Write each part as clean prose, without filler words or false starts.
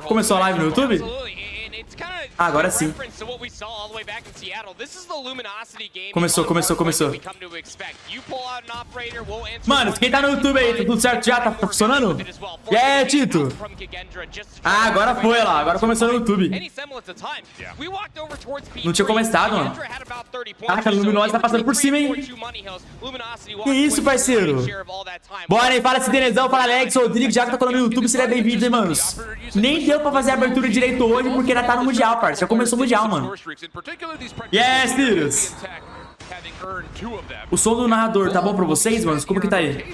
Começou a live no YouTube? Ah, agora sim. Começou. Mano, quem tá no YouTube aí, tá tudo certo já? Tá funcionando? E aí, Tito? Ah, agora foi lá. Agora começou no YouTube. Não tinha começado, mano. Caraca, o Luminosa tá passando por cima, hein? Que isso, parceiro? Bora aí, fala Cidenezão, fala Alex, Rodrigo, já que tá falando no YouTube, seria bem-vindo, hein, manos? Nem deu pra fazer a abertura direito hoje, porque ainda tá no Mundial, parceiro. Já começou o Mundial, mano. Yes, Sirius! O som do narrador tá bom pra vocês, mano? Como que tá aí?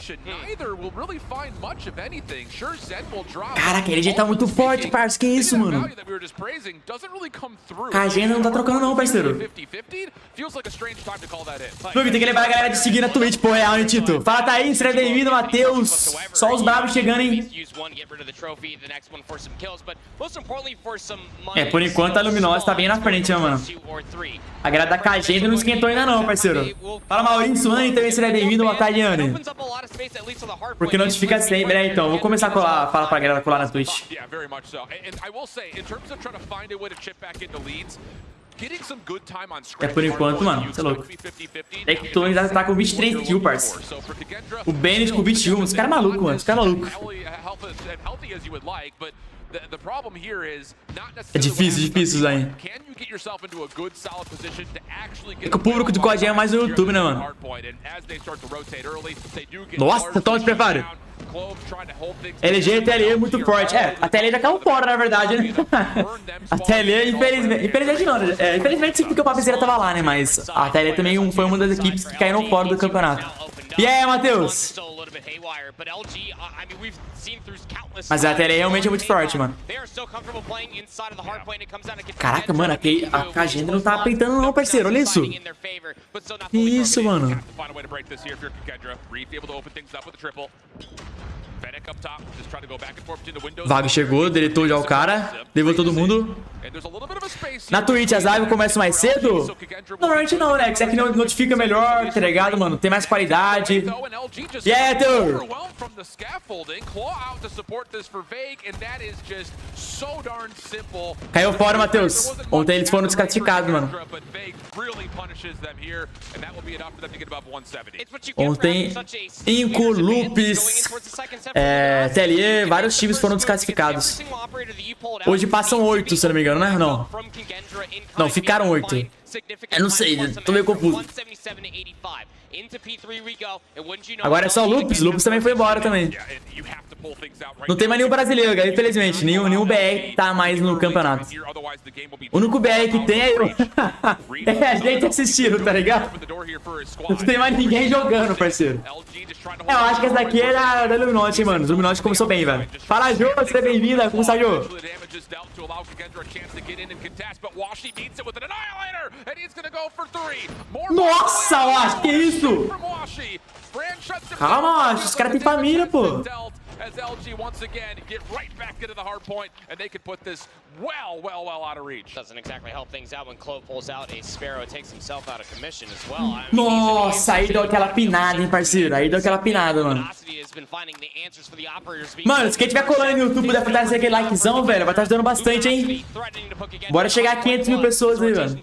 Caraca, ele já tá muito forte, parceiro. Que isso, mano? A agenda não tá trocando não, parceiro. Luguer, tem que levar a galera de seguir na Twitch, pô, real, hein, Tito? Fala, tá aí, seja bem-vindo, Matheus. Só os bravos chegando, hein? É, por enquanto a Luminosa tá bem na frente, mano. A galera da Cagenda não esquentou ainda não, parceiro. Fala, Maurício, Anne, também seja bem-vindo, boa tarde, Anne. Porque notifica sempre, né? Então, vou começar a colar, fala pra galera colar na Twitch. É por enquanto, mano, você é louco. É que tu ainda tá com 23 kills, parceiro. O Bennett com 21, esse cara é maluco, mano, esse cara é maluco. É difícil aí. É que o público de COD é mais no YouTube, né, mano? Nossa, toma de preparo. LG e TLE é muito forte. É, a TLE já caiu fora, na verdade, né? A TLE, infelizmente não. É, infelizmente sim, porque o Papizeira tava lá, né? Mas a TLE também foi uma das equipes que caíram fora do campeonato. E aí, Matheus? Mas a TLE realmente é muito forte, mano. Caraca, mano, a agenda não tá apeitando não, parceiro. Olha isso. Que isso, mano. Vago chegou, deletou já o cara. Levou todo mundo. Na Twitch as lives começam mais cedo? Normalmente não, né? Que não notifica melhor, tá ligado, mano? Tem mais qualidade. E aí, Arthur? Caiu fora, Matheus. Ontem eles foram desclassificados, mano. Ontem, Inco, Lupes, TLE, vários times foram desclassificados. Hoje passam 8, se eu não me engano, né? Não, ficaram 8. Eu não sei, tô meio confuso. Agora é só o Lupes. Lupes também foi embora também. Não tem mais nenhum brasileiro, galera, infelizmente. Nenhum BR tá mais no campeonato. O único BR que tem é eu. É a gente assistindo, tá ligado? Não tem mais ninguém jogando, parceiro. Eu acho que essa daqui é da Luminote, hein, mano. O Luminote começou bem, velho. Fala, Jô, seja bem-vinda. Como está, Jô? Nossa, Wash, que isso? Calma, Wash, os caras têm família, pô. As LG once again get right back into the hard point, and they can put this well out of reach. Doesn't exactly help things out when Clove pulls out a Sparrow, takes himself out of commission as well. Nossa, aí deu aquela pinada, hein, parceiro? Aí deu aquela pinada, mano. Mano, se quem tiver colando no YouTube, deve estar aquele likezão, velho. Vai estar ajudando bastante, hein? Bora chegar a 500 mil pessoas aí, velho.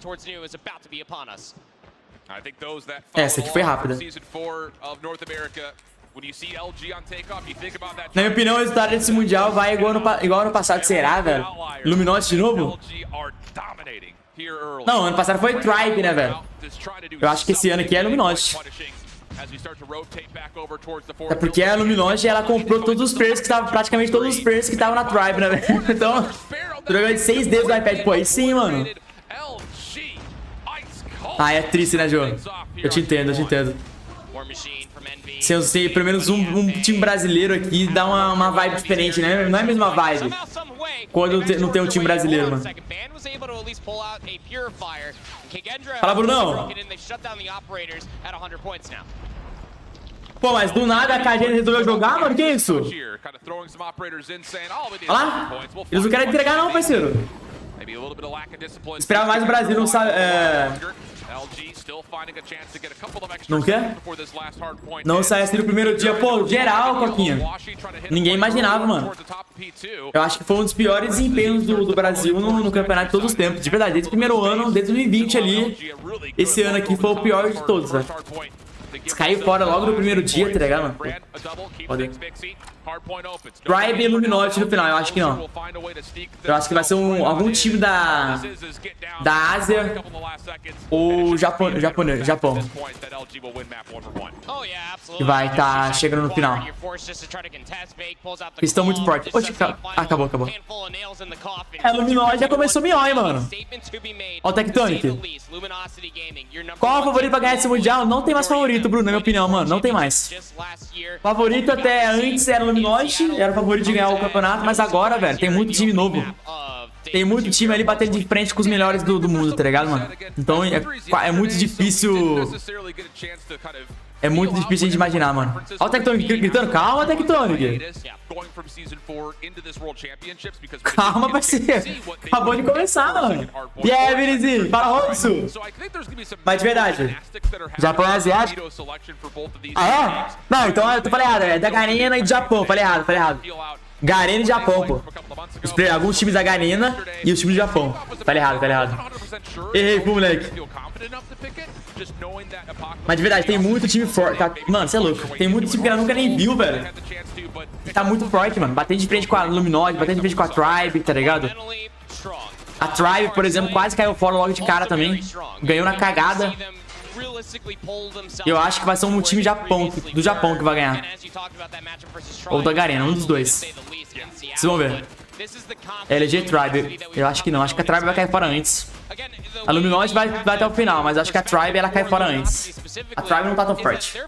Essa aqui foi rápida. Na minha opinião, o resultado desse Mundial vai igual ano passado, será, velho? Luminote de novo? Não, ano passado foi Tribe, né, velho? Eu acho que esse ano aqui é Luminote. É porque a Luminote, ela comprou todos os players que estavam, praticamente todos os players que estavam na Tribe, né, velho? Então, jogando de 6 dedos no iPad, pô, aí sim, mano. Ah, é triste, né, João? Eu te entendo, Se eu sei, pelo menos um time brasileiro aqui dá uma vibe diferente, né? Não é a mesma vibe quando não tem um time brasileiro, mano. Fala, Brunão. Pô, mas do nada a KG resolveu jogar, mano? Que isso? Olha lá. Eles não querem entregar não, parceiro. Esperava mais o Brasil, não sabe... Não quer? Não sai assim no primeiro dia. Pô, geral, Coquinha. Ninguém imaginava, mano. Eu acho que foi um dos piores desempenhos do Brasil no campeonato de todos os tempos. De verdade, desde o primeiro ano, desde 2020 ali. Esse ano aqui foi o pior de todos, velho. Caiu fora logo no primeiro dia, tá ligado, mano? Foda. Tribe e Luminosity no final, eu acho que não. Eu acho que vai ser algum time da Ásia ou Japão. Que vai estar chegando no final. Eles estão muito fortes. Oxe, acabou. É, Luminosity já começou melhor, hein, mano. Ó o Tectonic. Qual é o favorito pra ganhar esse Mundial? Não tem mais favorito, Bruno, na minha opinião, mano. Não tem mais. Favorito até antes era o Luminosity, era o favorito de ganhar o campeonato, mas agora, velho, tem muito time novo. Tem muito time ali batendo de frente com os melhores do mundo, tá ligado, mano? Então é muito difícil. É muito difícil a gente imaginar, mano. Olha o Tectonic gritando, calma, Tectonic. Calma, parceiro. Acabou de começar, mano. E aí, Vinizinho? Fala isso. Mas de verdade, Japão é asiático? Ah, é? Não, então eu falei errado. É da Garena e do Japão. Falei errado. Garena e Japão, pô. Alguns times da Garena e os times do Japão. Falei errado. Errei, pô, moleque. Mas de verdade, tem muito time forte. Tá... Mano, você é louco. Tem muito time que ela nunca nem viu, velho. Tá muito forte, mano. Batendo de frente com a Luminosity, batendo de frente com a Tribe, tá ligado? A Tribe, por exemplo, quase caiu fora logo de cara também. Ganhou na cagada. Eu acho que vai ser um time do Japão que vai ganhar. Ou da Garena, um dos dois. Vocês vão ver. LG Tribe. Eu acho que não. Acho que a Tribe vai cair fora antes. A Luminosity vai até o final, mas acho que a Tribe ela cai fora antes. A Tribe não tá tão forte.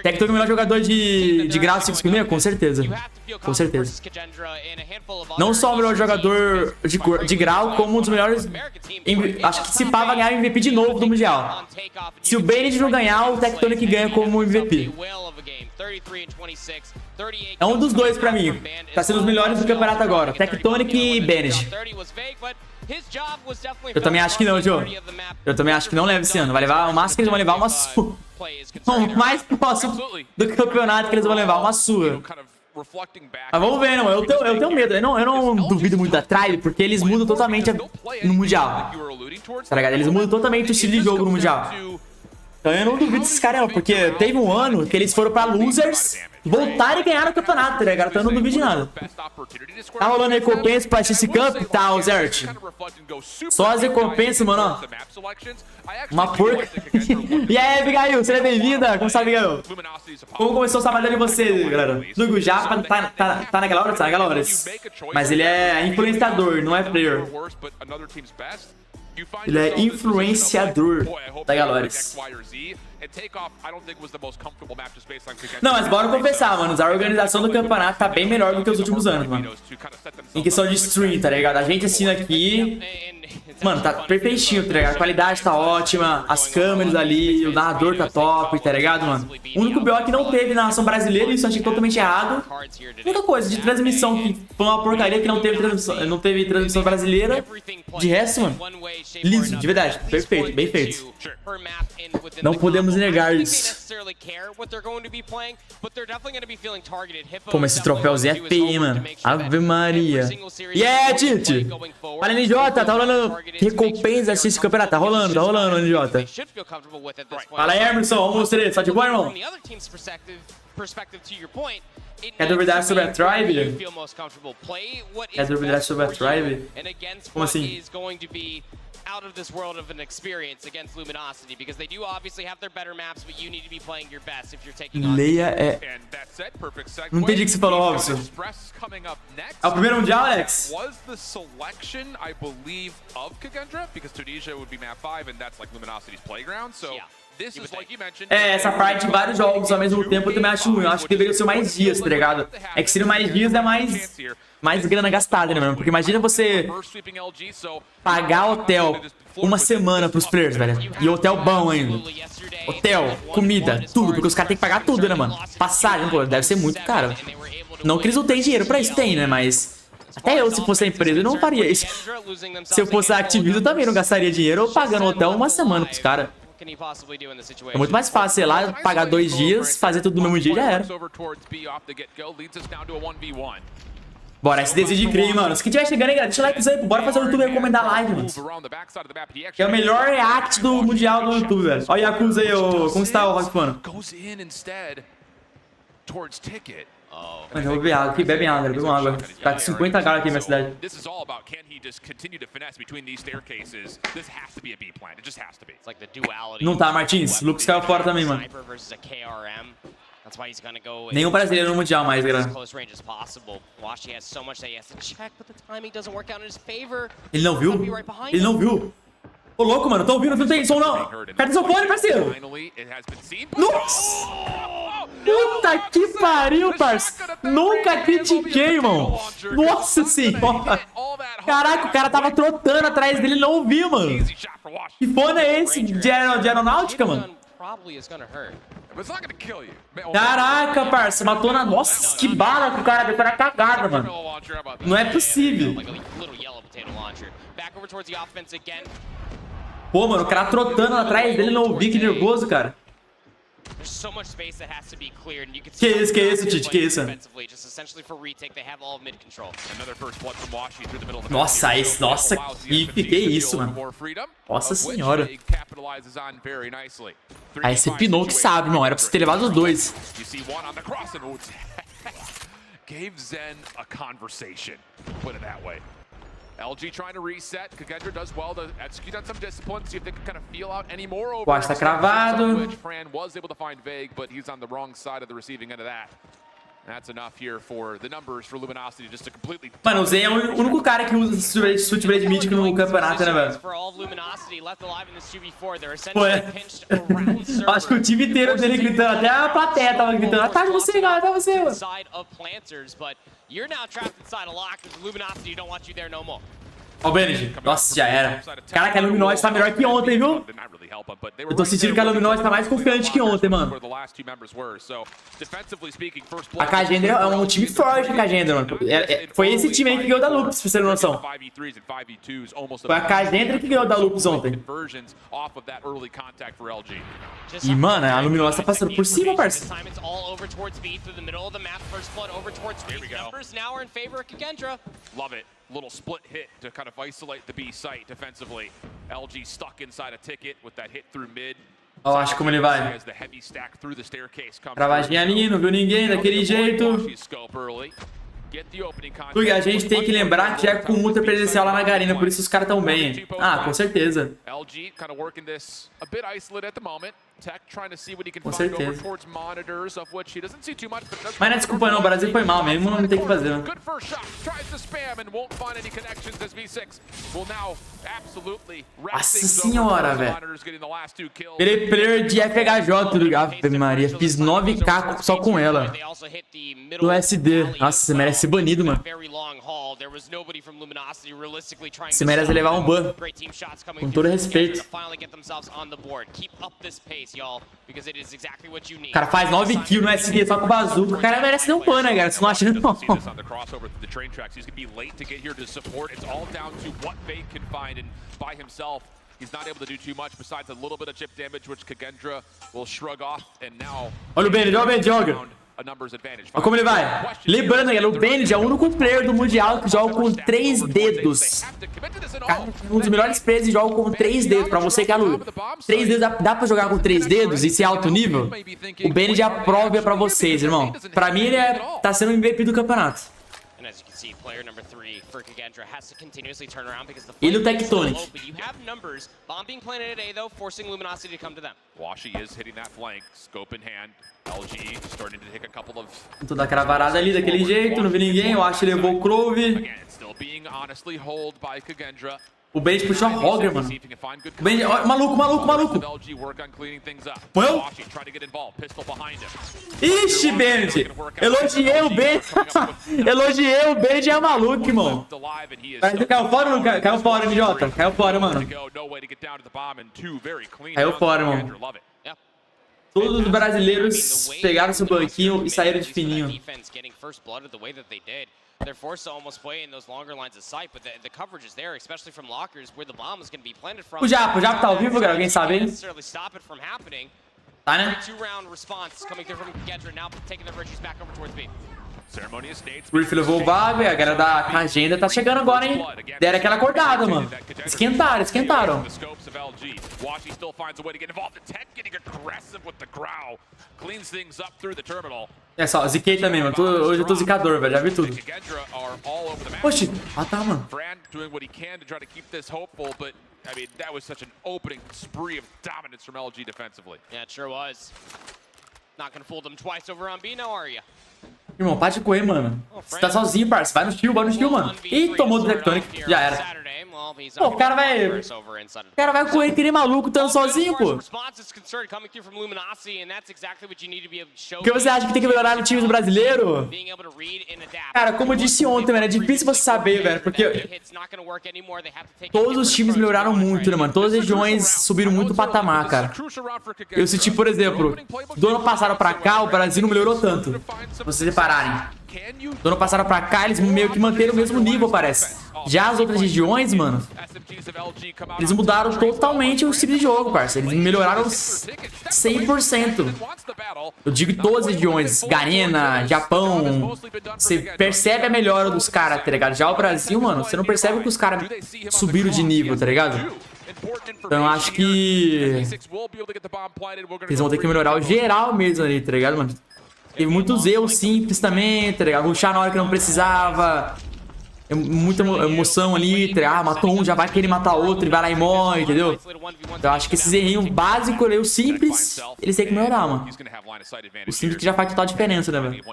Tectonic é o melhor jogador de grau 556? Com certeza. Com certeza. Não só o melhor jogador de grau, como um dos melhores. Acho que se pá vai ganhar o MVP de novo do Mundial. Se o Bennett não ganhar, o Tectonic ganha como MVP. É um dos dois pra mim. Tá sendo os melhores do campeonato agora. Tectonic e Bennett. Eu também acho que não, Joe. Eu também acho que não leva esse ano. Vai levar, o máximo que eles vão levar uma surra. O mais próximo do campeonato que eles vão levar uma surra. Mas vamos ver, não. Eu tenho medo. Eu não duvido muito da Tribe, porque eles mudam totalmente no Mundial. Tá ligado? Eles mudam totalmente o estilo de jogo no Mundial. Então eu não duvido desses caras, não. Porque teve um ano que eles foram pra Losers, voltaram e ganharam o campeonato, tá ligado? Então eu não duvido de nada. Tá rolando recompensa pra esse camp? Tá, o Zert. Só as recompensas, mano, ó. Uma porca. E aí, Abigail, seja bem-vinda. Como está, Abigail? Como começou o trabalho de você, galera? Luguer já tá naquela hora? Tá naquela hora. Mas ele é influenciador, não é player. Ele é influenciador da Galores. Não, mas bora confessar, mano. A organização do campeonato tá bem melhor do que os últimos anos, mano. Em questão de stream, tá ligado? A gente assina aqui. Mano, tá perfeitinho, tá ligado? A qualidade tá ótima, as câmeras ali, o narrador tá top, tá ligado, mano? O único BO que não teve na nação brasileira, isso eu achei totalmente errado. Outra coisa, de transmissão, que foi uma porcaria que não teve transmissão brasileira. De resto, mano, liso, de verdade, perfeito, bem feito. Não podemos negar isso. Como esse troféuzinho é feio, hein, mano? Ave Maria. Yeah, Tite! Fala, NJ, tá rolando recompensa desse campeonato. Tá rolando, NJ. Fala aí, Emerson, vamos mostrar. Só de boa, irmão? Quer duvidar sobre a Tribe? Quer duvidar sobre a Tribe? Como assim? Out of this world of an experience against Luminosity, because they do obviously have their better maps, but you need to be playing your best if you're taking on. Leia é. Não entendi o que você falou, Robson. É o primeiro mundial, Alex? Was the selection, I believe, of Kagendra, because Tunisia would be map 5 and that's like Luminosity's playground, so. É, essa parte de vários jogos ao mesmo tempo eu também acho ruim. Eu acho que deveria ser mais dias, tá ligado? É que seriam mais dias, é mais grana gastada, né, mano? Porque imagina você pagar hotel uma semana pros players, velho. E hotel bom ainda. Hotel, comida, tudo. Porque os caras têm que pagar tudo, né, mano? Passagem, pô, deve ser muito caro. Não que eles não tenham dinheiro pra isso, tem, né? Mas Até eu, se fosse a empresa, eu não faria isso. Se eu fosse a Activision, eu também não gastaria dinheiro pagando hotel uma semana pros caras. É muito mais fácil, sei lá, pagar 2 dias, fazer tudo no mesmo dia e já era. Bora, SDZ de crime, mano. Se quem estiver chegando aí, galera, deixa o likezão aí, pô. Bora fazer o YouTube recomendar live, mano. Que é o melhor react do Mundial do YouTube, velho. Olha o Yakuza aí, ô. Como está o Rock, mano? Mano, eu vou beber água aqui, bebe água, bebe uma água. Tá com 50 galas aqui na minha cidade. Não tá, Martins. O Lucas caiu fora também, mano. Nenhum brasileiro no Mundial mais, galera. Ele não viu? Ele não viu? Ô, louco, mano. Tô ouvindo, não tem som, não. Cadê seu fone, parceiro? Nossa! Puta que pariu, parça. Nunca critiquei, irmão. Nossa senhora. Caraca, o cara tava trotando atrás dele e não ouviu, mano. Que fone é esse de aeronáutica, mano? Caraca, parça, matou na... Nossa, que bala que o cara deu, foi na cagada, mano. Não é possível. Pô, mano, o cara trotando atrás dele, não ouvi, que nervoso, cara. Que isso, Tite, que isso? Nossa, esse, nossa, que isso, mano. Nossa senhora. Aí você pinou que sabe, irmão. Era pra você ter levado os dois. LG trying to reset. Kagendra does well to execute on some discipline, see if they can kind of feel out any more over. Watch tá cravado. Which Fran was able to find Vague, but he's on the wrong side of the receiving end of that. That's enough here for the numbers for Luminosity just to completely. Mano, o Zen é o único cara que usa Switchblade mítico no campeonato, né, velho? Pô, é. Acho que o time inteiro dele gritando, até a plateia tava gritando. Atrás de você, galera, atrás de você, mano. Ó o Benji. Nossa, já era. Caraca, a Luminoid tá melhor que ontem, viu? Eu tô sentindo que a Luminoid tá mais confiante que ontem, mano. A Cagendra é um time forte, a Cagendra, mano. Foi esse time aí que ganhou da Lupus, pra você ter noção. Foi a Cagendra que ganhou da Lupus ontem. E, mano, a Luminoid tá passando por cima, parceiro. Little split hit to kind of isolate the B site defensively. LG stuck inside a ticket with that hit through mid. Ó, acho como ele vai. Travagem ali, não viu ninguém daquele jeito. Luguer, a gente tem que lembrar que é com ultra presencial lá na Garena, por isso os caras tão bem. Ah, com certeza. Com certeza. Mas não é desculpa não, o Brasil foi mal mesmo, não tem o que fazer. Nossa senhora, velho. Player de FHJ, Luguer. Ave Maria, fiz 9k só com ela. Do SD. Nossa, você merece ser banido, mano. Você merece levar um ban. Com todo respeito. O cara faz 9 kills no SD só com o bazooka. O cara merece dar um ban, né, cara? Você não acha, não? Olha o Benji, olha o Benji, joga. Olha como ele vai. Lembrando, galera, o Benji é o único player do Mundial que joga com 3 dedos. Cara, um dos melhores players que joga com 3 dedos. Pra você que é aluno. 3 dedos, dá pra jogar com 3 dedos e ser alto nível? O Benji aprova pra vocês, irmão. Pra mim, ele tá sendo o MVP do campeonato. Ele e o Tectonic. Tô da cravarada ali daquele jeito, não vi ninguém. O Ash levou o Clove. O Benji puxou a Hogger, mano. O Benji, ó, maluco. Morreu? Ixi, Benji. Elogiei o Benji. Elogiei o Benji, é maluco, irmão. Caiu fora ou não caiu? Caiu fora, idiota. Caiu fora, mano. Caiu fora, irmão. Todos os brasileiros pegaram seu banquinho e saíram de fininho. They're forced to almost play in those longer lines of sight, but the coverage is there, especially from lockers where the bomb is going to be planted from. O Japa tá ao vivo, galera? Alguém sabe, hein? Necessarily stop it from happening. Tá, né? Two-round response coming through from Gendra, now taking the Virtues back over towards B. O Riff levou o vago e a galera da agenda tá chegando agora, hein? Deram aquela acordada, mano. Esquentaram, esquentaram. É só, ziquei também, mano. Hoje eu tô zicador, velho. Já vi tudo. Oxi. Ah, tá, mano. I mean, that was such an opening spree of dominance from LG defensively. Yeah, it sure was. Not gonna fool them twice over on B now, are you? Irmão, para de correr, mano. Você tá sozinho, parça. Vai no kill, mano. Ih, tomou do Tectonic. Já era. Pô, o cara vai correr que nem maluco, estando sozinho, pô. O que você acha que tem que melhorar no time do brasileiro? Cara, como eu disse ontem, mano, é difícil você saber, velho, porque todos os times melhoraram muito, né, mano? Todas as regiões subiram muito o patamar, cara. Eu senti, por exemplo, do ano passado pra cá, o Brasil não melhorou tanto. Se vocês repararem. Do ano passado pra cá, eles meio que manteram o mesmo nível, parece. Já as outras regiões, mano, eles mudaram totalmente o estilo de jogo, parceiro. Eles melhoraram 100%. Eu digo todas as regiões. Garena, Japão. Você percebe a melhora dos caras, tá ligado? Já o Brasil, mano, você não percebe que os caras subiram de nível, tá ligado? Então eu acho que eles vão ter que melhorar o geral mesmo ali, tá ligado, mano? Teve muitos erros simples também, tá ligado? Rushar na hora que não precisava. Muita emoção ali, tá ligado? Matou um, já vai querer matar outro e vai lá e morre, entendeu? Então eu acho que esses errinhos básicos, os simples, eles têm que melhorar, mano. O simples que já faz total diferença, né, velho?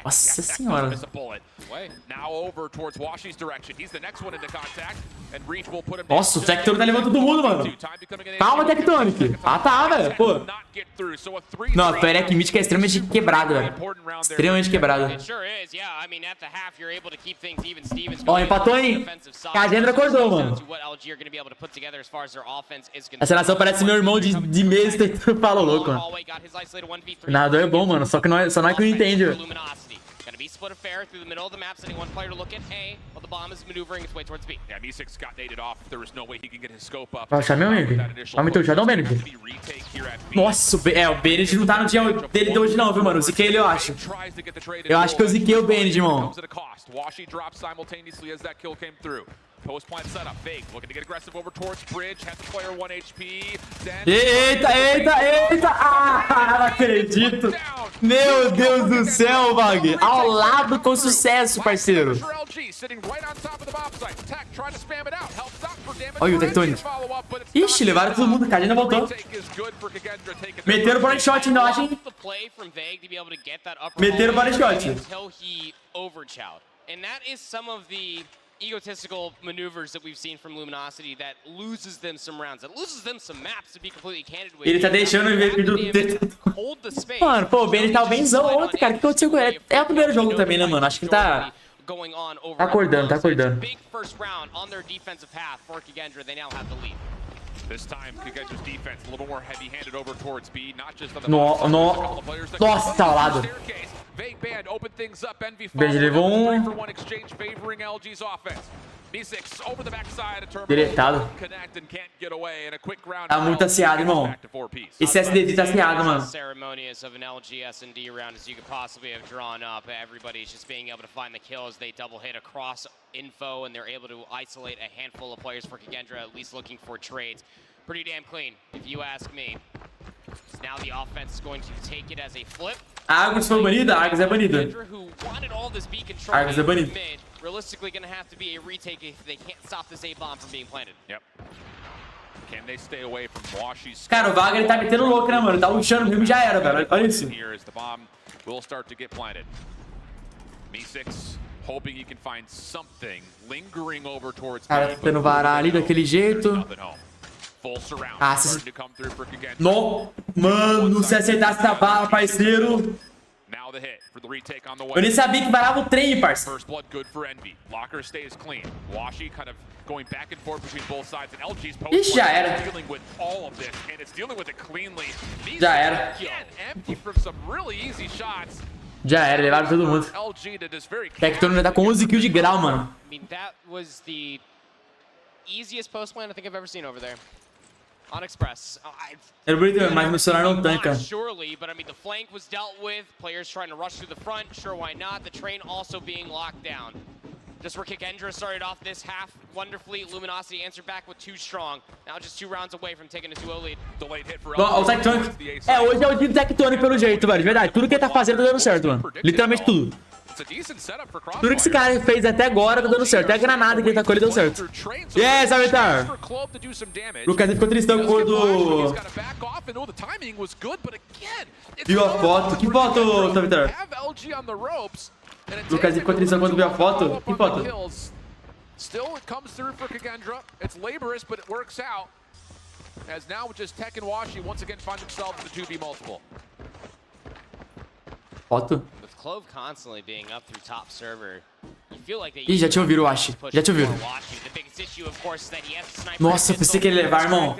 Nossa senhora. Nossa, o Tectonic tá levando todo mundo, mano. Calma, Tectonic. Ah, tá, velho. Pô. Não, a Perec Mid que é extremamente quebrada, velho. Extremamente quebrada. Ó, empatou, hein? A Gendra acordou, mano. Essa nação parece meu irmão de mês tentando falar louco, mano. O narrador é bom, mano. Só que só não é que não entende, velho. Gonna be split affair through the middle of the map, sending one player to look at A, while the bomb is maneuvering its way towards B. Yeah, M6 got naded off. There was no way he can get his scope up. Vai achar meu amigo. Vai meter o Shadow Bennett. Nossa, o Bennett não tá no dia dele de hoje não, viu, mano? Eu ziquei ele, eu acho. Eu acho que eu ziquei o Bennett, irmão. Post plant setup, fake, looking to get aggressive over towards bridge, has the player 1 HP. Eita, eita, eita! Ah, não acredito! Meu Deus do céu, Vag! Ao lado com sucesso, parceiro! Olha o Tectonic. Ixi, levaram todo mundo, cara, ainda voltou. Meteram o body shot, ainda acho, hein? Meteram o body shot. And that is some of the egotistical maneuvers that we've seen from Luminosity that loses them some rounds, that loses them some maps, to be completely candid with. Ele tá deixando o MVP do... Mano, pô, o Ben tá benzão ontem, cara. O que aconteceu com ele? É o primeiro jogo também, né, mano? Acho que ele tá... Tá acordando, tá acordando. Nossa, ao lado. Beijo, levou um. Diretado. Tá muito aciado, irmão. Esse SDD tá aciado, mano. Pretty damn clean, if you ask me. Now the offense is going to take it as a flip. Argus foi banida? Argus é banida. Argus é banido. Realistically going to have to be a retake if they can't stop this A-bomb from being planted. Yep. Can they stay away from Washi's? Cara, o Vaga ele tá metendo louco, né, mano? Tá luxando mesmo e já era, velho. Olha isso. Here the bomb will start to get planted. M6 hoping he can find something lingering over towards. Cara, tentando varar ali daquele jeito. Ah, se... Não, mano, se acertasse essa bala, parceiro. Eu nem sabia que varava o trem, parceiro. Ixi, já era. Já era. Já era, levaram todo mundo. Tectono já tá com 11 kills de grau, mano. I mean, that was the easiest post plan I think I've ever seen over there. On Express. Era bonito mesmo, mas meu celular não tanca. Surely, but I mean, the flank was dealt with. Players trying to rush through the front. Sure, why not? The train also being locked down. Just where Kigendra started off this half wonderfully. Luminosity answered back with 2 strong. Now just 2 rounds away from taking a 2-0 lead. O Tectonic. Hoje é o dia do Tectonic pelo jeito, velho. De verdade. Tudo que ele tá fazendo tá dando certo, mano. Literalmente tudo. Tudo que esse cara fez até agora tá dando certo. Até a granada que ele tacou, ele deu certo. Yes, Avatar! Lucas ficou tristão com o do... Viu a foto? Que foto, Avatar? Lucas ficou tristão quando viu a foto? Que foto? Still it comes through for Kigendra. It's laborious, but it works out. As now just Tech and Washi once again find themselves in the 2v multiple. Foto? With Clove constantly being up through top server, you feel like Ih, já te ouviram, Washi. Já te ouviram. Nossa, eu pensei que ele ia levar, irmão.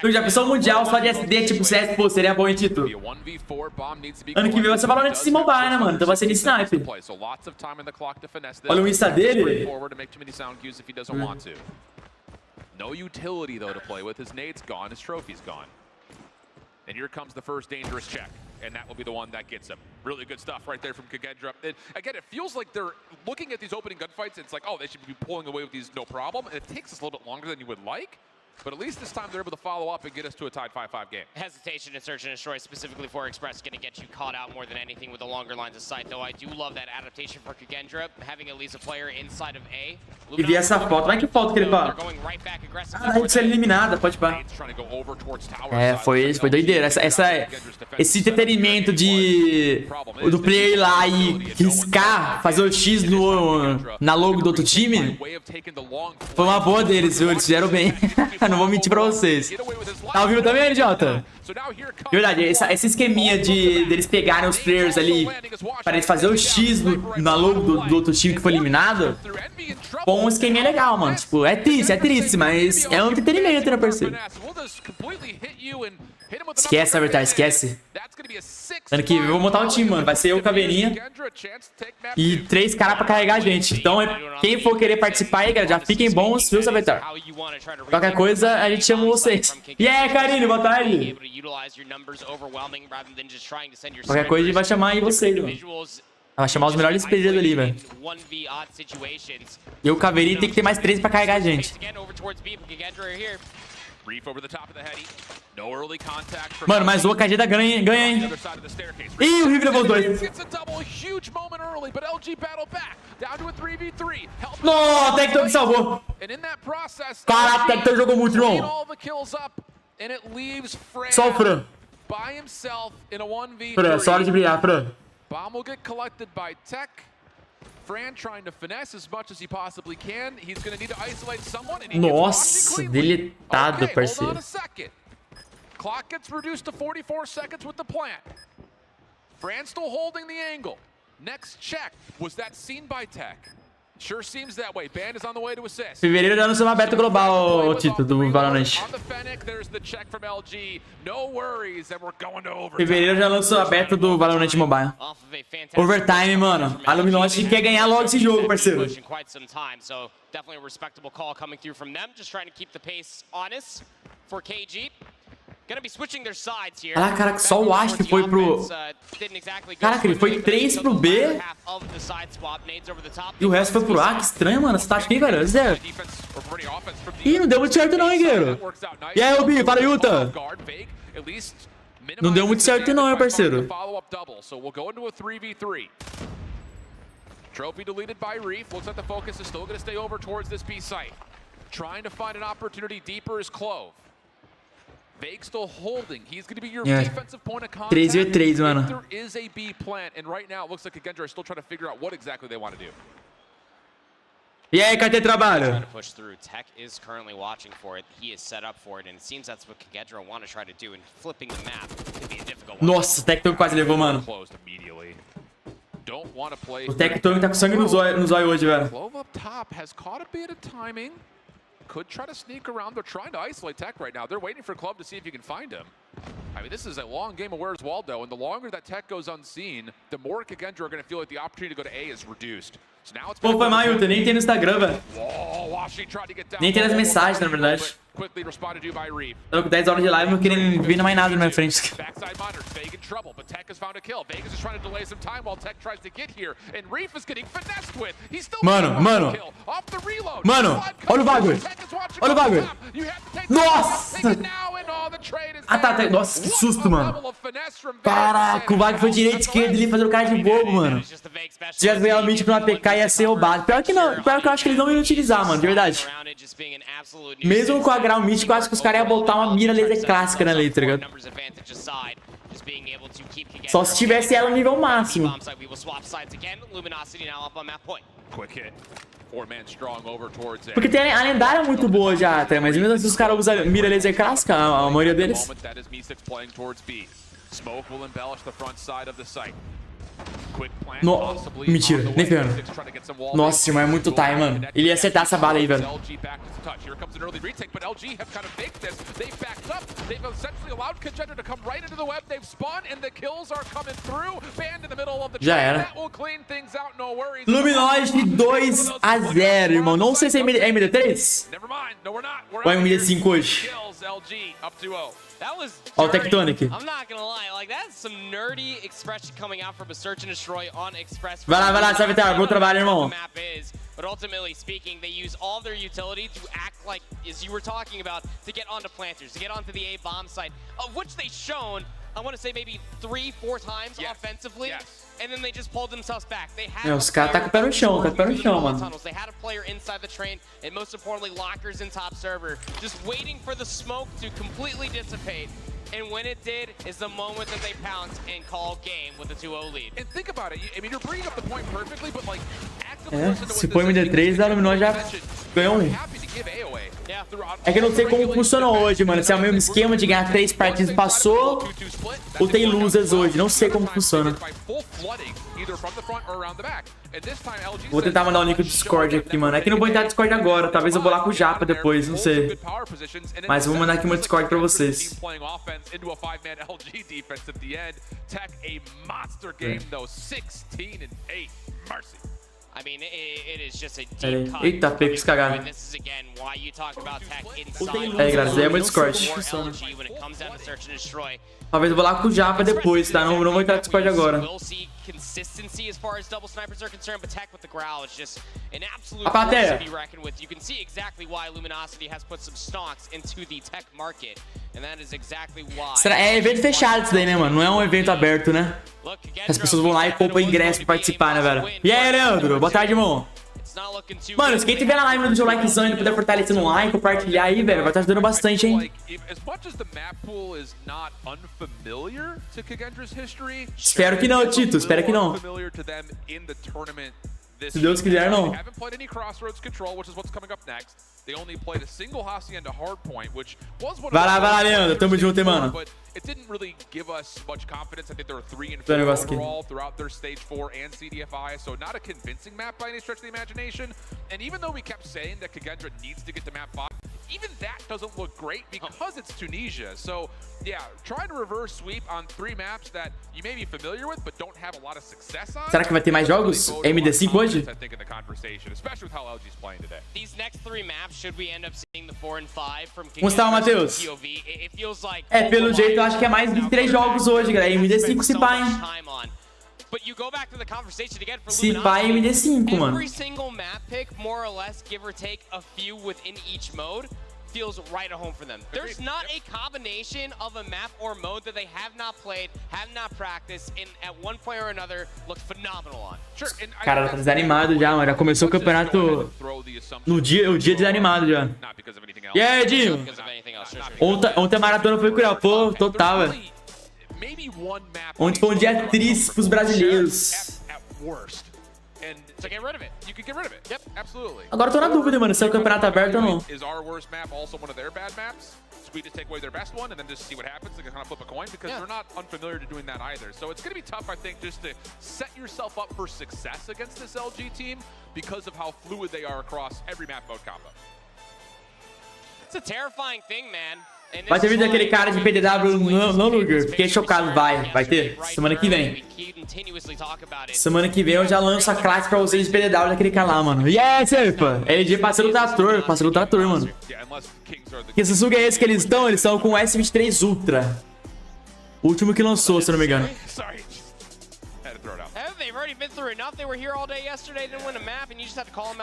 Tu já pensou mundial só de SD, tipo CS, pô, seria bom, hein, Tito? Ano que vem vai ser Valorant de mobile, né, mano? Então vai ser de sniper. Olha o Insta dele. No utility though to play with. His nade's gone, his trophy's gone. And here comes the first dangerous check, and that will be the one that gets him. Really good stuff right there from Kigendra. Again, it feels like they're looking at these opening gunfights, it's like, oh, they should be pulling away with these no problem, and it takes us a little bit longer than you would like. But at least this time they're able to follow up and get us to a tied 5-5 game. Hesitation in search and destroy specifically for Express going to get you caught out more than anything with the longer lines of sight, though I do love that adaptation for Kigendra, having at least a player inside of A. E vi essa foto, vai que foto que ele fala. Ah, ele ser eliminada, pode pá. É, foi doideira. Esse entretenimento do player ir lá e riscar, fazer o X na logo do outro time, foi uma boa deles, viu? Eles fizeram bem. Não vou mentir pra vocês. Tá ouvindo também, idiota? De verdade, esse esqueminha deles pegarem os players ali para eles fazerem o X na logo do outro time que foi eliminado, foi um esqueminha legal, mano. Tipo, é triste, mas é um entretenimento, né, parceiro? Esquece, Avatar, esquece. Ano que vem eu vou montar um time, mano. Vai ser eu, Caveirinha e 3 caras pra carregar a gente. Então, quem for querer participar aí, galera, já fiquem bons, viu, Avatar? Qualquer coisa, a gente chama vocês. E aí, Karine, boa tarde. Qualquer coisa, a gente vai chamar aí vocês, mano. Vai chamar os melhores PGs ali, velho. E o Caveirinha tem que ter mais 3 pra carregar a gente. Mano, mas o KG da ganha, hein? Ih, o Riv levou os 2. Nossa, o Tector que salvou. Caraca, o Tector jogou muito, irmão. Só o Fran. Fran, só hora de brilhar, Fran. Fran trying to finesse as much as he possibly can. He's going to need to isolate someone and he Nossa, deletado, parceiro. Hold on a second. Clock gets reduced to 44 seconds with the plant. Fran still holding the angle. Next check. Was that seen by Tech? Sure seems that way. Band is on the way to assist. Fevereiro já lançou uma beta global, o título do Valorant. Fevereiro já lançou a beta do Valorant Mobile. Overtime, mano. A Luminosity quer ganhar logo esse jogo, parceiro. Definitely a respectable call coming through from them, just trying to keep the pace honest for KG. Caraca, só o Ash que foi pro... Caraca, ele foi 3 pro B. E o resto foi pro A. Que estranho, mano. Essa tática aí, velho. Zero. Ih, não deu muito certo não, hein, guerreiro. E aí, Obi, para Yuta. Não deu muito certo não, meu parceiro. Trophy deleted by Reef. Looks like the focus is still going to stay over towards this B site. Trying to find an opportunity deeper is Clove. Vague still holding. He's going to be your defensive point of contact. 3v3, mano. There is a B plant, and right now it looks like Kigendra is still trying to figure out what exactly they want to do. E aí, cadê trabalho? Trying to push through. Tech is currently watching for it. He is set up for it, and it seems that's what Kigendra want to try to do. And flipping the map could be a difficult one. Nossa, o Tecton quase levou, mano. O Tecton tá com sangue no zóio hoje, velho. Clove up top has caught a bit of timing. Could try to sneak around. They're trying to isolate Tech right now. They're waiting for Clove to see if you can find him. I mean, this is a long game of Where's Waldo, and the longer that tech goes unseen, the more Kagendra are going to feel like the opportunity to go to A is reduced. So now it's Pô, foi mal, Hilton. Nem tem no Instagram, velho. Nem tem nas mensagens, na verdade. Quickly responded to by Reef. Tô com 10 horas de live, não queria ver mais nada na minha frente. Backside monitors, Vegas in trouble, but Tech has found a kill. Vegas is trying to delay some time while Tech tries to get here, and Reef is getting finessed with. He's still Mano, off the reload. Mano, olha o bagulho. Olha o bagulho. Nossa! Ah, tá. Nossa, que susto, mano. Caraca, o bagulho foi direita e esquerda ali fazendo cara de bobo, mano. Se tivesse ganhado o mítico no APK ia ser roubado. Pior que não. Pior que eu acho que eles não iam utilizar, mano, de verdade. Mesmo com a grau mítico, eu acho que os caras iam botar uma mira laser clássica na lei, tá ligado? Só se tivesse ela no nível máximo. Porque tem a lendária muito boa já, até, mas mesmo assim os caras usam mira laser clássica, a maioria deles. No... Mentira, nem ferrando. Nossa, irmão, é muito time, mano. Ele ia acertar essa bala aí, velho. Já era. Luminoid 2-0, irmão. Não sei se é MD3 ou é MD5 hoje. Ó, o Tectonic. Vai lá, Savitar. Bom trabalho, irmão. But ultimately speaking, they use all their utility to act like, as you were talking about, to get onto planters, to get onto the A bomb site, of which they've shown, I want to say maybe 3-4 times offensively, and then they just pulled themselves back. They had os caras tá com o pé no chão, mano. They had a player inside the train, and most importantly, lockers in top server, just waiting for the smoke to completely dissipate. And when it did, is the moment that they pounce and call game with a 2-0 lead. And think about it. I mean, you're bringing up the point perfectly, but like, se for MD3, a Luminoid já ganhou um. É que eu não sei como funcionou hoje, mano. Se é o mesmo esquema de ganhar 3 partidas passou, ou tem losers hoje. Não sei como funciona. Vou tentar mandar o link do Discord aqui, mano. É que não vou entrar no Discord agora. Talvez eu vou lá com o Japa depois, não sei. Mas vou mandar aqui meu Discord pra vocês. I mean, it is just a deep cut. Eita, pecos cagaram. This is again why you talk about tech É, graças é meu Discord. Talvez eu vou lá com o Japa depois, tá? Não vou entrar no Discord agora. Consistency as far as double snipers are concerned, but tech with the growl is just an absolute force to be reckoned with. You can see exactly why Luminosity has put some stocks into the tech market, and that is exactly why. É evento fechado isso daí, né, mano? Não é um evento aberto, né? As pessoas vão lá e compram ingresso pra participar, né, velho? E aí, Leandro? Boa tarde, irmão. Mano, se quem tiver na live no seu likezão e puder fortalecer no like, compartilhar aí, velho, vai estar ajudando bastante, hein? Espero que não, Tito, espero que não. Se Deus quiser, não. Vai lá, Leandro. Tamo junto, hein, mano. It didn't really give us much confidence. I think there were 3 and 4 overall throughout their stage 4 and CDFI, so not a convincing map by any stretch of the imagination. And even though we kept saying that Kagendra needs to get to map 5, even that doesn't look great because it's Tunisia. So yeah, trying to reverse sweep on 3 maps that you may be familiar with but don't have a lot of success on. Será que vai ter mais jogos? MD5 hoje? I think in the conversation, especially with how LG's playing today. These next 3 maps, should we end up seeing the 4 and 5 from Como está, Matheus? It feels like pelo jeito, eu acho que é mais de 3 jogos hoje, galera. MD5 se pá, hein? Se pá, MD5, mano. Every single map pick, more or less, give or take a few within each mode, feels right at home for them. There's not a combination of a map or mode that they have not played, have not practiced, and at one point or another looked phenomenal on. Cara, tá desanimado já, mano. Já começou o campeonato no dia, o dia desanimado já. E aí, Edinho? Ontem a maratona foi cruel, pô, total, velho. Ontem foi um dia triste pros brasileiros. Agora eu tô na dúvida, mano, se é o campeonato aberto ou não. Sweet to take away their best one and then just see what happens. They can kind of flip a coin because they're not unfamiliar to doing that either. So it's going to be tough, I think, just to set yourself up for success against this LG team because of how fluid they are across every map mode combo. It's a terrifying thing, man. Vai ter vídeo daquele cara de PDW no Luguer. Fiquei chocado, vai ter. Semana que vem. Semana que vem eu já lanço a classe pra vocês de PDW daquele cara lá, mano. Yes, epa! LG passando o trator, mano. Que Suzuki é esse que eles estão? Eles estão com o S23 Ultra. O último que lançou, se eu não me engano.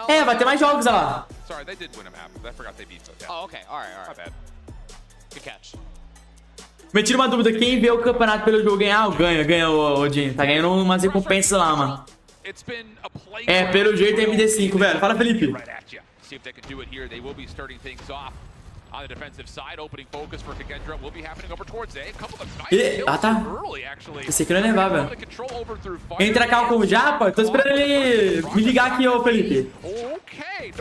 É, vai ter mais jogos, olha lá. Me tira uma dúvida, quem vê o campeonato pelo jogo ganhar, ganha, Odin. Tá ganhando umas recompensas lá, mano. É, pelo jeito é MD5, velho. Fala, Felipe. Ah, tá. Esse aqui não é levar, velho. Entra cá com o Japa. Tô esperando ele me ligar aqui, ô Felipe.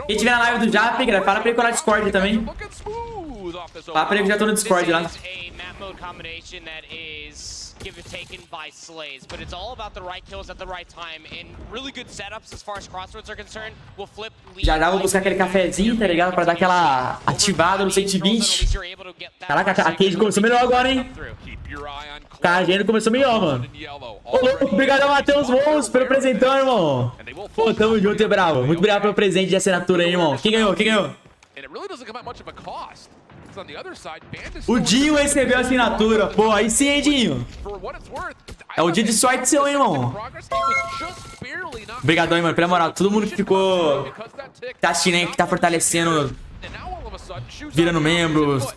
Quem tiver na live do Japa, fala pra ele colar Discord também. Fala pra ele que já tô no Discord lá. Give it taken by slays, but it's all about the right kills at the right time and really good setups as far as crossroads are concerned. We'll flip. Já vou buscar aquele cafezinho, tá ligado? Pra dar aquela ativada no 120. Caraca, a Cade começou melhor agora, hein? Cara, a gente começou melhor, mano. Ô, louco, obrigado, Matheus Mons, pelo presentão, irmão. Pô, tamo junto, bravo. Muito obrigado pelo presente de assinatura aí, irmão. Quem ganhou? O Dinho recebeu a assinatura. Pô, aí sim, hein, Dinho? É o dia de sorte seu, hein, irmão? Obrigadão, hein, mano. Pela moral, todo mundo que ficou... Tá assistindo aí, que tá fortalecendo... Virando membros,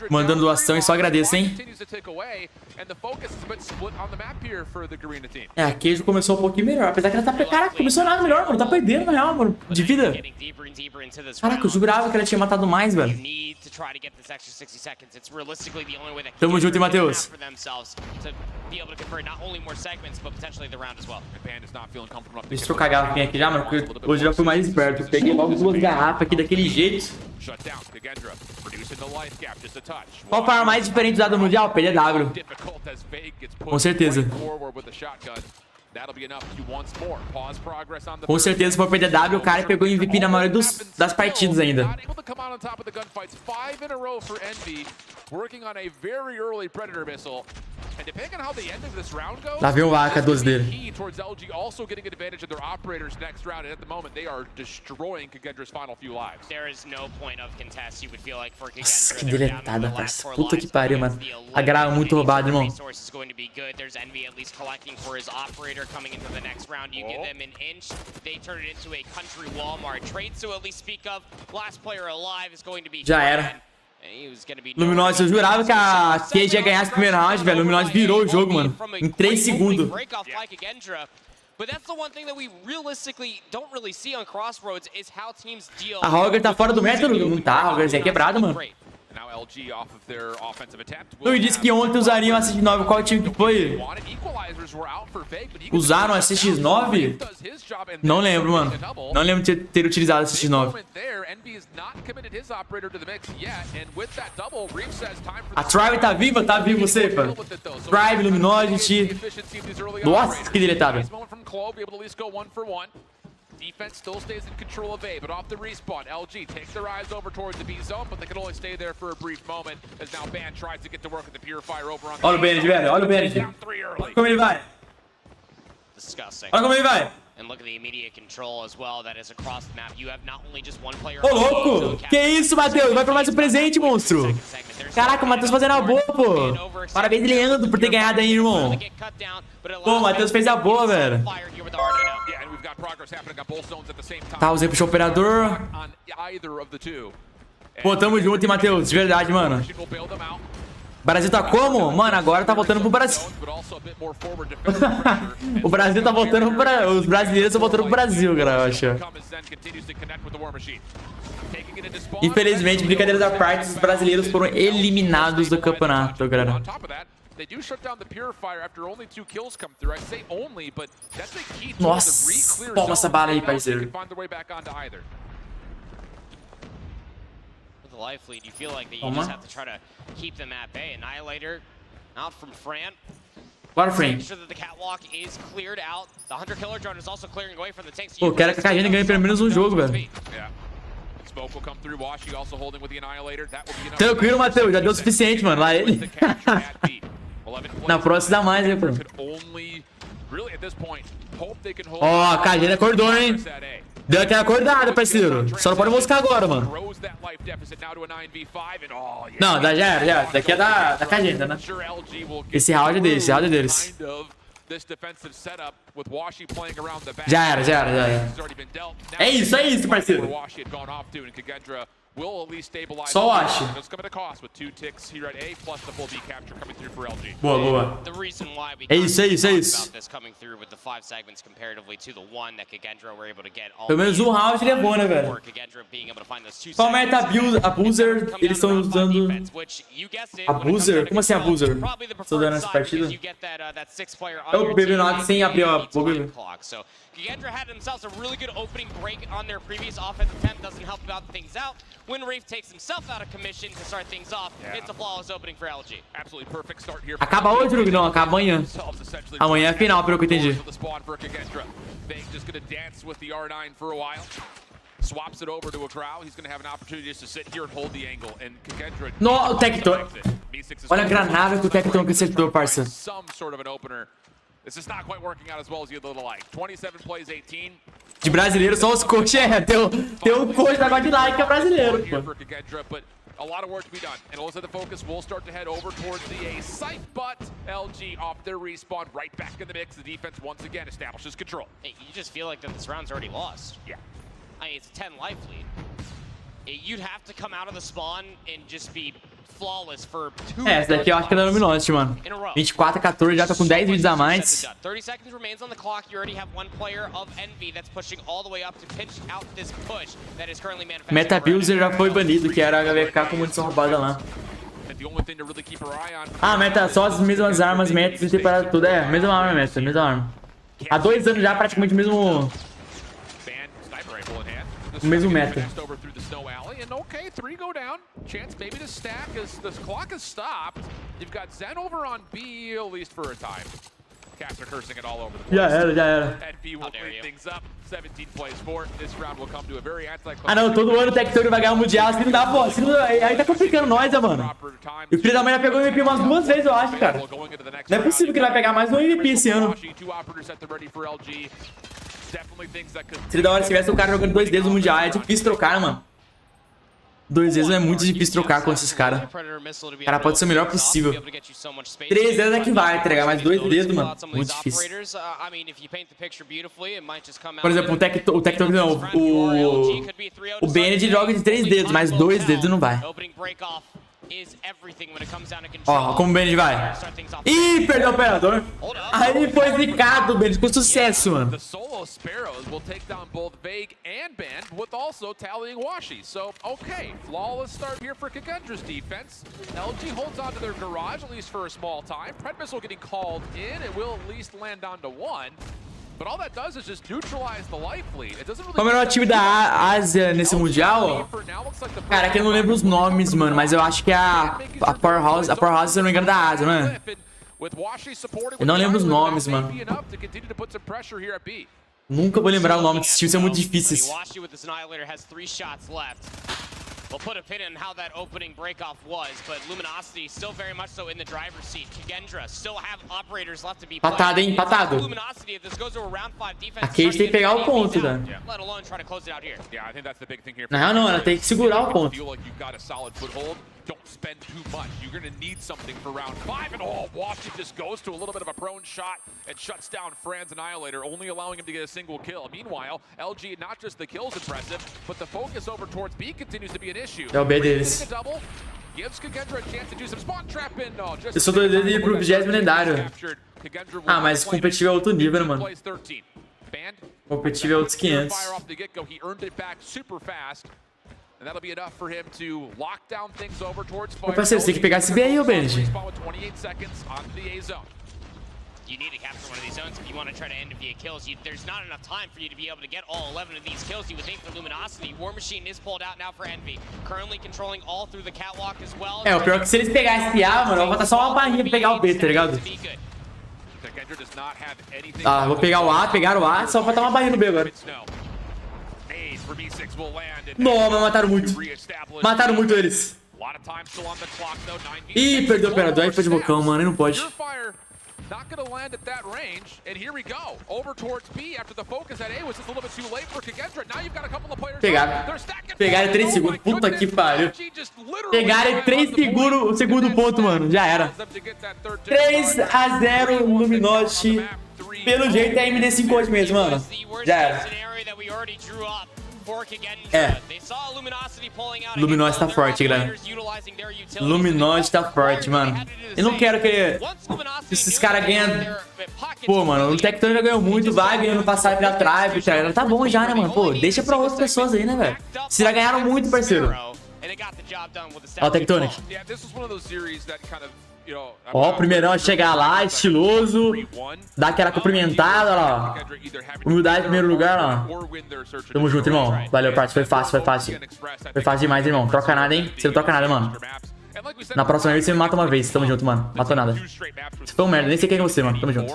mandando doação, e só agradeço, hein? É, a Queijo começou um pouquinho melhor. Apesar que ela tá... Caraca, começou nada melhor, mano. Tá perdendo, na real, mano. De vida. Caraca, eu jurava que ela tinha matado mais, velho. Tamo junto, hein, Matheus? Deixa eu trocar a garrafinha aqui já, mano. Porque hoje eu já fui mais esperto. Peguei logo 2 garrafas aqui daquele jeito. Qual forma mais diferente usada no Mundial? PDW. Com certeza. Com certeza, se for PDW, o cara pegou MVP na maioria das partidas ainda. Lá vem o AK 12 dele. Nossa, que deletada, parça. Puta que pariu, mano. A grava muito roubada, irmão. Coming into the next round, you give them an inch, they turn it into a country Walmart. Trade to at least speak of. Last player alive is going to be. Já era. Luminosity, eu jurava que a Cage ia ganhar esse primeiro round, velho. Luminosity virou o jogo, mano. Em 3 segundos. A Roger tá fora do método? Não tá, a Roger é quebrada, mano. Eu disse que ontem usariam a CX9. Qual time que foi? Usaram a CX9? Não lembro, mano. Não lembro de ter utilizado a CX9. A Tribe tá viva? Tá vivo você, pá. Tribe, Luminosity. Nossa, que deletada. Defense still stays in control of A, but off the respawn, LG takes their eyes over towards the B zone, but they can only stay there for a brief moment as now Ban tries to get to work with the Purifier over on the... Olha o Bennett, velho, olha o Bennett. Olha como ele vai. Olha como ele vai. Ô, louco! Que isso, Matheus? Vai pra mais um presente, monstro! Caraca, o Matheus fazendo a boa, pô! Parabéns, Leandro, por ter ganhado aí, irmão! Pô, o Matheus fez a boa, velho! Tá, usei pro operador. Pô, tamo junto, hein, Matheus? De verdade, mano. O Brasil tá como? Mano, agora tá voltando pro Brasil. O Brasil tá voltando pro... Os brasileiros estão voltando pro Brasil, cara, eu acho. Infelizmente, brincadeiras à parte, os brasileiros foram eliminados do campeonato, galera. Nossa, toma essa bala aí, parceiro. Life lead, you feel like that you just have to try to keep them at bay. Annihilator out from Fran. Bora, Fran. Make sure that the catwalk is cleared out. The Hunter Killer drone is also clearing away from the tanks. Pô, quero que a gente ganhe pelo menos um jogo, velho. Tranquilo, Matheus. Já deu o suficiente, mano. Lá ele. Na próxima dá mais, hein, pô. Ó, a Cagena acordou, hein? Deu aquela acordada, parceiro. Só não pode moscar agora, mano. Não, já era. Daqui é da Cagena, né? Esse round é deles, Já era. É isso, parceiro. Só o Ash. Boa. É isso. Pelo menos um round ele é bom, né, velho? Só o meta Abuser, eles estão usando... Abuser? Como assim Abuser? Estou dando essa partida? É o BB9 sem abrir a boca. Gendra had themselves a really good opening break on their previous offensive attempt. Doesn't help about things out. When Wraith takes himself out of commission to start things off, it's a flawless opening for LG. Absolutely perfect start here. Acaba hoje, Luguer? Não, acaba amanhã. Amanhã é final, pelo que eu entendi. Just gonna dance with the R9 for a while. Swaps it over to a Grau. He's gonna have an opportunity just to sit here and hold the angle. And Kendra. No, o Tecton. Olha a granada que o Tecton que acertou, parça. Some sort of an opener. This is not quite working out as well as you'd like. 27 plays, 18. De brasileiro, só os coaches. Tem um coach da God Like que é brasileiro, pô. But a lot of work to be done. And also the focus will start to head over towards the A site, but LG off their respawn, right back in the mix. The defense once again establishes control. Hey, you just feel like that this round's already lost. Yeah. I mean, it's a 10 life lead. You'd have to come out of the spawn and just be flawless for 2. Essa daqui eu acho que é da Luminosity, mano. 24-14, já tá com 10 vídeos a mais. 30 seconds remains on the clock. You already have one player of Envy that's pushing all the way up to pitch out this push that is currently manifesting. Meta Abuser já foi banido, que era a HVK com munição roubada lá. Ah, meta, só as mesmas armas, metas e temporada toda. É, mesma arma, mesma arma. Há 2 anos já, praticamente o mesmo meta. Okay, 3 go down. Chance maybe to stack as the clock is stopped. You've got Zen over on B, at least for a time. Cats are cursing it all over the place. Já era. NB will clean things up. 17 plays 4. This round will come to a very anti-climactic. Ah não, todo ano o Tecton vai ganhar o Mundial. Se não dá, pô. Aí tá complicando nós, mano. E o filho da mãe já pegou o MVP umas 2 vezes, eu acho, cara. Não é possível que ele vai pegar mais um MVP esse ano. Seria da hora se tivesse o cara jogando 2 vezes no Mundial. É difícil trocar, mano. 2 vezes é muito difícil trocar com esses caras. O cara pode ser o melhor possível. 3 vezes é que vai entregar, mas 2 dedos, mano, muito difícil. Por exemplo, o Tecton não, o Bennett joga de 3 dedos, mas 2 dedos não vai. Ó, como o Bennett vai. Ih, perdeu o operador. Aí foi zicado, Bennett, com sucesso, mano. So, okay, flawless start here for Kagendra's defense. LG holds onto their garage, at least for a small time. Pred Missile getting called in. It will at least land down to 1. But all that does is just neutralize the life lead. It doesn't really... Como é o time da Ásia nesse Mundial? Cara, aqui eu não lembro os nomes, mano, mas eu acho que é a Powerhouse, se eu não me engano, da Ásia, não é? Eu não lembro os nomes, mano. Nunca vou lembrar o nome desses times, são muito difíceis. We'll put a pin in how that opening breakoff was, but Luminosity still very much so in the driver's seat. Kagendra still have operators left to be played. Patado, hein? Patado. Luminosity, if this goes to a round 5 defense, aqui a gente tem que pegar o ponto, velho. Let alone try to close it out here. Yeah, I think that's the big thing here. Não, ela tem que segurar o ponto. Don't spend too much. You're going to need something for round 5. And oh, Washington just goes to a little bit of a prone shot and shuts down Fran's Annihilator, only allowing him to get a single kill. Meanwhile, LG, not just the kills impressive, but the focus over towards B continues to be an issue. É o B deles. Gives Kagendra a chance to do some spawn trap in. No, just eu sou doido de ir pro 20º lendário. Ah, mas competitivo é outro nível, né, mano? Competitivo é outros 500. Ô, parceiro, você tem que pegar esse B aí, ô Benji. You need to capture one of these zones if you want to try to end via kills. There's not enough time for you to be able to get all 11 of these kills. You would think for Luminosity. War Machine is pulled out now for Envy. Currently controlling all through the catwalk as well. É, o pior é que se eles pegarem esse A, mano, eu vou botar só uma barrinha pra pegar o B, tá ligado? Ah, vou pegar o A, pegar o A, só vou botar uma barrinha no B agora. Não, mas mataram muito. Mataram muito eles. Ih, perdeu o operador. Aí foi de bocão, mano. Aí não pode. Not going to land at that range, and here we go. Over towards B after the focus at A was just a little bit too late for Kagendra. Now you've got a couple of players. Pegaram 3 segundos. Puta que pariu. Pegaram 3 segundos o segundo ponto, mano. Já era. 3-0 Luminosity. Pelo jeito é MD5 hoje mesmo, mano. Já era. É. Luminosity tá forte, galera. Luminosity tá forte, mano. Eu não quero que esses caras ganhem. Pô, mano, o Tectonic já ganhou muito. Vai ganhando passar pela Tribe. Tá bom já, né, mano? Pô, deixa pra outras pessoas aí, né, velho? Vocês já ganharam muito, parceiro. Ó, o Tectonic. Ó, o primeirão a chegar lá, estiloso. Dá aquela cumprimentada, ó. Humildade em primeiro lugar, ó. Tamo junto, irmão. Valeu, parça. Foi fácil, foi fácil. Foi fácil demais, irmão. Troca nada, hein? Você não troca nada, mano. Na próxima vez você me mata uma vez. Tamo junto, mano. Matou nada. Você foi um merda. Nem sei quem é você, mano. Tamo junto.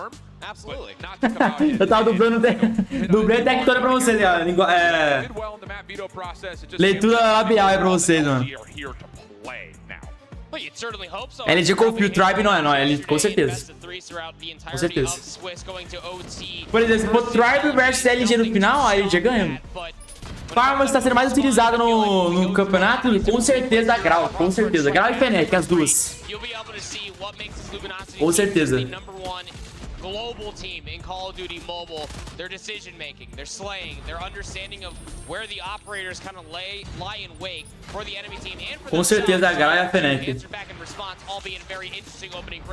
Eu tava dublando dublei Tectonic pra vocês, né? Leitura labial é pra vocês, mano. LG Confio Tribe não é, não é LG, com certeza. Com certeza. Por exemplo, se for Tribe versus LG no final, a LG ganha. Farma está sendo mais utilizada no campeonato, com certeza a Grau, com certeza. Grau e Fnatic, as duas. Com certeza. Global team in Call of Duty Mobile, their decision making, their slaying, their understanding of where the operators kind of lie in wake for the enemy team and for com certeza a Grau e a Fnatic.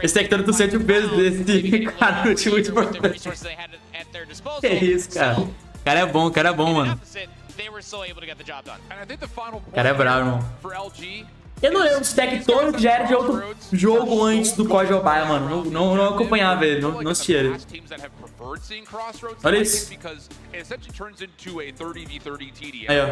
Esse Tectonic tu sente o peso desse cara no último de Que isso, cara. O cara é bom, mano. O cara é bravo, irmão. Eu não lembro se Tectonic já era de outro jogo antes do COD Mobile, mano. Não acompanhava ele, não assistia ele. Olha isso. Aí, ó.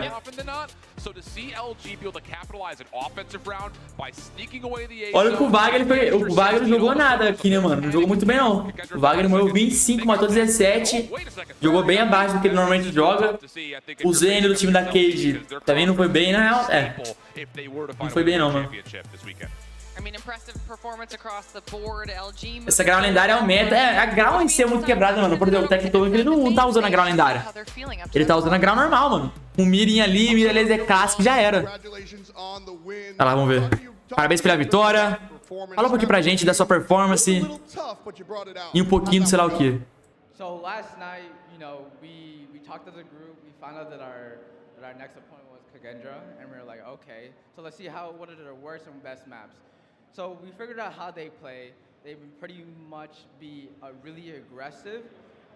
Olha que o Wagner o Wagner não jogou nada aqui, né, mano? Não jogou muito bem, não. O Wagner morreu 25, matou 17. Jogou bem abaixo do que ele normalmente joga. O Zen do time da Cage também não foi bem, na real. É. Não foi bem, não, mano. Essa grau lendária aumenta. É, a grau em si é muito quebrada, mano. Por exemplo, o Tectonic ele não tá usando a grau lendária. Ele tá usando a grau normal, mano. Com mirinha ali, mira laser casca, já era. Olha lá, vamos ver. Parabéns pela vitória. Fala um pouquinho pra gente da sua performance. E um pouquinho do sei lá o que. So last night, you know, we talked as a group. We found out that our next opponent was Kagendra, and we were like, okay, so let's see what are their worst and best maps. So we figured out how they play. They would pretty much be really aggressive,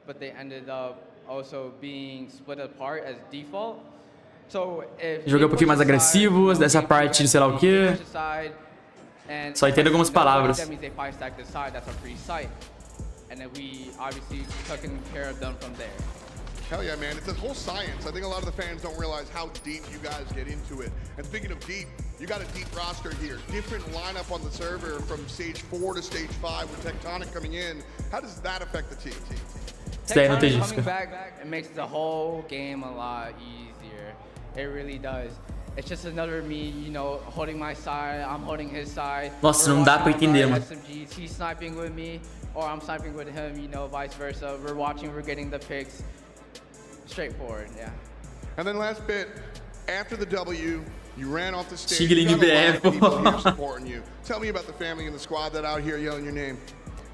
but they ended up also being split apart as default. So if joguei um pouquinho mais agressivos, dessa parte de sei lá o que. Só entendo algumas palavras. That means they 5-stack this side, that's a free site. And then we obviously taking care of them from there. Hell yeah, man. It's a whole science. I think a lot of the fans don't realize how deep you guys get into it. And speaking of deep, you got a deep roster here. Different lineup on the server from stage 4 to stage 5 with Tectonic coming in. How does that affect the team? Tectonic coming back, it makes the whole game a lot easier. It really does. It's just another me, you know, holding my side, I'm holding his side. Nossa, não dá pra entender, mano. SMGs, he's sniping with me, or I'm sniping with him, you know, vice versa. We're watching, we're getting the picks. Straightforward, yeah. And then last bit, after the W, you ran off the stage. You got a lot of people here supporting you. Tell me about the family and the squad that out here yelling your name.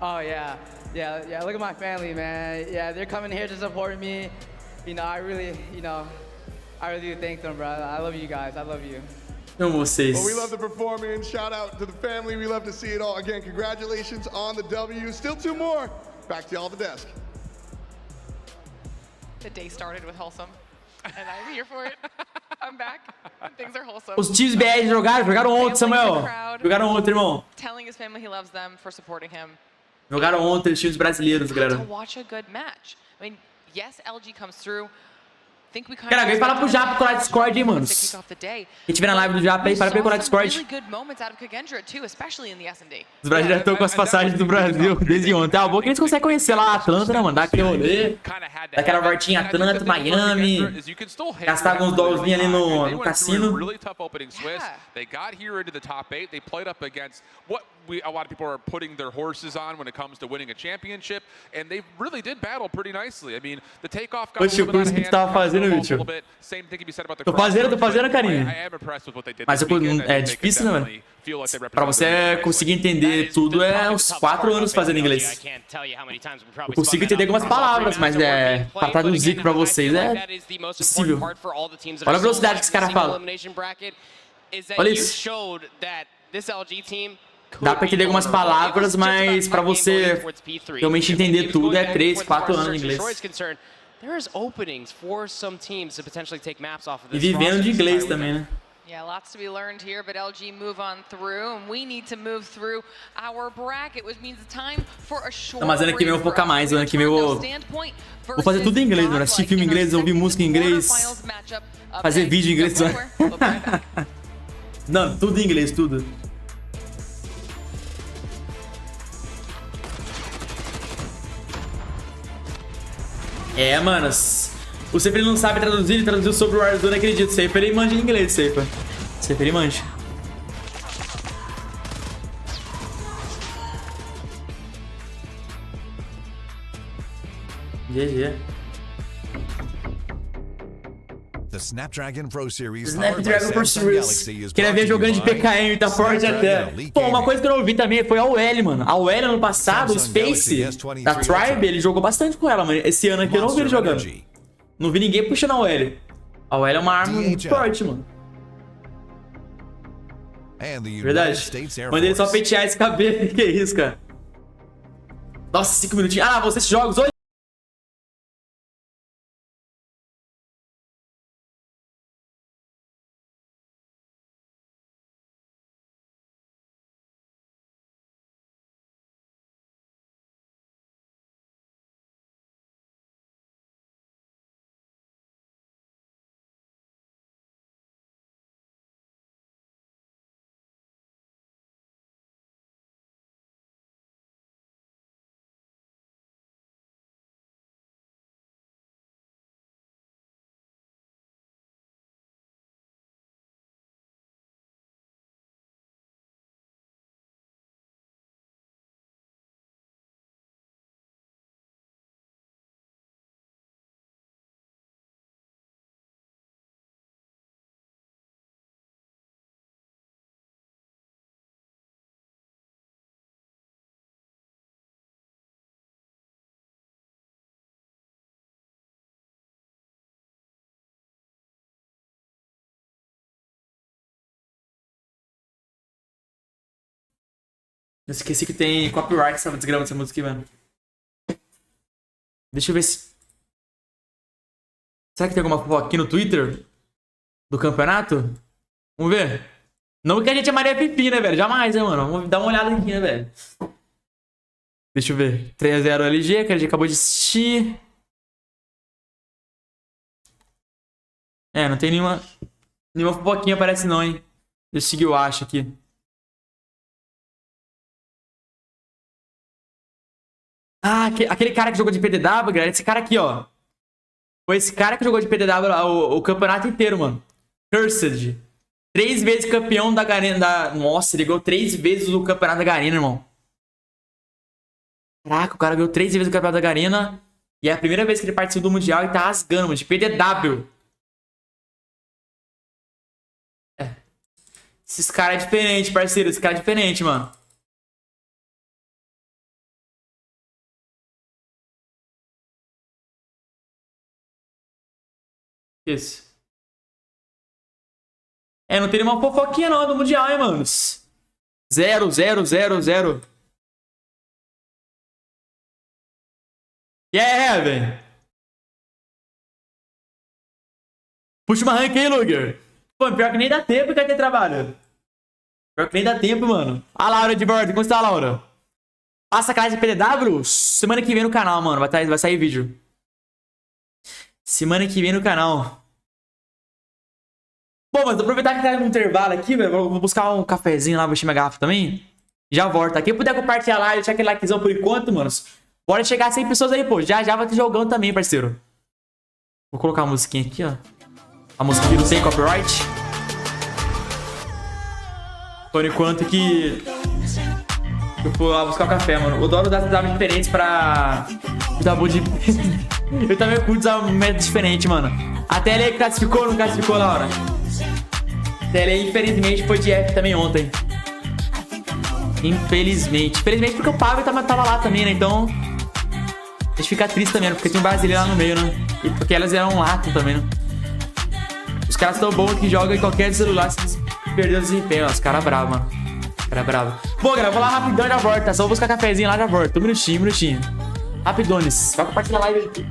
Oh yeah, look at my family, man. Yeah, they're coming here to support me. You know, I really do thank them, bro. I love you guys, I love you. Amo vocês. Well, we love the performance. Shout out to the family. We love to see it all. Again, congratulations on the W. Still 2 more. Back to y'all at the desk. The day started with wholesome, and I'm here for it. I'm back, and things are wholesome. Os times BR jogaram ontem, Samuel. Jogaram ontem, irmão. Telling his family he loves them for supporting him. Jogaram ontem os times brasileiros, galera. To watch a good match. I mean, yes, LG comes through. Cara, vem falar pro Japa colar Discord, hein, manos. Quem tiver na live do Japa aí, fala pra ele colar Discord. Os brasileiros estão com as passagens do Brasil desde ontem. Ah, bom que eles conseguem conhecer lá a Atlanta, né, mano? Dar aquele rolê. Dar aquela voltinha Atlanta, Miami. Gastar alguns dólarzinhos ali no cassino. A lot of people are putting their horses on when it comes to winning a championship, and they really did battle pretty nicely. I mean, the takeoff got Oxe, o curso que tu tava fazendo, Mitchell. Tô fazendo, carinho. Mas é difícil, né, mano? Pra você conseguir entender tudo é uns 4 anos fazendo inglês. Eu consigo entender algumas palavras, mas pra traduzir pra vocês é possível. Olha a velocidade que esse cara fala. Olha isso. Dá pra entender algumas palavras, mas pra você realmente entender tudo é 3, 4 anos de inglês. E vivendo de inglês também, né? Yeah, lots to be learned here, but LG move on through, and we need to move through our bracket, which means time for a short. Mas ano que vem eu vou focar mais, ano que vem eu vou fazer tudo em inglês, mano. Assistir filme em inglês, ouvir música em inglês, fazer vídeo em inglês. Não, tudo em inglês, tudo. É, manos. O Seifa ele não sabe traduzir, ele traduziu sobre o Warzone, acredito. O Seifa ele manja em inglês, Seifa. Seifa ele manja. GG. The Snapdragon Pro Series. Queria ver jogando de PKM, tá forte até. Pô, uma coisa que eu não vi também foi a OL, mano. A OL ano passado, o Space da Tribe, ele jogou bastante com ela, mano. Esse ano aqui eu não vi ele jogando. Não vi ninguém puxando a OL. A OL é uma arma muito forte, mano. Verdade. Mandei ele só pentear esse cabelo. Que isso, cara? Nossa, 5 minutinhos. Ah, vocês jogos hoje? Eu esqueci que tem copyright essa desgrama dessa música aqui, mano. Deixa eu ver se... Será que tem alguma fofoca aqui no Twitter? Do campeonato? Vamos ver. Não que a gente é Maria Pipi, né, velho? Jamais, né, mano? Vamos dar uma olhada aqui, né, velho? Deixa eu ver. 3-0 LG, que a gente acabou de assistir. É, não tem nenhuma fofoquinha, parece não, hein? Deixa eu seguir o acho aqui. Ah, aquele cara que jogou de PDW, galera. Esse cara aqui, ó. Foi esse cara que jogou de PDW o campeonato inteiro, mano. Cursed. 3 vezes campeão da Garena. Nossa, ele ganhou 3 vezes o campeonato da Garena, irmão. Caraca, o cara ganhou 3 vezes o campeonato da Garena. E é a primeira vez que ele participa do Mundial e tá rasgando, mano. De PDW. É. Esses caras é diferente, parceiro. Esse cara é diferente, mano. Isso. É, não tem nenhuma fofoquinha não do Mundial, hein, manos. 0, 0, 0, 0. Yeah, velho. Puxa uma rank aí, Luguer. Pô, pior que nem dá tempo que ter trabalho. Pior que nem dá tempo, mano. A Laura de bordo. Como está, Laura? Passa a classe de PDW. Semana que vem no canal, mano. Vai sair vídeo. Semana que vem no canal. Bom, mas vou aproveitar que tá no intervalo aqui, velho. Vou buscar um cafezinho lá, vou encher minha garrafa também. Já volto aqui. Quem puder compartilhar lá e deixar aquele likezão por enquanto, manos. Bora chegar a 100 pessoas aí, pô. Já vai ter jogando também, parceiro. Vou colocar a musiquinha aqui, ó. A musiquinha não tem copyright. Por enquanto que... eu vou lá buscar o café, mano. Eu adoro dar armas diferentes pra... dar boa de... eu também curto usar um método diferente, mano. A TLE classificou ou não classificou na hora? A TLE, infelizmente, foi de F também ontem. Infelizmente. Infelizmente porque o Pablo tava lá também, né? Então... a gente fica triste também, né? Porque tinha um brasileiro lá no meio, né? E porque elas eram um lato também, né? Os caras tão bons que jogam em qualquer celular se perder o desempenho. Ó, os caras bravos, mano. Cara bravo. Bom, galera, eu vou lá rapidão e já volto, tá? Só vou buscar cafezinho lá e já volto. Um minutinho. Rapidones. Vai compartilhar a live aqui.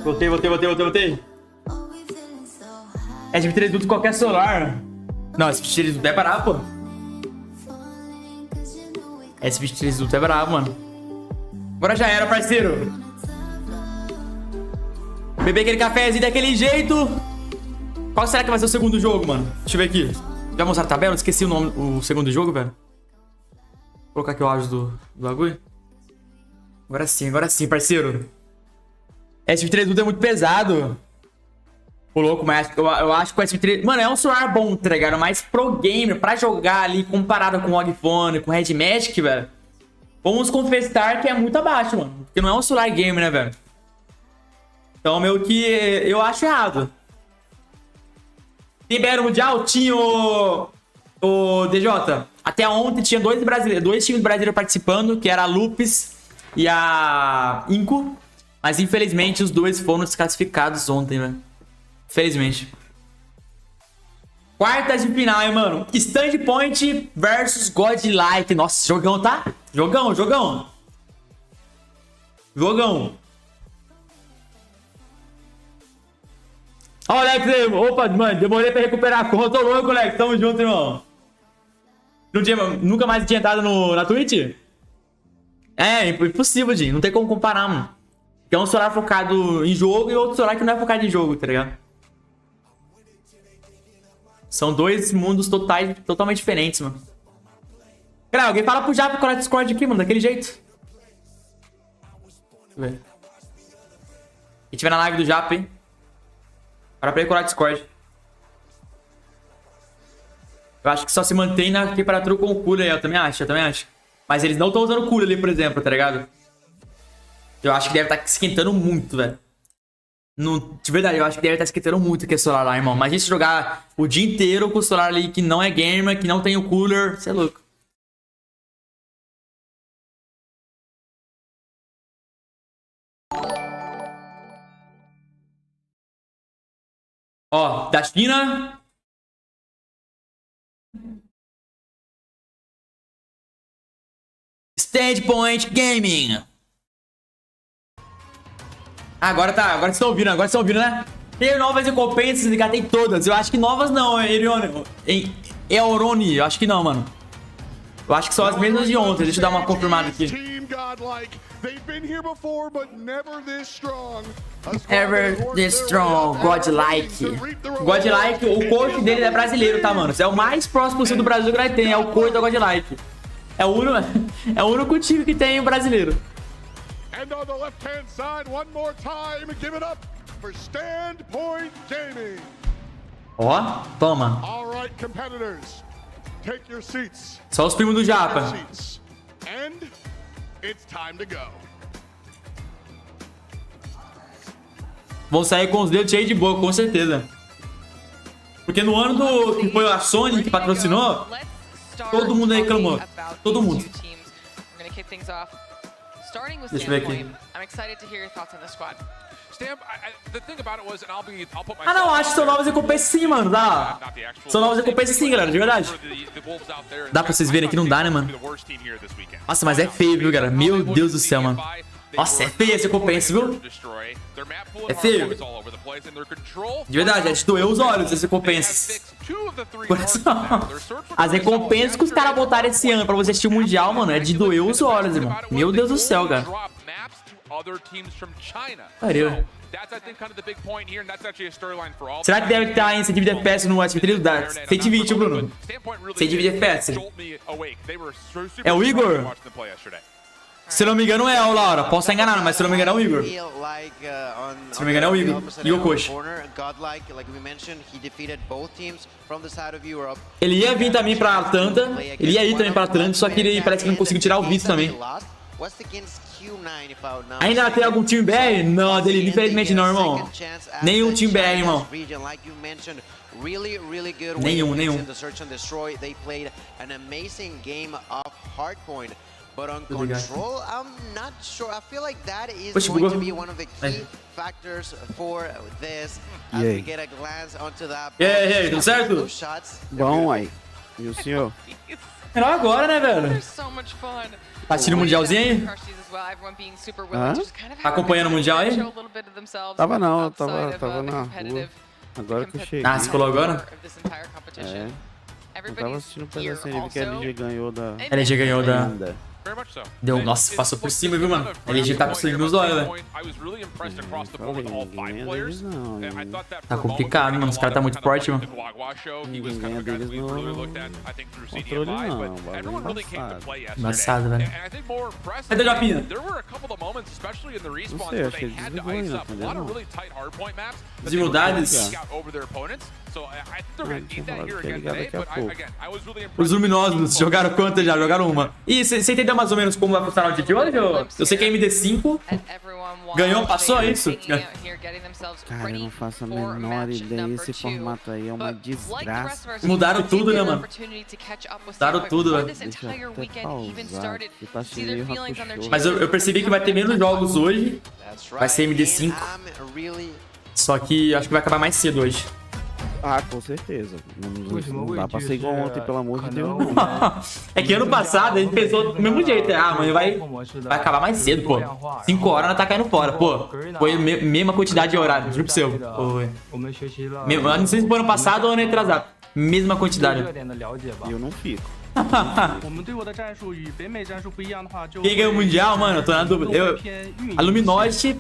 Voltei. É de 3 minutos qualquer celular. Não, esse 23 minutos é brabo, pô. Esse 23 minutos é brabo, mano. Agora já era, parceiro. Beber aquele cafezinho daquele jeito. Qual será que vai ser o segundo jogo, mano? Deixa eu ver aqui. Já mostrar a tabela? Esqueci o nome, o segundo jogo, velho. Vou colocar aqui o áudio do bagulho. Agora sim, parceiro. Esse 3 é muito pesado. Ô, louco, mas eu acho que o S23... mano, é um celular bom, tá ligado? Mas pro gamer, pra jogar ali, comparado com o ROG Phone, com o Red Magic, velho, vamos confessar que é muito abaixo, mano. Porque não é um celular gamer, né, velho? Então, meio que eu acho errado. Libera o Mundial, tinha o DJ. Até ontem tinha dois times brasileiros participando, que era a Lupes e a Inco. Mas, infelizmente, os dois foram desclassificados ontem, velho. Infelizmente. Quartas de final, hein, mano. Stand Point versus Godlike. Nossa, jogão, tá? Jogão. Ó, Alex aí. Opa, mano, demorei pra recuperar a conta. Tô louco, Alex. Tamo junto, irmão. Nunca mais tinha entrado na Twitch? É, impossível, Jim. Não tem como comparar, mano. Tem um celular focado em jogo e outro celular que não é focado em jogo, tá ligado? São dois mundos totalmente diferentes, mano. Cara, alguém fala pro Japa colar Discord aqui, mano, daquele jeito. Deixa eu ver. Quem tiver na live do Japa, hein? Para pra ele colar Discord. Eu acho que só se mantém na temperatura com o cooler aí, eu também acho. Mas eles não estão usando cooler ali, por exemplo, tá ligado? Eu acho que deve estar esquentando muito, velho. De verdade, eu acho que deve estar esquentando muito aquele celular lá, irmão. Imagina se jogar o dia inteiro com o celular ali que não é gamer, que não tem o cooler. Você é louco. Ó, da China. Standpoint Gaming. Agora vocês estão ouvindo, né? Tem novas recompensas, tem todas. Eu acho que novas não, Euroni, eu acho que não, mano. Eu acho que são as mesmas de ontem. Deixa eu dar uma confirmada aqui. Ever this strong, godlike. Godlike, o coach dele é brasileiro, tá, mano? É o mais próximo do Brasil que ele tem, é o coach da godlike. É o único time que tem o brasileiro. And on the left-hand side, one more time, give it up for Standpoint Gaming. Ó, toma. All right, competitors, take your seats. Só os primos do Japa. And it's time to go. Vão sair com os dedos cheios de boa, com certeza. Porque no ano que foi a Sony que patrocinou, todo mundo reclamou. Todo mundo. Deixa eu ver aqui. Ah, não, acho que são novas recompensas sim, mano. Dá. São novas recompensas sim, galera, de verdade. Dá pra vocês verem que não dá, né, mano? Nossa, mas é feio, viu, galera? Meu Deus do céu, mano. Nossa, é feio essa recompensa, viu? É feio. De verdade, é de doer os olhos essas recompensas. As recompensas que os caras botaram esse ano pra você assistir o Mundial, mano, é de doer os olhos, irmão. Meu Deus do céu, cara. Caramba. Será que deve estar em 120 FPS no SB3? Dá 120, Bruno. 120 FPS. É o Igor? Se não me engano é o Laura. Posso estar enganado, mas se não me engano é o Igor. Se não me engano é o Igor. Igor Coach. Ele ia vir também pra Atlanta. Ele ia ir também pra Atlanta, só que ele parece que não conseguiu tirar o visto também. Ainda tem algum time BR? Não, dele, infelizmente não, irmão. Nenhum time BR, irmão. Nenhum. But on control, I'm not sure. I feel like that is going to be one of the key factors for this. As we get a glance onto that. E aí, tudo certo? Bom, aí. E o senhor? Melhor agora, né, velho? Tá assistindo o Mundialzinho aí? Tá acompanhando o Mundial aí? Tava não. Agora que eu cheguei. Ah, você falou agora? É. Eu tava assistindo um pedacinho, ele que a LG ganhou da... LG ganhou da... Deu, nossa, passou por cima, viu, mano? A LG tá conseguindo os olhos, velho. Tá complicado, mano. Os caras tá muito forte, mano. Ninguém ganha deles no controle, não. Embaçado, velho. Cadê a Japinha? Não sei, acho que ele desligou ainda, entendeu? Desigualdades? Tinha falado que ia ligar daqui a pouco. Os luminosos jogaram quantas já? Jogaram uma. E você entendeu mais ou menos como vai funcionar o dia de hoje? Eu sei que a MD5 ganhou, passou isso? Cara, eu não faço a menor ideia. Esse formato aí é uma desgraça. Mudaram tudo, né, mano? Mudaram tudo, velho. Deixa eu até pausar, que tá cheio rapuxou. Mas eu percebi que vai ter menos jogos hoje. Vai ser MD5. Só que acho que vai acabar mais cedo hoje. Ah, com certeza. Não dá pra ser igual ontem, pelo amor de Deus. É que ano passado a gente pensou do mesmo jeito. Ah, mas vai acabar mais cedo, pô. 5 horas nós tá caindo fora, pô. Foi a mesma quantidade de horário, juro pro seu. Foi. Não sei se foi ano passado ou ano retrasado. Mesma quantidade. Eu não fico. Quem ganhou o Mundial, mano? Eu tô na dúvida. A Luminosity.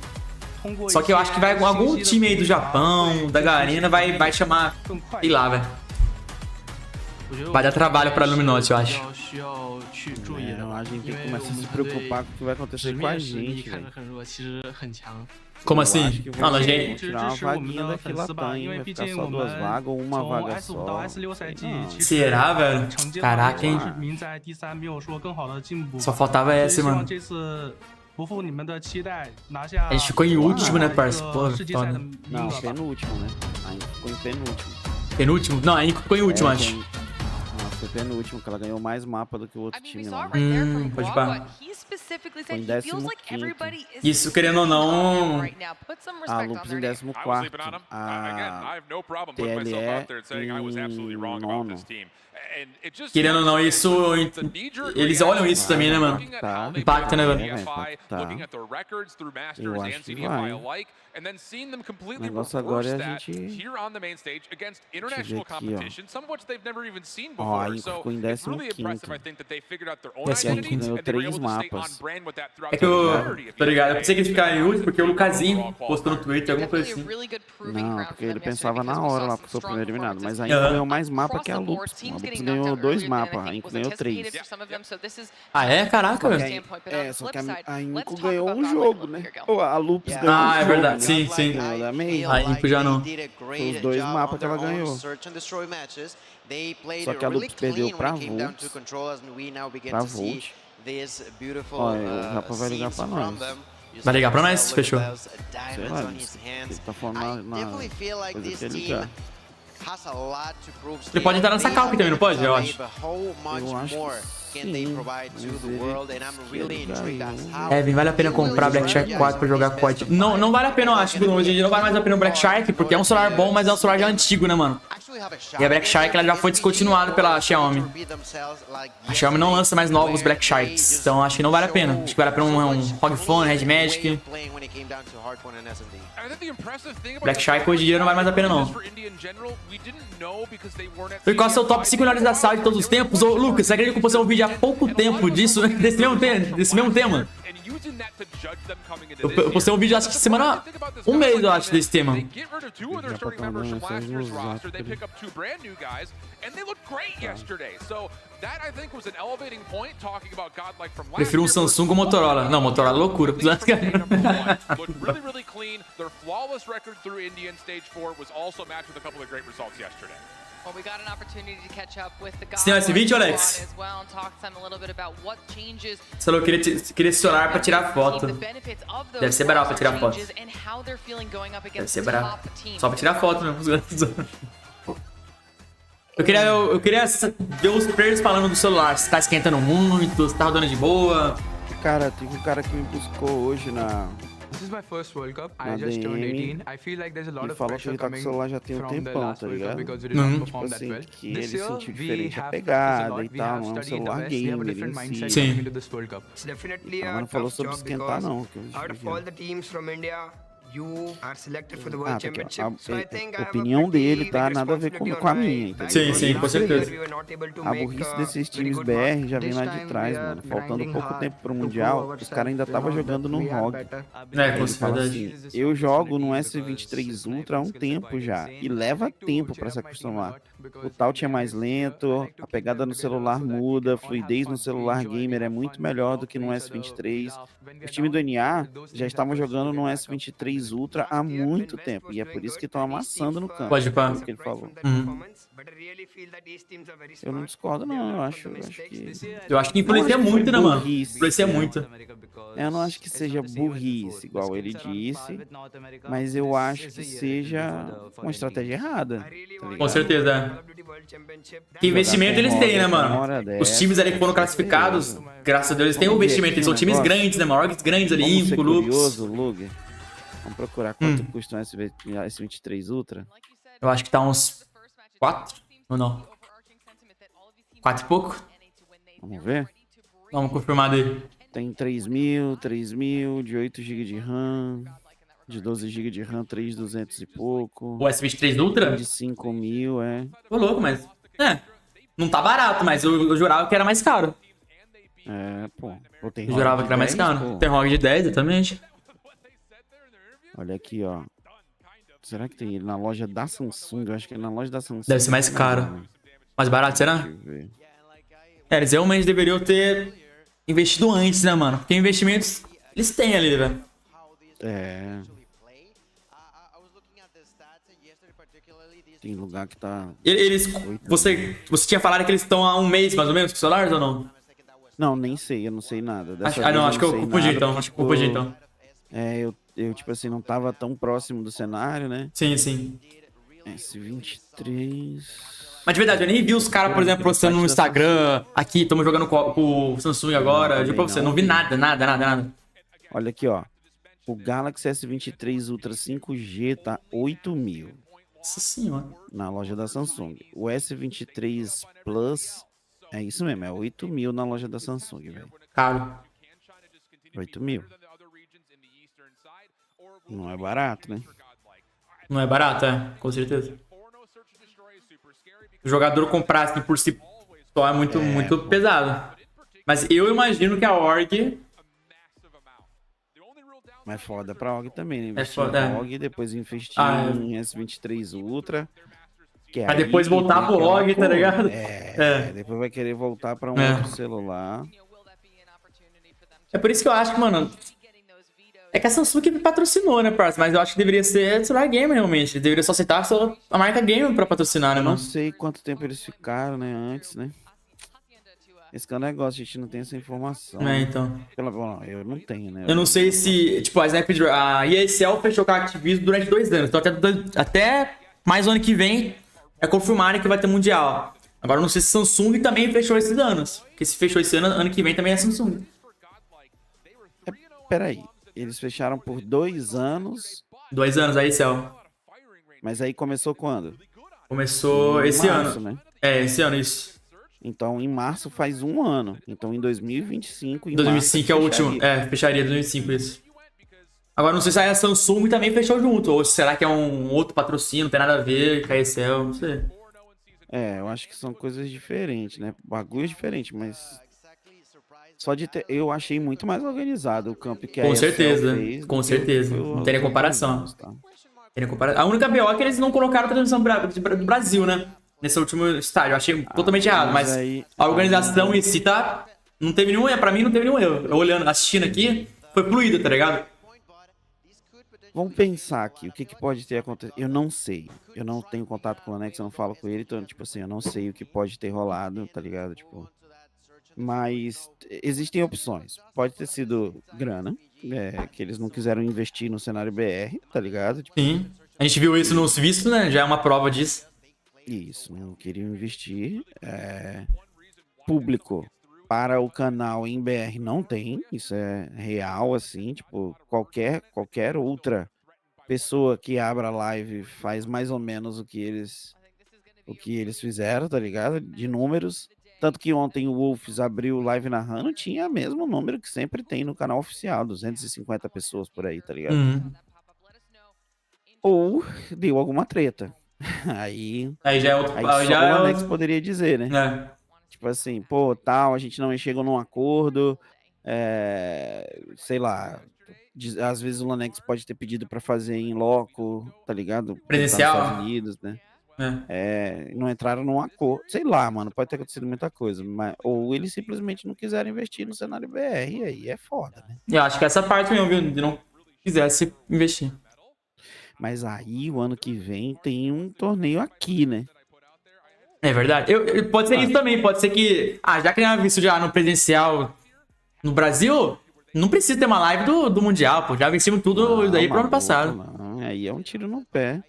Só que eu acho que vai algum time aí do Japão, da Garena, vai chamar, sei lá, velho. Vai dar trabalho pra Luminosity, eu acho. A gente tem que começar a se preocupar com o que vai acontecer com a gente, velho. Como Eu acho assim? que Não, vão gente. tirar uma vaguinha daqui Latam, hein? Vai ficar só 2 vagas ou uma vaga só. Não. Será, velho? Caraca, hein? Só faltava essa, mano. A gente ficou em último, né, parça? Pô, foda. Não, penúltimo, né? Ainda ficou em penúltimo. Penúltimo? Não, a gente ficou em último, acho. Não, foi penúltimo, que ela ganhou mais mapa do que o outro time lá. Pode pá. Foi em 15º. Isso, querendo ou não... A Lupus em 14º. A TLE em 9º. Querendo ou não, isso... Eles olham isso também, né, mano? Tá. Impacta, né, velho? Tá. Eu acho que vai. O negócio agora é a gente... Deixa eu ver aqui, ó. Ó, aí ficou em 15º. E assim, Ganhou 3 mapas. é que eu... Tô ligado, eu pensei que eles ficaram em último porque o Lucasinho postou no Twitter, alguma coisa assim. Não, porque ele pensava na hora lá, porque foi o primeiro eliminado. Mas ainda ganhou mais mapa que a Lupus. A Lupus ganhou 2 mapas, a Inco ganhou 3. Ah, é? Caraca, velho. Só que a Inco ganhou um jogo, né? Ou a Lupus ganhou um jogo. É verdade, né? sim, sim. Ganhou da Maze. A Inco já não. Foi os 2 mapas que ela ganhou. Só que a Lupus perdeu pra Volt. Pra Volt. Ó, o Rapa vai ligar pra nós. Vai ligar pra nós? Fechou. Sei lá, ele tá falando na coisa que ele ligar. Ele pode entrar nessa calca também, não pode? Eu acho. Eu acho que sim, Evan, vale a pena comprar Black Shark 4 pra jogar COD? Não, não vale a pena, eu acho. Hoje em dia não vale mais a pena o Black Shark, porque é um celular bom, mas é um celular já antigo, né, mano? E a Black Shark ela já foi descontinuada pela Xiaomi. A Xiaomi não lança mais novos Black Sharks, então acho que não vale a pena. Acho que vale a pena um ROG Phone, Red Magic. Black Shark hoje em dia não vale mais a pena, não. E qual é o seu top 5 melhores da sala de todos os tempos? Ô, Lucas, você acredita que eu postei um vídeo há pouco tempo disso, desse mesmo tema? Eu postei um vídeo, acho que semana... Um mês, eu acho, desse tema. Prefiro um Samsung ou Motorola. Não, Motorola é loucura. Você tem esse vídeo, Alex? Você falou que queria esse celular pra tirar foto. Deve ser bravo pra tirar foto. Deve ser bravo. Só pra tirar foto mesmo. Eu queria ver os players falando do celular. Se tá esquentando muito, se tá rodando de boa. Cara, teve um cara que me buscou hoje na... This is my first World Cup. Na I just turned DM, 18. I feel like there's a lot ele of falou que pressure ele tá com o coming celular já tem um from the tempão, last tá World Cup ligado? because we did not Tipo perform that assim, well. que ele This year sentiu we diferente a have pegada practiced a e lot. We tal, have não é um studied the celular best. We have a gamer different em mindset si. coming into this World Cup. It's definitely Mas a não falou tough sobre job esquentar because não. Que out of all the teams from India, you are selected for the Ah, World tá aqui, ó. Championship. So I think I A have a opinião pretty dele tá big nada a ver responsibility com a on minha, my entendeu? Sim, sim, com certeza. We were not able to A make burrice desses very times good BR work. já vem This lá de time trás, we are mano. Faltando grinding pouco hard tempo pro to Mundial, prove os caras ainda ourselves, estavam you know, jogando no that we are ROG. better. Com Ele fala verdade. assim, eu jogo no S23 Ultra há um tempo já, e leva tempo pra se acostumar. O taut é mais lento, a pegada no celular muda, a fluidez no celular gamer é muito melhor do que no S23. Os times do NA já estavam jogando no S23 Ultra há muito tempo, e é por isso que estão amassando no campo. Pode pá. É o que ele falou. Eu não discordo não, eu acho que... Eu acho que influencia muito, né, mano? Burrice. Influencia muito. Eu não acho que seja burrice, igual ele disse, mas eu acho que seja uma estratégia errada. Tá Com ligado? certeza, é. Que investimento eles têm, né, mano? Os times ali que foram classificados, graças a Deus, eles têm um investimento. Eles são times grandes, né, maiores grandes ali, Vamos ser Inco, Lux. curioso, Luguer. Vamos procurar quanto custa um S23 Ultra. Eu acho que tá uns 4, ou não? 4 e pouco? Vamos ver. Vamos confirmar dele. Tem 3.000, de 8 GB de RAM, de 12 GB de RAM, 3.200 e pouco. O S23 Ultra? De 5.000, é. Tô louco, mas... É, não tá barato, mas eu jurava que era mais caro. É, pô. Eu jurava que era mais caro. Tem ROG de 10, exatamente. Olha aqui, ó. Será que tem ele na loja da Samsung? Eu acho que é na loja da Samsung. Deve ser mais caro. Mais barato, será? Deixa eu ver. É, eles realmente deveriam ter investido antes, né, mano? Porque investimentos eles têm ali, velho. É. Tem lugar que tá... Eles... Você tinha falado que eles estão há um mês, mais ou menos, com os celulares ou não? Não, nem sei, eu não sei nada. Não, acho que eu confundi então. Acho que eu confundi então. Eu, tipo assim, não tava tão próximo do cenário, né? Sim, sim. S23... Mas de verdade, eu nem vi os caras, por exemplo, postando no Instagram. Aqui, estamos jogando com o Samsung agora. Eu digo pra você, não vi nada. Olha aqui, ó. O Galaxy S23 Ultra 5G tá 8.000. Nossa senhora. Na loja da Samsung. O S23 Plus, é isso mesmo, é 8.000 na loja da Samsung, velho. Caro. 8.000. Não é barato, né? Não é barato, com certeza. O jogador comprar assim por si só é muito pesado. Mas eu imagino que a org... Mas foda pra OG também, né? É foda, em OG, depois investir em S23 Ultra. Pra depois voltar pro OG, tá ligado? Depois vai querer voltar pra um outro celular. É por isso que eu acho que, mano... É que a Samsung que patrocinou, né, parça? Mas eu acho que deveria ser celular gamer, realmente. Deveria só aceitar a marca gamer pra patrocinar, né, mano? Eu não sei quanto tempo eles ficaram, né, antes, né? Esse que é o negócio, a gente não tem essa informação. Então. Bom, eu não tenho, né? Eu não sei se, tipo, a ESL fechou com a Activision durante 2 anos. Então até mais o ano que vem é confirmado que vai ter Mundial. Agora eu não sei se Samsung também fechou esses anos. Porque se fechou esse ano que vem também é Samsung. Peraí, eles fecharam por 2 anos. 2 anos a ESL. Mas aí começou quando? Começou esse março, ano. Né? Esse ano, isso. Então, em março faz 1 ano. Então, em 2025... 2025 é o último. Fecharia 2025, isso. Agora, não sei se a Samsung também fechou junto. Ou será que é um outro patrocínio, não tem nada a ver com a ESL, não sei. Eu acho que são coisas diferentes, né? Bagulho diferente, mas... Só de ter... Eu achei muito mais organizado o campo que a ESL fez. Com certeza. Não tem nem comparação. A única BO é que eles não colocaram a transmissão do Brasil, né? Nesse último estádio. Eu achei totalmente errado, mas a organização em si tá... Não teve nenhum erro. Pra mim, não teve nenhum erro. Eu olhando, assistindo aqui, foi fluido, tá ligado? Vamos pensar aqui, o que pode ter acontecido. Eu não sei. Eu não tenho contato com o Lanex, eu não falo com ele, então, tipo assim, eu não sei o que pode ter rolado, tá ligado? Tipo... Mas existem opções. Pode ter sido grana, que eles não quiseram investir no cenário BR, tá ligado? Tipo, sim. A gente viu isso nos vistos, né? Já é uma prova disso. Isso, não queriam investir. Público para o canal em BR não tem, isso é real, assim, tipo, qualquer outra pessoa que abra live faz mais ou menos o que eles fizeram, tá ligado? De números. Tanto que ontem o Wolves abriu live narrando, tinha o mesmo número que sempre tem no canal oficial, 250 pessoas por aí, tá ligado? Ou deu alguma treta. Aí já é outro... Aí só o Alex poderia dizer, né? Tipo assim, pô, tal, a gente não chegou num acordo, sei lá, às vezes o Lanex pode ter pedido pra fazer em loco, tá ligado? Presencial. Nos Estados Unidos, né? Não entraram num acordo, sei lá, mano, pode ter acontecido muita coisa, ou eles simplesmente não quiseram investir no cenário BR, e aí é foda, né? Eu acho que essa parte mesmo, viu, de não quisesse investir. Mas aí, o ano que vem, tem um torneio aqui, né? É verdade. Pode ser isso também. Pode ser que... já que já visto já no presencial no Brasil, não precisa ter uma live do Mundial, pô. Já vencemos tudo daí pro ano passado. Não. Aí é um tiro no pé.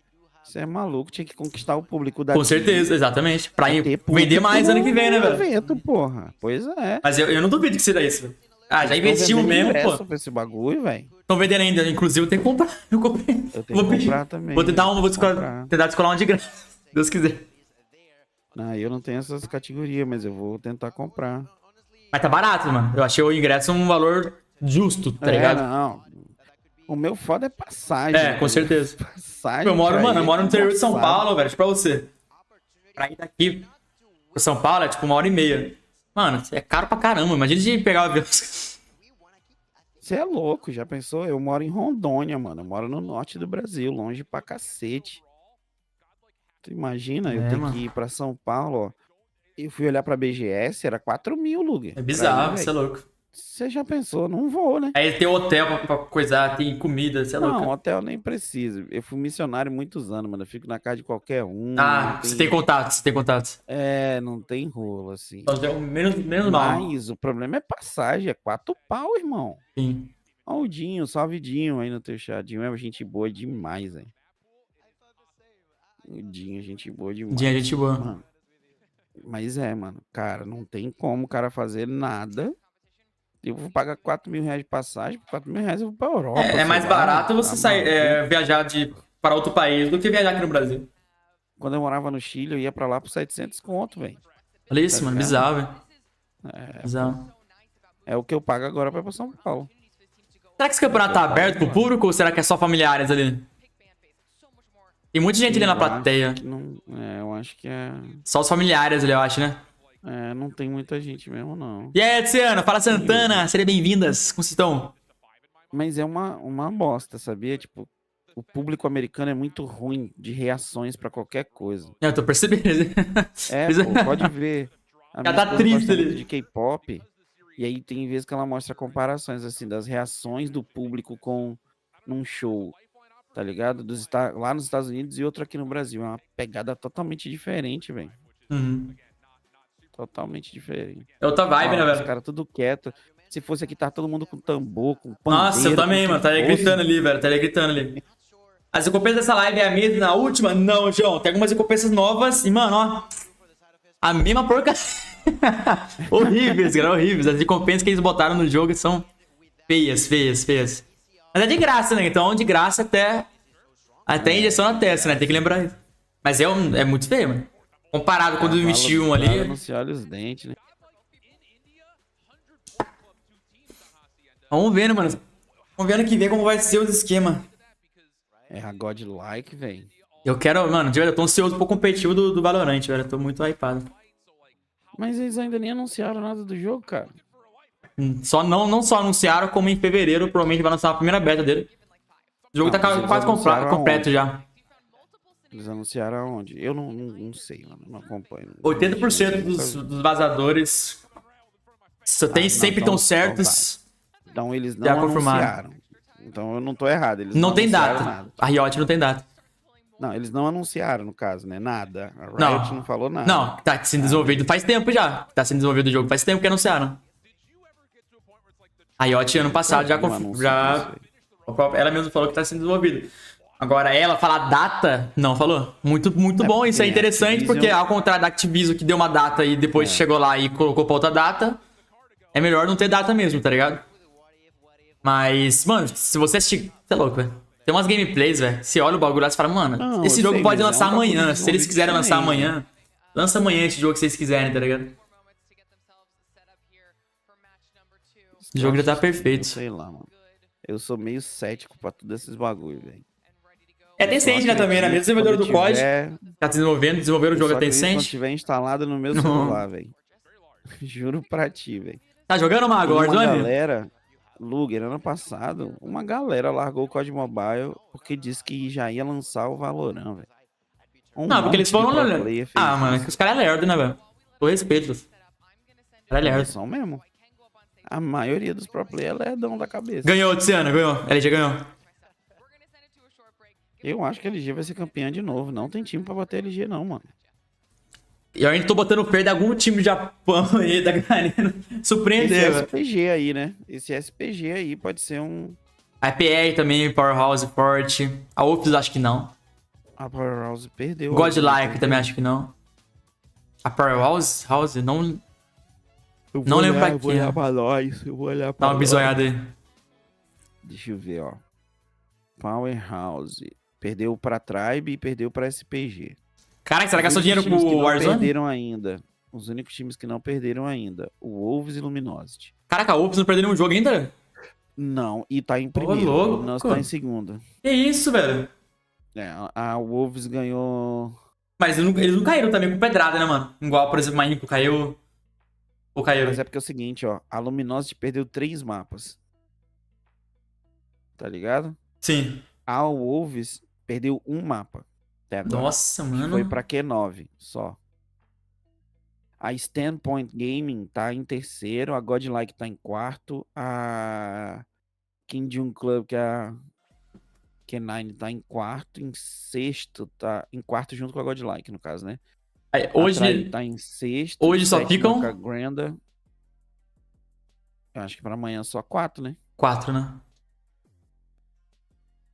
Você é maluco, tinha que conquistar o público daqui. Com certeza, exatamente. Pra vender mais ano que vem, né, velho? Evento, porra. Pois é. Mas eu não duvido que seja isso. Já investimos mesmo, pô. Pra esse bagulho, velho. Estão vendendo ainda. Inclusive, eu tenho que comprar. Eu comprei. Eu tenho que comprar também. Vou tentar descolar um de graça. Se Deus quiser. Não, eu não tenho essas categorias, mas eu vou tentar comprar. Mas tá barato, mano. Eu achei o ingresso um valor justo, tá ligado? Não. O meu foda é passagem. Com certeza. Passagem. Eu moro no interior de São Paulo, velho. Tipo, pra você. Pra ir daqui pro São Paulo é tipo 1h30. Mano, é caro pra caramba. Imagina de pegar o avião. Você é louco, já pensou? Eu moro em Rondônia, mano. Eu moro no norte do Brasil, longe pra cacete. Tu imagina, eu tenho que ir pra São Paulo, ó. Eu fui olhar pra BGS, era 4.000, Luguer. É bizarro, você é louco. Você já pensou? Não vou, né? Aí tem hotel pra coisar, tem comida, você é louco. Não, hotel nem precisa. Eu fui missionário muitos anos, mano. Eu fico na casa de qualquer um. Ah, você tem contato, você tem contato. É, não tem rolo, assim. Então, menos mal. Mas o problema é passagem, é 4 pau, irmão. Sim. Ó, o Dinho, salve Dinho aí no teu chat. Dinho é gente boa demais, hein? O Dinho é gente boa demais. Dinho é gente boa. Mano, mas mano, cara, não tem como o cara fazer nada. Eu vou pagar 4 mil reais de passagem, por 4 mil reais eu vou pra Europa. É mais sei lá, barato você tá sair, viajar para outro país do que viajar aqui no Brasil. Quando eu morava no Chile, eu ia pra lá por 700 conto, velho. Olha isso, mano, bizarro, velho. Bizarro. É o que eu pago agora pra ir pra São Paulo. Será que esse campeonato tá aberto pro público ou será que é só familiares ali? Tem muita gente ali na plateia. Eu acho que é... Só os familiares ali, eu acho, né? É, não tem muita gente mesmo, não. E aí, Tiziana, fala Santana, sejam bem-vindas. Como vocês estão? Mas é uma bosta, sabia? Tipo, o público americano é muito ruim de reações pra qualquer coisa. Eu tô percebendo. Pô, pode ver. A minha Ela tá esposa triste gosta muito ali. de K-pop. E aí tem vezes que ela mostra comparações, assim, das reações do público num show, tá ligado? Lá nos Estados Unidos e outro aqui no Brasil. É uma pegada totalmente diferente, velho. Uhum. Totalmente diferente. É outra vibe, né, Os velho? caras tudo quieto. Se fosse aqui, tá todo mundo com tambor, com pandeiro. Nossa, eu também, mano. Estaria gritando ali, velho. Estaria gritando ali. As recompensas dessa live é a mesma na última? Não, João. Tem algumas recompensas novas e, mano, ó. A mesma porcaria. Horríveis, cara. Horríveis. As recompensas que eles botaram no jogo são feias, feias, feias. Mas é de graça, né? Então, de graça até injeção na testa, né? Tem que lembrar isso. Mas é muito feio, mano. Comparado com o do 21 ali. Não se olha os dentes, né? Vamos vendo, mano. Vamos ver ano que vem como vai ser os esquemas. É a godlike, velho. Eu quero, mano, eu tô ansioso pro competitivo do Valorant, velho. Eu tô muito hypado. Mas eles ainda nem anunciaram nada do jogo, cara. Não só anunciaram, como em fevereiro provavelmente vai lançar a primeira beta dele. O jogo tá quase completo já. Eles anunciaram aonde? Eu não sei, mano. Não acompanho. 80% dos vazadores sempre estão certos. Então eles não anunciaram. Então eu não tô errado. Eles não tem data. Nada. A Riot não tem data. Não, eles não anunciaram, no caso, né? Nada. A Riot não falou nada. Não, tá sendo desenvolvido faz tempo já. Tá sendo desenvolvido o jogo faz tempo que anunciaram. A Riot ano passado ela mesma falou que tá sendo desenvolvido. Agora, ela falar data, não falou. Muito bom, isso é interessante, porque ao contrário da Activision que deu uma data e depois chegou lá e colocou pra outra data, é melhor não ter data mesmo, tá ligado? Mas, mano, se você assistir... Você é louco, velho. Tem umas gameplays, velho. Você olha o bagulho lá e fala, mano, esse jogo pode lançar amanhã. Se eles quiserem lançar amanhã, lança amanhã esse jogo que vocês quiserem, tá ligado? O jogo já tá perfeito. Sei lá, mano. Eu sou meio cético pra todos esses bagulho, velho. É Tencent, né, também, né? Mesmo desenvolvedor do COD. Tá desenvolvendo o jogo é Tencent. Quando tiver instalado no meu celular, velho. Juro pra ti, velho. Tá jogando Mago Warzone? Galera, Luguer, ano passado, uma galera largou o COD Mobile porque disse que já ia lançar o Valorant, velho. Não, porque eles foram... mano, os caras é lerdo, né, velho? Com respeito. Os caras é lerdo. São mesmo. A maioria dos pro players é lerdão da cabeça. Ganhou, Tiziana, ganhou. LG ganhou. Eu acho que a LG vai ser campeã de novo. Não tem time pra bater a LG, não, mano. Eu ainda tô botando fé de algum time do Japão aí, da galera. Surpreender, velho. Esse SPG aí, né? Esse SPG aí pode ser um... A IPR também, Powerhouse forte. A Office acho que não. A Powerhouse perdeu. Godlike também acho que não. A Powerhouse? Não lembro pra quê. Eu vou olhar pra nós. Dá uma bisoiada aí. Deixa eu ver, ó. Powerhouse. Perdeu pra Tribe e perdeu pra SPG. Caraca, será que gastou dinheiro com o Warzone? Não perderam ainda. Os únicos times que não perderam ainda. O Wolves e Luminosity. Caraca, a Wolves não perdeu nenhum jogo ainda? Não, e tá em primeiro. Ô, louco. O Luminosity tá em segundo. Que isso, velho? A Wolves ganhou... Mas eles não caíram também com pedrada, né, mano? Igual, por exemplo, a Inco caiu... Ou caíram? Mas é porque é o seguinte, ó. A Luminosity perdeu 3 mapas. Tá ligado? Sim. A Wolves perdeu 1 mapa. Nossa, mano. Foi pra Q9 só. A Standpoint Gaming tá em terceiro, a Godlike tá em quarto, a Kim Jong Club, que é a K9, tá em quarto, em sexto, tá em quarto junto com a Godlike, no caso, né? Aí, A Tribe tá em sexto, hoje só sétima com a ficam Granda. Eu acho que pra amanhã só 4, né? 4, né?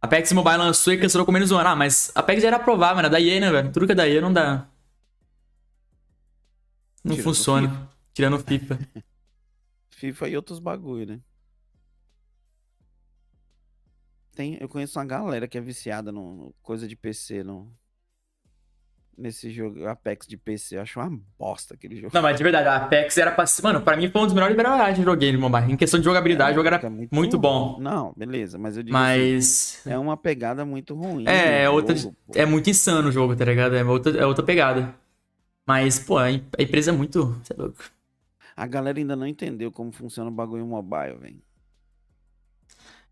A Apex Mobile lançou e cancelou com menos 1 ano. Ah, mas a Apex já era provável, era da EA, né, velho? Tudo que é da EA não dá. Não Tirando funciona. FIFA. Tirando FIFA. FIFA e outros bagulho, né? Eu conheço uma galera que é viciada no coisa de PC, nesse jogo Apex de PC. Eu acho uma bosta aquele jogo. Não, mas de verdade, a Apex era pra... Mano, pra mim foi um dos melhores Battle Royale que eu joguei no mobile. Em questão de jogabilidade, o jogo era muito bom. Não, beleza, mas eu digo Mas... assim, é uma pegada muito ruim É, o outra... jogo, pô. É muito insano o jogo, tá ligado? É outra pegada. Mas, pô, a empresa é muito... Você é louco. A galera ainda não entendeu como funciona o bagulho mobile, velho.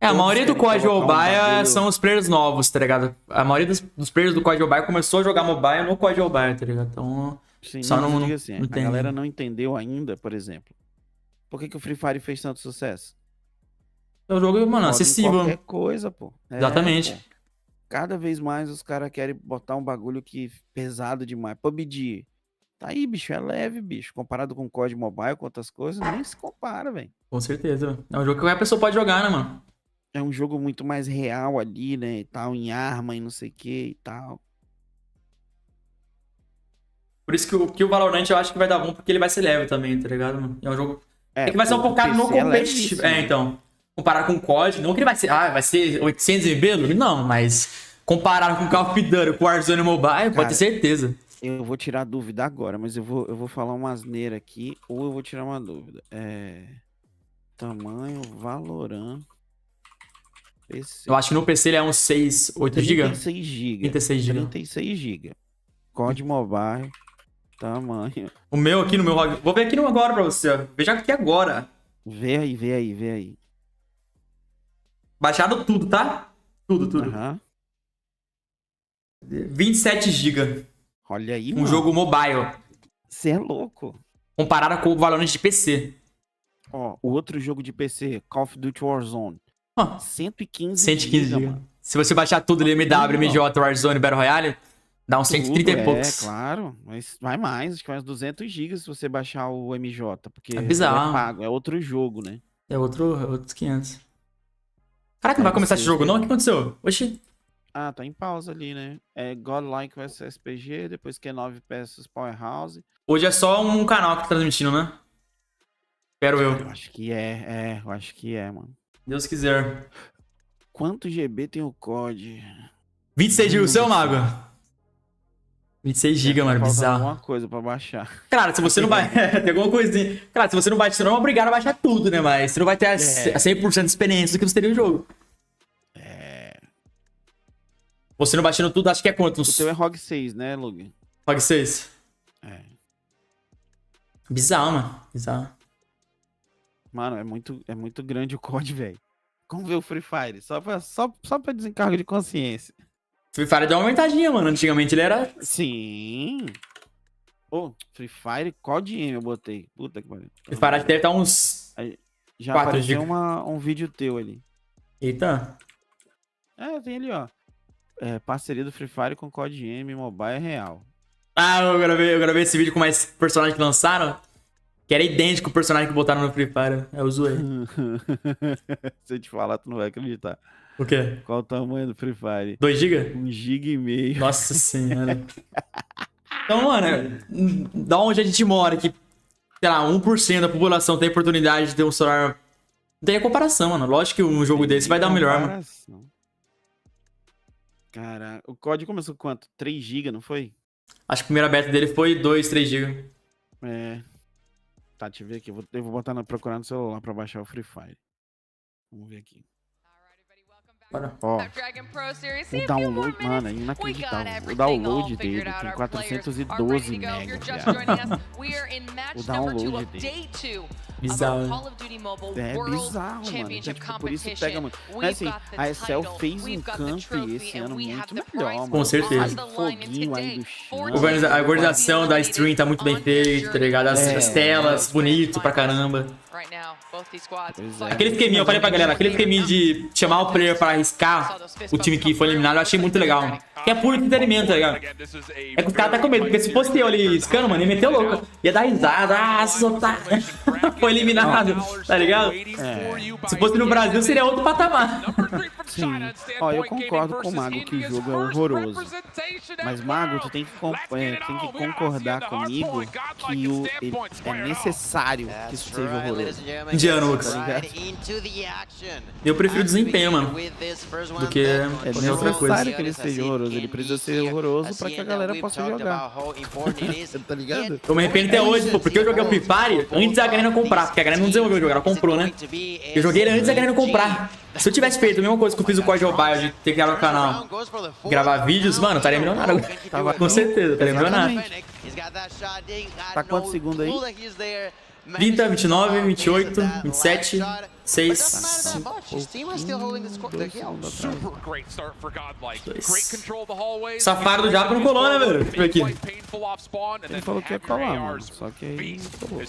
É, a Todos maioria do querem COD colocar um Mobile bagulho- são os players novos, tá ligado? A maioria dos players do COD Mobile começou a jogar mobile no COD Mobile, tá ligado? Então, Sim, só mas eu não digo assim, a entende. galera não entendeu ainda, por exemplo. Por que o Free Fire fez tanto sucesso? É um jogo, mano, Roda em acessível. qualquer coisa, pô. Exatamente. Pô. Cada vez mais os caras querem botar um bagulho que pesado demais. PUBG. Tá aí, bicho, é leve, bicho. Comparado com o COD Mobile, com outras coisas, nem se compara, velho. Com certeza. É um jogo que qualquer pessoa pode jogar, né, mano? É um jogo muito mais real ali, né, e tal, em arma e não sei o que e tal. Por isso que o Valorant eu acho que vai dar bom, porque ele vai ser leve também, tá ligado, mano? É um jogo... É que vai ser um o focado no PC é competitivo. levíssimo, É, né? então. Comparado com o COD, não que ele vai ser... Ah, vai ser 800 MB? Não, mas... Comparado com o Call of Duty, com o Warzone Mobile, pode ter certeza. Eu vou tirar dúvida agora, mas eu vou falar uma asneira aqui, ou eu vou tirar uma dúvida. Tamanho, Valorant, PC. Eu acho que no PC ele é uns 6, 8 GB. 36 GB. 36 GB. 36 GB. COD Mobile, tamanho. O meu aqui no meu... Vou ver aqui no agora pra você, ó. Veja aqui agora. Vê aí. Baixado tudo, tá? Tudo. Aham. 27 GB. Olha aí, Um mano. jogo mobile. Você é louco. Comparado com o Valorant de PC. Ó, o outro jogo de PC, Call of Duty Warzone. 115 115 GB, GB. mano. Se você baixar tudo ali, MW, MJ, Warzone, Battle Royale, dá uns 130 e poucos. É, claro. Mas vai mais, acho que vai uns 200 GB se você baixar o MJ. Porque É bizarro. é pago, é outro jogo, né? É outros 500. Caraca, não vai começar esse jogo não? O que aconteceu? Oxi. Ah, tá em pausa ali, né? É Godlike vs SPG, depois Q9 vs Powerhouse. Hoje é só um canal que tá transmitindo, né? Espero eu. Eu acho que eu acho que é, mano. Deus quiser. Quanto GB tem o COD? 26 GB, seu mago. 26 GB, mano, Falta bizarro. alguma coisa pra baixar. Cara, se você não vai... tem alguma coisinha. Cara, se você não vai... Você não é obrigado a baixar tudo, né? Mas você não vai ter a 100% de experiência do que você teria no jogo. Você não baixando tudo, acho que é quanto? O teu é ROG 6, né, Luguer? ROG 6. É. Bizarro, mano. Bizarro. Mano, é muito grande o COD, velho. Como ver o Free Fire? Só pra desencargo de consciência. Free Fire deu uma aumentadinha, mano. Antigamente ele era... Sim. Ô, Free Fire, CODM eu botei. Puta que pariu. Free Fire deve estar uns... Aí, já 4 apareceu GB. um vídeo teu ali. Eita. Tem ali, ó. Parceria do Free Fire com CODM Mobile real. Ah, eu gravei esse vídeo com mais personagens que lançaram. Que era idêntico ao personagem que botaram no Free Fire. Eu zoei. Se eu te falar, tu não vai acreditar. O quê? Qual o tamanho do Free Fire? 2 GB? 1,5 GB. Nossa senhora. Então, mano, da onde a gente mora, que, sei lá, 1% da população tem oportunidade de ter um celular... Não tem comparação, mano. Lógico que um jogo desse vai dar o melhor, mano. Caraca, o COD começou com quanto? 3 GB, não foi? Acho que a primeira beta dele foi 2, 3 GB. Tá, deixa eu ver aqui. Eu vou procurar no celular pra baixar o Free Fire. Vamos ver aqui. Bora. Ó, o download, mano, é inacreditável. O download dele tem 412 mega, viado. O download dele. Bizarro. É bizarro, mano. Então, tipo, por isso pega muito. Mas assim, a Excel fez um camp esse ano muito melhor, mano. Com certeza. Foguinho aí do chão. A organização da stream tá muito bem feita, tá ligado? As telas, bonito pra caramba. Pois é. Aquele esqueminha, eu falei pra galera, aquele esqueminha de chamar o player pra arriscar o time que foi eliminado, eu achei muito legal. Que é puro entretenimento, tá ligado? É que o cara tá com medo, porque se fosse eu ali riscando, mano, ia meter o louco. Ia dar risada, se soltar. Foi eliminado, tá ligado? Se fosse no Brasil, seria outro patamar. Sim. Ó, eu concordo com o Mago que o jogo é horroroso. Mas, Mago, tu tem que concordar comigo que é necessário que isso seja horroroso. Indiano, Lucas. Eu prefiro desempenho, mano, do que qualquer outra coisa. É necessário que ele seja horroroso. Ele precisa ser horroroso pra que a galera possa jogar. Tá ligado? Eu me arrependo até hoje, pô, porque eu joguei o Free Fire antes da galera comprar. Porque a galera não desenvolveu o jogo, ela comprou, né? Eu joguei ele antes da galera comprar. Se eu tivesse feito a mesma coisa que eu fiz o COD Mobile, de ter criado o canal, gravar vídeos, mano, eu estaria milionário. Com certeza, estaria milionário. Tá quantos segundos aí? 30, 29, 28, 27, 6, 5, 2. Safari do Japa não colou, né, velho? Deixa eu ver aqui. Ele falou que ia colar, mano. Só que aí colou.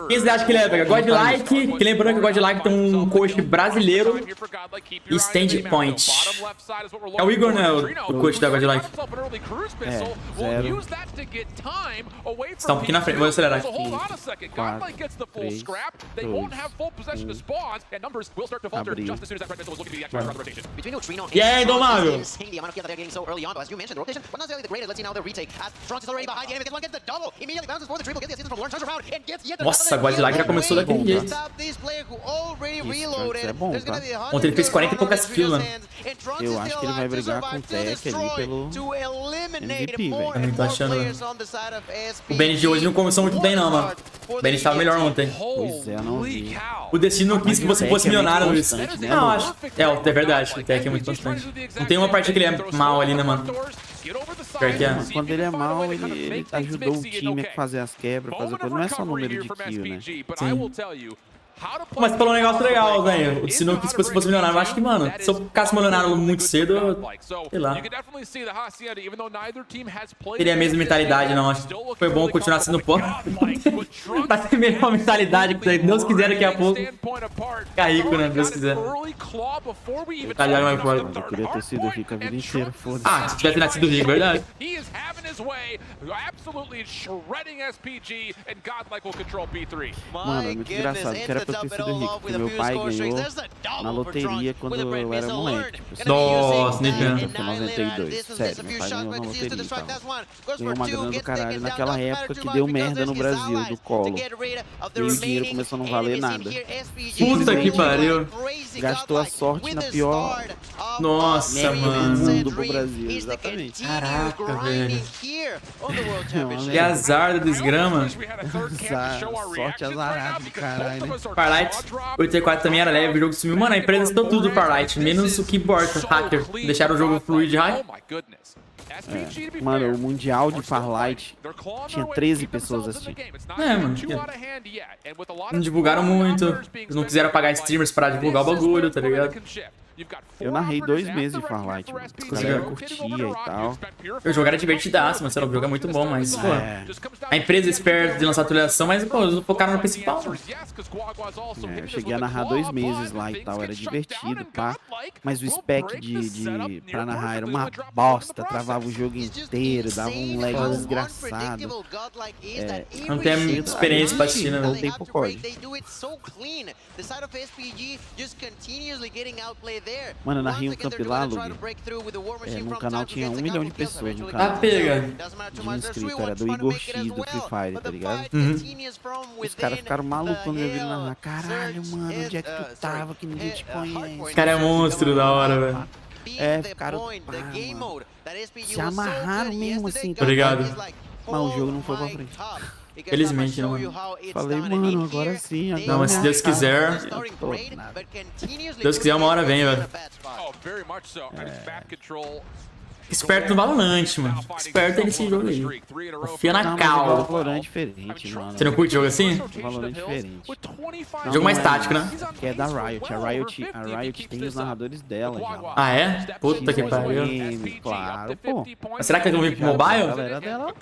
Quem você acha que ele é, pega? Godlike, que lembrando que o Godlike tem um coach brasileiro e stand point. É o Igor, né, o coach da Godlike? É, 0. Está um pouquinho na frente, vou acelerar aqui. 4, 3, 2, 1. Abriu. E aí, Indomável? Nossa, a Godlike já começou daquele jeito. Isso é bom, tá? Ontem ele fez 40 e poucas kills, mano. Eu acho que ele vai brigar com o Tech ali pelo MVP, velho. Eu não tô achando, velho. O Benny de hoje não começou muito bem, não, mano. O Benny estava melhor ontem. Pois é, não vi. O destino não quis que você fosse milionário, Luiz. Né, Não, acho. É verdade. O Tech é muito constante. Não tem uma partida que ele é mal ali, né, mano? Pior que é. Quando ele é mal, ele ajudou o time a fazer as quebras, fazer coisa. Não é só número de kill, né? Sim. Mas você falou um negócio legal, velho. O destino não quis que você fosse milionário. Eu acho que, mano, se eu ficasse milionário muito cedo, sei lá. Teria a mesma mentalidade, não. Acho que foi bom continuar sendo pobre. Pra ter a mesma mentalidade, que Deus quiser daqui a pouco. Ficar rico, né? Deus quiser. Mentalidade mais forte. Eu queria ter sido rico a vida inteira, foda-se. Ah, se tivesse nascido rico, verdade. Mano, é muito engraçado, que era pra eu ter sido rico, porque meu pai ganhou na loteria quando eu era moleque. Tipo, Nossa, nem foi 92, sério, meu pai ganhou na loteria e tal. Ganhou uma grana do caralho naquela época que deu merda no Brasil, do colo. E o dinheiro começou a não valer nada. Puta que pariu. Gastou a sorte na pior Nossa, do mano. mundo pro Brasil, exatamente. Caraca, velho. Que azar da desgrama. Sorte azarada do caralho, né? Farlight 84 também era leve, o jogo sumiu. Mano, a empresa citou tudo do Farlight, menos o keyboard hacker. Deixaram o jogo fluir de raio. Mano, o Mundial de Farlight tinha 13 pessoas assistindo. Mano. Não divulgaram muito. Eles não quiseram pagar streamers pra divulgar o bagulho, tá ligado? Eu narrei 2 meses de Farlight, mano. A galera curtia e tal. O jogo era divertidaço, mas sei lá, o jogo é muito bom, mas, pô, a empresa esperta de lançar atualização, mas, pô, eles focaram no principal, mano. Eu cheguei a narrar 2 meses lá e tal, era divertido, pá. Mas o spec pra narrar era uma bosta, travava o jogo inteiro, dava um lag desgraçado. Não tem muita experiência pra assistir, né? Não tem pro COD. Mano, eu narrei um camp lá, Luguer. No canal tinha 1 milhão de pessoas no canal. Ah, pega. De inscrito, era do Igor X, do Free Fire, tá ligado? Os caras ficaram malucos quando eu vi narrar. Caralho, mano, onde é que tu tava que ninguém te conhece? O cara é monstro da hora, velho. É, ficaram, pá, mano. Se amarraram mesmo assim. Obrigado. Mas o jogo não foi pra frente. Felizmente, não. Falei, mano, agora sim. Agora Não, mas se Deus quiser... Deus quiser, uma hora vem, velho. Esperto no Valorant, mano. Esperto é nesse jogo aí. Confia na cal. Valorant é diferente, mano. Você não curte jogo assim? Valorant é diferente. Jogo mais tático, né? Que é da Riot. A Riot tem os narradores dela já. Ah, é? Puta que pariu. Claro, pô. Mas será que eles vão vir pro mobile? Galera dela,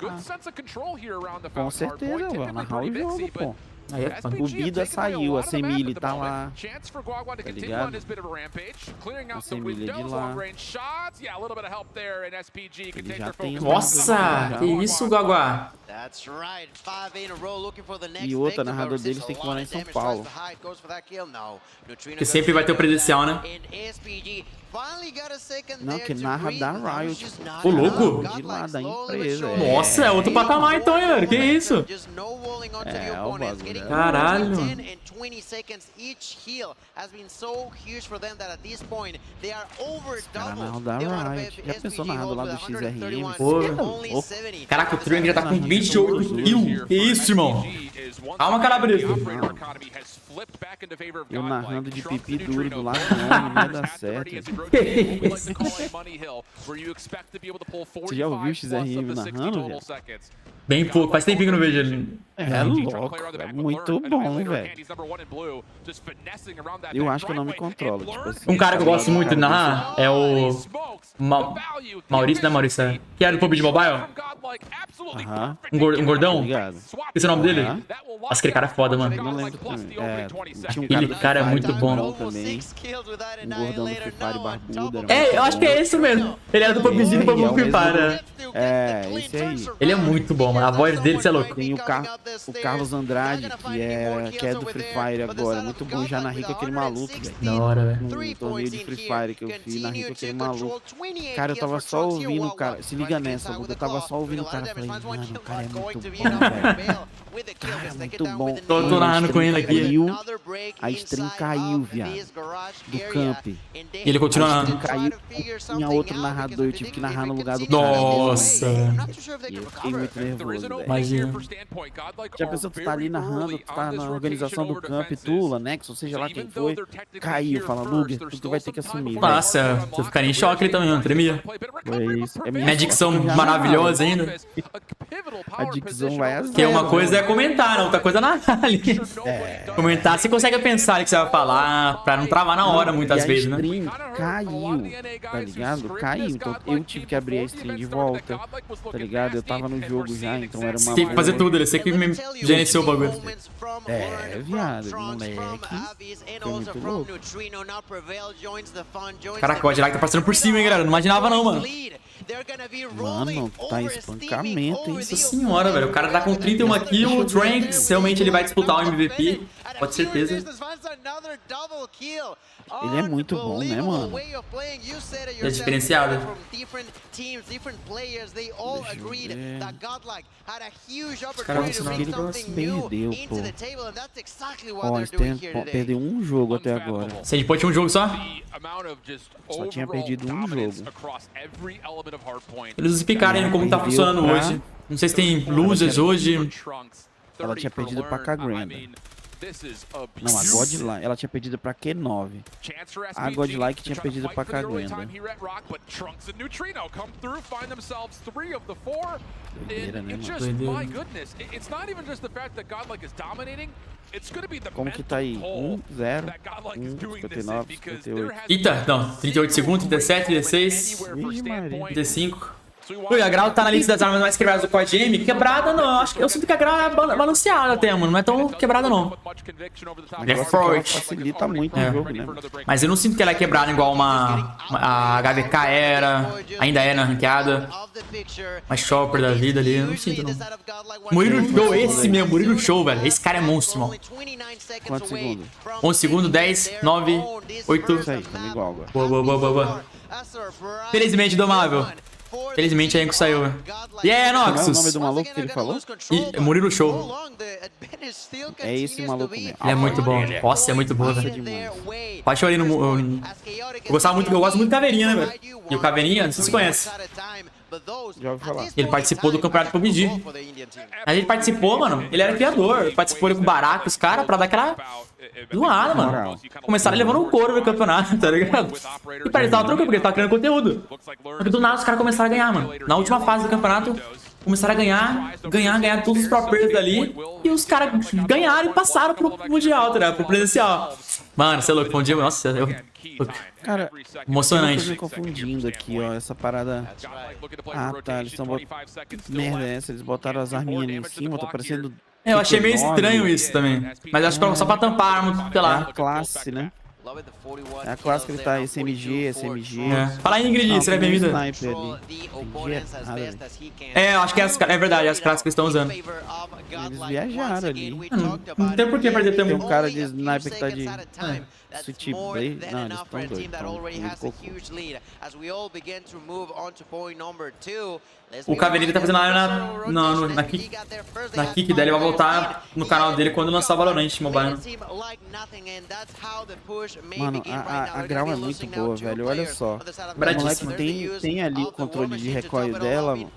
com certeza, vou narrar o jogo, pô. Aí é foda. O Bida saiu, a Semile tá lá. Tá ligado? A Semile é de lá. Ele já tem... Nossa, que isso, Guaguá. E outra, narrador deles tem que morar em São Paulo. Porque sempre vai ter o presencial, né? Não, que narra da Riot. Ô, louco. De lá, da empresa. Nossa, é outro patamar então, hein, velho? Que isso? É, o bagulho. Caralho. Cara, narra da Riot. Já pensou narrado lá do XRM? Pô. Caraca, o Trunk já tá com 28 kills. Que isso, irmão? Calma, calabresa. Eu narrando de pipi duro do lado do homem, não vai dar certo. Você já ouviu o XRM narrando, velho? Bem pouco, faz tempinho que eu não vejo ele. É louco, é muito bom, velho. Eu acho que eu não me controlo, tipo assim. Um cara que eu gosto muito de narrar é o... Maurício, né, Maurício? É. Que era do PUBG Mobile? Aham. Um gordão? Obrigado. Esse é o nome dele? Nossa, aquele cara é foda, mano. Não lembro também. É, tinha um Aquele cara é muito bom. Também. Um gordão do Free Fire barbudo. É, eu acho que é esse mesmo. Ele era do PUBG e do PUBG Free Fire, né? É, esse aí. Ele é muito bom, mano. A voz dele, você é louco. Tem o Carlos Andrade, que é do Free Fire agora. Muito bom, já narrei com aquele maluco, velho. Da hora, velho. No torneio de Free Fire que eu fiz, narrei com aquele maluco. Cara, eu tava só ouvindo o cara. Se liga nessa, eu tava só ouvindo o cara. Falei, mano, o cara é muito bom, velho. Cara, é muito bom. Tô narrando com ele aqui. A stream caiu, viado. Do camp. E ele continua narrando. Caiu. Tinha outro narrador, eu tive que narrar no lugar do cara. Nossa. E eu fiquei muito nervoso, velho. Imagina. Já pensou que tu tá ali narrando, tu tá na organização do camp, Tula, Nexo, seja lá quem foi, caiu, fala, Luguer, tu vai ter que assumir. Nossa, eu ficaria em choque ali também, não tremia. Foi isso. É Minha dicção maravilhosa ainda. A dicção vai a zero. Que uma coisa é comentar, outra coisa é narrar ali. Comentar, você consegue pensar ali o que você vai falar, pra não travar na hora muitas vezes, né? Caiu, tá ligado? Caiu, então eu tive que abrir a stream de volta, tá ligado? Eu tava no jogo já, então era uma... Tem que fazer tudo, ele sei que me gerenciou o bagulho. É, viado, moleque. Foi muito louco. Caraca, o God Like tá passando por cima, hein, galera? Não imaginava não, mano. Mano, tá em espancamento, hein? Nossa senhora, velho. O cara tá com 31 kills, o Tranks, realmente ele vai disputar o MVP. Pode ter certeza. Ele é muito bom, né, mano? É diferenciado. Os caras vão ele perdeu, pô. Ó, eles perdeu um jogo até agora. Você pode ter um jogo só? Só tinha perdido um jogo. Eles explicaram aí como tá funcionando hoje. Não sei se tem losers hoje. Ela tinha perdido pra Grande. Não, a Godlike, ela tinha perdido pra Q9. A Godlike tinha perdido pra Grande. Doideira, né, mano? Como que tá aí? 1, 0, 1, 59, 58. Eita, não. 38 segundos, 37, 36, 35. Ui, a Grau tá na lista das armas mais quebradas do codm. Quebrada não, acho que eu sinto que a Grau é balanceada até, mano. Não é tão quebrada não. Ele é forte. Facilita muito o jogo, né? Mas eu não sinto que ela é quebrada igual a HVK era, ainda é na ranqueada. Uma Chopper da vida ali, eu não sinto não. Murilo Show, esse mesmo, Murilo Show, velho. Esse cara é monstro, mano. Quantos segundos? 11 segundos, 10, 9, 8. Isso aí, tá igual agora. Boa. Felizmente, Domável. Felizmente a Enco saiu. E aí, Noxus? Qual é o nome do maluco que ele falou? Murilo Show. É esse maluco mesmo. Ele é muito bom. Nossa, é muito bom, velho. Pode chorar ali no... Eu gosto muito do Caveirinha, né, velho? E o Caveirinha, não sei se você conhece. Já ouvi falar. Ele participou do campeonato PUBG. A gente participou, mano. Ele era criador. Participou com o Baraka, os caras, pra dar aquela zoada, mano. Começaram levando um couro no campeonato, tá ligado? E pra eles tava tranquilo, porque eles estavam criando conteúdo. Só que do nada os caras começaram a ganhar, mano. Na última fase do campeonato, começaram a ganhar todos os pro players ali. E os caras ganharam e passaram pro Mundial, tá ligado? Pro presencial. Mano, você é louco, foi um dia, nossa, Cara, emocionante. eu tô me confundindo aqui, ó, essa parada. Ah, tá, eles estão botando... Merda é essa, eles botaram as arminhas ali em cima, tá parecendo... Eu achei meio estranho isso também. Mas acho que só pra tampar a arma, sei É lá. a classe, né? É a classe que ele tá SMG, SMG. Fala aí, Ingrid, seja bem-vinda. Sniper ali. Eu acho que é verdade, as classes que eles estão usando. Eles viajaram ali. Não tem por que perder tempo. Tem um cara de sniper que tá de... Sweet Blade? Não, eles estão doidos. O Caveirinho tá fazendo live na kick dele. Ele vai voltar no canal dele quando lançar o Valorant Mobile. Mano, a Grau é muito boa, velho. Olha só. Baratíssimo. Tem ali o controle de recoil dela, mano.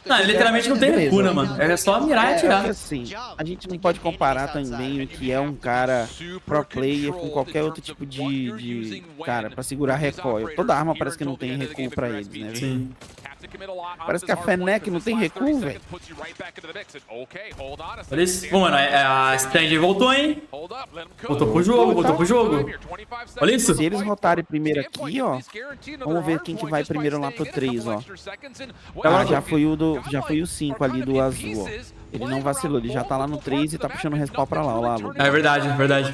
Não, literalmente não tem recuo, né, mano? É só mirar e atirar. Assim, a gente não pode comparar também o que é um cara pro player com qualquer outro tipo de cara pra segurar recoil. Toda arma parece que não tem recuo pra eles, né? Sim. Parece que a Fennec não tem recuo, velho. Olha isso. Bom, mano, a Stand voltou, hein? Voltou pro jogo, Olha isso. Se eles rotarem primeiro aqui, ó. Vamos ver quem que vai primeiro lá pro 3, ó. Ah, já foi o 5 ali do azul, ó. Ele não vacilou, ele já tá lá no 3 e tá puxando o respawn pra lá, ó lá, Luguer. É verdade, é verdade.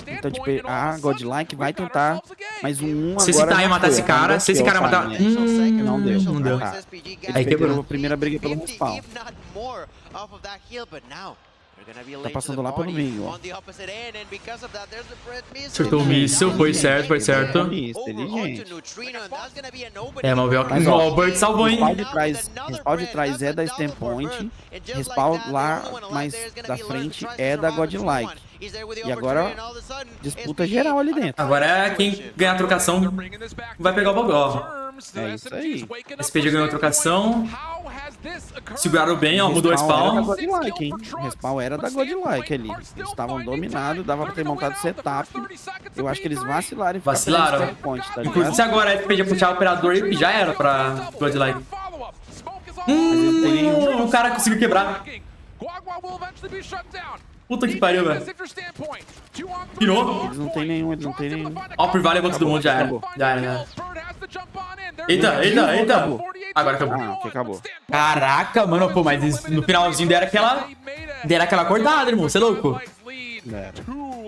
Então, tipo, a Godlike vai tentar mais um agora. Se esse time matar esse cara, se esse cara matar... Não deu, não deu. Tá. Aí Quebrou a primeira briga pelo respawn. Tá passando lá pelo meio, ó. Acertou o míssil, foi certo, foi certo. Inteligente. É, mas o Albert salvou, hein? Respawn de trás é da Standpoint. Respawn lá mais da frente é da Godlike. E agora, disputa geral ali dentro. Agora quem ganhar a trocação vai pegar o bagulho, ó. É isso aí. SPD ganhou a trocação. Seguraram bem, ó, mudou o Respawn spawn. era da Godlike, hein? O respawn era da Godlike ali. Eles estavam dominados, dava pra ter montado setup. Eu acho que eles vacilaram. Vacilaram. Inclusive, se agora a SPD puxar o operador, já era pra Godlike. O cara conseguiu quebrar. Puta que pariu, velho. Pirou. Eles não tem nenhum, Ó, o Privale levou todo mundo, já era. Já era. Eita. Agora acabou. Ah, ok, acabou. Caraca, mano, pô, mas no finalzinho deram aquela acordada, irmão. Você é louco?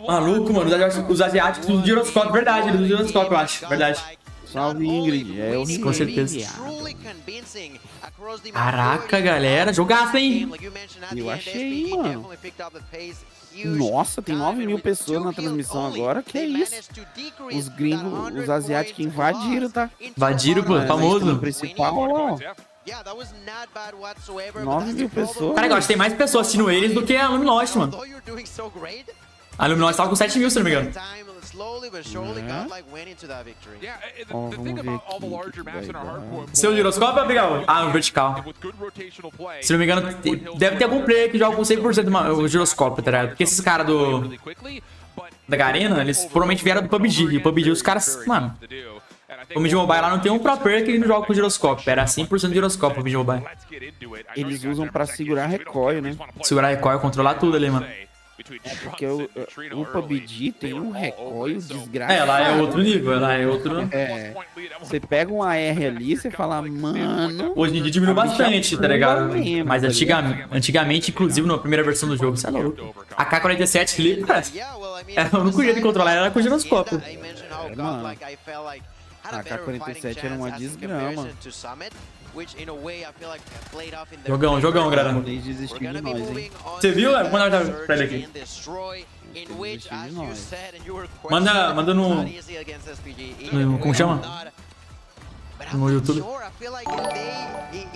Maluco, mano. Os asiáticos usam giroscópio, verdade. Eles usam giroscópio, eu acho. Verdade. Salve, Ingrid. É o Com certeza. Caraca, galera. Jogaço, hein? Eu achei, mano. Nossa, tem 9.000 pessoas na transmissão agora. Que é isso? Os gringos, os asiáticos invadiram, tá? Invadiram, pô. Famoso. Principal, ó. 9.000 pessoas. Cara, eu acho que tem mais pessoas assistindo eles do que a Luminosity, mano. A Luminosity tava com 7.000, se não me engano. Ó, vamos ver aqui. Seu giroscópio, Abigail? Ah, no vertical. Se não me engano, deve ter algum player que joga com 100% o giroscópio, tá ligado? Porque esses caras da Garena, eles provavelmente vieram do PUBG. E o PUBG, os caras, mano... O PUBG Mobile lá não tem um pro player que ele não joga com giroscópio. Era 100% giroscópio o PUBG Mobile. Eles usam pra segurar recoil, né? Segurar recoil, controlar tudo ali, mano. É porque o PUBG tem um recoil desgraçado. É, lá é outro nível, lá é outro... É, você pega um AR ali, você fala, mano... Hoje em dia diminuiu bastante, tá ligado? Mas antigamente, inclusive na primeira versão do jogo, você é louco. A K-47 ali, cara, eu não podia de controlar, era com giroscópio. É, mano. A K-47 era uma desgrama. Jogão, galera. Desistiu de nós, hein? Você viu? Vou mandar pra ele aqui. Desistiu de nós. Manda no... Como chama? No YouTube.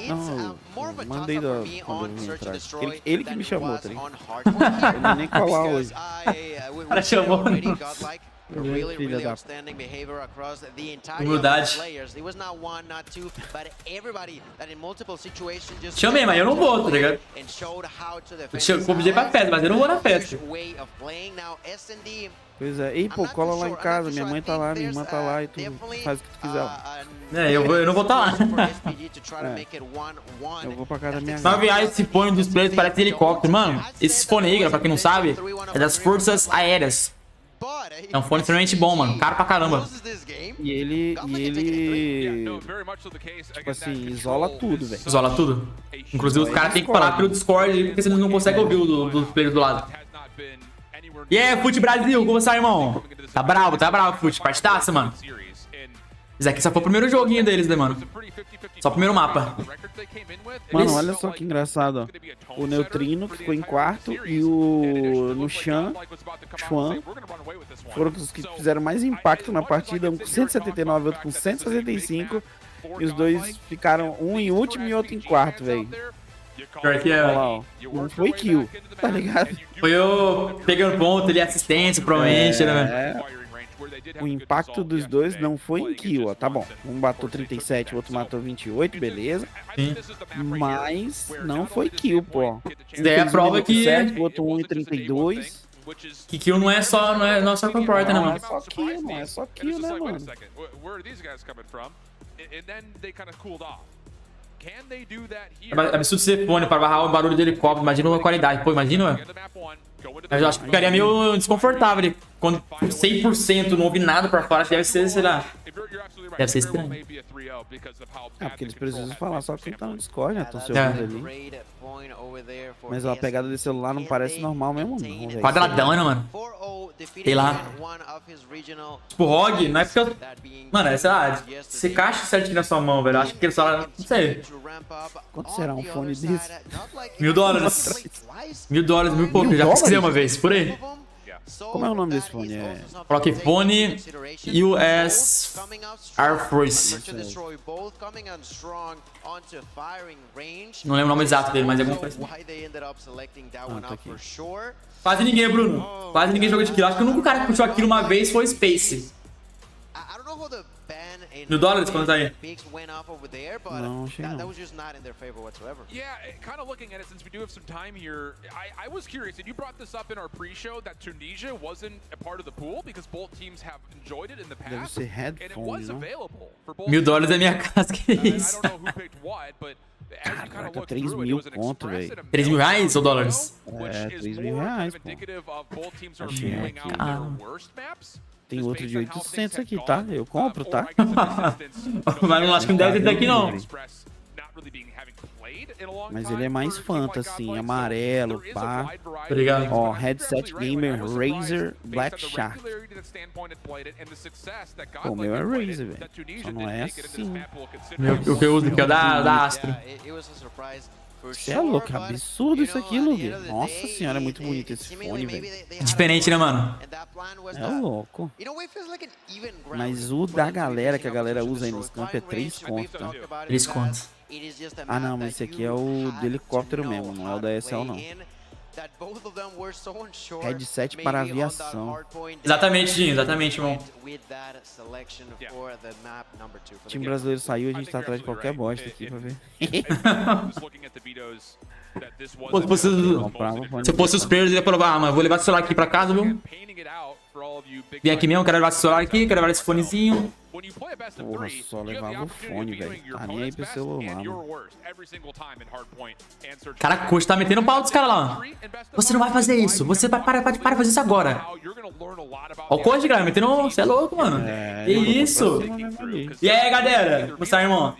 Não, mandei quando eu vim atrás. Ele que me chamou, tá ligado? Eu nem colar hoje. O cara chamou. Really, Filha really da... outstanding behavior across the entire Humildade. players. It was not one, not two, but everybody that in multiple situations just Chamei, mas eu não vou, tá ligado? and showed how to defend Eu convidei pra festa, mas eu não vou na festa. way of playing. Now S&D, Pois é. Ei, pô, cola lá em casa. Minha mãe tá lá, minha irmã tá lá e tu faz o que tu quiser lá. Eu não vou tá lá. Eu vou pra casa da minha mãe. 9 reais esse fone dos players parece helicóptero. Mano, esse fone aí, pra quem não sabe, é das Forças Aéreas. É um fone extremamente bom, mano. Caro pra caramba. E ele, tipo assim, isola tudo, velho. Isola tudo. Inclusive, os caras têm que falar pelo Discord, porque senão eles não conseguem ouvir dos players do lado. E aí, Fute Brasil, como você, irmão? Tá bravo, Fute. Partidaça, mano. Isso aqui só foi o primeiro joguinho deles, né, mano? Só o primeiro mapa. Mano, olha só que engraçado, ó. O Neutrino, que ficou em quarto, e o Nushan, Chuan, foram os que fizeram mais impacto na partida. Um com 179, outro com 165. E os dois ficaram, um em último e outro em quarto, velho. Pior que é. Olha lá, ó. Não foi kill, tá ligado? Foi eu pegando ponto ali, assistência, provavelmente, né, velho? O impacto dos dois não foi em kill, ó. Tá bom. Um matou 37, o outro matou 28, beleza. Sim. Mas não foi kill, pô. Isso daí é a prova que... O outro 1 em 32. Que kill não é só que importa, né, Não mano? é só kill, não é só kill, né, mano? É absurdo ser fone para barrar o barulho do helicóptero. Imagina a qualidade. Pô, imagina, velho. Eu acho que ficaria meio desconfortável ali. Quando 100% não ouve nada pra fora, deve ser, sei lá. Deve ser estranho. É, porque eles precisam falar só quem tá no Discord, né? Estão se ouvindo ali. Mas ó, a pegada desse celular não parece normal mesmo, não, velho. Quadradão, né, mano? Sei lá. Tipo, ROG, não é porque eu... Mano, é, sei lá, você caixa certinho na sua mão, velho. Eu acho que aquele celular, não sei. Quanto será um fone desse? $1000. $1000, mil e pouco. Eu já pesquisei uma vez, por aí. Como é o nome desse fone? É... Coloquei fone US Air Force. Não lembro o nome exato dele, mas é alguma coisa assim. tá aqui. Quase ninguém, Bruno. Quase ninguém jogou de kill. Acho que o único cara que puxou aquilo uma vez foi o Space. $1000, quando tá aí? Não, achei não. Yeah, kind of looking at it since we do have some time here. I was curious, and you brought this up in our pre-show that Tunisia wasn't a part of the pool because both teams have enjoyed it in the Deve past, ser and it headphone, was não? available for both. $1000 é minha casa, que I isso? don't know who picked what, but as you kind of Caraca, look 3 through it, it mil was an conto, express velho. and a 3 mil reais ou dólares? which É, is 3 mil more reais, kind of pô. indicative of both teams are Achei feeling aqui. out their worst maps. Tem outro de 800 aqui, tá? Eu compro, tá? Mas não acho que não deve ter aqui, não. Mas ele é mais fanta, assim, amarelo, pá. Obrigado. Ó, headset gamer Razer Black Shark. Pô, o meu é Razer, velho. Só não é assim. O que eu uso aqui é o da Astro. Você é louco, é absurdo isso aqui, Luguer. Nossa senhora, é muito bonito esse fone, velho. Diferente, né, mano? É louco. Mas o da galera, que a galera usa aí nos campos, é 3 conto, tá? 3 contos. Ah, não, mas esse aqui é o do helicóptero mesmo, não é o da SL, não. Headset para aviação. Exatamente, Dinho, exatamente, irmão. O time brasileiro saiu, a gente tá atrás de qualquer bosta aqui pra ver. Pô, se eu fosse os players, eu ia falar, ah, mas vou levar esse celular aqui pra casa, viu? Vem aqui mesmo, quero levar esse celular aqui, quero levar esse fonezinho. Porra, só levava o fone, velho. Tá nem aí pro celular, mano. Caraca, o coach tá metendo pau dos caras lá. Você não vai fazer isso, você vai parar de fazer isso agora. Ó o coach, galera, metendo... Você é louco, mano. Que isso? E aí, galera? Como tá, irmão?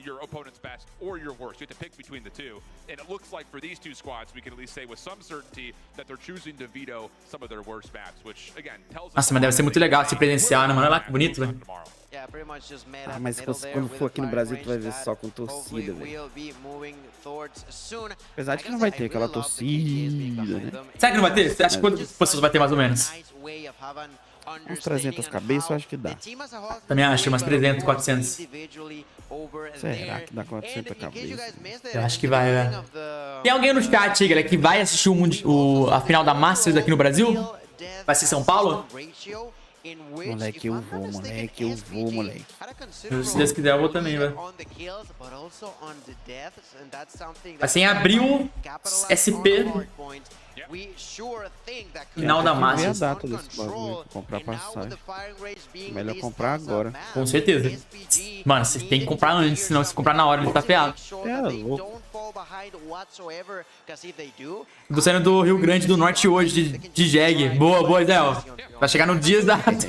And it looks like for these two squads, we can at least say with some certainty that they're choosing to veto some of their worst maps, which again tells us. Nossa, mas deve ser muito legal se presenciar, né, mano? Olha lá que bonito, velho. Ah, mas quando for aqui no Brasil, tu vai ver só com torcida, velho. Apesar de que não vai ter aquela torcida, né? Será que não vai ter? Você acha que quantas pessoas vai ter mais ou menos? Uns 300 cabeças eu acho que dá. Também acho, umas 300, 400. Será que dá 400 cabeças? Eu acho que vai, velho. Tem alguém no chat aí, galera, que vai assistir a final da Masters aqui no Brasil? Vai ser São Paulo? Moleque, eu vou, moleque, eu vou, moleque. Se Deus quiser, eu vou também, velho. Assim, abril, SP. Final da Ver massa. a data desse bagulho, comprar passagem. Melhor comprar agora. Com certeza. Mano, você tem que comprar antes, senão se comprar na hora ele tá ferrado. É louco. Tô saindo do Rio Grande do Norte hoje, de jegue. Boa, boa, Zé. Vai chegar no dia exato.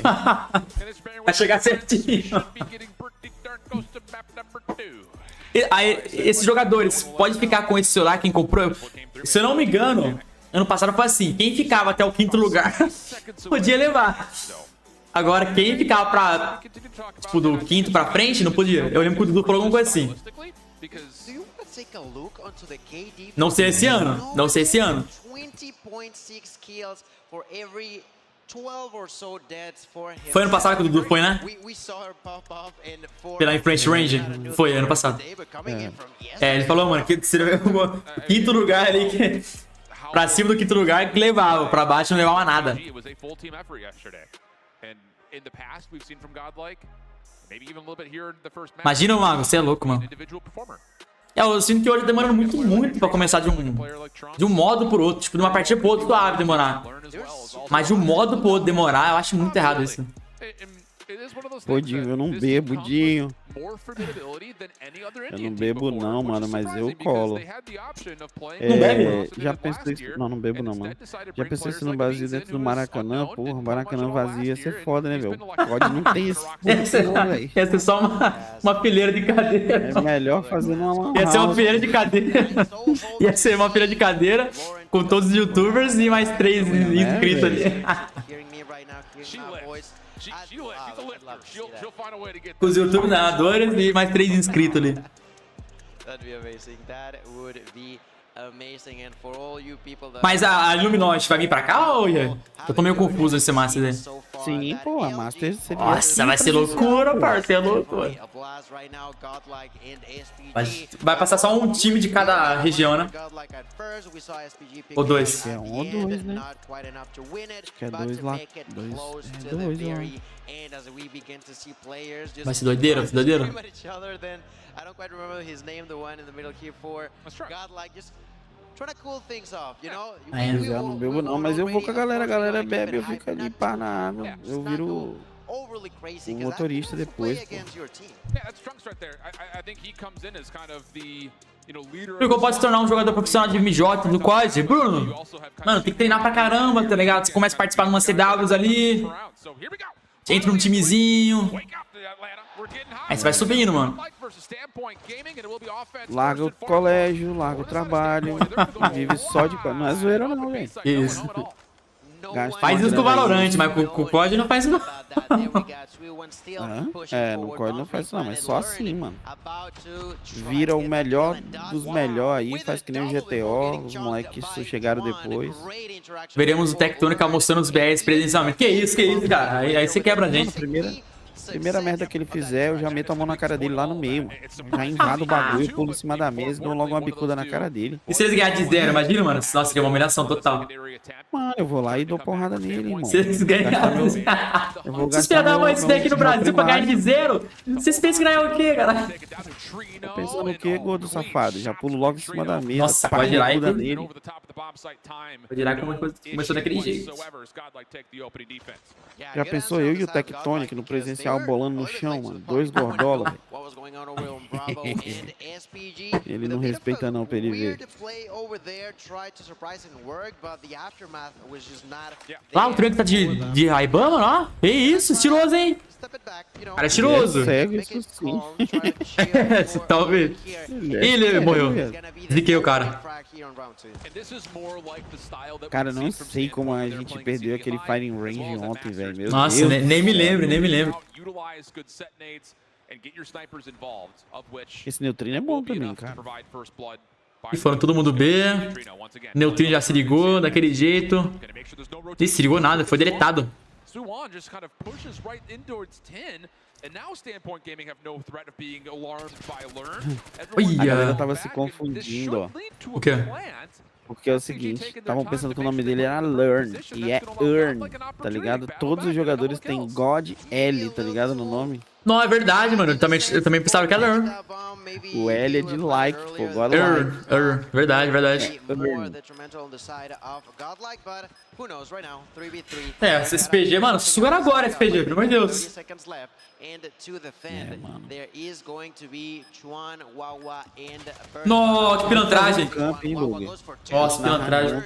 Vai chegar certinho. Aí, esses jogadores, pode ficar com esse celular, quem comprou. Se eu não me engano, ano passado foi assim. Quem ficava até o 5º lugar podia levar. Agora, quem ficava pra, tipo, do 5º pra frente, não podia. Eu lembro que o Dudu falou alguma coisa assim. Não sei esse ano. Não sei esse ano. Foi ano passado que o Dudu foi, né? Pela Influence Range. Foi, ano passado. É, ele falou, mano, que seria o 5º lugar ali. Que, pra cima do 5º lugar que levava. Pra baixo não levava nada. Imagina o Mago, você é louco, mano. É, eu sinto que hoje demora muito pra começar de um modo pro outro. Tipo, de uma partida pro outro, suave demorar. Mas de um modo pro outro demorar, eu acho muito errado isso. Pô, Dinho, eu não bebo, Dinho. Eu não bebo não, mano, mas eu colo. Não bebe? Já pensei isso... Não, não bebo não, mano. Já pensei isso no Brasil dentro do Maracanã, porra. Maracanã vazio ia ser foda, né, velho? Pode não ter isso. Ia ser só uma fileira de cadeira. É melhor fazer uma lan Ia ser uma house. fileira de cadeira. Ia ser uma fileira de cadeira com todos os youtubers e mais 3 inscritos ali. Com os youtubers narradores e mais 3 inscritos ali. Mas a Illuminati vai vir pra cá ou ia? Eu tô meio confuso esse Master aí. Sim, pô, a Master seria... Nossa, vai ser loucura, parceiro, é loucura. Vai passar só um time de cada região, né? Ou 2. É 1 ou 2, né? Acho que é 2 lá. 2. É 2 lá. Vai ser doideira, vai ser doideira. Eu não bebo não, mas eu vou com a galera bebe, eu fico ali pá na água. Eu viro o motorista depois, pô. Porque eu posso se tornar um jogador profissional de MJ do COD, Bruno? Mano, tem que treinar pra caramba, tá ligado? Você começa a participar de umas CWs ali. Você entra num timezinho. Aí você vai subindo, mano. Larga o colégio, larga o trabalho. Vive só de... Não é zoeira não, velho. Isso. Faz isso com o Valorant, mas com o COD não faz isso não. É, no COD não faz isso não, mas só assim, mano. Vira o melhor dos melhores aí, faz que nem o GTO, os moleques que chegaram depois. Veremos o Tectônica mostrando os BRs presencialmente. Que isso, cara. Aí você quebra a gente. Primeira merda que ele fizer, eu já meto a mão na cara dele lá no meio, mano. Já invado o bagulho, pulo em cima da mesa e dou logo uma bicuda na cara dele. E se eles ganharem de 0, imagina, mano? Nossa, que é uma humilhação total. Mano, eu vou lá e dou porrada nele, irmão. Se eles ganharem... Vocês filha da mãe, esse daqui no Brasil pra ganhar de 0? Vocês pensam que ganhar o quê, cara? Tá pensando o quê, gordo safado? Já pulo logo em cima da mesa. Nossa, pode ir lá e... Nele. Pode ir lá como começou daquele jeito. Já pensou eu e o Tectonic no presencial bolando no chão, mano? 2 gordola, velho. Ele não respeita não pra ele ver. Lá, o Trunks tá de Ray-Ban, mano, ó. Que isso, estiloso, hein? Cara, é estiloso. Cego, isso sim. Talvez. Ele morreu. Ziquei o cara. Cara, não sei como a gente perdeu aquele firing range ontem, velho. Meu Nossa, Deus. nem me lembro, nem me lembro. Esse neutrino é bom também, cara. E foram todo mundo B. Neutrino já se ligou daquele jeito. Ih, se ligou nada, foi deletado. A galera tava se confundindo, ó. O quê? Porque é o seguinte, estavam pensando que o nome dele era Learn, e é Earn, tá ligado? Todos os jogadores têm God L, tá ligado, no nome. Não, é verdade, mano. Eu também pensava que era Learn. O L é de like, pô, God Like. Verdade, verdade. É, esse SPG, mano, suga agora, SPG, pelo amor de Deus. Mano. Nossa, que pilantragem. Camp, hein, Luguer? Nossa, pilantragem.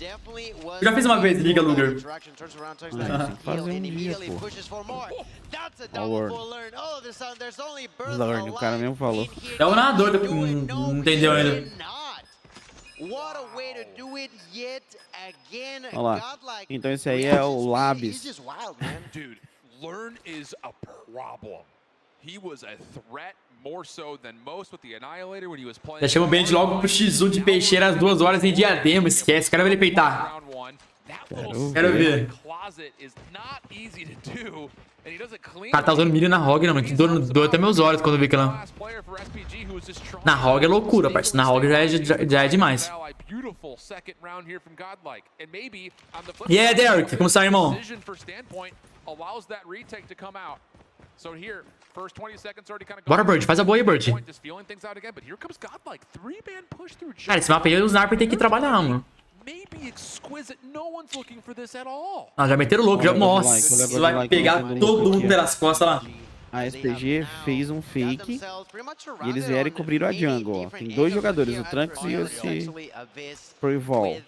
Eu já fiz uma vez, liga, Luguer. Tem que fazer um dia, pô. Learn, o cara mesmo falou. É o narrador, não entendeu ainda. Olha lá. Então esse aí é o Labs. Dude, Learn is a problem. He was a threat more so than most with the Annihilator when he was playing. Já chama o Band logo pro X1 de peixeira às 2 horas em diadema, esquece. O cara vai ele peitar. Quero ver. O cara tá usando milho na ROG, não, mano. Que dor até meus olhos quando eu vi aquela. Na ROG é loucura, parceiro. Na ROG já é demais. E aí, Derek, como está, irmão? Bora, Bird, faz a boa aí, Bird. Cara, esse mapa aí o Sniper tem que trabalhar, mano. Ah, já meteram o louco, já. Nossa, vai pegar todo mundo pelas costas lá. A SPG fez um fake e eles vieram e cobriram a jungle, ó. Tem 2 jogadores, o Trunks e esse Prevol.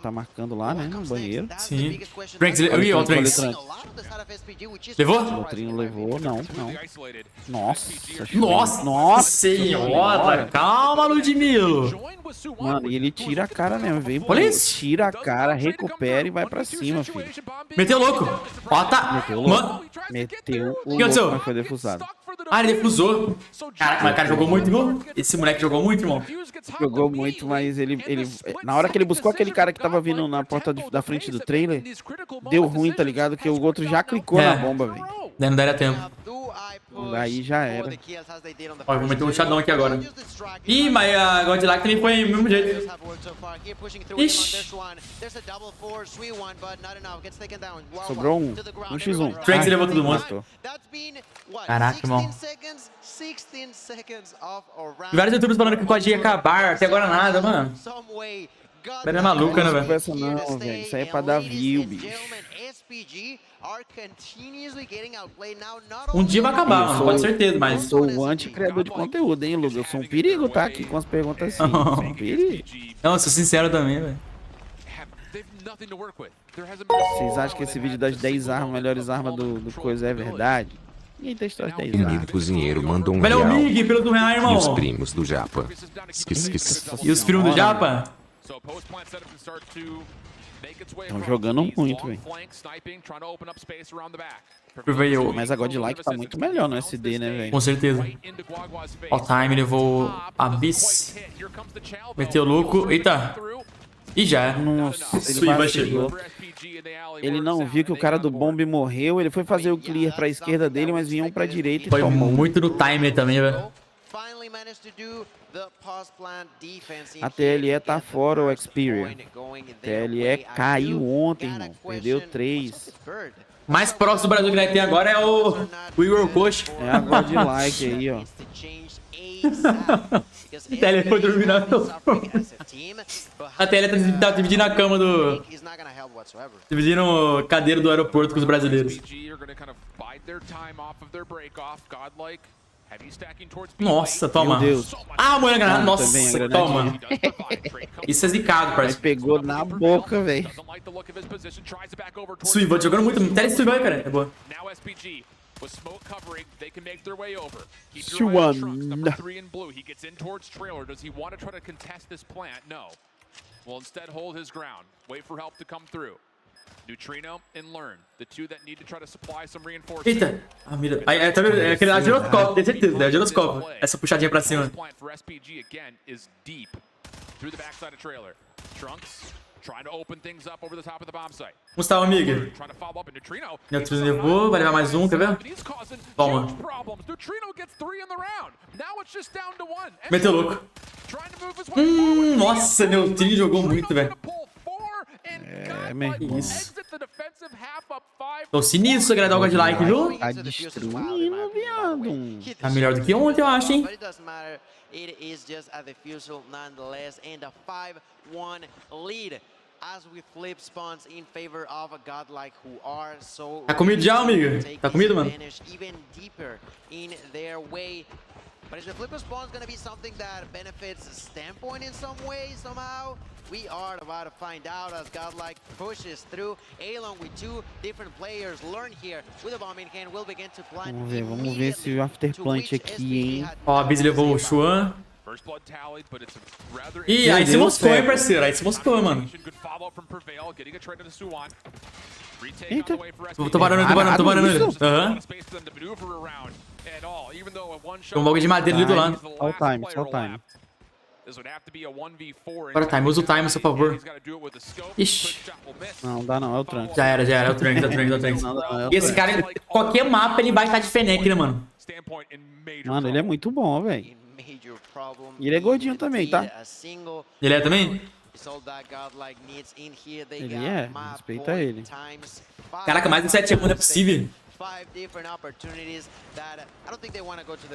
Tá marcando lá, né, no banheiro. Sim. Trunks, e o Trunks? Levou? O Trino levou, não. Nossa senhora, calma, Ludmilo. Mano, e ele tira a cara mesmo, vem. Olha isso. Tira a cara, recupera e vai pra cima, filho. Meteu louco. Ó, tá. Mano. Meteu o que aconteceu? louco, mas foi defusado. Ah, ele defusou. Caraca, mas o cara jogou muito, irmão. Esse moleque jogou muito, irmão. Jogou muito, mas ele... Na hora que ele buscou aquele cara que tava vindo na porta da frente do trailer, deu ruim, tá ligado? Que o outro já clicou na bomba, velho. Daí não daria tempo. Daí já era. Ó, eu vou meter um chadão aqui agora. Ih, mas a Godlike também foi do mesmo jeito. Ixi. Sobrou um X1. Trunks levou todo mundo. Caraca, irmão. Vários youtubers falando que o COD ia acabar, até agora nada, mano. Velho é maluca, né, velho? Não, velho. Isso aí é pra dar view, bicho. Um dia vai acabar, mano, com certeza, mas... Sou o anti-criador de conteúdo, hein, Luguer? Eu sou um perigo, tá? Aqui com as perguntas assim. Sou um perigo. Não, eu sou sincero também, velho. Vocês acham que esse vídeo das 10 armas, melhores armas do coisa é verdade? Ninguém testou as 10 armas. O cozinheiro mandou um Melhor real. Mig, pelo do real, irmão. E os primos do Japa. E os primos do Japa? Estão jogando muito, velho. Mas a Godlike tá muito melhor no SD, né, velho? Com certeza. Ó, time levou Abyss. Meteu louco. Eita. E já. Nossa, ele vacilou. Ele não viu que o cara do bomb morreu. Ele foi fazer o clear pra esquerda dele, mas vinha um pra direita e foi tomou. Muito no timer também, velho. A TLE tá fora, o Xperia. A TLE caiu ontem, irmão. Perdeu 3. Mais próximo do Brasil que nós tem agora é o Igor Coach. É a Godlike aí, ó. A TLE foi dormir na cama. A TLE tá dividindo a cama do... Dividindo cadeira do aeroporto com os brasileiros. Nossa, toma. Meu Deus. Ah, mulher granada. Nossa, também, toma. Isso é zicado, parceiro. Pegou na boca, velho. Suivan jogando muito. Tele Suivan, cara. É boa. Eita! Ah, mira. Aí, tá vendo? É aquele giroscópio, tenho certeza. É o giroscópio. Essa puxadinha pra cima. Gustavo, amiga. Neutrino levou, vai levar mais um, quer ver? Toma. Meteu louco. Nossa, meu trio jogou muito, velho. É, mesmo. Isso. Tô sinistro agradar o Godlike, viu? Tá destruindo, viado. Tá melhor do que ontem, eu acho, hein? But it doesn't matter. It is just a defusal nonetheless, and a 5-1 lead as we flip spawns in favor of a godlike who are so. Tá comido já, amiga? Tá comido, mano? Even deeper in their way. But is the flipper spawn going to be something that benefits Standpoint in some way, somehow? We are about to find out as Godlike pushes through. Along with two different players learn here with a bomb in hand will begin to plant. Vamos ver esse afterplant aqui, hein? Ó, a Biz levou o Xuan. Ih, aí se moscou, hein, parceiro? Aí se moscou, mano. Eita. Tô parando ele. Aham. Tem um bagulho de madeira ali do lado. Só o time, só o time. Bora, time. Usa o time a seu favor. Ixi. Não, dá não, é o tranque. Já era. É o trank. E esse cara, qualquer mapa, ele vai estar de Fennec, né, mano? Mano, ele é muito bom, velho. E ele é gordinho também, tá? Ele é também? Ele é, respeita ele. Caraca, mais de 7 não é possível.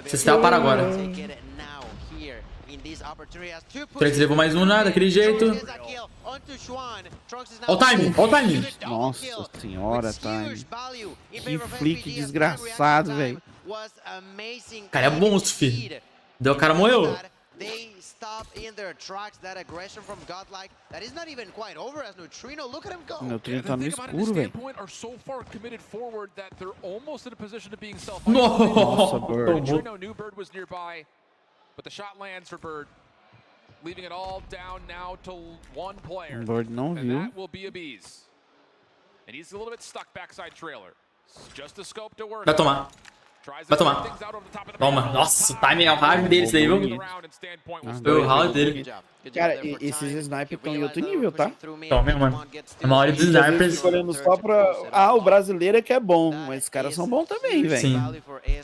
Você está para agora. O Trunks levou mais um, nada, daquele jeito. Olha o time. Nossa senhora, time. Que flick desgraçado, velho. O cara é monstro, filho. Deu, o cara morreu. Meu trem tá no escuro, velho. Nossa, Bird. O Bird não viu. Vai tomar. Toma. Nossa, o timing é o round deles aí, viu? Foi o round dele. Cara, esses snipers estão em outro nível, tá? Então, meu mano. A maioria dos snipers. Olhando só pra... Ah, o brasileiro é que é bom, mas os caras são bons também, velho. Sim.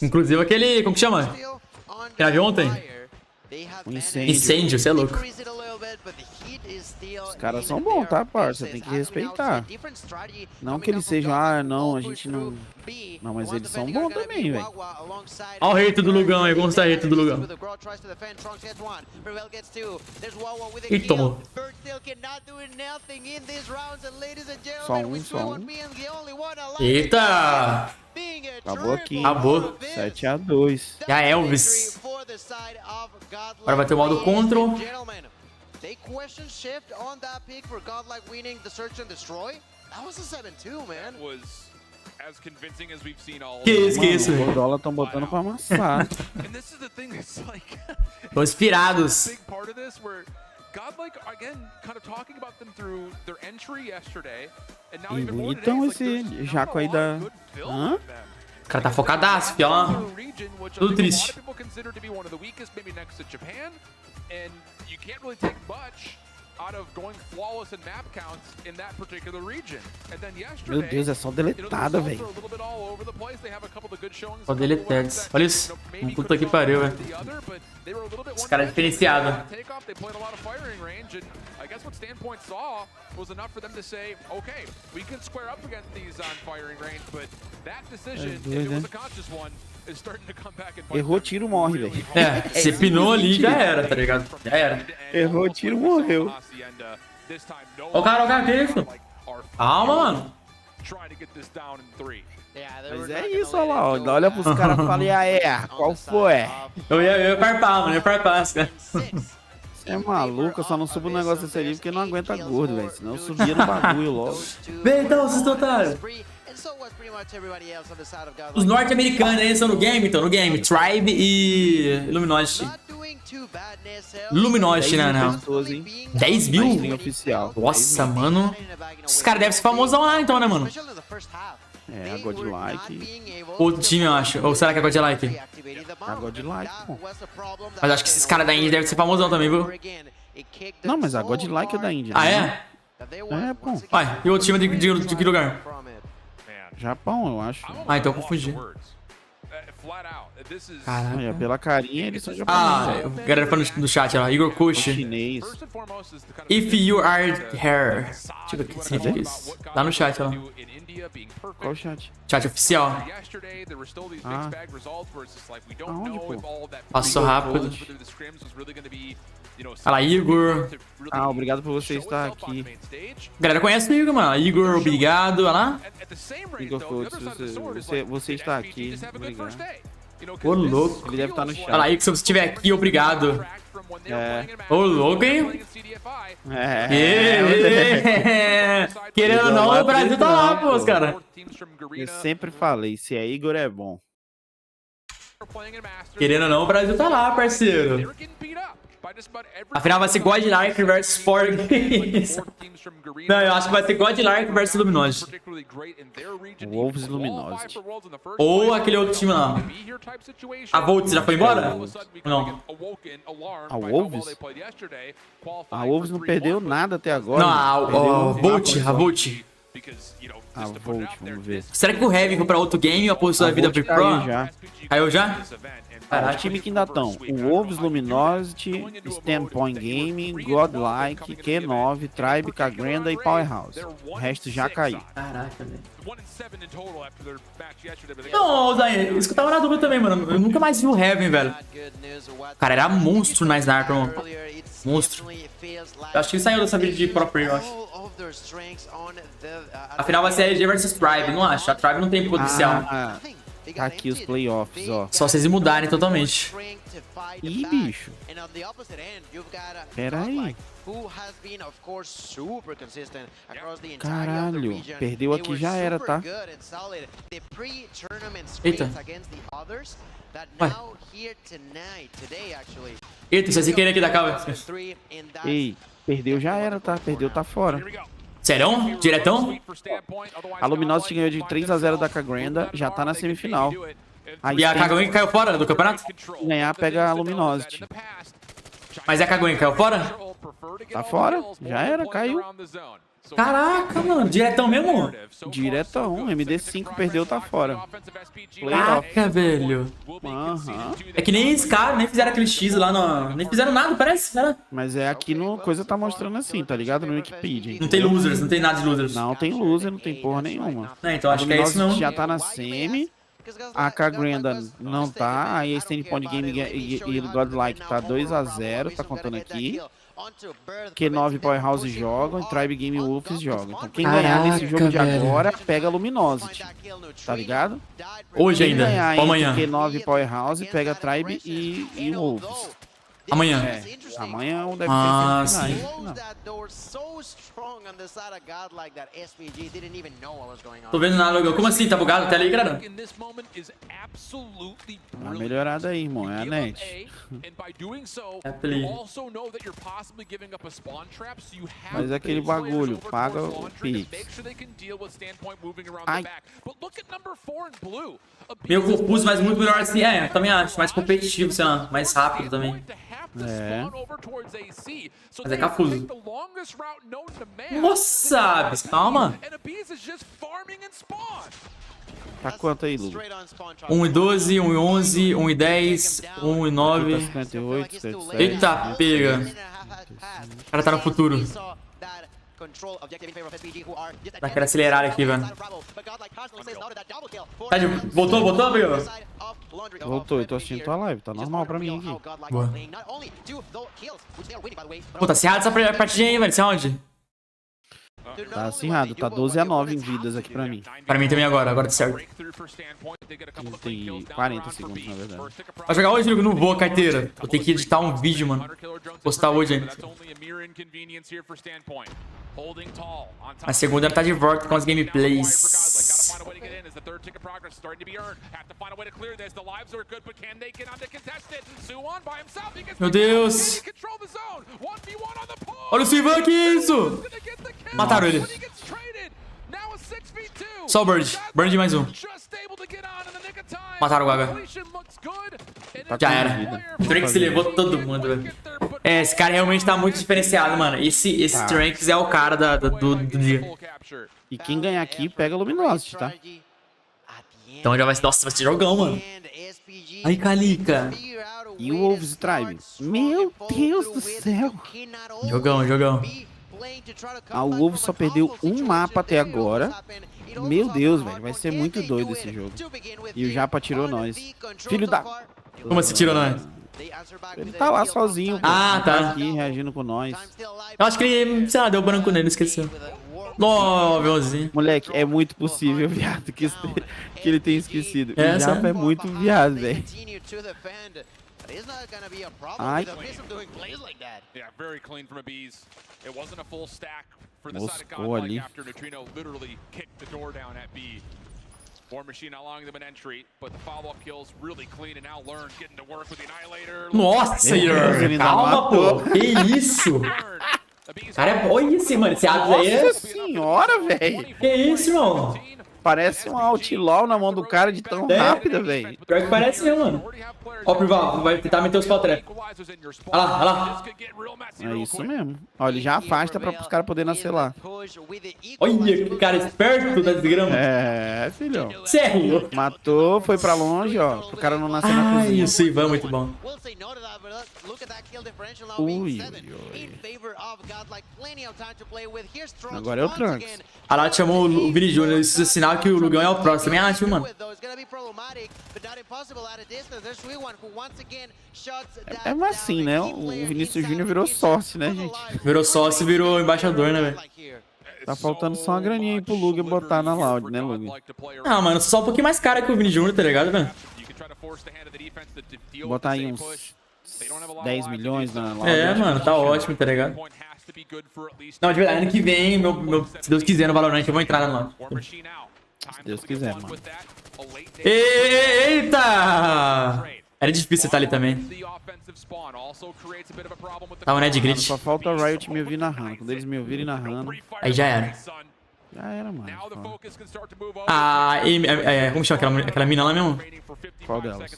Inclusive aquele. Como que chama? Que viu ontem? Um incêndio. Incêndio, você é louco. Os caras são bons, tá, parça? Tem que respeitar. Não que eles sejam, não, a gente não... Não, mas eles são bons também, velho. Olha o rei do Lugão aí, como está o rei do Lugão. Ih, tomou. Só um. Eita! Acabou aqui. Acabou. 7-2. E a Elvis. Agora vai ter o modo control. They question shift on that pick for Godlike winning the search and destroy. That was a 7-2, man. Was as convincing as we've seen all. Que isso, velho. Os dólares estão botando pra amassar. And this is the thing, it's like Estão inspirados. big part of this where Godlike again kind of talking about them through their entry yesterday and now E even more today. bonitão It's like esse there's jaco aí da... Hã? O cara tá focadaço, filho, ó. Tudo triste. You can't really take much out of going flawless in map counts in that particular region. And then yesterday, Meu Deus, é só deletada, velho. Só deletados. Olha isso. Puta que pariu, velho. Esse cara é diferenciado. I guess what Standpoint saw was enough for them to say, okay, we can square up against these on firing range, but that decision, if it was a conscious one, is starting to come back and bite. Errou, tiro, morre, velho. É, você pinou ali, já era, tá ligado? Já era. Errou, tiro, morreu. Ó o cara, que é isso? Calma, mano. Mas é isso, olha lá, ó. Olha pros caras e fala, e aí, qual foi? Eu ia farpar, mano, eu ia farpar. Você é maluco, eu só não subo um negócio desse ali porque não aguenta gordo, velho. Senão eu subia no bagulho logo. Vem então, vocês otários. Os norte-americanos aí são no game, então, no game. Tribe e Luminosity. Luminosity, né, não. 10 mil? Oficial. Nossa, mano. Os caras devem ser famosão lá, então, né, mano? É, a Godlike. Outro time, eu acho. Ou será que é Godlike? A Godlike, pô. Mas acho que esses caras da Índia devem ser famosão também, viu? Não, mas a Godlike é da Índia. Ah, né? é? É, pô. Vai, e o outro time de que lugar? Japão, eu acho. Ah, então eu confundi. Olha, pela carinha eles são Ah, japoneses. a galera falando no chat lá. Igor Kush. Chinês. If you are here. Deixa eu ver o que significa isso. Lá no chat, ó. Qual o chat? Chat oficial. Ah. Aonde, pô? Passou rápido. Olha lá, Igor. Ah, obrigado por você estar aqui. A galera conhece o Igor, mano. Igor, obrigado. Olha lá. Igor Coates, você está aqui. Obrigado. Ô, louco. Ele deve estar no chat. Olha lá, Igor, se você estiver aqui, obrigado. É. Ô, louco, hein? Querendo ou não, o Brasil tá lá, pô, os cara. Eu sempre falei, se é Igor é bom. Querendo ou não, o Brasil tá lá, parceiro. Afinal, vai ser Godlark versus Português. Não, eu acho que vai ser Godlark versus Luminosity. Wolves Luminosity. Ou aquele outro time lá. A Volts já foi embora? Não. A Wolves? A Wolves não perdeu nada até agora. Não, a Volt. A Volt. A Volt, vamos ver. Será que o Heavy foi pra outro game ou apostou a vida pro Pro? Caiu já. Caiu já? O time que ainda estão: o Wolves Luminosity, Standpoint Gaming, Godlike, Q9, Tribe, Grande e Powerhouse. O resto já caiu. Caraca, velho. Não, Zay, isso que eu tava na dúvida também, mano. Eu nunca mais vi o Heaven, velho. O cara era monstro na Sniper, mano. Monstro. Eu acho que ele saiu dessa vida de Pro Player, eu acho. Afinal vai ser LG versus Tribe, não acho. A Tribe não tem potencial. Tá aqui os playoffs, ó. Só vocês mudarem totalmente. Ih, bicho. Pera aí. Caralho, perdeu aqui já era, tá? Eita. Ué. Eita, você se querer aqui da calma. Ei, perdeu já era, tá? Perdeu, tá fora. Serão? Diretão? A Luminosity ganhou de 3-0 da Grande, já tá na semifinal. E a Kaguen caiu fora do campeonato? Se ganhar, pega a Luminosity. Mas a Kaguen caiu fora? Tá fora, já era, caiu. Caraca, mano, diretão mesmo? Diretão, MD5 perdeu, tá fora. Caraca, velho. É que nem esse cara, nem fizeram aquele X lá, no... nem fizeram nada, parece, né? Mas é aqui no coisa tá mostrando assim, tá ligado? No Wikipedia. Não tem losers, não tem nada de losers. Não tem loser, não tem porra nenhuma. Então acho que é isso não. Já tá na semi. A Grande não tá, aí a Standpoint Game e o Godlike tá 2-0, tá contando aqui. Q9 Powerhouse jogam e Tribe Game Wolves jogam. Então quem ganhar nesse jogo de agora, pega a Luminosity. Tá ligado? Hoje ainda, ou amanhã? Q9 Powerhouse, pega Tribe e Wolves. Amanhã. É, amanhã deve ter sim. Tô vendo nada, Luguer. Como assim? Tá bugado? Tá ali, cara? Uma melhorada aí, irmão. É a net. Mas é aquele bagulho. Paga o Pix. Ai. Meio confuso, mas muito melhor assim. É, também acho. Mais competitivo, sei lá. Mais rápido também. É. Mas é cafuso. Nossa, calma. Tá quanto aí, Lu? 1-12, 1-11, 1-10, 1-9. 58, 57. Eita, pega. O cara tá no futuro. Dá aquela acelerada aqui, velho. Tá de... Voltou, pegou? Voltou, eu tô assistindo tua live, tá normal pra mim aqui. Boa. Pô, tá acirrado essa partidinha aí, velho. Esse round. Tá acirrado, tá 12-9 em vidas aqui pra mim. Pra mim também agora tá certo. Tem 40 segundos, na verdade. Vai jogar hoje, Luguer? Não vou, carteira. Vou ter que editar um vídeo, mano. Postar hoje ainda. A segunda tá de volta com as gameplays. Meu Deus. Olha o Sivan, que isso? Mataram ele. Só o Bird. Bird mais um. Mataram o Gaga. Já era. O Tranks levou todo mundo, velho. É, esse cara realmente tá muito diferenciado, mano. Esse Tranks é o cara do dia. E quem ganhar aqui, pega a Luminosity, tá? Então já vai ser... Nossa, vai ser jogão, mano. Ai, Calica. E o Wolves Tribe. Meu Deus do céu. Jogão, jogão. Ah, o Wolves só perdeu um mapa até agora. Meu Deus, velho. Vai ser muito doido esse jogo. E o Japa tirou nós. Filho da... Como assim tirou nós? Ele tá lá sozinho. Pô. Ah, tá. Aqui reagindo com nós. Eu acho que ele, sei lá, deu branco nele, esqueceu. Ó, Velzinho. Moleque, é muito possível, viado, que ele tenha esquecido. É, o Japa é muito viado, velho. Ai. Yeah, very clean from a bees. It wasn't a full stack for the side of Moscou Godlike ali. after Neutrino literally kicked the door down at B. War Machine allowing them an entry, but the follow-up kills really clean and now Learn getting to work with the Annihilator. Nossa, Yuri. Calma, pô. Que isso? Cara, é... olha esse, mano. Esse Atos aí é... Nossa senhora, velho. Que isso, irmão? Parece um outlaw na mão do cara de tão rápida, velho. Pior que parece mesmo, mano. Ó, o Prival, vai tentar meter os pau-trap. Olha lá, olha lá. É isso mesmo. Ó, ele já afasta pra os caras poderem nascer lá. Olha que cara esperto da desgrama. É, filhão. Sério? Matou, foi pra longe, ó. Pro cara não nascer na Ah, cozinha. isso, Ivan, muito bom. Ui, ui, ui. Agora é o Trunks. A Lat chamou o Vini Júnior. Isso é sinal que o Lugão é o próximo. Também acho, mano. É mais assim, né? O Vinícius Júnior virou sócio, né, gente? Virou sócio e virou embaixador, né, velho? Tá faltando só uma graninha aí pro Luguer botar na Loud, né, Luguer? Ah, mano, só um pouquinho mais cara que o Vini Júnior, tá ligado, velho? Botar aí uns 10 milhões na Loud. É, mano, tá ótimo, tá ligado? Não, de verdade, ano que vem, se Deus quiser, no Valorant, eu vou entrar na Loud. Se Deus quiser, mano. Eita! Era difícil estar ali também. Tava né de grid. Só falta a Riot me ouvir narrando. Quando eles me ouvirem narrando, Aí já era. já era, mano. Ah, como chama aquela mina lá mesmo? Qual delas?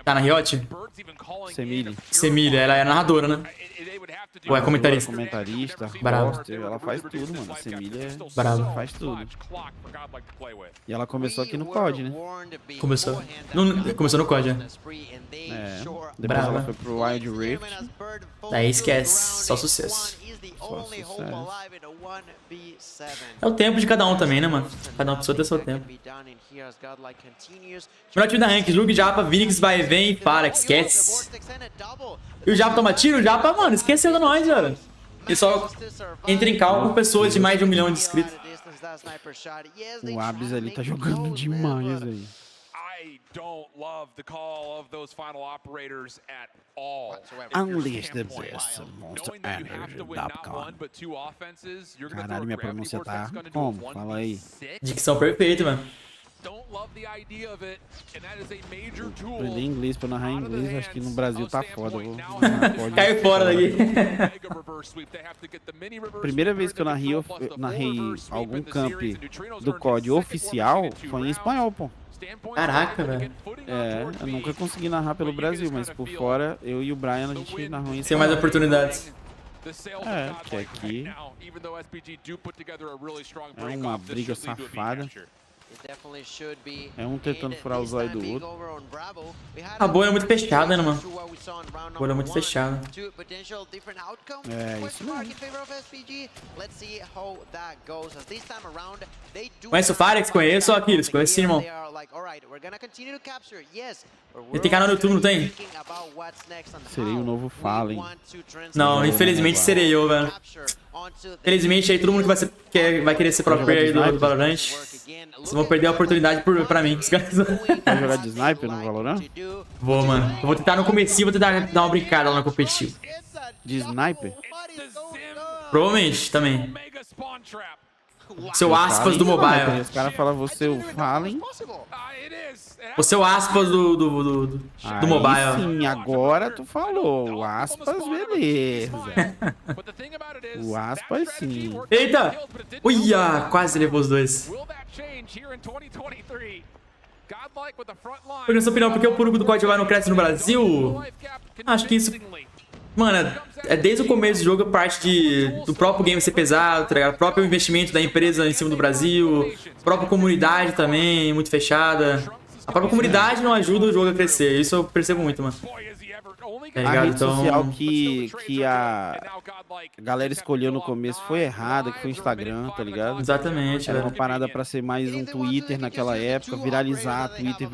Tá na Riot? Semilha. Semilha, ela é narradora, né? Ou é comentarista? Comentarista, Bravo. hoster, ela faz tudo, mano. Semilha Bravo. faz tudo. E ela começou aqui no COD, né? Começou. Começou no COD, né? É. Depois Brava. ela foi pro Wild Rift. Daí esquece. Só sucesso. Só sucesso. É o tempo de cada um também, né, mano? Cada uma pessoa tem seu tempo. Melhor time da Ranks, Luguer, Japa, Vinix, vai, vem, para, esquece. E o Japa toma tiro? O Japa, mano, esqueceu de nós, velho. Ele só entra em cal com pessoas de mais de 1 milhão de inscritos. O Abs ali tá jogando demais aí. Unleash the best monsterenergy.com. Caralho, minha pronúncia tá como? Fala aí. Dicção perfeita, mano. Aprendi inglês pra narrar inglês, acho que no Brasil tá foda. Caiu fora daqui. Primeira vez que eu narrei algum camp do COD oficial foi em espanhol, pô. Caraca, velho. É, eu nunca consegui narrar pelo Brasil, mas por fora, eu e o Brian, a gente narrou em Tem mais espanhol. oportunidades. É, que aqui é uma briga safada. É um tentando furar o zóio do outro. A bolha é muito fechada, né, mano? A bolha é muito fechada. É, isso mesmo. Conhece o Farex? Conheço, Aquiles? Conhece sim, irmão. Ele tem canal no YouTube, não tem? Serei o novo Fallen. Não, infelizmente serei eu, velho. Infelizmente aí todo mundo que vai querer ser pro player aí do Valorant, vocês vão perder a oportunidade pra mim. Vai jogar de sniper no Valorant? Vou, mano. Eu vou tentar no comecinho, vou tentar dar uma brincada lá no competitivo. De sniper? Provavelmente, também. Seu aspas do mobile. Os caras falam você o Fallen. O seu aspas do mobile. Sim, agora tu falou. O aspas, beleza. O aspas, sim. Eita! Uia, quase levou os dois. Por na sua opinião, por que o público do COD não cresce no Brasil? Acho que isso... Mano, é desde o começo do jogo a parte do próprio game ser pesado, tá ligado? O próprio investimento da empresa em cima do Brasil, a própria comunidade também, muito fechada. A própria comunidade não ajuda o jogo a crescer. Isso eu percebo muito, mano. Tá A ligado? rede social Então... que a galera escolheu no começo foi errada, que foi o Instagram, tá ligado? Exatamente, Era velho. uma parada pra ser mais um Twitter naquela época, viralizar, Twitter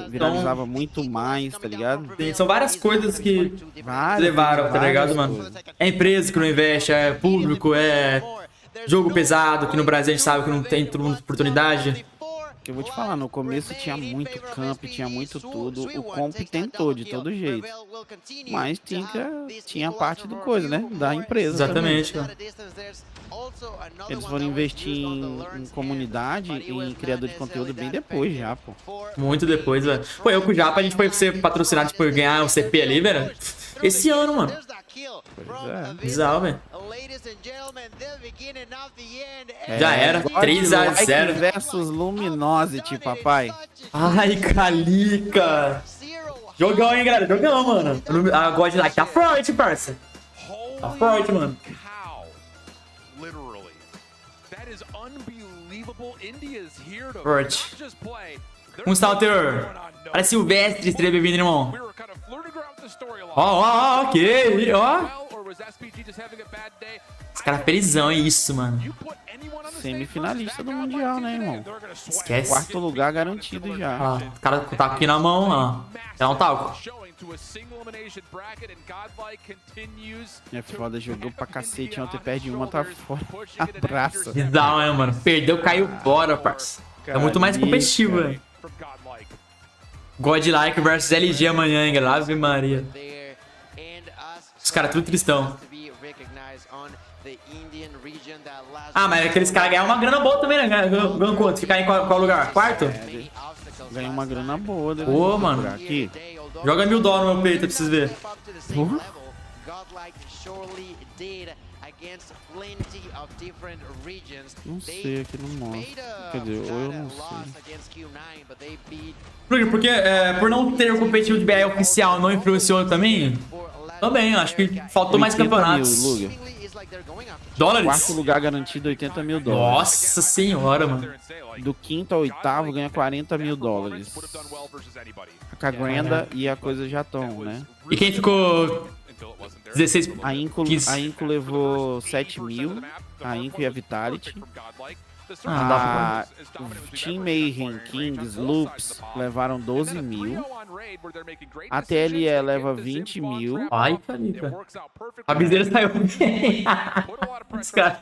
viralizava muito mais, tá ligado? São várias coisas que Várias, levaram, tá várias ligado, mano? coisas. É empresa que não investe, é público, é jogo pesado, que no Brasil a gente sabe que não tem todo mundo oportunidade. Que eu vou te falar, no começo tinha muito camp, tinha muito tudo, o comp tentou de todo jeito. Mas tinha a parte do coisa, né? Da empresa. Exatamente, também. Eles foram investir em comunidade, em criador de conteúdo bem depois já, pô. Muito depois, velho. Pô, eu com o Japa, a gente foi ser patrocinado, tipo, ganhar um CP ali, velho. Esse ano, mano. Pois é. Bizarro, velho. Já era, God 3-0. Like versus Luminosity, papai. Ai, Calica. Jogão, hein, galera? Jogão, mano. A God Like tá forte, parça. Tá forte, mano. Forte. Um Stalter. Olha Silvestre, estreia bem-vindo, irmão. Ó, ok, ó. Os caras felizão, é isso, mano. Semifinalista do Mundial, né, irmão? Esquece. Quarto lugar garantido já. Ó, o cara com o taco aqui na mão, ó. É um talco. É foda, jogou pra cacete ontem, perde uma, tá fora. Abraça. Bizarro, né, mano? Perdeu, caiu fora, parça. É muito mais competitivo, velho. Godlike versus LG amanhã, hein, galera? Ave Maria. Os caras tudo tristão. Ah, mas aqueles caras ganham uma grana boa também, né? Ganham quanto? Ficar em qual lugar? Quarto? Ganha uma grana boa. Pô, mano. Aqui. Joga $1000 no meu peito, eu preciso ver. Não sei, aqui não mostra. Quer dizer, ou eu não sei. Luguer, porque por não ter o competitivo de BR oficial não influenciou também? Também, acho que faltou mais campeonatos. Mil, Dólares? Quarto lugar garantido, $80 mil. Nossa senhora, mano. Do quinto ao oitavo ganha $40 mil. A Grande e a coisa já estão, né? E quem ficou 16? A Inco levou 7 mil. A Inco e a Vitality. A Team Mayhem, Kings, Loops levaram 12 mil. A TLE leva 20 mil. Ai, Calica. A bizeira saiu bem. Os caras.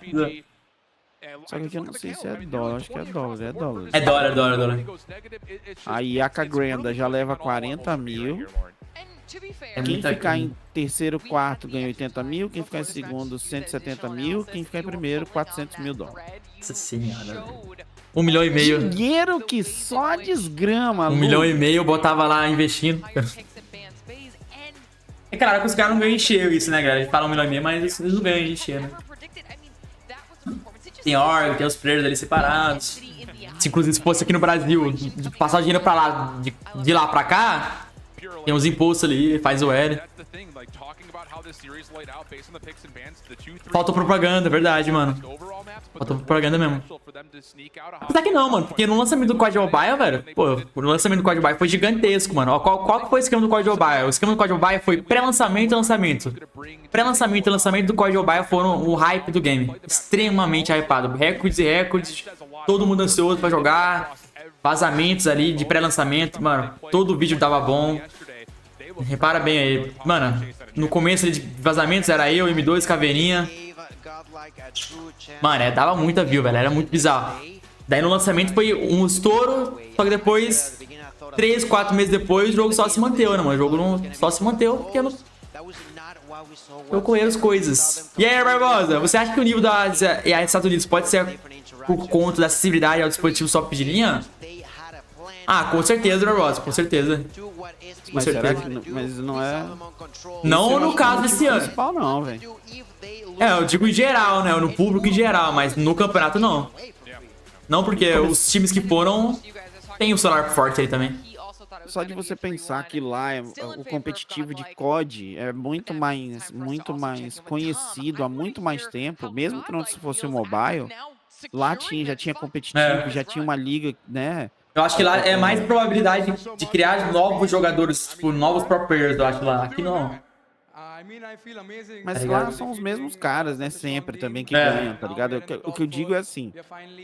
Só que aqui eu não sei se é dólar, acho que é dólar, é dólar. É dólar. Aí a Grande já leva 40 mil. Quem ficar em terceiro, quarto ganha 80 mil. Quem ficar em segundo, 170 mil. Quem ficar em primeiro, $400 mil. Nossa senhora. 1,5 milhão. Dinheiro que só desgrama. 1,5 milhão eu botava lá investindo. É claro que os caras não ganham em cheio isso, né, galera? Eles falam 1,5 milhão, mas eles não ganham em cheio, né? Tem org, tem os players ali separados. Se inclusive se fosse aqui no Brasil, de passar o dinheiro pra lá, de lá pra cá, tem uns impostos ali, faz o L. Falta propaganda, verdade, mano. Falta propaganda mesmo. Apesar que não, mano, porque no lançamento do COD Mobile, velho, pô, o lançamento do COD Mobile foi gigantesco, mano. Ó, qual que foi o esquema do COD Mobile? O esquema do COD Mobile foi pré-lançamento e lançamento. Pré-lançamento e lançamento do COD Mobile foram o hype do game. Extremamente hypado. Recordes e recordes. Todo mundo ansioso pra jogar. Vazamentos ali de pré-lançamento, mano. Todo vídeo tava bom. Repara bem aí. Mano, no começo de vazamentos era eu, M2, Caveirinha. Mano, dava muita view, velho. Era muito bizarro. Daí no lançamento foi um estouro. Só que depois, 3, 4 meses depois, o jogo só se manteve, né, mano? O jogo não, só se manteve porque não... eu corri as coisas. E aí, Barbosa, você acha que o nível dos Estados Unidos pode ser por conta da acessibilidade ao dispositivo só de linha? Ah, com certeza, Barbosa, com certeza. Mas será que mas não é... Não no caso desse ano. Principal não, velho. É, eu digo em geral, né? No público em geral, mas no campeonato não. Não, porque os times que foram tem o celular forte aí também. Só de você pensar que lá o competitivo de COD é muito mais conhecido há muito mais tempo, mesmo que não fosse o mobile, lá já tinha competitivo, já tinha uma liga, né? Eu acho que lá é mais probabilidade de criar novos jogadores, tipo, novos pro players, eu acho lá. Aqui não. Mas Tá lá ligado? são os mesmos caras, né? Sempre também que É. ganham, tá ligado? O que eu digo é assim,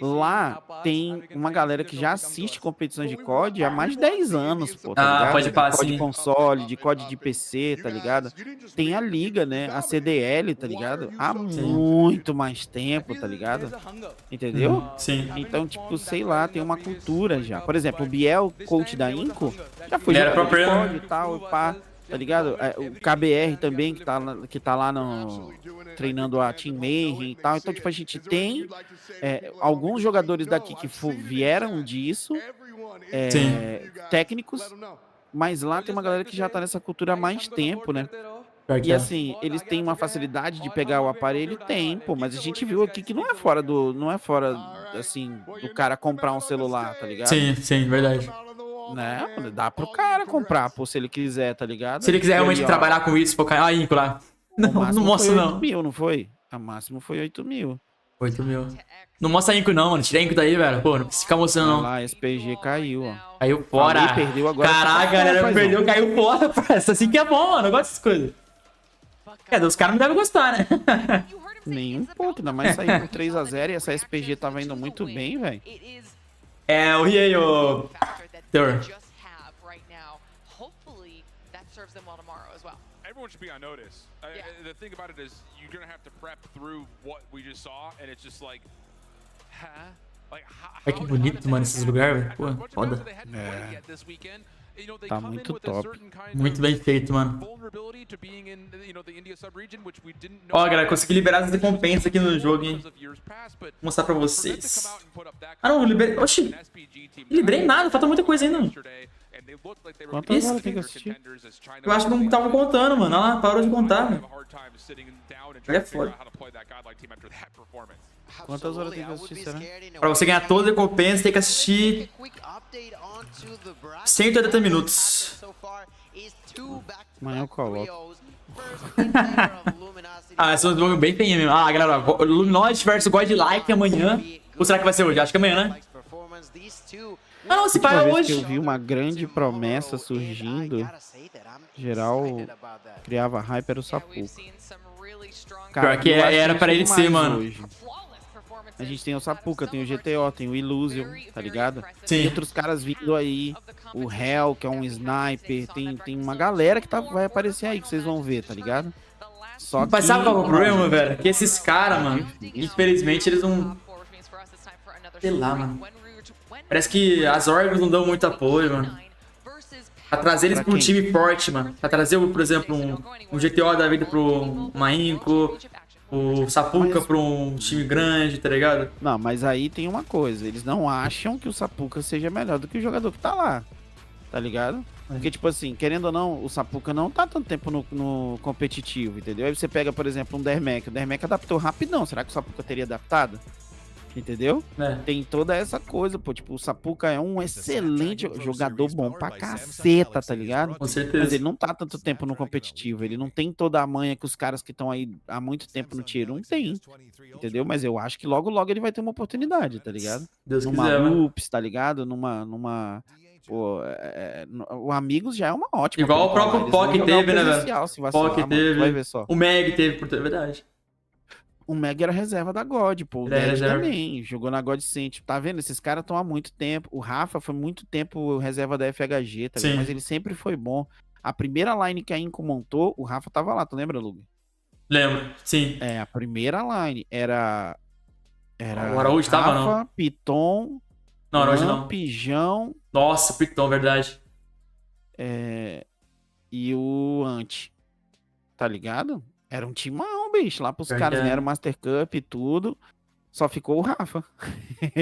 lá tem uma galera que já assiste competições de COD há mais de 10 anos, pô, tá Ah, ligado? pode pá, De COD sim. console, de COD de PC, tá ligado? Tem a liga, né? A CDL, tá ligado? Há muito mais tempo, tá ligado? Entendeu? Sim. Então, tipo, sei lá, tem uma cultura já. Por exemplo, o Biel, coach da Inco, já foi Ele era jogador pro de player, COD e tal, e pá. Tá ligado? O KBR também, que tá lá no, treinando a Team Mayhem e tal. Então, tipo, a gente tem alguns jogadores daqui que vieram disso, Sim. técnicos, mas lá tem uma galera que já tá nessa cultura há mais tempo, né? Pior que E é. assim, eles têm uma facilidade de pegar o aparelho, tem, pô, mas a gente viu aqui que não é fora assim, do cara comprar um celular, tá ligado? Sim, sim, verdade. Né? Dá pro cara comprar, pô, se ele quiser, tá ligado? Se ele quiser E realmente ali, ó, trabalhar com isso, focar. Ah, Inco lá. Não, o não máximo mostra, foi 8 não. mil, não foi? O máximo foi 8 mil. 8 mil. Não mostra Inco, não, mano. Tira Inco daí, velho. Pô, não precisa ficar mostrando, Olha não. lá, SPG caiu, ó. Caiu fora. Falei, perdeu agora. Caraca, fica fora, galera, paizão. perdeu, caiu fora, parça. Assim que é bom, mano. Eu gosto dessas coisas. Os caras não devem gostar, né? Nem um pouco, ainda mais saiu com 3-0 e essa SPG tava indo muito bem, velho. É, eu ri aí, ô... Thor. Everyone should be on notice. The thing about it is you're going to have to prep through what we just saw, and it's just like, huh? Like, Olha que bonito, mano, esses lugares, velho. Pô, foda. Tá muito top. Muito bem feito, mano. Ó, galera, consegui liberar as recompensas aqui no jogo, hein? Vou mostrar pra vocês. Ah, não, liberei... Oxi. Liberei nada, falta muita coisa ainda. Quantas horas tem que assistir? Eu acho que não tava contando, mano. Olha lá, parou de contar, mano. É foda. Quantas horas tem que assistir, será? Pra você ganhar toda a recompensa, tem que assistir 180 minutos. Amanhã eu coloco. Ah, esse é um jogo bem feinho mesmo. Ah, galera, Luminosity versus Godlike amanhã. Ou será que vai ser hoje? Acho que é amanhã, né? Ah, não, se Última para vez hoje. que eu vi uma grande promessa surgindo, geral criava hype, era o Sapuca. Pior que eu acho era a gente pra tem ele ser, mais mano. hoje. A gente tem o Sapuca, tem o GTO, tem o Illusion, tá ligado? Sim. Tem outros caras vindo aí, o Hell, que é um sniper, tem uma galera que vai aparecer aí, que vocês vão ver, tá ligado? Só Mas sabe qual é o problema, mano, velho? Que esses caras, mano, infelizmente eles não... Sei lá, mano. Parece que as órgãos não dão muito apoio, mano. Pra trazer eles pra um time forte, mano. Pra trazer, por exemplo, um GTO da vida pro Mainco, o Sapuca pra um time grande, tá ligado? Não, mas aí tem uma coisa, eles não acham que o Sapuca seja melhor do que o jogador que tá lá, tá ligado? Porque, tipo assim, querendo ou não, o Sapuca não tá tanto tempo no competitivo, entendeu? Aí você pega, por exemplo, um Dermec, o Dermec adaptou rapidão, será que o Sapuca teria adaptado? Entendeu? É. Tem toda essa coisa, pô. Tipo, o Sapuca é um excelente jogador bom pra caceta, tá ligado? Com certeza. Mas ele não tá tanto tempo no competitivo. Ele não tem toda a manha que os caras que estão aí há muito tempo no Tier 1 tem. Entendeu? Mas eu acho que logo, logo ele vai ter uma oportunidade, tá ligado? Deus Numa quiser, mano. Loops, tá ligado? Pô, o Amigos já é uma ótima. Igual o próprio POC teve, né, velho? POC teve. Vai ver só. O Meg teve, por verdade. O Meg era reserva da God, pô. O Dead também. Jogou na God Center. Tá vendo? Esses caras estão há muito tempo. O Rafa foi muito tempo reserva da FHG, tá ligado? Mas ele sempre foi bom. A primeira line que a Inco montou, o Rafa tava lá, tu lembra, Luguer? Lembro, sim. É, a primeira line era o Araújo tava, não? Piton, não, Araújo não. Pijão. Nossa, Piton, verdade. E o Anti. Tá ligado? Era um timão, bicho, lá pros caras, ganharam o Master Cup e tudo. Só ficou o Rafa.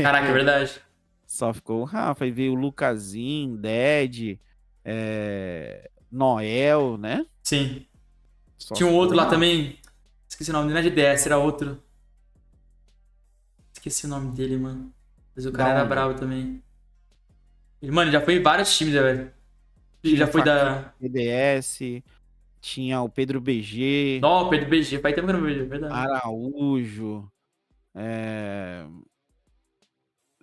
Caraca, é verdade. Só ficou o Rafa. Aí veio o Lucasinho, Dead, Noel, né? Sim. Só tinha um outro lá também. Esqueci o nome dele, não é de DS, era outro. Esqueci o nome dele, mano. Mas o cara era bravo também. Mano, já foi em vários times, velho. Já foi da... PDS... Tinha o Pedro BG. Não, o Pedro BG. Faz tempo que eu não vejo, é verdade. Araújo.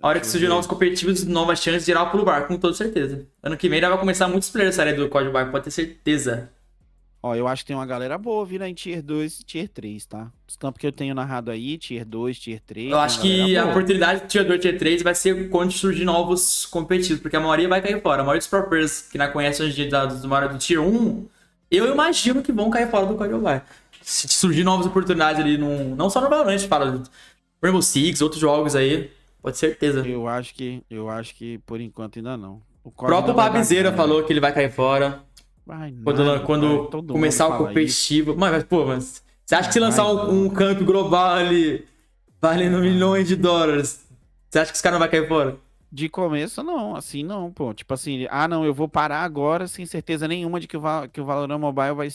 A hora que surgir novos competitivos, novas chances, geral pulo bar, com toda certeza. Ano que vem já vai começar muitos players essa área do COD bar, pode ter certeza. Ó, eu acho que tem uma galera boa vindo em Tier 2 e Tier 3, tá? Os campos que eu tenho narrado aí, Tier 2, Tier 3... Eu acho que a oportunidade de Tier 2 e Tier 3 vai ser quando surgir novos competitivos, porque a maioria vai cair fora. A maioria dos pro players que não conhecem hoje em dia do Tier 1, eu imagino que vão cair fora do COD bar. Se surgir novas oportunidades ali, não só no Valorant, fala Rainbow Six, outros jogos aí, pode ter certeza. Eu acho que por enquanto ainda não. O próprio Babizeira falou que ele vai cair fora. Quando começar o competitivo. Mas, pô, você acha que se lançar um camp global ali, valendo milhões de dólares, você acha que os caras não vão cair fora? De começo, não. Assim, não, pô. Tipo assim, não, eu vou parar agora sem certeza nenhuma de que o Valorant Mobile vai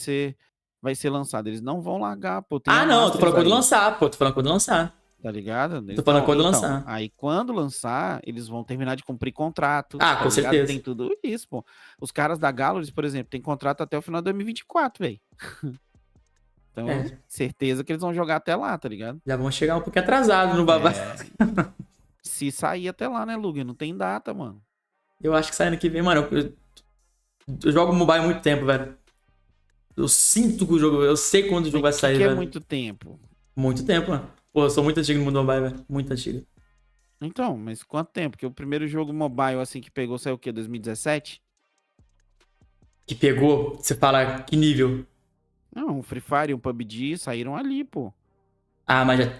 ser lançado. Eles não vão largar, pô. Não, tô falando quando lançar, pô. Tô falando quando lançar. Tá ligado? Tô falando quando lançar. Aí quando lançar, eles vão terminar de cumprir contrato. Com certeza. Tem tudo isso, pô. Os caras da Galleries, por exemplo, tem contrato até o final de 2024, velho. Então, certeza que eles vão jogar até lá, tá ligado? Já vão chegar um pouquinho atrasado no babá. Se sair até lá, né, Luguer? Não tem data, mano. Eu acho que sai ano que vem, mano. Eu jogo mobile há muito tempo, velho. Eu sinto que o jogo... Eu sei quando o jogo vai sair, velho. É muito tempo? Muito tempo, mano. Pô, eu sou muito antigo no mundo mobile, velho. Muito antigo. Então, mas quanto tempo? Porque o primeiro jogo mobile, assim, que pegou, saiu o quê? 2017? Que pegou? Você fala que nível? Não, o Free Fire e o PUBG saíram ali, pô. Mas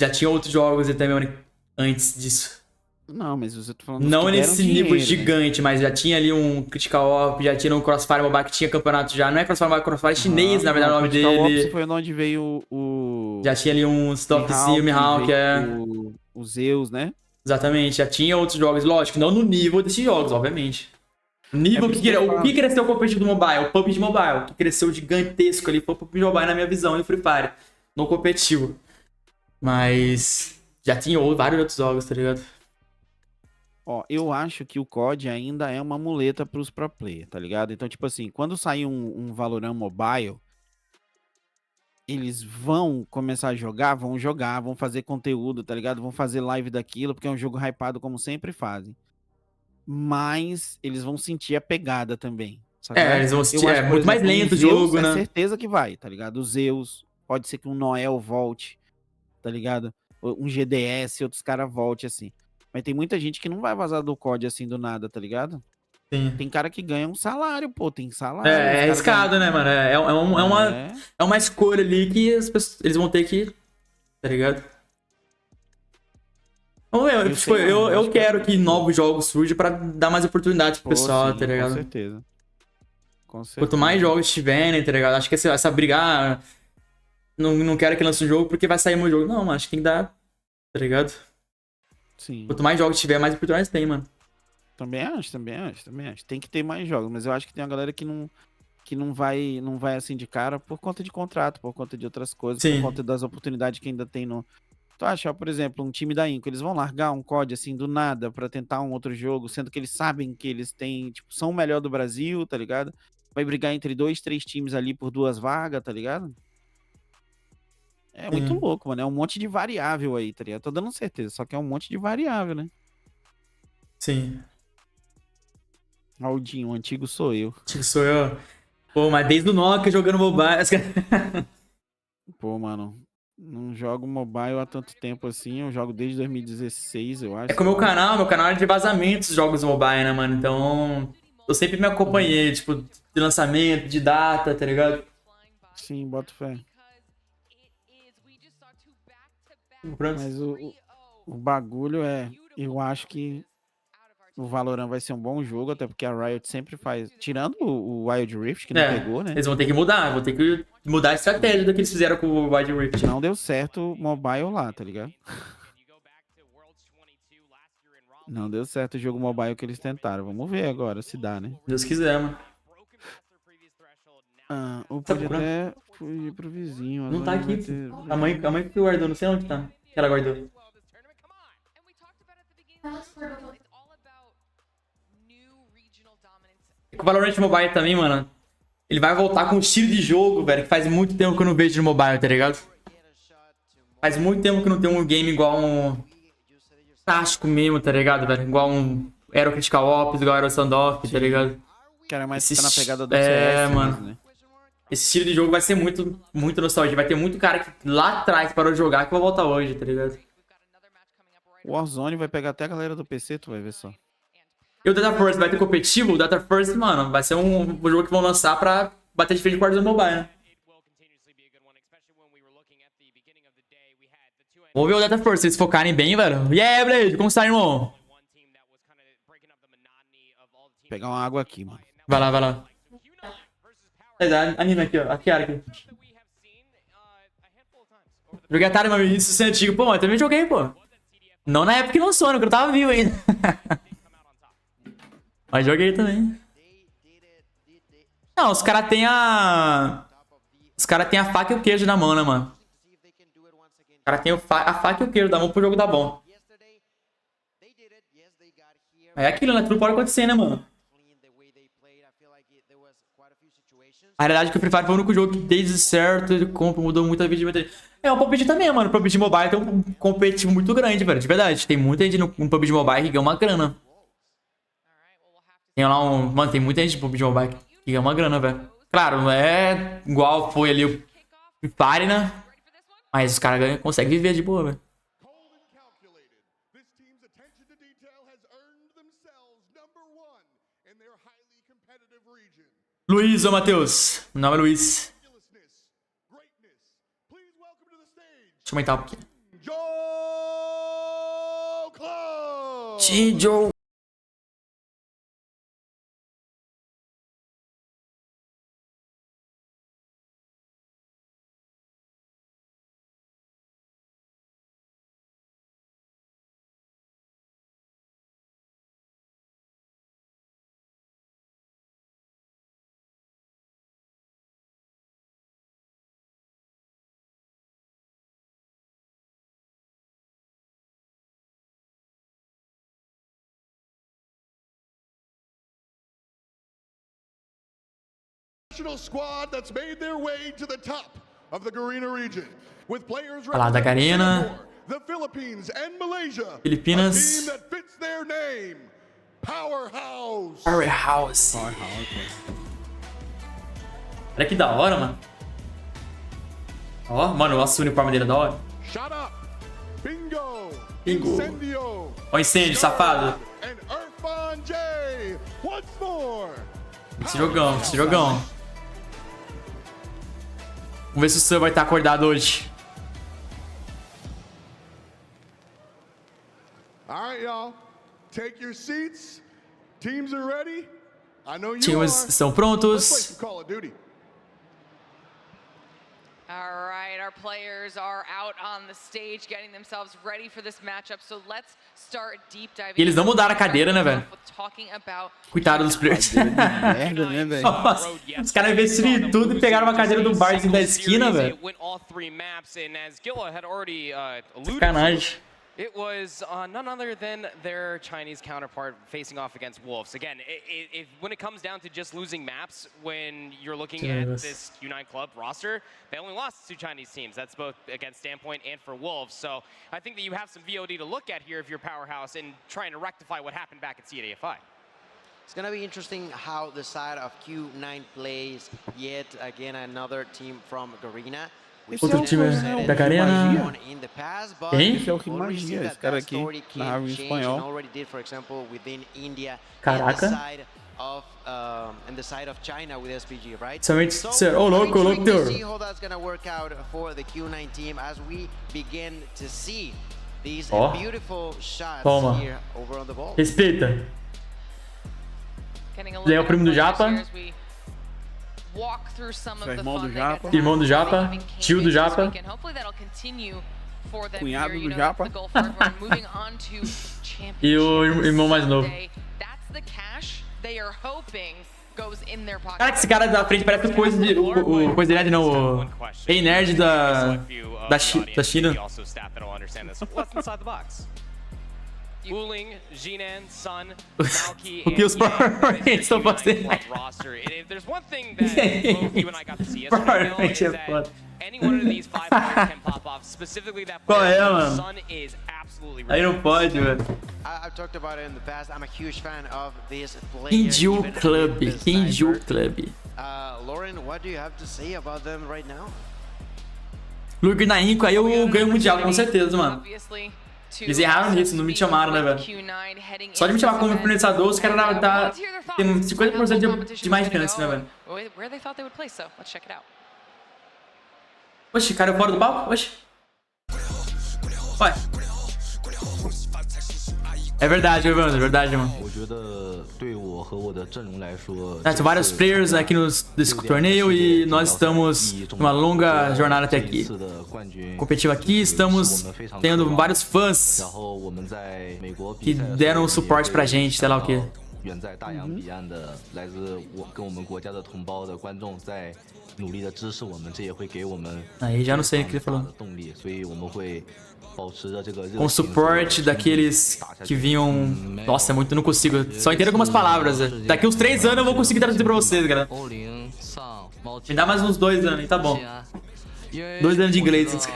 já tinha outros jogos e também antes disso. Não, mas você tá falando... Não nesse nível gigante, mas já tinha ali um Critical Op, já tinha um Crossfire Mobile que tinha campeonato já. Não é Crossfire Mobile, Crossfire chinês, na verdade, o nome dele. Critical Ops foi onde veio o... Já tinha ali um Stop the Sea, o Mihawk, o Zeus, né? Exatamente, já tinha outros jogos. Lógico, não no nível desses jogos, obviamente. O nível o que cresceu o competitivo do mobile? O PUBG Mobile. O que cresceu gigantesco ali foi o PUBG Mobile na minha visão e o Free Fire. No competitivo. Mas já tinha vários outros jogos, tá ligado? Ó, eu acho que o COD ainda é uma muleta pros pro player, tá ligado? Então, tipo assim, quando sair um Valorant Mobile, eles vão começar a jogar, vão fazer conteúdo, tá ligado? Vão fazer live daquilo, porque é um jogo hypado como sempre fazem. Mas eles vão sentir a pegada também. Sabe? Eles vão sentir, muito mais lento o jogo, né? É certeza que vai, tá ligado? O Zeus, pode ser que um Noel volte, tá ligado? Um GDS, outros caras volte, assim. Mas tem muita gente que não vai vazar do COD assim do nada, tá ligado? Sim. Tem cara que ganha um salário, pô, tem salário. É arriscado, né, mano? É uma escolha ali que eles vão ter que... Tá ligado? Eu quero que novos jogos surjam pra dar mais oportunidades pro pessoal, tá ligado? Com certeza. Quanto mais jogos tiverem, tá ligado? Acho que essa briga... Não quero que lance um jogo porque vai sair meu jogo. Não, mano, acho que tem que dar... Tá ligado? Sim. Quanto mais jogos tiver, mais oportunidades tem, mano. Também acho. Tem que ter mais jogos, mas eu acho que tem uma galera que não vai assim de cara por conta de contrato, por conta de outras coisas, por conta das oportunidades que ainda tem no... Tu acha, por exemplo, um time da Inco, eles vão largar um COD assim do nada pra tentar um outro jogo, sendo que eles sabem que eles têm, tipo, são o melhor do Brasil, tá ligado? Vai brigar entre 2, 3 times ali por 2 vagas, tá ligado? É muito louco, mano. É um monte de variável aí, tá ligado? Tô dando certeza, só que é um monte de variável, né? Sim. Aldinho, o antigo sou eu. Antigo sou eu. Pô, mas desde o Nokia jogando mobile... Pô, mano, não jogo mobile há tanto tempo assim. Eu jogo desde 2016, eu acho. É com o meu canal é de vazamentos de jogos mobile, né, mano? Então, eu sempre me acompanhei, tipo, de lançamento, de data, tá ligado? Sim, boto fé. Mas o bagulho é... Eu acho que o Valorant vai ser um bom jogo, até porque a Riot sempre faz... Tirando o Wild Rift, que não pegou, né? Eles vão ter que mudar, a estratégia do que eles fizeram com o Wild Rift. Não deu certo o mobile lá, tá ligado? Não deu certo o jogo mobile que eles tentaram. Vamos ver agora se dá, né? Deus quiser, mano. Ou pode até fugir pro vizinho. Não tá aqui. A mãe que guardou, não sei onde tá. Que ela guardou. O Valorant Mobile também, mano. Ele vai voltar com um estilo de jogo, velho, que faz muito tempo que eu não vejo de mobile, tá ligado? Faz muito tempo que não tem um game igual tático mesmo, tá ligado, velho? Igual um Aero Critical Ops, igual Aero Standoff, tá ligado? Cara, mas Esse tá na pegada do é, CS mano. mesmo, né? Esse estilo de jogo vai ser muito, muito nostálgico. Vai ter muito cara que lá atrás parou de jogar que vai voltar hoje, tá ligado? O Warzone vai pegar até a galera do PC, tu vai ver só. E o Data First vai ter competitivo? O Data First, mano, vai ser um jogo que vão lançar pra bater de frente com o Warzone Mobile, né? Vamos ver o Data First, se eles focarem bem, velho. Yeah, Blade, como está, irmão? Vou pegar uma água aqui, mano. Vai lá, vai lá. Anima aqui, ó. Aqui, aqui. Joguei Atari, mas isso é antigo. Pô, eu também joguei, pô. Não na época que lançou, né? Porque eu tava vivo ainda. Mas joguei também. Não, os caras têm a... Os caras têm a faca e o queijo na mão, né, mano? Os caras têm a faca e o queijo da mão pro jogo dar bom. É aquilo, né? Tudo pode acontecer, né, mano? A realidade é que o Free Fire foi o único jogo que desde certo ele mudou muito a vida de muita gente. É, o PUBG também, mano. O PUBG Mobile tem um competitivo muito grande, velho. De verdade. Tem muita gente no PUBG Mobile que ganha uma grana. Tem lá um... Mano, tem muita gente no PUBG Mobile que ganha uma grana, velho. Claro, não é igual foi ali o Free Fire, né? Mas os caras conseguem viver de boa, velho. Luiz, ô Matheus. Meu nome é Luiz. Deixa eu aumentar um pouquinho. Joe. Squad that's made their way to the top of the Garena region with players Lá da Garena. the Philippines and Malaysia. Filipinas. A team that fits their name. Powerhouse. Powerhouse. Olha que da hora, mano. Ó, mano, nossa, o uniforme dele é da hora. Shut up. Bingo. Bingo. Incendio. Ó o incêndio, safado. And Irfan J. Once more. Esse jogão, esse jogão. Vamos ver se o Sam vai estar acordado hoje. Alright, y'all. Take your seats. Teams are ready. I know you Times are. estão Let's play prontos. some Call of Duty. All right, our players are out on the stage getting themselves ready for this matchup. So let's start deep diving. E eles não mudaram a cadeira, né, velho? Coitado dos players. Merda, né, velho? Nossa, os caras investiram em tudo e pegaram uma cadeira do barzinho da esquina, velho. Sacanagem. It was none other than their Chinese counterpart facing off against Wolves. Again, when it comes down to just losing maps, when you're looking at this Q9 Club roster, they only lost 2 Chinese teams. That's both against Standpoint and for Wolves. So I think that you have some VOD to look at here if you're Powerhouse and trying to rectify what happened back at CADFI. It's going to be interesting how the side of Q9 plays yet again another team from Garena. Outro time da Garena. Quem? Esse é o que magia, esse cara aqui narrava em espanhol. Caraca. Somente ser. Ô, louco, louco, teu. Ó. Toma. Respeita. Ele é o primo do Japa. Irmão do Japa. Irmão do Japa. Tio do Japa. Cunhado do Japa. E o irmão mais novo. Cara, esse cara da frente parece o Coisa de... O Coisa de Nerd, não. O Ei Nerd da China. Wuling, Jinan, Sun, Malky, O que os Power estão fazendo? roster. If there's one thing that both you and I got to see yesterday, is that any one of these 5 players can pop off. Specifically, that player, Sun is absolutely absolutely Aí não pode, velho. I've talked about it in the past. I'm a huge fan of this player. Kinju even Club. with the Kinju sniper. Club. Lauren, what do you have to say about them right now? Luguer na Inco, aí eu ganho o Mundial, com certeza, mano. Obviously, Eles erraram nisso, não me chamaram, né, velho? Só de me chamar como finalizador, os caras tem 50% de mais chance, né, velho? Where they thought they would play, so let's check it out. Oxi, cara fora do palco? Oxi. Vai. É verdade, Evandro, é verdade, mano. Tem vários players aqui nesse torneio e nós estamos numa longa jornada até aqui. Competitivo aqui, estamos tendo vários fãs que deram suporte pra gente, sei lá o que. 远在大洋彼岸的来自跟我们国家的同胞的观众在努力的支持我们，这也会给我们 Aí já não sei o que ele falou. 动力，所以我们会保持着这个热情 Com suporte daqueles que vinham. Nossa, é muito, eu não consigo. Só entendo algumas palavras. Daqui uns 3 anos eu vou conseguir traduzir pra vocês, galera. Me dá mais uns 2 anos, tá bom. 2 anos de inglês.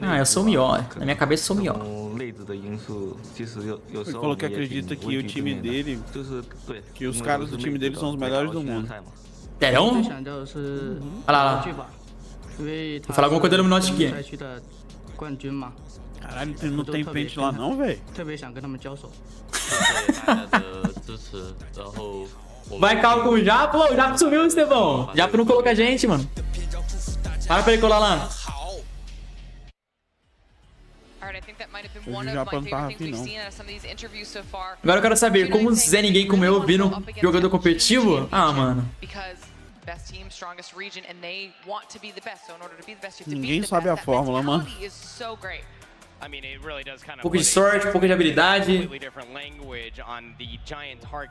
Ah, eu sou o melhor. Na minha cabeça eu sou o melhor. Ele falou que acredita que o time dele, que os caras do time dele são os melhores do mundo. Sério? Olha lá. Vou falar alguma coisa do Luminotti aqui. Caralho, não tem pente lá não, velho? Vai calma com o Japo. O Japo sumiu, Estevão. O Japo não coloca a gente, mano. Para pra ele colar lá. Agora eu quero saber, como Zé ninguém como eu viram jogador competitivo? Ah, mano. Ninguém sabe a fórmula, mano. Um pouco de sorte, um pouco de habilidade.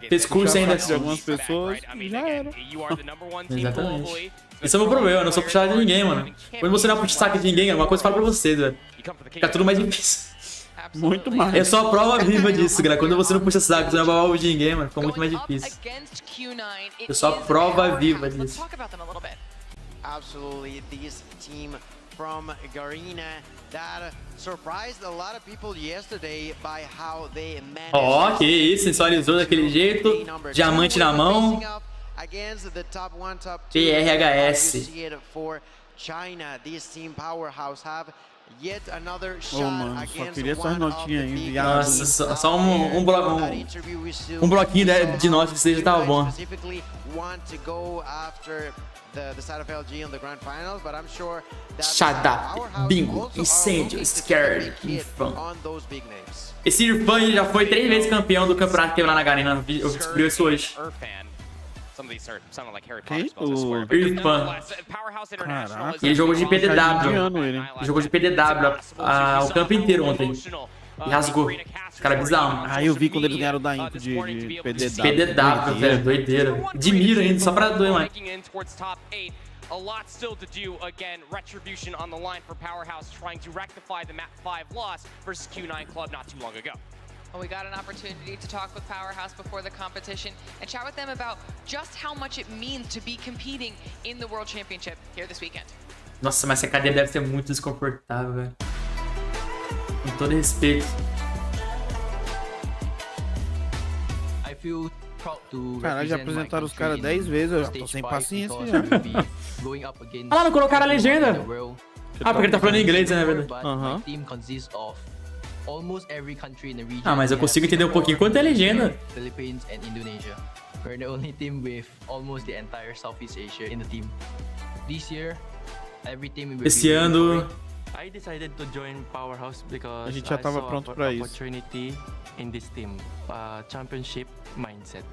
Fez curso ainda de algumas pessoas, já era. Exatamente. Esse é o meu problema, eu não sou puxado de ninguém, mano. Quando você não é puxado de ninguém, uma coisa eu falo pra vocês, velho. Fica tudo mais difícil. Muito mais. É só a prova viva disso, galera. Quando você não puxa saco, você não é bababu de ninguém, mano. Fica muito mais difícil. É só a prova viva disso. Absolutely, this team from Garena that surprised a lot of people yesterday by how they managed. Ó, que isso, sensualizou daquele jeito. Diamante na mão. PRHS. China, this team powerhouse have yet another Oh, shot mano, só against queria essas one of notinhas the aí, big viado. Nossa, só um bloquinho de notas que seja tava bom. Specifically want to go after the side of LG in the grand finals, but I'm sure that Shut up, bingo, incêndio, scared, infam. on those big names. Esse Irfan já foi 3 vezes campeão do campeonato que teve lá na Garena. Eu descobri isso hoje. Quem? O Irfan. Caraca. E ele jogou de PDW. Ele. Ele jogou de PDW o campo inteiro ontem. E rasgou. Esse cara é bizarro. Ah, eu vi quando eles ganharam da Inco de PDW. PDW, velho, doideira. De mira ainda, só pra doer mais. A lot still to do. Again, retribution on the line for Powerhouse, trying to rectify the Map 5 loss versus Q9 Club not too long ago. Well, we got an opportunity to talk with Powerhouse before the competition and chat with them about just how much it means to be competing in the World Championship here this weekend. Nossa, mas essa cadeira deve ser muito desconfortável, velho. Com todo respeito. Caralho, já apresentaram os caras 10 vezes, eu já tô sem paciência já. Ah lá, não colocaram a legenda. Ah, porque ele tá falando em inglês, né, velho? Aham. Ah, mas eu consigo entender um pouquinho quanto é a legenda. Philippines and Indonesia. We're the only team with almost the entire Southeast Asia in the team. This year, every team will Esse ano I decided to join Powerhouse because A gente já tava pronto pra isso. opportunity in this team, championship mindset.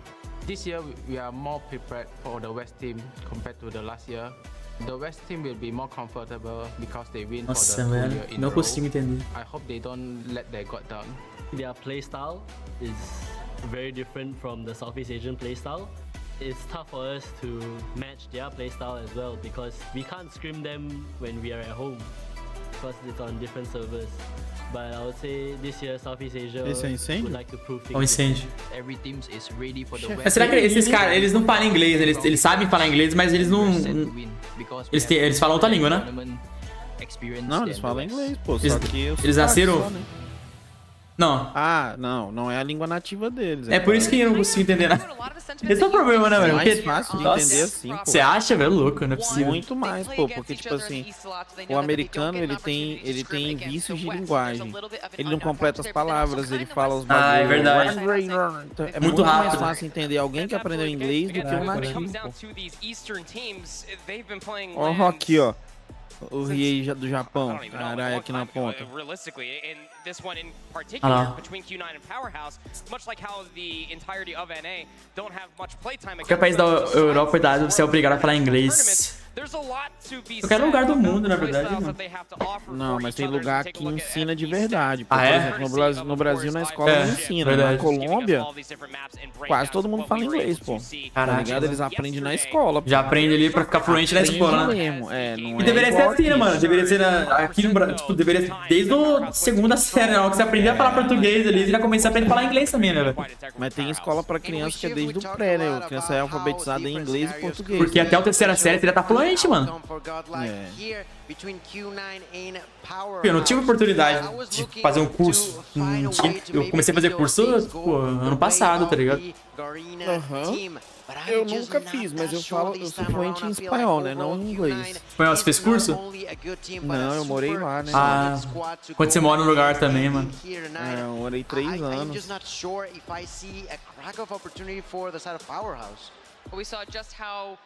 This year we are more prepared for the West team compared to the last year. The West team will be more comfortable because they win Nossa, for the full velho, year in não a row. consigo entender. I hope they don't let their guard down. Their playstyle is very different from the Southeast Asian playstyle. It's tough for us to match their playstyle as well because we can't scrim them when we are at home. because it's on different servers. But I would say this year Southeast Asia Esse é incêndio? would like to prove Ó, incêndio. Every team is ready for the Mas será que esses caras, eles não falam inglês? Eles sabem falar inglês, mas eles não... Eles falam outra língua, né? Não, eles falam inglês, pô. Eles, Só que eles nasceram... só, né? Não. Ah, não é a língua nativa deles. É por isso que eu não consigo entender nada. Esse é o problema, né, É velho? mais fácil de entender assim, pô. Você acha, velho? Louco, não é possível. Muito mais, pô, porque tipo assim, o americano ele tem vícios de linguagem. Ele não completa as palavras, ele fala os bagulhos. Ah, é verdade. Então, é muito mais fácil entender alguém que aprendeu inglês do que um nativo, pô. Ó, aqui, ó. O Riei do Japão, caralho, aqui na ponta. Ah lá. Qualquer país da Europa você é obrigado a falar inglês. Qualquer lugar do mundo, na verdade, não, mas tem lugar que ensina de verdade. Por Ah, é? exemplo, no Brasil na escola não ensina. Verdade. Na Colômbia, quase todo mundo fala inglês, pô. Tá ligado? Eles aprendem na escola. Pô. Já aprende ali pra ficar fluente na escola, né? Mesmo. É, não E deveria ser igual assim, né, aqui. mano? Deveria ser aqui no Brasil, tipo, deveria ser desde a segunda série, né? Que você aprender a falar português ali, você já começa a aprender a falar inglês também, né, velho? Mas tem escola pra criança que é desde o pré, né? A criança é alfabetizada em inglês e português. Porque até a terceira série você já tá fluente, mano. Eu não tive oportunidade de fazer um curso. Eu comecei a fazer curso, pô, ano passado, tá ligado? Eu nunca fiz, mas eu sou fluente em espanhol, né? Não em inglês. Espanhol, você fez curso? Não, eu morei lá, né? Ah, quando você mora no lugar também, mano. É, eu morei 3 anos. We saw just how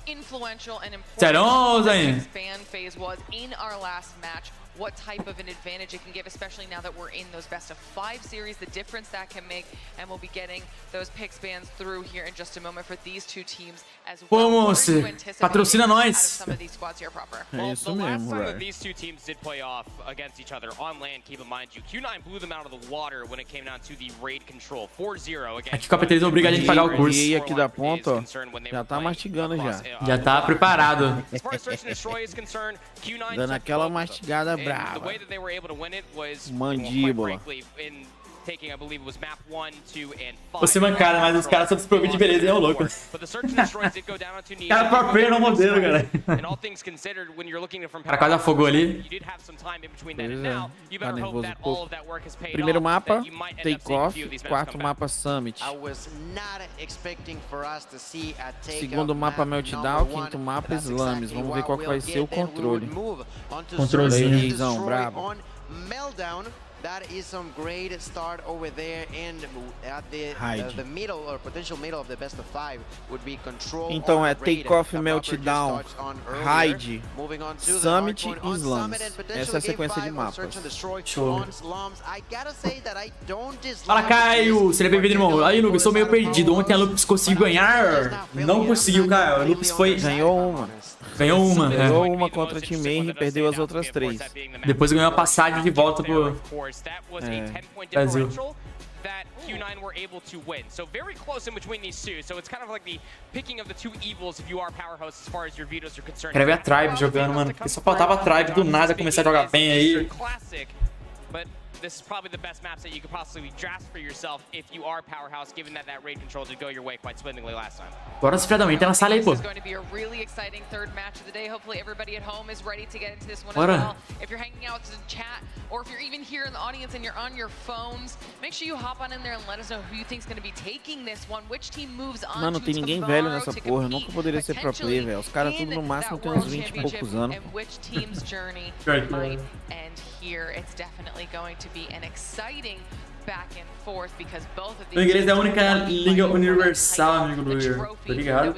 influential and important Sério, the Zayn? fan phase was in our last match. What type of an advantage it can give, especially now that we're in those best-of-5 series, the difference that can make, and we'll be getting those pick spans through here in just a moment for these two teams as well. Vamos, patrocina nós. É isso mesmo, velho. These two teams did play off against each other on land, keep in mind you. Q9 blew them out of the water when it came down to the raid control. 4-0 against. Aqui o capitalismo obriga a gente a pagar o curso. E aqui da ponta, ó, já tá mastigando já. Já tá preparado. As far as search and destroy is concerned, Q9 dando aquela mastigada brava. Mandíbula. Você mancada, mas os caras são desprovidos de beleza, é o louco. Cara, pro player no modelo, cara. Cara, quase afogou ali. Tá nervoso um pouco. Primeiro mapa, Take-Off. Quarto mapa, Summit. Segundo mapa, Meltdown. Quinto mapa, Slams. Vamos ver qual que vai ser o controle. Controlezinho. Reizão, brabo. That is some great start over there, and at the middle or potential middle of the best of 5 would be Control. Então é Take-Off, Meltdown, Raid, Summit e Slams. Essa é a sequência de mapas. Show. Fala, Caio! Seja bem-vindo, irmão. Aí, Luguer, eu sou meio perdido. Ontem a Lupus conseguiu ganhar? Não conseguiu, cara. A Lupus foi... Ganhou uma. Ganhou uma, Ganhou uma contra o Team Mayhem e perdeu as outras 3. Depois ganhou a passagem de volta pro Brasil. That Q9 were able to win. So very close in between these two. So it's kind of like the picking of the two evils if you are Powerhouse as far as your vetoes are concerned. Quero ver a Tribe jogando, mano. Porque só faltava a Tribe do nada começar a jogar bem aí. But this is probably the best maps that you could possibly draft for yourself if you are Powerhouse, given that raid control did go your way quite swimmingly last time. Bora se filha da mãe, tá na sala aí, pô. This is going to be a really exciting third match of the day. Hopefully everybody at home is ready to get into this one Bora. as well. If you're hanging out to chat, or if you're even here in the audience and you're on your phones, make sure you hop on in there and let us know who you think is going to be taking this one, which team moves on. Mano, tem ninguém velho nessa porra. Eu nunca poderia ser pro player, velho. Os caras tudo no máximo tem uns 20 e poucos anos. And which team's journey might end here. It's definitely going to be an exciting back and forth because both of these. O inglês é a única língua universal, amigo do Luguer. Tá ligado?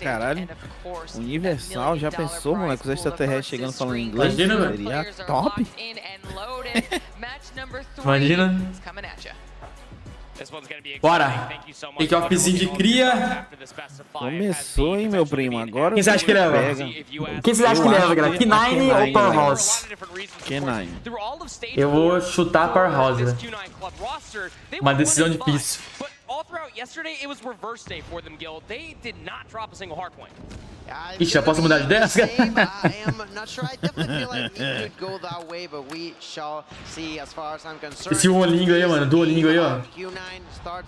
Caralho, universal, já pensou, moleque? Os extraterrestres chegando falando inglês? Imagina, velho. Seria top. Imagina. Bora! Take-offzinho de cria. Começou, hein, meu primo? Agora quem você acha que leva? Quem você acha que leva, galera? Q9 ou Powerhouse? Q9. Eu vou chutar Powerhouse, velho. Uma decisão difícil. All throughout yesterday, it was reverse day for them, Gil. They did not drop a single hardpoint. Ixi, já posso mudar de ideia? Esse Duolingo aí, mano. Duolingo aí, ó.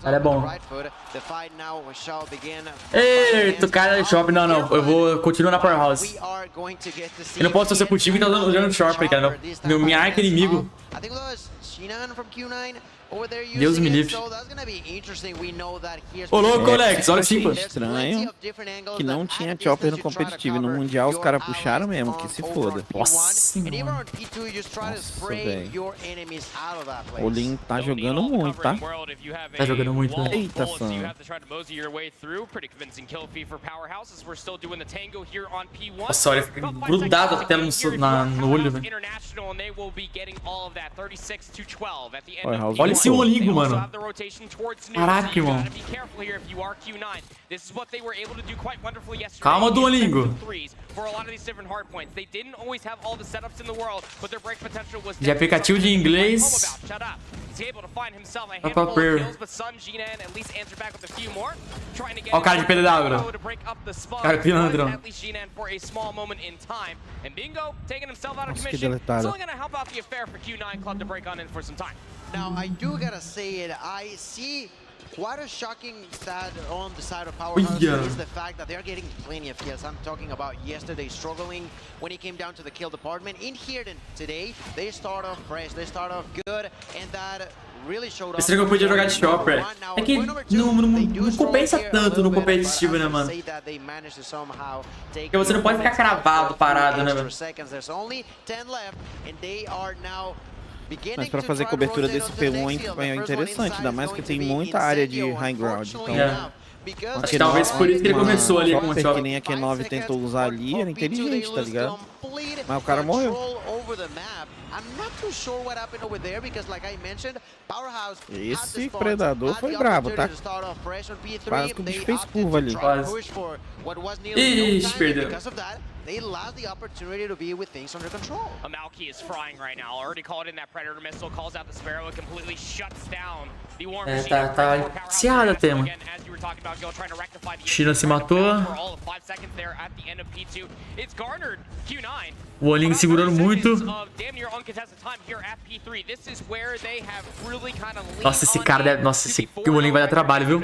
Cara, é bom. Eita, o cara é shop. Não, não. Eu vou continuar na Powerhouse. Eu não posso torcer pro time que tá jogando shop, cara. Minha arca inimigo. Deus me livre. Ô, louco, Alex, olha assim, pô. Estranho que não tinha chopper no competitivo. No Mundial os caras puxaram mesmo, que se foda. Nossa, mano. Nossa, velho. O Lin tá jogando muito, tá? Tá jogando muito, né? Eita, Sam. Nossa, olha, fica grudado até no olho, velho. Olha esse Duolingo, mano. Caraca, irmão. Calma, Duolingo. De aplicativo de inglês. Olha o cara de pedra d'água. Cara pilantrão. Nossa, que deletado. Now, I do gotta say it, I see quite a shocking stat on the side of Powerhouse is the fact that they're getting plenty of kills. I'm talking about yesterday struggling when it came down to the kill department. In here today, they start off fresh, they start off good, and that really showed Esse jogo eu podia jogar de shopper. É que não compensa tanto no competitivo, né, mano? Porque você não pode ficar cravado, parado, né, velho? Mas pra fazer cobertura desse P1 é interessante, ainda mais que tem muita área de high ground. Então, acho que talvez por isso que ele começou ali com o shopper que nem a Q9 tentou usar ali, era inteligente, tá ligado? Mas o cara morreu. Esse predador foi brabo, tá? Quase que o bicho fez curva ali. Quase. Ixi, perdeu. They lost the opportunity to be with things under control. Amalki is frying right now. Already called in that Predator missile, calls out the Sparrow, it completely shuts down the War Machine. Tá iniciada a tema. China se matou. O Oling segurando muito. Nossa, esse cara deve... Nossa, esse Oling vai dar trabalho, viu?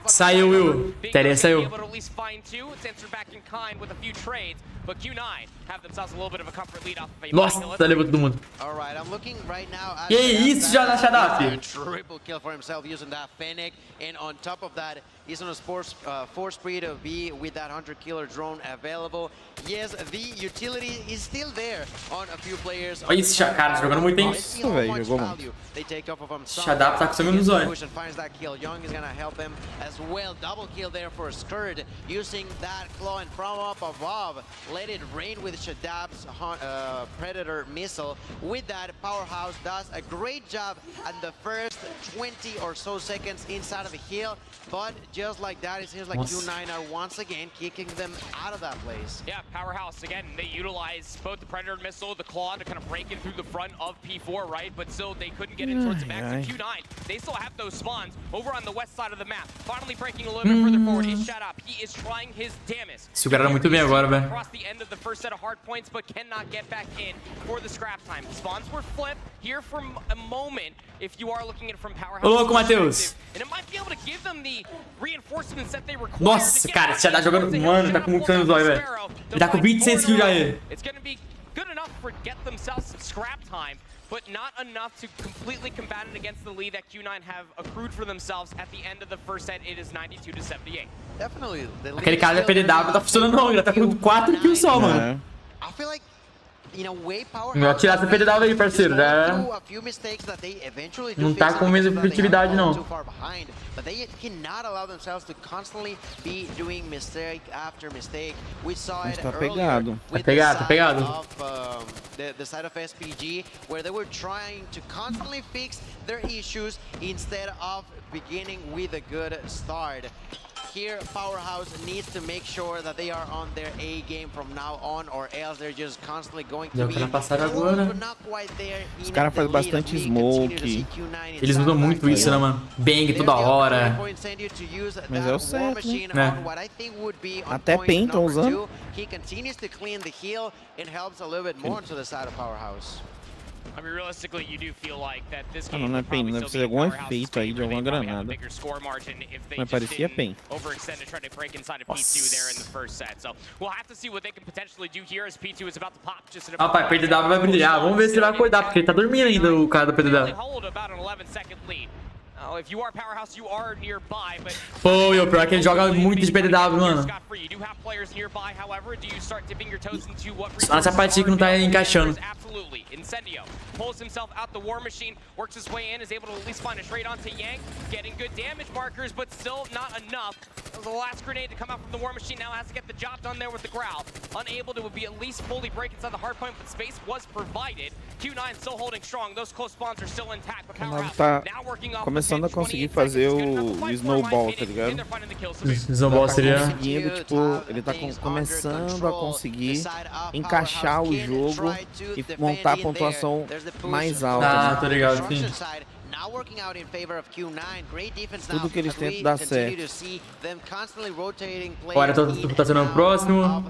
Saiu, Will. Teria saiu. Nossa, levou todo mundo. Que isso, já na Shadap? Triple kill for himself using that Fennec, and on top of that, he's on a force speed to be with that 100-killer drone available. Yes, the utility is still there on a few players. Olha esse cara jogando muito, hein? Isso, velho, jogou muito. Shadap tá com sangue nos olhos. Young is gonna help him as well. Double kill there for Skurd, using that claw and from up above. Let it rain with Shadap's Predator missile. With that, Powerhouse does a great job at the first 20 or so seconds inside of the hill, but just like that, it seems like Q9 are once again kicking them out of that place. Yeah, Powerhouse, again, they utilize both the Predator missile, the claw to kind of break in through the front of P4, right? But still, they couldn't get in towards the back. So Q9, they still have those spawns over on the west side of the map. Finally breaking a little bit further forward is Shadap. He is trying his damnest. Seguraram muito bem agora, velho. Across the end of the first set of hard points, but cannot get back in for the scrap time. Spawns were flipped here for a moment. If you are looking at it from Powerhouse, ô louco, Matheus. And it might be able to give them the reinforcements that they require. Nossa, cara, esse já tá jogando. Mano, tá com muito sangue nos olhos, velho. Ele tá com 26 kills já aí. It's gonna be good enough for get themselves some scrap time, but not enough to completely combat it against the lead that Q9 have accrued for themselves at the end of the first set. It is 92-78. Definitely. Aquele cara da PDW tá funcionando não, ele tá com 4 kills só, mano. I feel like Melhor tirar essa PDW aí, parceiro. Já não tá com a mesma efetividade, não. But they cannot allow themselves to constantly be doing mistake after mistake. We saw it earlier with the side of SPG, where they were trying to constantly fix their issues instead of beginning with a good start. here Powerhouse needs to make sure that they are on their A game from now on, or else they're just constantly going to be close, but not quite there. Os caras fazem bastante smoke. Eles usam muito isso, né, mano? Bang toda hora. Mas é o certo, né? Até PEN estão usando. He continues to clean the heel and helps a little bit more to the side of Powerhouse. I mean, realistically, you do feel like that this Ah, game não é PEN, deve ser algum efeito aí de alguma granada. Mas parecia PEN. Overextended, trying to break inside of P2 there in the first set. So we'll have to see what they can potentially do here as P2 is about to pop just in a Rapaz, PDW vai brilhar. Vamos ver se ele vai acordar, porque ele tá dormindo ainda, o cara do PDW. hold about an 11-second lead. If you are Powerhouse, you are nearby, but Pô, e o pior é que ele joga muito de PDW, mano. you do have players nearby. However, do you start dipping your toes into what Só nessa partida que não tá encaixando. Absolutely. Incendio pulls himself out the War Machine, works his way in, is able to at least find a trade onto Yang, getting good damage markers, but still not enough. The last grenade to come out from the War Machine now has to get the job done there with the Growl. Unable to be at least fully break inside the hard point, but space was provided. Q9 still holding strong. Those close spawns are still intact, but Powerhouse now working off começando a conseguir fazer o snowball, tá ligado? Snowball seria... Conseguindo, tipo, ele tá começando a conseguir encaixar o jogo e montar a pontuação mais alta. Ah, tô ligado, sim. Tudo que eles tentam dar certo. Agora eu tô sendo o próximo.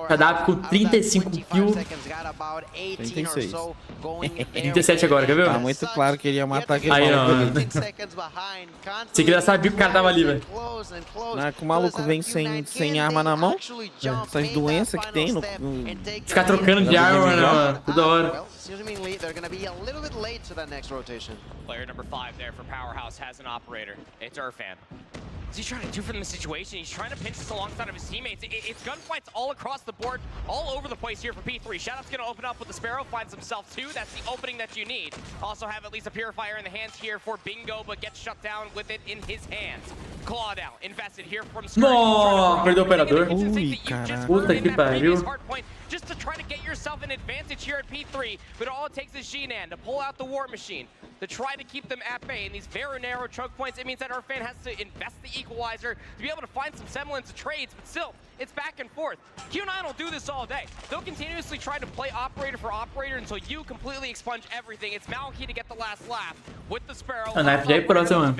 KW com 35 kills. 36. 37 agora, quer ver? Tá muito claro que ele ia matar aquele aí, maluco ali. Você queria saber que o cara tava ali, velho. Que o maluco vem sem arma na mão. Essas doenças que tem no... Ficar trocando de arma, mano. Toda hora. Assumingly, they're going to be a little bit late to that next rotation. Player number 5 there for Powerhouse has an operator. It's Irfan. What's he trying to do from the situation? He's trying to pinch this alongside of his teammates. It's gunfights all across the board, all over the place here for P3. Shadow's going to open up with the Sparrow, finds himself 2. That's the opening that you need. Also have at least a Purifier in the hands here for Bingo, but gets shut down with it in his hands. Claw down, invested here from No, perdeu o operador. Ui, caraca. Puta que pariu. Just to try to get yourself an advantage here at P3, but all it takes is Jinan to pull out the War Machine, to try to keep them at bay. In these very narrow choke points, it means that Irfan has to invest the equalizer to be able to find some semblance of trades, but still, it's back and forth. Q9 will do this all day. They'll continuously try to play operator for operator until you completely expunge everything. It's Malky to get the last laugh with the Sparrow. A knife já é próxima, mano.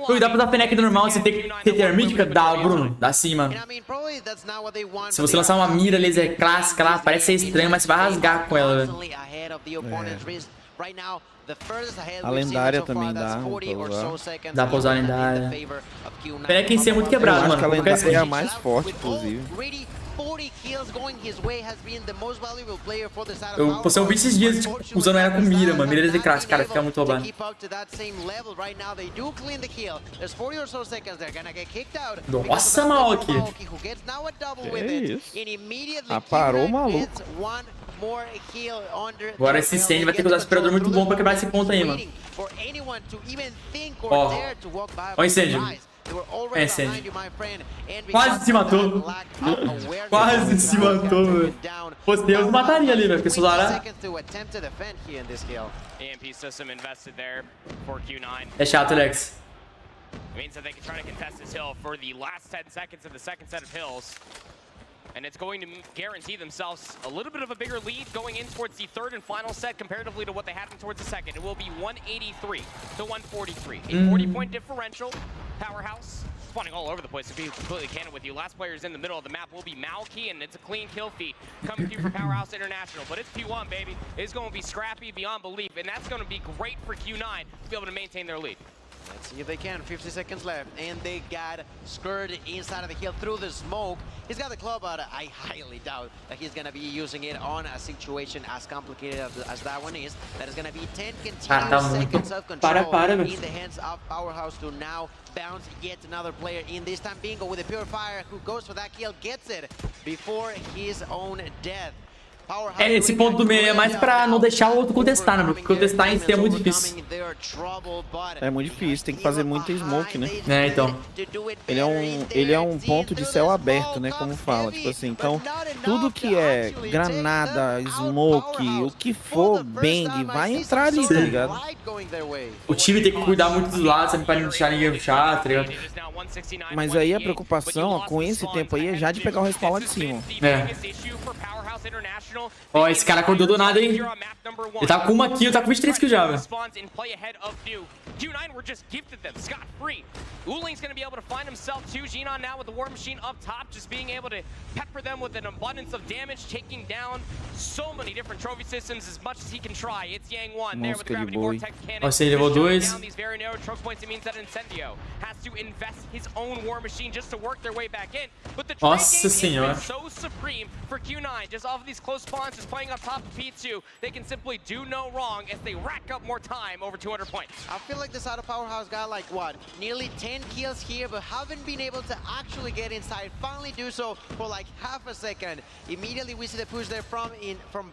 Ui, dá pra dar Fennec normal sem ter termítica? Dá, Bruno. Dá sim, mano. Se você lançar uma mira laser clássica lá, parece ser estranho, mas você vai rasgar com ela, velho. A lendária também dá. Dá pra usar a lendária. Fennec em si é muito quebrado, mano. Acho que a lendária é a mais forte, inclusive. Eu postei um vídeo esses dias, tipo, usando ela com mira, mano. Mira de crash, cara, fica muito roubado. Nossa, Malky! Que isso? Ah, parou o maluco. Agora esse Sandy vai ter que usar um aspirador muito bom pra quebrar esse ponto aí, mano. Ó. Ó o incêndio. É, Sandy. Quase se matou. Quase se matou, velho. Pô, Deus mataria ali, velho. Porque se usar... É chato, Lex. Means that they can try to contest this hill for the last 10 seconds of the second set of hills. And it's going to guarantee themselves a little bit of a bigger lead going in towards the third and final set comparatively to what they had in towards the second. It will be 183 to 143. A 40-point differential. Powerhouse spawning all over the place, to be completely candid with you. Last players in the middle of the map will be Malky, and it's a clean kill feed coming through for Powerhouse International. But it's P1, baby. It's going to be scrappy beyond belief, and that's going to be great for Q9 to be able to maintain their lead. Let's see if they can. 50 seconds left, and they got skirted inside of the hill through the smoke. He's got the club, but I highly doubt that he's going to be using it on a situation as complicated as that one is. That is going to be 10 continuous seconds of control in the hands of Powerhouse to now bounce yet another player in. This time Bingo with a Purifier who goes for that kill, gets it before his own death. É, esse ponto do meio é mais pra não deixar o outro contestar, né? Porque contestar em si é muito difícil. É muito difícil, tem que fazer muita smoke, né? É, então. Ele é um ponto de céu aberto, né? Como fala, tipo assim. Então, tudo que é granada, smoke, o que for bang, vai entrar ali, tá ligado? O time tem que cuidar muito dos lados, sabe? Pra não deixar ninguém rushar, tá ligado? Mas aí a preocupação, ó, com esse tempo aí, é já de pegar o respawn lá de cima. É. Ó, esse cara acordou do nada, hein? Ele tá com uma kill, tá com 23 kills já, velho. Q9 were just gifted them scot-free. Uling's going to be able to find himself too. Xenon now with the War Machine up top, just being able to pepper them with an abundance of damage, taking down so many different trophy systems as much as he can try. It's Yang 1 there with the Gravity Vortex Cannon. Ó, esse levou 2. Down these very narrow choke points, it means that Incendio has to invest his own War Machine just to work their way back in. But the trade game has been so supreme for Q9, just off of these close spawns, just playing up top of P2. They can simply do no wrong as they rack up more time over 200 points. I feel like this out of Powerhouse got like what, nearly 10 kills here, but haven't been able to actually get inside. Finally do so for like half a second. Immediately we see the push there from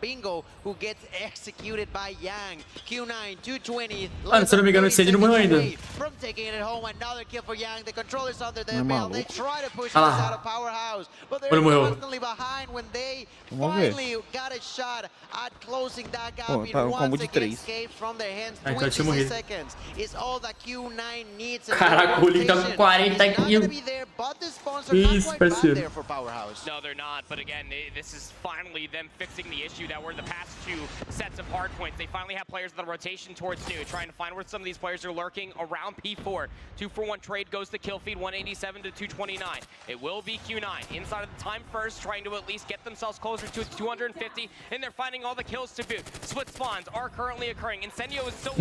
Bingo, who gets executed by Yang. Q9 220. Mano, se eu não me engano, esse não morreu ainda. From taking it home, another kill for Yang. The controllers under their belt. They try to push this out of Powerhouse, but they're constantly behind when they finally got a shot at closing that gap in once again. Escapes from their hands. 26 seconds is all that Q9 needs. Caraca, o Link tá com 40 kills. Isso, parceiro. No, they're not. But again, this is finally them fixing the issue that were the past two sets of hard points. They finally have players with a rotation towards new, trying to find where some of these players are lurking around P4. 2-for-1 trade goes to kill feed, 187 to 229. It will be Q9 inside of the time first, trying to at least get themselves closer to 250, and they're finding all the kills to boot. Split spawns are currently occurring. Incendio is still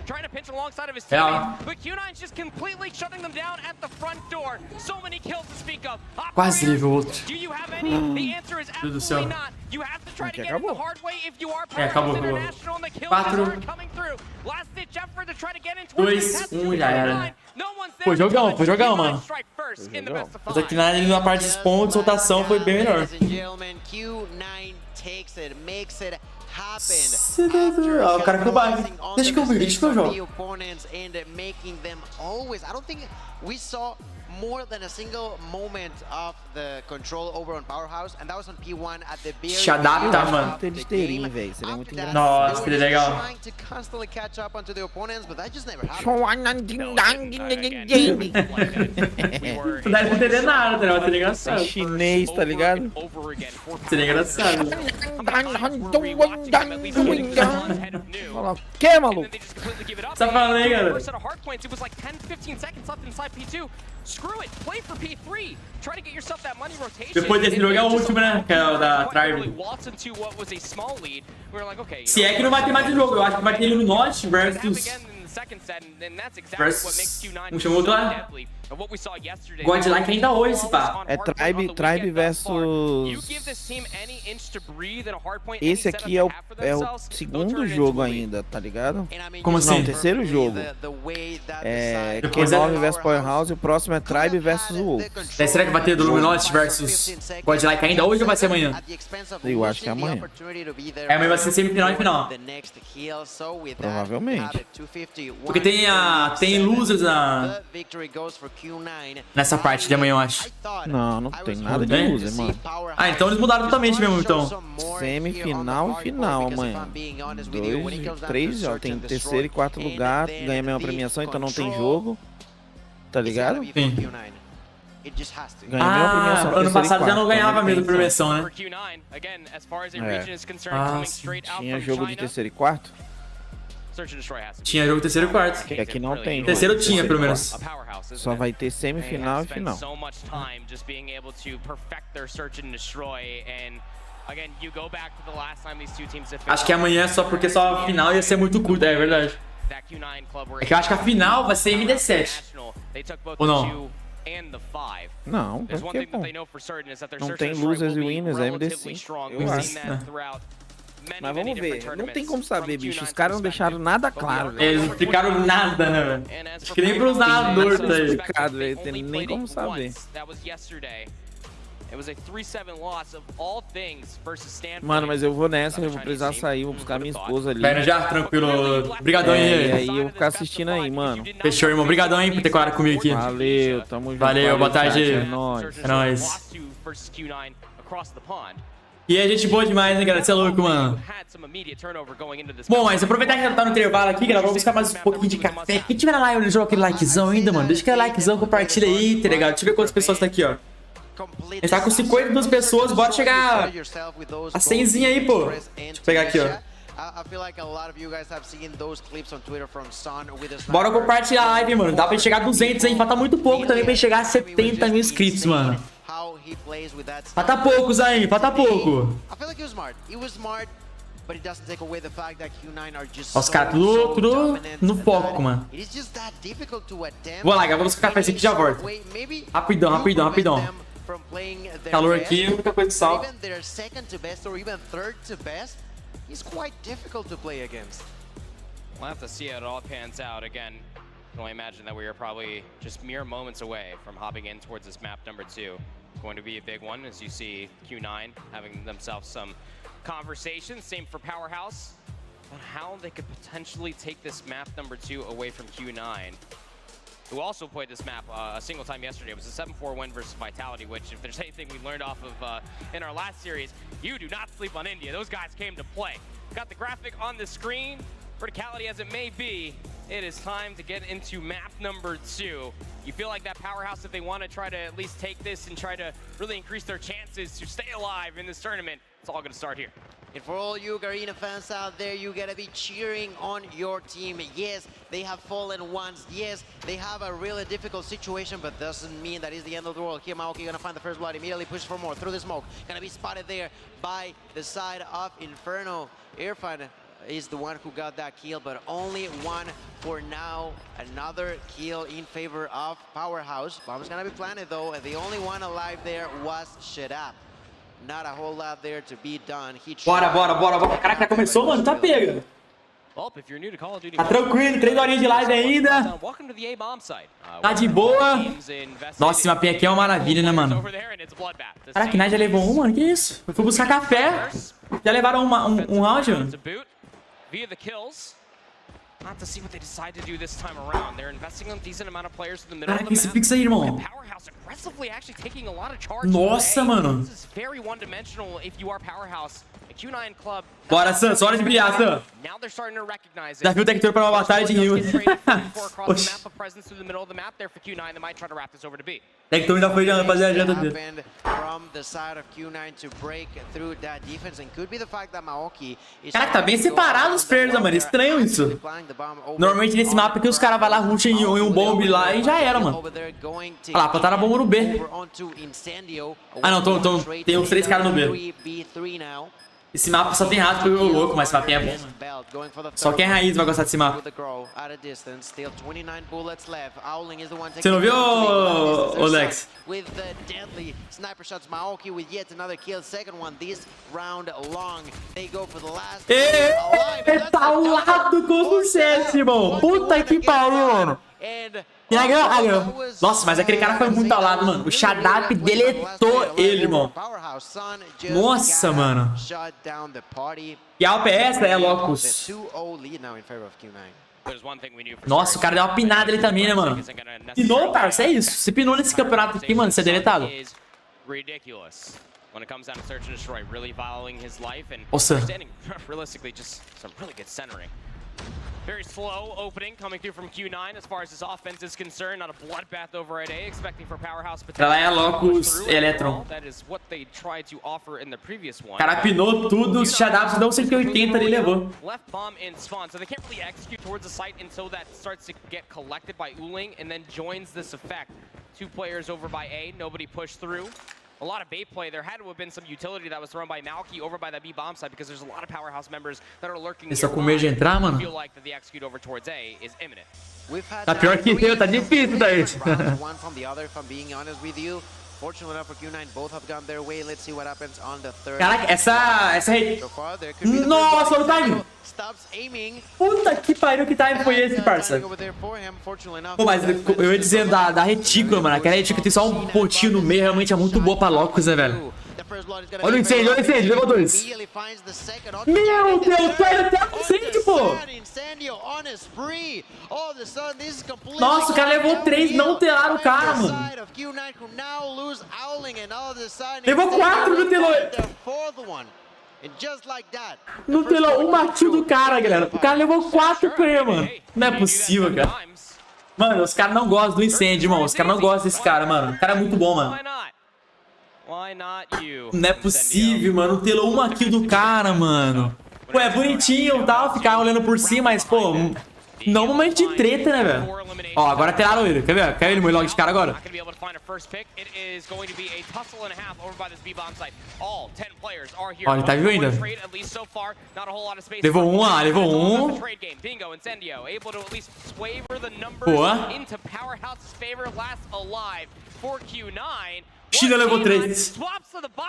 trying to pinch alongside of his teammate, but Q9's just completely shutting them down at the front door. So many kills to speak of. Quase levou outro. Do you have any? The answer is absolutely not. You have to try to get it the hard way if you are Powerhouse International, and the kills aren't coming through. Last ditch effort to try to get into 2-1 já era. Foi jogão, mano. Mas aqui na parte de pontos, rotação foi bem melhor. O cara que eu baixo. Deixa que eu jogo. More than a single moment of the control over on Powerhouse, and that was on P1 at the very Se adapta, mano. Eles teriam, velho. Seria muito engraçado. Nossa, seria legal. Trying to constantly catch up onto the opponents, but that just never happened. Não deve entender nada, tá ligado? Seria engraçado. Chinês, tá ligado? Seria engraçado. Fala, o que, maluco? Você tá falando aí, cara? Depois desse jogo é o último, né? Que é o da Tribe. Se é que não vai ter mais um jogo, eu acho que vai ter Illuminati versus... Como chamou outro lá? Godlike ainda hoje, se pá. É Tribe versus... Esse aqui é o segundo jogo ainda, tá ligado? Como assim? Não, o terceiro jogo. É Q9 versus Powerhouse e o próximo é Tribe versus Wolf. Será que vai ter do Luminosity versus Godlike ainda hoje ou vai ser amanhã? Eu acho que é amanhã. É, amanhã vai ser semifinal e final. Provavelmente. Porque tem losers nessa parte de amanhã, eu acho. Não tem nada de loser, mano. Ah, então eles mudaram totalmente mesmo, então. Semifinal e final amanhã. 2, 3, ó. Tem terceiro e quarto lugar. Ganha a mesma premiação, então não tem jogo. Tá ligado? Sim. Ganha a mesma premiação. Ano passado já não ganhava a mesma premiação, né? Tinha jogo de terceiro e quarto? Tinha jogo terceiro e quarto. Que aqui não tem. Terceiro tinha, pelo menos. Só vai ter semifinal e final. Acho que amanhã é só porque só a final ia ser muito curta, é verdade. É que eu acho que a final vai ser MD7. Ou não? Não, porque, pô, não tem losers e winners, é MD5. Eu acho. Mas vamos ver, não tem como saber, bicho. Os caras não deixaram nada claro, velho. Eles não explicaram nada, né, velho? Acho que nem pros nadadores, tá aí. Explicado, velho. Tem nem como saber. It was a 3-7 loss of all things versus Stanford. Mano, mas eu vou nessa, eu vou precisar sair, vou buscar minha esposa ali. Vai já, tranquilo. Obrigadão aí. E aí eu vou ficar assistindo aí, mano. Fechou, irmão. Obrigadão aí por ter colado comigo aqui. Valeu, tamo junto. Valeu, boa tarde. É nóis. É nóis. E é gente boa demais, né, galera? Você é louco, mano. Bom, mas aproveitar que já tá no intervalo aqui, galera, vamos buscar mais um pouquinho de café. Quem tiver na live, ele joga aquele likezão ainda, mano. Deixa aquele likezão, compartilha aí, tá ligado? Deixa eu ver quantas pessoas tá aqui, ó. A gente tá com 52 pessoas, bora chegar a 100zinha aí, pô. Deixa eu pegar aqui, ó. Bora compartilhar a live, mano. Dá pra chegar a 200, hein? Falta muito pouco também pra chegar a 70 mil inscritos, mano. Falta poucos aí, falta pouco. Os caras tudo no foco, mano. Vou lá, galera. Vou buscar café aqui e já volto. Rapidão, rapidão, rapidão. Calor aqui, muita coisa de sal. He's quite difficult to play against. We'll have to see how it all pans out. Again, I can only imagine that we are probably just mere moments away from hopping in towards this map number 2. Going to be a big one, as you see Q9 having themselves some conversations. Same for Powerhouse on how they could potentially take this map number 2 away from Q9, who also played this map a single time yesterday. It was a 7-4 win versus Vitality, which if there's anything we learned off of in our last series, you do not sleep on India. Those guys came to play. Got the graphic on the screen. Verticality as it may be, it is time to get into map number 2. You feel like that Powerhouse, if they want to try to at least take this and try to really increase their chances to stay alive in this tournament, it's all going to start here. And for all you Garena fans out there, you gotta be cheering on your team. Yes, they have fallen once. Yes, they have a really difficult situation, but doesn't mean that is the end of the world. Here, Maoki gonna find the first blood, immediately push for more through the smoke. Gonna be spotted there by the side of Inferno. Irfan is the one who got that kill, but only one for now. Another kill in favor of Powerhouse. Bomb's gonna be planted though, and the only one alive there was Shadab. Not a whole lot there to be done. Bora, bora, bora, bora. Caraca, já começou, mano. Tá pega. Tá tranquilo, 3 horinhas de live ainda. Tá de boa. Nossa, esse mapinha aqui é uma maravilha, né, mano? Caraca, que já levou um, mano. Que isso? Eu fui buscar café. Já levaram um round, mano. Not to see what they decide to do this time around. They're investing a decent amount of players in the middle of the map. Esse pix aí, irmão. Powerhouse aggressively actually taking a lot of charge. Nossa, mano. This is very one-dimensional if you are Powerhouse. A Q9 club. Bora, Sans, hora de brilhar, Sans. Now they're starting to recognize it. Desafio o Tector para uma batalha de rio. Tector ainda foi fazer a janta dele. Caraca, tá bem separado os players, mano. Estranho isso. Normalmente nesse mapa aqui os caras vão lá, rusham em um bomb lá e já era, mano. Olha lá, plantaram a bomba no B. Ah, não, tem uns 3 caras no B. Esse mapa só tem rato pelo louco, mas esse mapinha é bom, mano. Só quem é raiz vai gostar desse mapa. Você não viu, ô Lex? Tá ao lado com sucesso, irmão. Puta que pariu, mano. Nossa, mas aquele cara foi muito ao lado, mano. O Shadap deletou ele, irmão. Nossa, mano. E a OPS é Locus. Nossa, o cara deu uma pinada ali também, né, mano? Pinou, parça, é isso. Se pinou nesse campeonato aqui, mano, você é deletado. Nossa. Very slow opening coming through from Q9 as far as his offense is concerned. Not a bloodbath over at A, expecting for Powerhouse. Pra lá é Locus Electron. That is what they tried to offer in the previous one. Cara pinou tudo, os Shadaps deu 180 ali e levou. Left bomb in spawn, so they can't really execute towards the site until that starts to get collected by Uling and then joins this effect. 2 players over by A, nobody pushed through. A lot of bait play. There had to have been some utility that was thrown by Malky over by that B bomb side because there's a lot of Powerhouse members that are lurking. Só com medo de entrar, mano. Feel like the execute over towards A is imminent. Tá pior que eu, tá difícil daí. Fortunately enough for Q9, both have gone their way. Let's see what happens on the third. Caraca, essa So far, there could be the Nossa, first olha o time. stops aiming. Puta que pariu, que time foi esse, parça? Over there for him. Fortunately enough, Pô, mas eu ia dizer da retícula, mano. Aquela retícula tem só um pontinho no meio, realmente é muito boa pra Locus, né, velho? Olha o incêndio, levou 2. Meu Deus, pera até o incêndio, pô! Nossa, o cara levou 3, não telaram o cara, mano. Levou 4 no telão. No telão, uma kill do cara, galera. O cara levou 4 play, mano. Não é possível, cara. Mano, os caras não gostam do incêndio, irmão. Os caras não gostam desse cara, mano. O cara é muito bom, mano. Não é possível, mano. Telou uma kill do cara, mano. Pô, é bonitinho e tal, ficar olhando por cima, mas, pô, não um momento de treta, né, velho? Ó, agora telaram ele. Quer ver? Quer ele morrer logo de cara agora? Ó, ele tá vivo ainda. Levou um lá, levou um. Boa. China levou 3.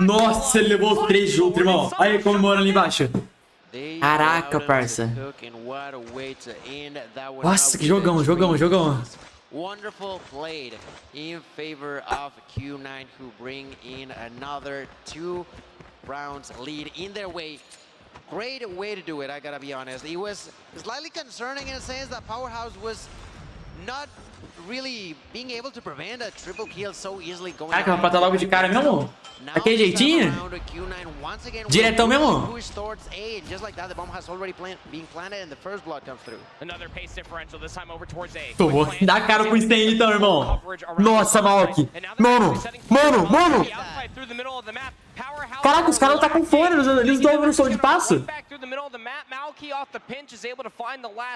Nossa, ele levou 3 junto, irmão. Olha ele comemorando ali embaixo. Caraca, parça. Nossa, que jogão, jogão. Wonderful played in favor of Q9, who bring in another 2 rounds lead in their way. Great way to do it, I gotta be honest. It was slightly concerning in a sense that Powerhouse was not really being able to prevent a triple kill so easily going. Caraca, vai matar logo de cara mesmo? Daquele jeitinho? Diretão mesmo? Tomou. Dá a cara pro incêndio então, irmão. Nossa, Malk. Mano. Caraca, os caras não tá com fone, eles não ouvem o som de passo.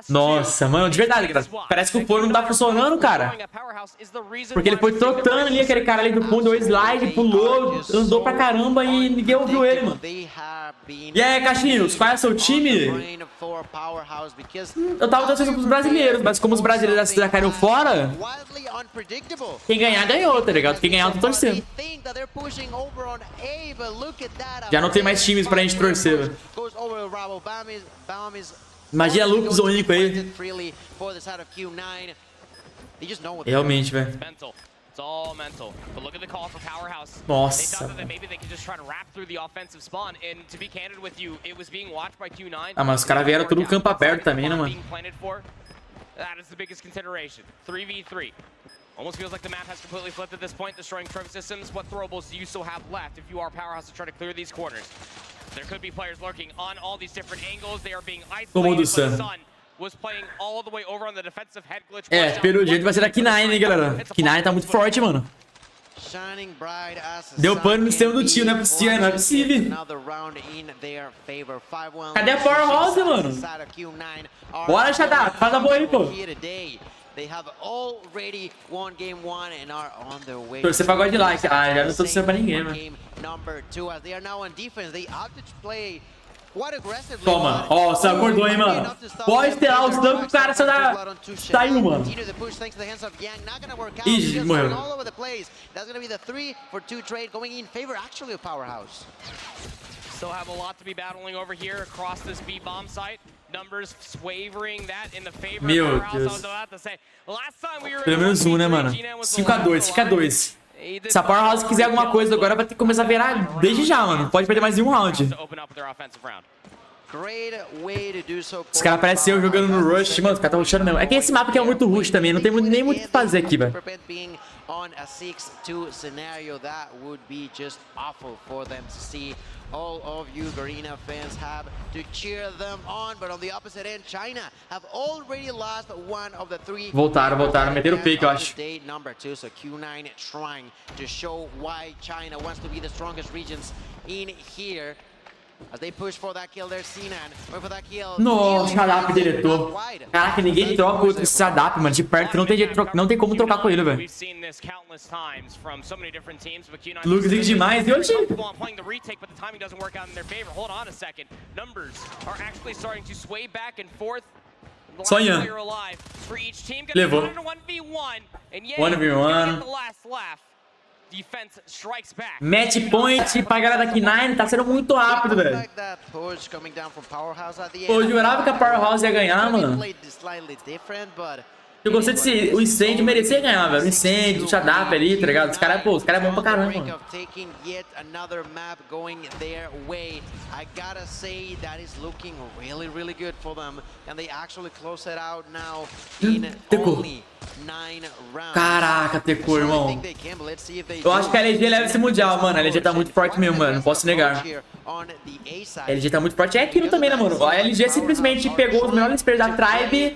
Nossa, mano, de verdade, cara. Parece que o fone não tá funcionando, cara. Porque ele foi trotando ali, aquele cara ali do fundo, deu slide, pulou, andou pra caramba e ninguém ouviu ele, mano. E aí, Caixinhos, qual é o seu time? Eu tava torcendo pros brasileiros, mas como os brasileiros já caíram fora, quem ganhar, ganhou, tá ligado? Quem ganhar, eu tô torcendo. Já não tem mais times pra gente torcer, velho. Imagina Lucas ou Nico aí. Realmente, velho. Nossa. Ah, mas os caras vieram tudo no campo aberto também, né, mano? Almost feels like the map has completely flipped at this point, destroying trophy systems. What throwables do you still have left if you are Powerhouse to try to clear these corners? There could be players lurking on all these different angles. They are being isolated, but the Sun was playing all the way over on the defensive head glitch. É, pelo jeito vai ser da Q9, hein, galera. Q9 tá muito forte, mano. Deu pano no sistema do tio, não é possível, não é possível. Cadê a Powerhouse, mano? Bora, Shadap, faz a boa aí, pô. Torcer pra God like. Ah, já não tô torcendo pra ninguém, mano. Toma, ó, você acordou, hein, mano. Pode ter lá os danos que o cara saiu, mano. Ih, morreu. Still have a lot to be battling over here across this B bomb site. Numbers wavering that in the favor Meu of Powerhouse. Deus. Pelo menos um, né, mano? 5-2. Se a Powerhouse quiser alguma coisa agora, vai ter que começar a virar desde já, mano. Não pode perder mais nenhum round. Os caras parecem eu jogando no Rush, mano. Os caras estão rushando mesmo. É que esse mapa aqui é muito rush também. Não tem nem muito o que fazer aqui, velho. On a 6-2 scenario, that would be just awful for them to see. All of you Garena fans have to cheer them on, but on the opposite end, China have already lost one of the 3. Voltaram, meteram o fake, eu acho. Number 2, so Q9 trying to show why China wants to be the strongest regions in here. As they push for that kill there, Sinan. For that kill. Nossa, Shadap deletou. Caraca, ninguém troca o Shadap, mano. De perto não tem jeito, não tem como trocar com ele, velho. Luguer demais. E hoje? Sonhando. Levou. 1v1. Match point pra galera da K9. Tá sendo muito rápido, velho. Pô, eu jurava que a Powerhouse ia ganhar, mano. Eu gostei desse... O Incêndio merecia ganhar, velho. O Incêndio, o Shadap ali, tá ligado? Os caras, pô, os caras é bom pra caramba, mano. Tecou. Caraca, Tecou, irmão. Eu acho que a LG leva esse Mundial, mano. A LG tá muito forte mesmo, mano. Não posso negar. A LG tá muito forte. É aquilo também, né, mano? A LG simplesmente pegou os melhores players da Tribe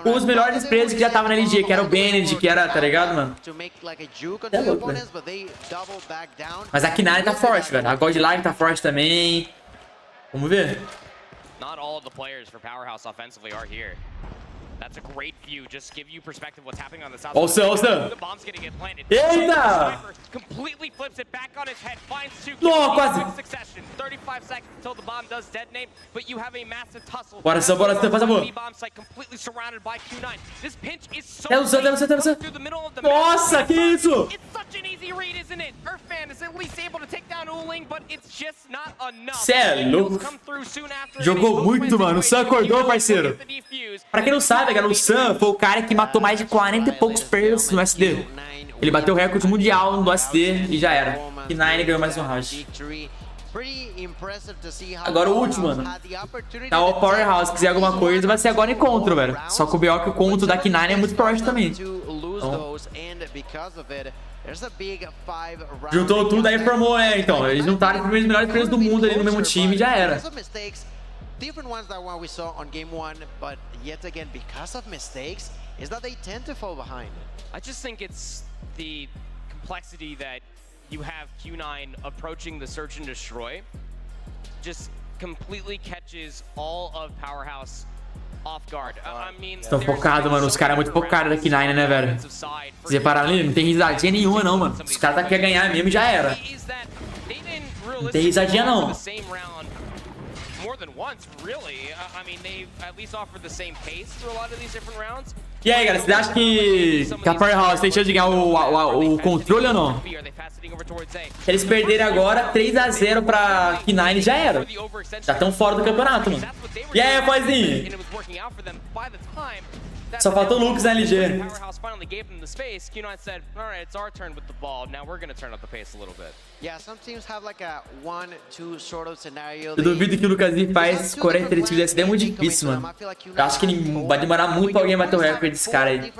com os melhores players que já estavam na LG, que era o Bennett, que era, tá ligado, mano? É louco, velho. Mas a K9 tá forte, velho. A Godlike tá forte também. Vamos ver. Not all of the players for Powerhouse offensively are here. That's a great view. Just give you perspective what's happening on the south. The bomb's gonna get planted. Eita! Completely flips it back on his head. Finds two. No, quase. Succession. 35 seconds until the bomb does detonate, but you have a massive tussle. Bora, Sam, faz a boa. Bomb site completely surrounded by Q9. This pinch is so Nossa, que isso? It's such an easy read, isn't it? Earthman is at least able to take down Uling, but it's just not enough. Cê é louco. Jogou muito, mano. O Sam acordou, parceiro. Pra quem não sabe, galera, o Sam foi o cara que matou mais de 40 e poucos players no SD. Ele bateu o recorde mundial no SD e já era. K9 ganhou mais um round. Agora o último, mano. Tá o Powerhouse. Se quiser alguma coisa, vai ser agora encontro, velho. Só que o BO que o conto da K9 é muito forte também. Então, juntou tudo aí formou, então. Eles juntaram os primeiros melhores players do mundo ali no mesmo time e já era. Different ones that one we saw on game 1, but yet again, because of mistakes, is that they tend to fall behind. I just think it's the complexity that you have Q9 approaching the search and destroy just completely catches all of Powerhouse off guard. I mean, estão focados, mano. Os caras é muito focados da K9, né, velho? Vocês repararam ali? Não tem risadinha nenhuma, não, mano. Os caras tá querendo ganhar mesmo e já era. Não tem risadinha, não. More than once, really. I mean, they've at least offered the same pace through a lot of these different rounds. E aí, galera, vocês acham que a Powerhouse tem chance de ganhar o controle ou não? Se eles perderem agora, 3 a 0 pra K9 já era. Já estão fora do campeonato, mano. E aí, rapazinho? Só faltou o Lucas na LG. Eu duvido que o Lucas faz 43 quilos. É muito difícil, mano. Eu acho que vai demorar muito pra alguém bater o recorde desse cara aí.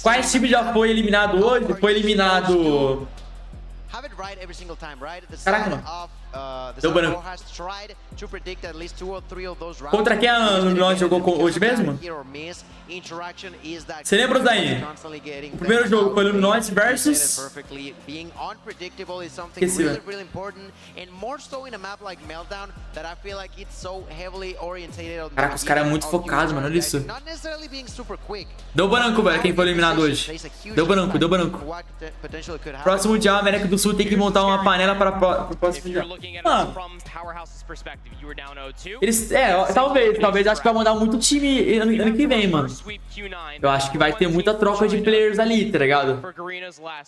Quais times já foi eliminado hoje? Foi eliminado... Caraca, mano. Deu branco. Contra quem a Luguer jogou hoje mesmo? Você lembra daí? O primeiro jogo foi Luminos versus... Esqueci, velho. Caraca, os caras são muito focados, mano. Olha isso. Deu branco, velho, quem foi eliminado hoje. Deu branco, deu branco. Próximo Mundial, a América do Sul tem que montar uma panela para o próximo Mundial. Mano, eles... talvez acho que vai mandar muito time ano que vem, mano. Eu acho que vai ter muita troca de players ali, tá ligado?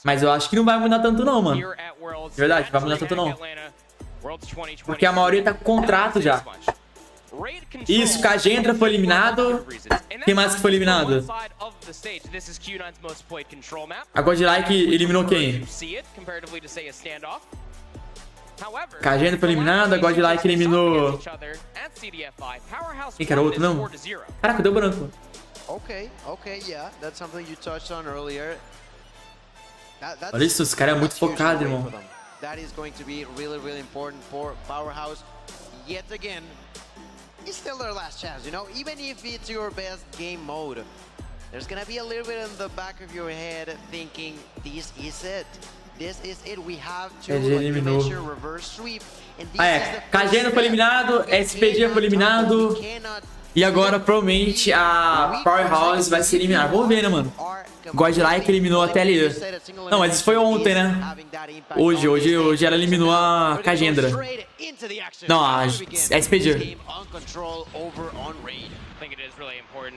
Mas eu acho que não vai mudar tanto não, mano. De verdade, não vai mudar tanto não. Porque a maioria tá com contrato já. Isso, Cagendra foi eliminado. Quem mais que foi eliminado? A Godlike eliminou quem? Cagendra foi eliminado, a Godlike eliminou... Quem que era outro, não? Caraca, deu branco. Olha isso, esse cara é muito focado, irmão. That is going to be really, really important for Powerhouse. Yet again, it's still their last chance, you know? Even if it's your best game mode, there's gonna be a little bit in the back of your head thinking, this is it. This is it. We have to reverse sweep. Cagendra foi eliminado, SPG foi eliminado. E agora, provavelmente, a Powerhouse vai se eliminar. Vamos ver, né, mano? Godlike eliminou até ali. Não, mas isso foi ontem, né? Hoje ela eliminou a Cagendra. Não, a SPG.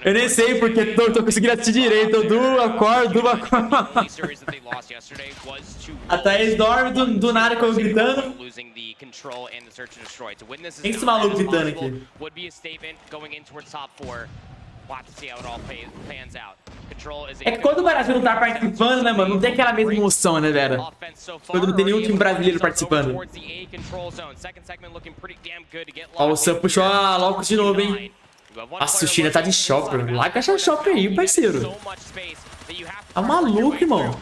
Eu nem sei porque tô conseguindo assistir direito. Eu acordo. A Thaís dorme do nada com eu gritando. Quem é esse maluco gritando aqui? É que quando o Brasil não tá participando, né, mano? Não tem aquela mesma emoção, né, velho? Quando não tem nenhum time brasileiro participando. Ó, o Sam puxou a Locus de novo, hein? Nossa, o China tá de shopper. Larga essa shopper aí, parceiro. Tá maluco, irmão.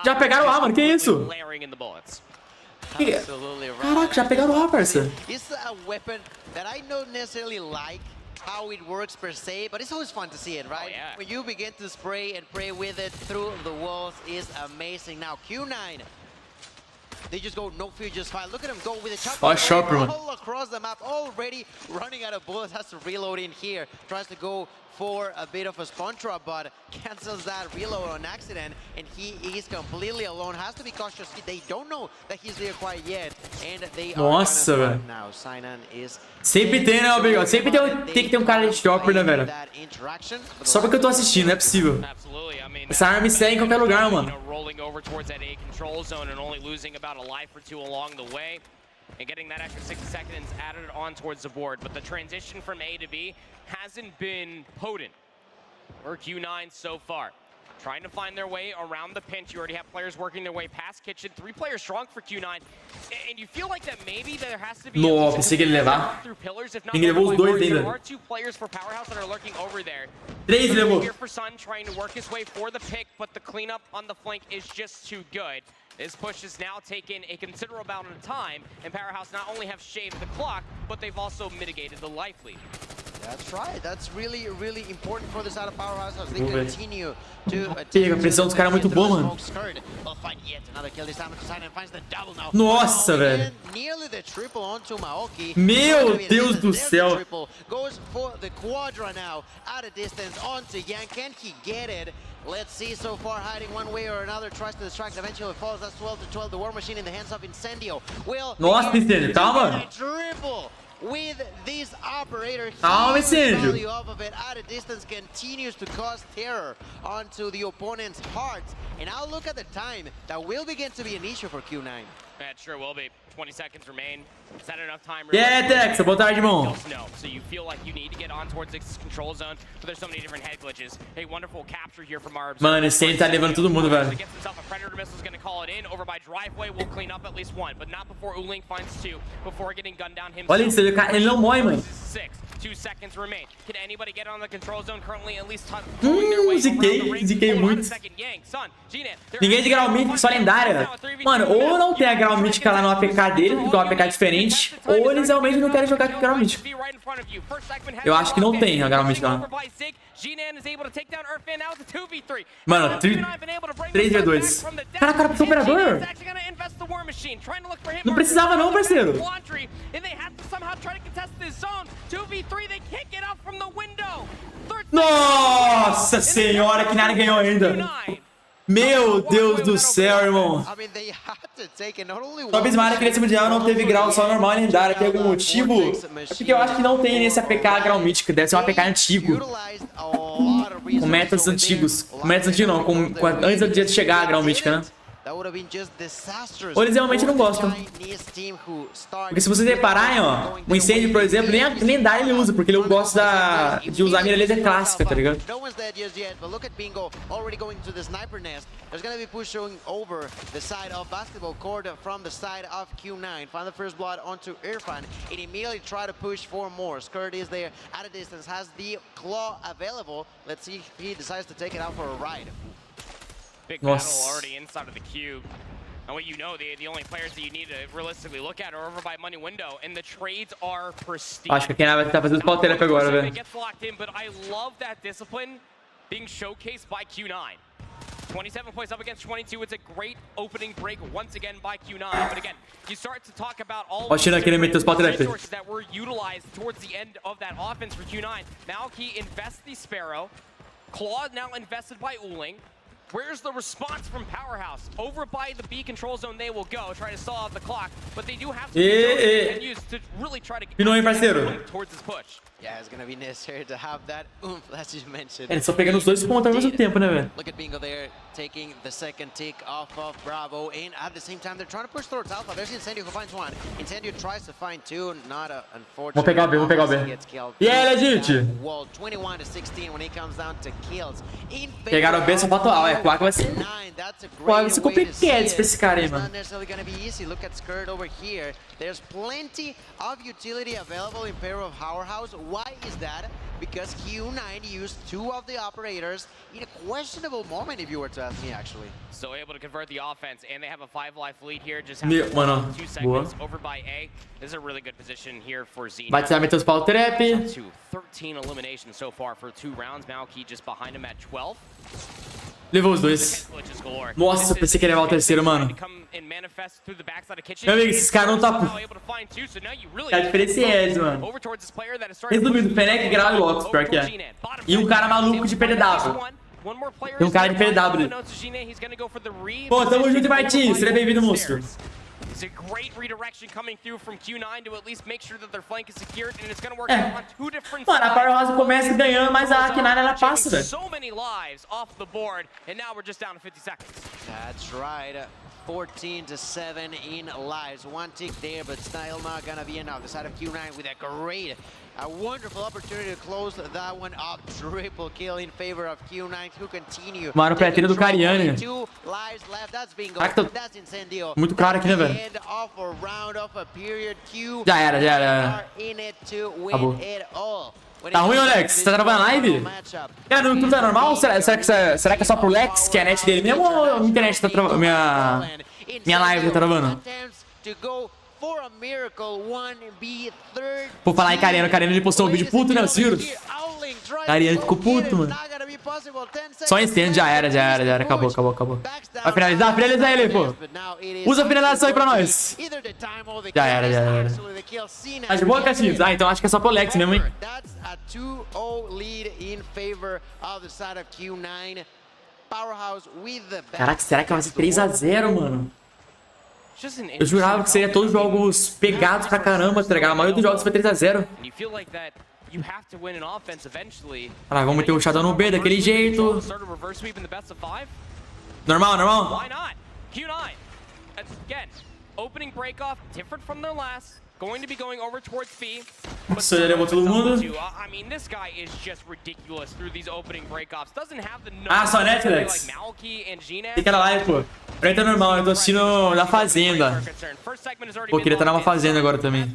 Já pegaram o A, mano. Que isso? Caraca, já pegaram o A, parceiro. How it works per se, but it's always fun to see it, right? Oh, yeah. When you begin to spray and pray with it through the walls is amazing. Now Q9, they just go no fear, just fine. Look at him go with a chopper all across the map, already running out of bullets. Has to reload in here. Tries to go for a bit of a spawn trap, but cancels that reload on accident, and he is completely alone. Has to be cautious. They don't know that he's reacquired yet, and they Nossa, velho. Now Sinan is sempre tem, né, Bigode? Sempre tem que ter um cara de shopper, né, velho? Só porque eu tô assistindo, não é possível. Essa arma me segue em qualquer lugar, mano. And getting that extra 60 seconds added on towards the board. But the transition from A to B hasn't been potent for Q9 so far. Trying to find their way around the pinch. You already have players working their way past kitchen. 3 players strong for Q9. And you feel like that maybe there has to be Nossa, pensei que ele levar. Ninguém levou os dois ainda. There are 2 players for Powerhouse that are lurking over there. 3 levou. Here for Sun trying to work his way for the pick, but the cleanup on the flank is just too good. This push has now taken a considerable amount of time, and Powerhouse not only have shaved the clock, but they've also mitigated the life lead. That's right. That's really, really important for the side of Powerhouse as they continue to Pega, a pressão dos caras é muito boa, mano. Nossa, velho. Meu Deus do céu. Goes for the quadra now at a distance onto Yang. Can he get it? Let's see so far, hiding one way or another, tries to distract, eventually falls. That's 12 to 12, the war machine in the hands of Incendio. Will Nossa, Incendio, calma. Triple with this operator. Calma, Incendio. Value off of it at a distance continues to cause terror onto the opponent's hearts. And now look at the time. That will begin to be an issue for Q9. That sure will be. 20 seconds remain. Is that enough time? Yeah, Tex, boa tarde, irmão. No, so you feel like you need to get on towards this control zone, but there's so many different head glitches. A wonderful capture here from our Mano, esse sempre tá levando todo mundo, velho. Gets himself a predator missile, is going to call it in. Over by driveway, will clean up at least 1, but not before Uling finds 2. Before getting gunned down himself. Olha isso, ele não morre, mano. 6. 2 seconds remain. Can anybody get on the control zone currently? At least throwing their way ziquei muito. Ninguém de grau mítico, só lendária. Mano, ou não tem a grau mítica lá no APK dele, porque o APK é diferente, ou eles realmente não querem jogar com grau mítico. Eu acho que não tem a grau mítica lá. Mano, 3v2. Cara, cara, pro operador. Não precisava não, parceiro. Nossa senhora, que nada ganhou ainda. Meu Deus do céu, irmão. Top Smart aqui nesse mundial não teve grau só normal e lendário. Tem algum motivo? É porque eu acho que não tem nesse APK grau mítico. Deve ser um APK antigo. Com metas antigos. Com metas antigos não, antes de chegar a grau mítica, né? Ou eles realmente não gostam. Porque se vocês repararem, ó, o incêndio, por exemplo, nem a lendária ele usa, porque ele gosta de usar a mira laser clássica, tá ligado? Big battle already inside of the cube. And what you know, the only players that you need to realistically look at are over by money window, and the trades are pristine. Acho que quem vai estar fazendo pauta aqui agora, velho. Gets locked in, but I love that discipline being showcased by Q9. 27 points up against 22. It's a great opening break once again by Q9. But again, you start to talk about all the resources that were utilized towards the end of that offense for Q9. Now he invests the Sparrow. Claude now invested by Uling. Where's the response from Powerhouse? Over by the B control zone they will go, try to stall out the clock, but they do have to use to really try to get towards this push. Yeah, it's gonna be necessary to have that oomph, as you mentioned. Eles só pegando os dois pontos ao mesmo tempo, né, velho? Look at Bingo there, taking the second tick off of Bravo, and at the same time, they're trying to push towards Alpha. There's Incendio who finds one. Incendio tries to find two, not a unfortunate. Vou pegar o B, vou pegar o B. E aí, gente? Wall 21 to 16 when it comes down to kills. Pegaram o B, só falta o A. É, claro que vai ser. Vai ser complicado pra esse cara aí, mano. Not necessarily gonna be easy. Look at Skirt over here. There's plenty of utility available in pair of Powerhouse. Why is that? Because Q9 used two of the operators in a questionable moment, if you were to ask me, actually. So able to convert the offense, and they have a 5-life lead here. Just have 2 segments over by A. This is a really good position here for Xena. Vai tentar meter os pau trap. 13 eliminations so far for 2 rounds. Malky just behind him at 12. Levou os dois. Nossa, pensei que ia levar o terceiro, mano. Meu amigo, esses caras não tá... A diferença é essa, mano. Resumindo, Fennec, Grau e Lotus, pior que é. E um cara maluco de PDW. Tem um cara de PDW. Pô, tamo junto, Martins. Seja bem-vindo, monstro. It's a great redirection coming through from Q9 to at least make sure that their flank is secured, and it's going to work out on 2 different sides. Mano, a Powerhouse começa ganhando, mas a Q9 ela passa, velho. So many lives off the board, and now we're just down to 50 seconds. That's right. 14 to 7 in lives. 1 tick there, but still not gonna be enough. The side of Q9 with a wonderful opportunity to close that one up. Triple kill in favor of Q9 to continue. Mano, pré-tiro do Cariani. 2 lives left. That's Bingo. That's Incendio. Muito claro aqui, né, velho? End of a round of a period. Q já era. In it to win acabou. it all. Tá ruim, Alex? Você tá travando a live? Cara, no YouTube tá normal? Será que é só pro Lex, que é a net dele mesmo, ou a minha internet tá travando? Minha live tá travando? Por falar em Cariano, ele postou um vídeo puto, né, os vírus? Cariano ficou puto, mano. Só incêndio, já era. Acabou. Vai finalizar? Finaliza ele, pô. Usa a finalização aí pra nós. Já era. Tá de boa, Catinhos? Ah, então acho que é só pro Lex mesmo, hein? Caraca, será que vai ser 3-0, mano? Eu jurava que seria todos os jogos pegados pra caramba, tá ligado? A maioria dos jogos foi 3-0. Ah, vamos meter o Shadow no B daquele jeito. Normal. Nossa, ele levou todo mundo. Ah, só Netflix? Tem que era live, pô. Pra entrar normal, eu tô assistindo na Fazenda. Pô, queria estar numa Fazenda agora também.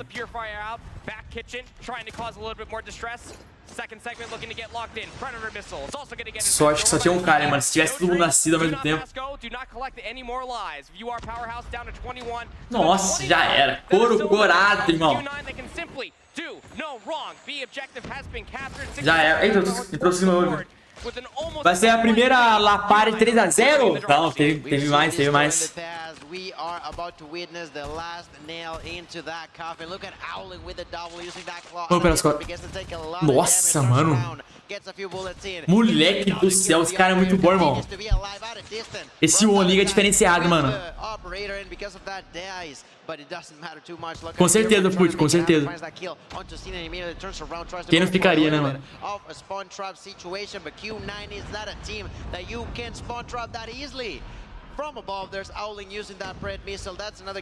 Sorte que só tinha um cara, hein, mano. Se tivesse todo mundo nascido ao mesmo tempo. Nossa, já era. Couro corado, irmão. Já era. Eita, eu trouxe o meu olho. Vai ser a primeira Lapari 3-0? Não, teve mais. Vamos pelas costas. Nossa, mano. Moleque do céu, esse cara é muito bom, irmão. Esse One é diferenciado, mano. Com certeza, Put, com certeza. Quem não ficaria, né, mano?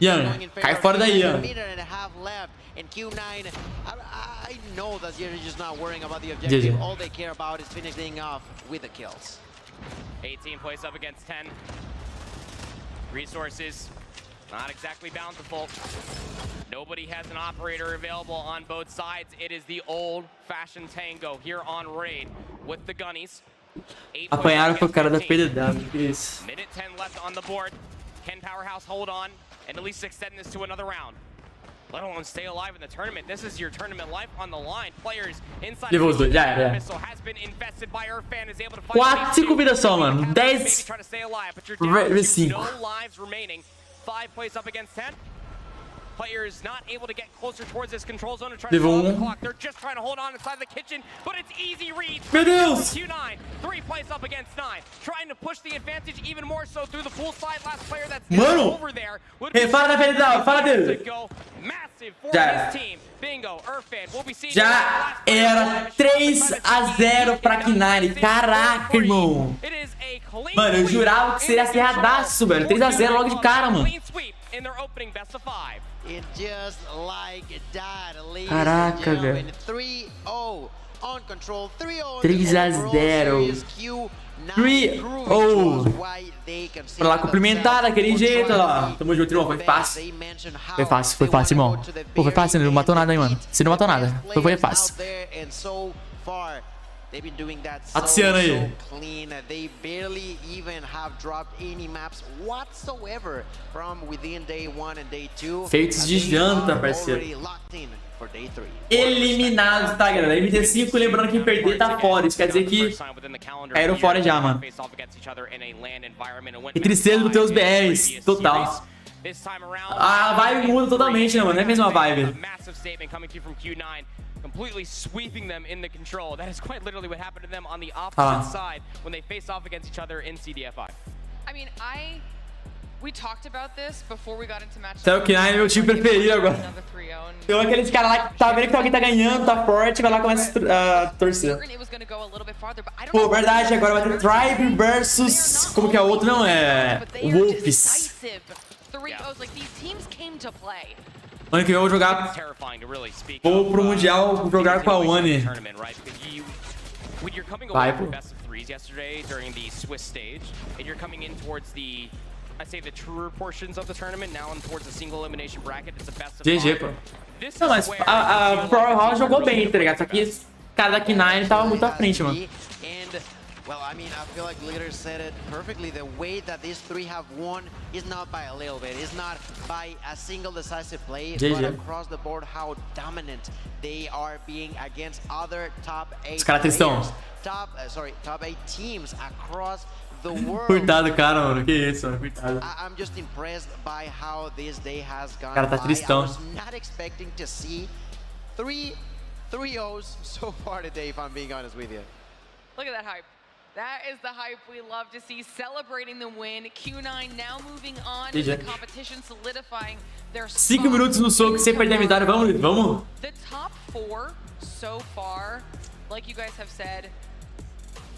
Young, cai fora daí, Young. GG. 18 plays up against 10. Resources not exactly bountiful. Nobody has an operator available on both sides. It is the old-fashioned tango here on Raid with the gunnies. Apanharam com o cara da PDW, que isso. Minute 10 left on the board. Can Powerhouse hold on and at least extend this to another round? Let alone stay alive in the tournament. This is your tournament life on the line. Players inside the missile has been invested by our fan is able to fight. 5 vidas só, mano. 10. No lives remaining. 5 plays up against 10. Players not able to get closer towards this control zone to try to Levou stop the clock. They're just trying to hold on inside the kitchen, but it's easy read. Meu Deus! Q9, 3 plays up against 9, trying to push the advantage even more so through the pool side. Last player that's Mano! over there would Hey, fala da Pedro, fala dele. massive for Já. his team. Bingo, Irfan, we'll be seeing Já era 3-0 pra K9. Caraca, irmão. Mano, eu jurava que seria acerradaço, velho. 3-0 logo de cara, mano. Caraca, velho. 3-0. 3-0. Pra lá cumprimentar daquele jeito, olha lá. Tamo junto, irmão. Foi fácil. Foi fácil, irmão. Pô, foi fácil, não matou nada aí, mano. Você não matou nada. Foi fácil. Atiano aí. Feitos de janta, parceiro. Eliminados, tá, galera? MT5, lembrando que perder tá fora. Isso quer dizer que caíram fora já, mano. Que tristeza dos teus BRs, total. A vibe muda totalmente, né, mano? Não é a mesma vibe. Completely sweeping them in the control. That is quite literally what happened to them on the opposite side when they face off against each other in CDFI. I mean, we talked about this before we got into match. Sabe o que é meu time preferido agora? Tem aqueles caras lá que tá vendo que alguém tá ganhando, tá forte, vai lá e começa a torcer. Pô, verdade, agora vai ter Tribe versus... Como que é o outro? Não, é... Wolves. Ano que vem eu vou jogar... Vou pro Mundial jogar com a One. Vai, pô. GG, pô. Não, mas a Pro House jogou bem, tá ligado? Só que esse cara da K9 tava muito à frente, mano. Well, I mean, I feel like Luguer said it perfectly. The way that these three have won is not by a little bit. It's not by a single decisive play, but across the board how dominant they are being against other top 8 players. Top 8 teams across the world. Coitado, cara, mano. Que isso, mano. Coitado. I'm just impressed by how this day has gone. Cara, tá tristão. I was not expecting to see 3-0s so far today, if I'm being honest with you. Look at that hype. That is the hype we love to see, celebrating the win. Q9 now moving on in the competition, solidifying their 5 minutos no soco, sem perder a amizade. Vamos, vamos. The top 4 so far, like you guys have said,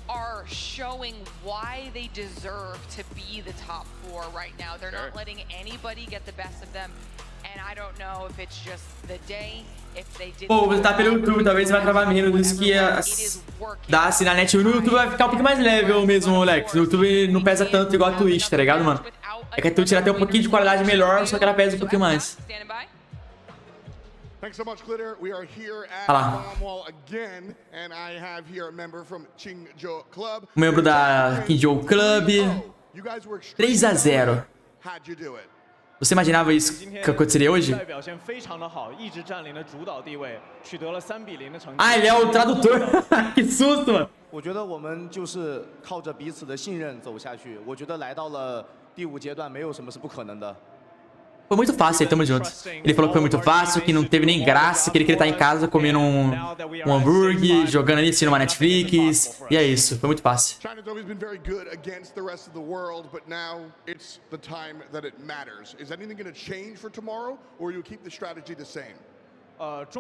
are showing why they deserve to be the top 4 right now. They're not letting anybody get the best of them. And I don't know if it's just the day, if they did. Pô, você tá pelo YouTube, talvez vai travar menos. Isso que dá assim na net. No YouTube vai ficar um pouquinho mais level mesmo, Alex. No YouTube não pesa tanto igual a Twitch, tá ligado, mano? É que a Twitch tem um pouquinho de qualidade melhor, só que ela pesa um pouquinho mais. Thanks so much, Glitter. We are here at Bombwall again, and I have here a member from Qingzhou Club. Membro da Qingzhou Club. 3-0. How'd you do it? Você imaginava isso que aconteceria hoje? Ah, ele é o tradutor. Que susto, mano. 我觉得我们就是靠着彼此的信任走下去。我觉得来到了第5阶段，没有什么是不可能的。 Foi muito fácil, aí tamo junto. Ele falou que foi muito fácil, que não teve nem graça, que ele queria estar em casa comendo um hambúrguer, jogando ali, assistindo uma Netflix. E é isso, foi muito fácil.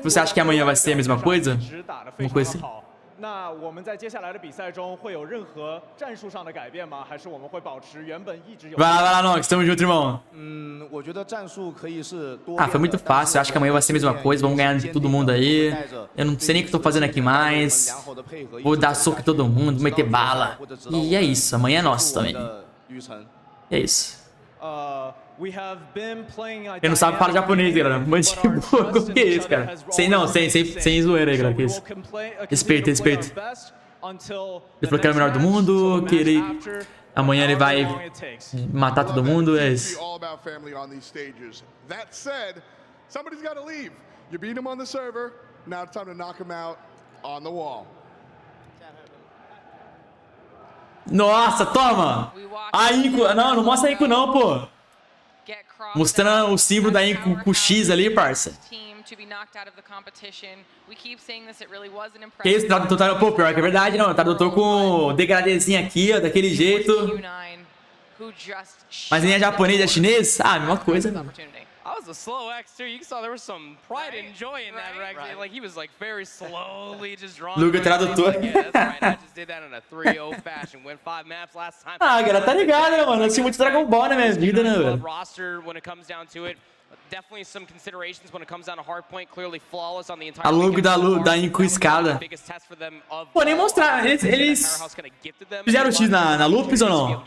Você acha que amanhã vai ser a mesma coisa? Uma coisa assim? 那我们在接下来的比赛中会有任何战术上的改变吗？还是我们会保持原本一直有？ Vai lá, Nox, tamo junto, irmão. 我觉得战术可以是多。 Ah, foi muito fácil. Eu acho que amanhã vai ser a mesma coisa. Vamos ganhar de todo mundo aí. Eu não sei nem o que tô fazendo aqui mais. Vou dar soco em todo mundo, meter bala. E é isso. Amanhã é nosso também. E é isso. Quem não sabe fala japonês, galera. Mas de boa, o que é isso, cara? Sem zoeira aí, galera. Que isso? Respeito, respeito. Ele falou que era o melhor do mundo, que ele... Amanhã ele vai matar todo mundo, é isso. Nossa, toma! A Ico... Não, não mostra a Ico não, pô. Mostrando o símbolo da Inco com o X ali, parça. Que isso, tradutor tá... Pô, pior que é verdade, não. Tradutor com o degradezinho aqui, ó, daquele jeito. Mas nem é japonês, é chinês? Ah, mesma coisa, mano. That was a slow X too. You saw there was some pride and joy in that Rex. Like he was like very slowly just drawing. Luguer tradutor. Like, yeah, that's right. I just did that in a 3-0 fashion. Went 5 maps last time. Ah, galera, tá ligado, né, mano? Eu assisti muito Dragon Ball na minha vida, né, velho? Roster when it comes down to it. Definitely some considerations when it comes down to hardpoint. Clearly flawless on the entire. A logo da Inco escada. Pô, nem mostrar. Eles fizeram o X na Lupus ou não?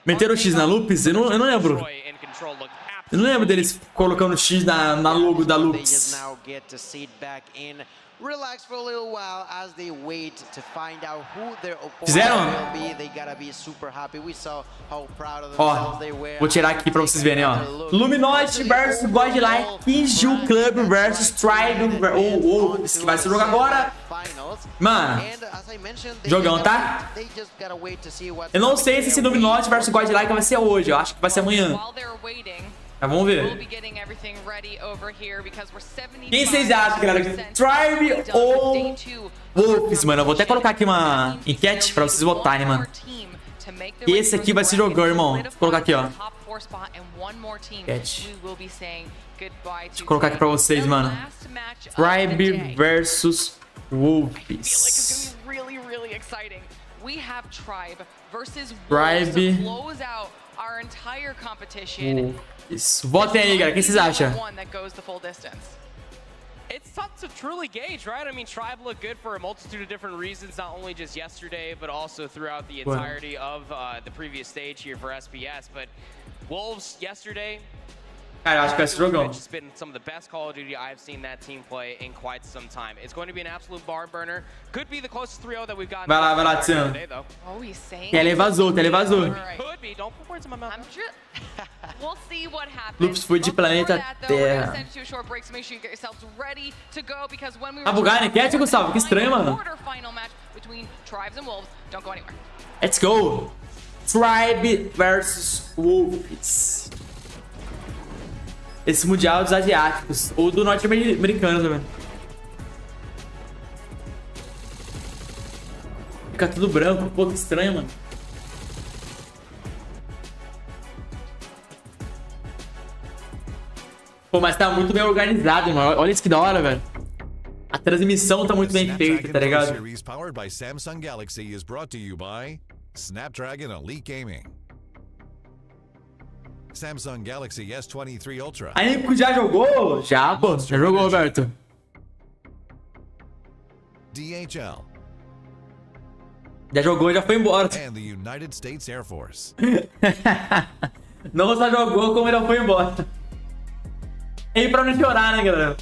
Meteram o X na Lupus? Eu não lembro. Eu não lembro deles colocando o X na logo da Lupus. Fizeram? Ó, vou tirar aqui pra vocês verem, ó. Luminoid vs Godlike, Kingju Club vs Tribe. Esse que vai ser o jogo agora. Mano, jogão, tá? Eu não sei se esse Luminoid vs Godlike vai ser hoje. Eu acho que vai ser amanhã. Tá, vamos ver. Quem vocês acham, galera? Tribe ou Wolves, mano? Eu vou até colocar aqui uma enquete pra vocês votarem, mano. E esse aqui vai ser jogão, irmão. Vou colocar aqui, ó. Enquete. Deixa eu colocar aqui pra vocês, mano. Tribe versus Wolves. Tribe. Isso. Votem aí, galera. O que vocês acham? It's tough to truly gauge, right? I mean, Tribe looked good for a multitude of different reasons, not only just yesterday, but also throughout the entirety of the previous stage here for SPS. But Wolves yesterday, cara, eu acho que vai ser jogão. It's been some of the best Call of Duty I've seen that team play in quite some time. It's going to be an absolute barn burner. Could be the closest 3-0 that we've gotten. Vai lá, Tiziano. Ele vazou, ele vazou. Could be. Don't put words in my mouth. We'll see what happens. Lupus foi de planeta Terra. Tá bugado a enquete, Gustavo? Que estranho, mano. Let's go. Tribe versus Wolves. Esse mundial dos asiáticos. Ou do norte-americano também. Fica tudo branco. Pô, que estranho, mano. Pô, mas tá muito bem organizado, mano. Olha isso que da hora, velho. A transmissão tá muito bem feita, tá ligado? Powered by Samsung Galaxy is brought to you by Snapdragon Elite Gaming. Samsung Galaxy S23 Ultra. A Inco já jogou? Já, pô. Já jogou, Roberto. DHL. Já jogou e já foi embora. And the United States Air Force. Não só jogou, como ele foi embora. E pra não chorar, né, galera?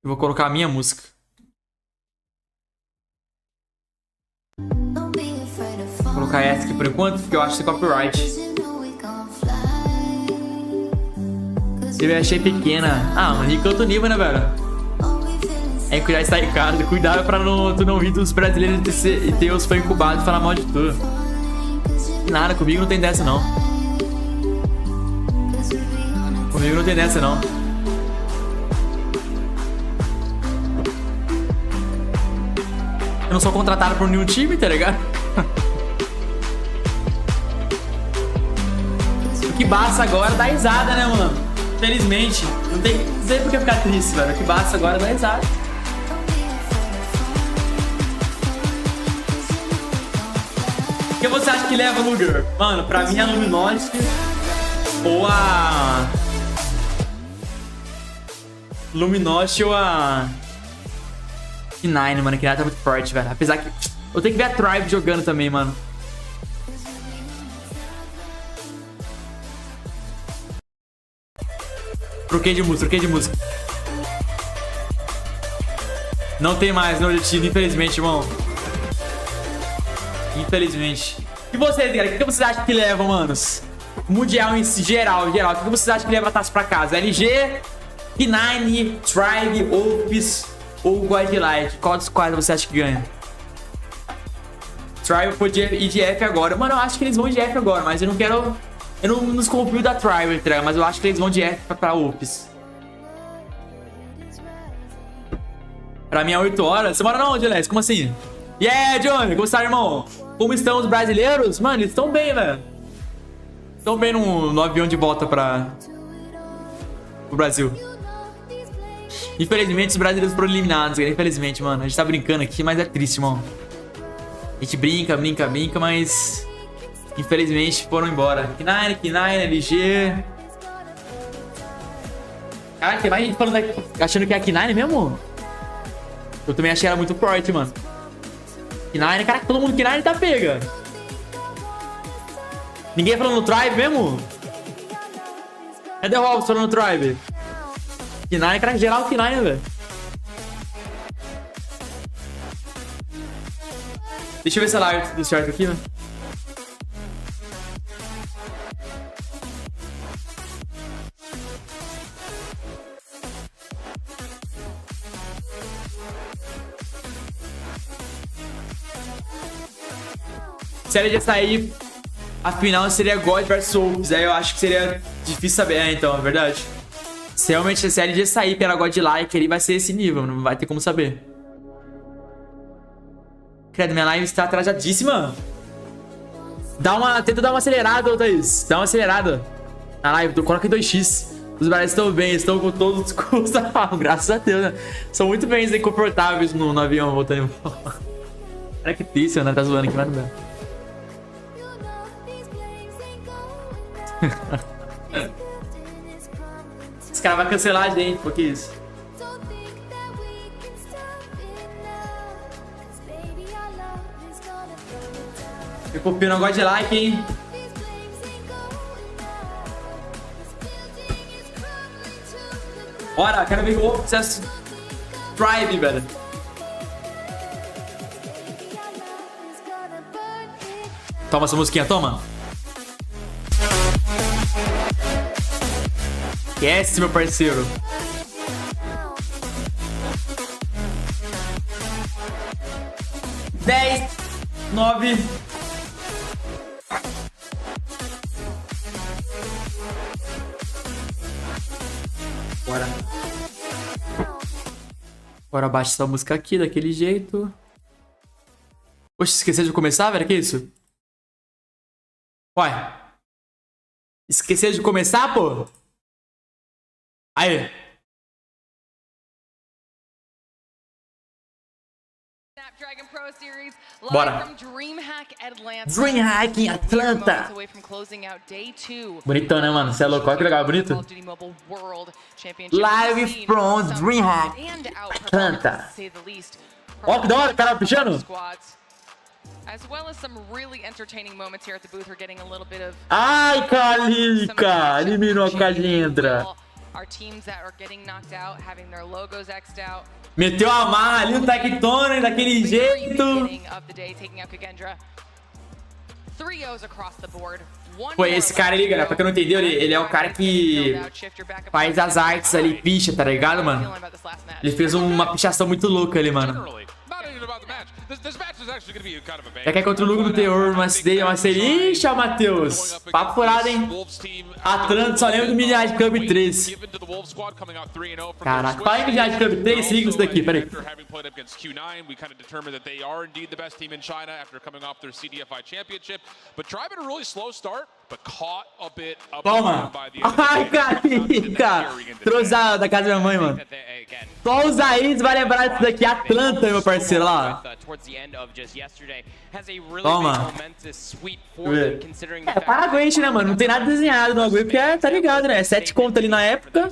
Eu vou colocar a minha música. Vou colocar essa aqui por enquanto, porque eu acho que é copyright. Eu achei pequena. Ah, mano, em outro nível, né, velho? É que já está em casa. Cuidado pra tu não vir dos brasileiros e ter os fãs incubados e falar mal de tudo. Nada, comigo não tem dessa, não. Comigo não tem dessa, não. Eu não sou contratado por nenhum time, tá ligado? O que basta agora é dar risada, né, mano? Felizmente. Não tem que dizer porque ficar triste, velho. O que basta agora é dar risada. O que você acha que leva o Luguer? Mano, pra mim é a Luminosity ou a Luminosity ou a... C9, mano. C9 tá muito forte, velho. Apesar que... Eu tenho que ver a Tribe jogando também, mano. Troquei de música. Não tem mais no objetivo, infelizmente, irmão. Infelizmente. E vocês, galera? O que vocês acham que levam, manos? Mundial em geral. O que vocês acham que leva a taça pra casa? LG, P9, Tribe, Ops ou Godlight? Qual dos quadros você acha que ganha? Tribe pode ir de F agora. Mano, eu acho que eles vão de F agora, mas eu não quero... Eu não desconfio da Tribe, mas eu acho que eles vão de F pra Ops. Pra mim é 8 horas. Você mora na onde, Alex? Como assim? E aí, Johnny? Como está, irmão? Como estão os brasileiros? Mano, eles estão bem, velho. Estão bem no avião de volta pro Brasil. Infelizmente, os brasileiros foram eliminados, galera. Infelizmente, mano. A gente tá brincando aqui, mas é triste, irmão. A gente brinca, mas... Infelizmente, foram embora. K9, LG... Caraca, tem mais gente falando aqui, achando que é a K9 mesmo? Eu também achei ela muito forte, mano. K9, caraca, todo mundo K9 tá pega. Ninguém falando no Tribe mesmo? Cadê o Robson falando no Tribe? K9, caraca, geral K9, velho. Deixa eu ver se a live deu certo aqui, né? Se ela já sair, a final seria God vs Ops. Aí eu acho que seria difícil saber. É, então, é verdade. Se realmente a LG sair pela Godlike, ele vai ser esse nível. Não vai ter como saber. Credo, minha live está atrasadíssima. Tenta dar uma acelerada, Thaís. Dá uma acelerada na live. Coloca em 2x. Os brasileiros estão bem, estão com todos os custos. Graças a Deus, né? São muito bem e confortáveis no avião voltando. Olha que triste, né? Tá zoando aqui, mas não dá. Esse cara vai cancelar a gente, por que isso? Eu copio no God like, hein? Bora, quero ver o sucesso. Tribe, velho. Toma essa musiquinha, toma. Esquece, meu parceiro. Dez, 9. Bora. Bora, baixa essa música aqui, daquele jeito. Poxa, esqueceu de começar, velho? Que isso? Uai. Esqueceu de começar, pô? Aí. Bora. DreamHack em Atlanta. Bonitão, né, mano? Você é louco? Olha que legal, bonito. Live from DreamHack Atlanta. Ó, que da hora, cara, pichando. Ai, Calica! Eliminou a Calindra. Meteu a marra ali, o Tectone daquele jeito. Pô, esse cara ali, galera, pra quem não entendeu, ele é o cara que faz as artes ali, picha, tá ligado, mano? Ele fez uma pichação muito louca ali, mano. Já que é contra o Luguer no teor, mas seria... Ixi, ó, Matheus. Papo furado, hein? Atlanta, só lembro do Midnight Club 3. Caraca, fala aí Midnight Club 3, siga isso daqui, peraí. Toma! Ai, Carica! Trouxe da casa da minha mãe, mano. Só os Ains vai lembrar disso daqui. Atlanta, meu parceiro, lá. Toma. É Paraguai, né, mano? Não tem nada desenhado no bagulho, porque tá ligado, né? 7 conto ali na época.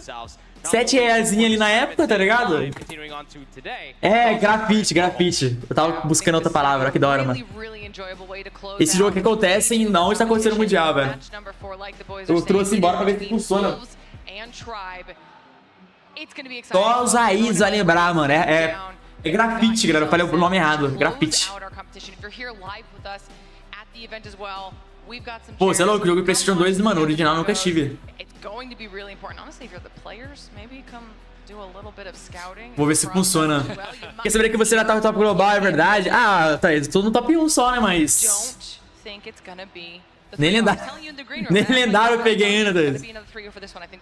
R$7 ali na época, tá ligado? É, grafite. Eu tava buscando outra palavra, olha que da hora, mano. Esse jogo que acontece em não está acontecendo no Mundial, velho. Eu trouxe embora pra ver se funciona. Só os raiz vai lembrar, mano. É grafite, galera. Eu falei o nome errado. Grafite. Pô, você é louco, o jogo PlayStation 2, mano, o original eu nunca tive. Vou ver se funciona. Quer saber que você já tá no top global, é verdade? Ah, tá, eu tô no top 1 só, né, mas... Nem lendário. Nem lendário eu peguei ainda, Thaís.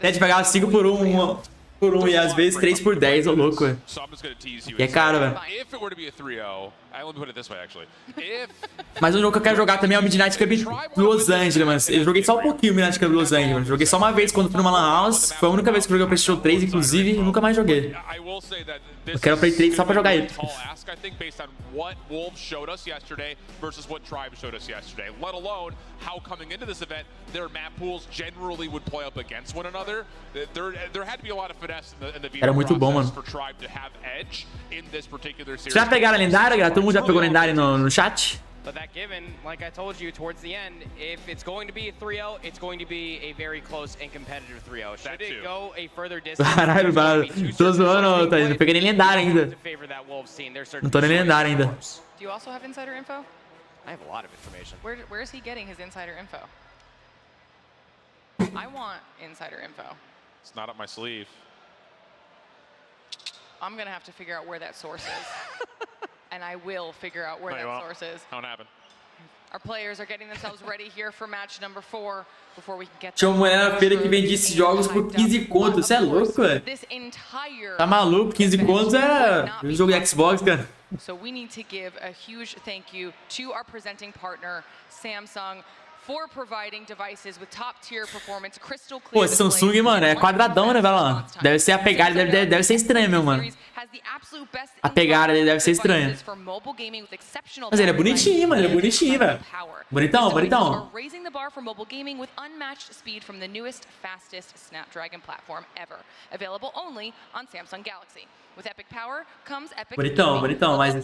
É de pegar 5 por 1 e às vezes 3 por 10, ô louco, velho. E é caro, velho. Mas um jogo que eu quero jogar também é o Midnight Club Los Angeles, mano. Eu joguei só um pouquinho o Midnight Club Los Angeles, mano. Joguei só uma vez quando fui numa Lan House. Foi a única vez que eu joguei o PlayStation 3, inclusive, e nunca mais joguei. Eu quero o Play 3 só pra jogar ele. Era muito bom, mano. Já pegaram a lendária, galera? Todo mundo já pegou a lendária no chat? But that given, like I told you towards the end, if it's going to be a 3-0, it's going to be a very close and competitive 3-0. Should it go a further distance? Caralho, tô zoando, Thaís. Não peguei nem lendária ainda. Não tô nem lendária ainda. Do you also have insider info? I have a lot of information. Where is he getting his insider info? I want insider info. It's not up my sleeve. I'm gonna have to figure out where that source is. And I will figure out where that source is. Don't happen. Our players are getting themselves ready here for match number 4 before we can get. Tinha uma mulher na feira que vendia esses jogos por 15 contos. Você é louco, velho? Tá maluco? 15 contos é um jogo de Xbox, cara. So we need to give a huge thank you to our presenting partner, Samsung, for providing devices with top tier performance, crystal clear. Pô, esse Samsung, mano, é quadradão, né, velho? Deve ser a pegada, deve ser estranha, meu, mano. A pegada dele deve ser estranha. Mas ele é bonitinho, mano, ele é bonitinho, velho. Bonitão, bonitão. Raising the bar for mobile gaming with unmatched speed from the newest, fastest Snapdragon platform ever, available only on Samsung Galaxy. With epic power comes epic. Bonitão, bonitão, mas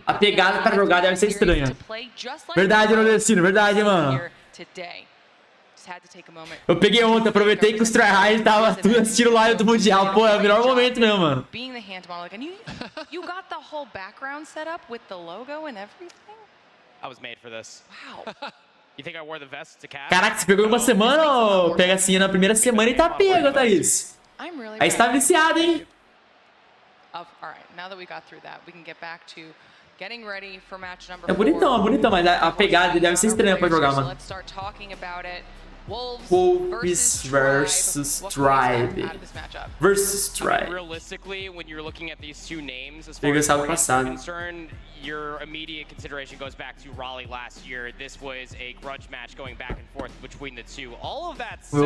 a pegada pra jogar deve ser estranha. Verdade, Nordestino, verdade, mano. Eu peguei ontem, aproveitei que os tryhards estavam tudo assistindo live do Mundial. Pô, é o melhor momento mesmo, mano. You got the whole background set up with the logo and everything? I was made for this. Wow. You think I wore the vest to cast? Caraca, você pegou em uma semana ou pega assim na primeira semana e tá pego, Thaís? Aí você tá viciado, hein? É bonitão, mas a pegada deve ser estranha pra jogar, mano. Wolves versus Tribe. Realistically, when you're looking at these two names, as far as concerned, your immediate consideration goes back to Raleigh last year. This was a grudge match going back and forth between the two. All of that said,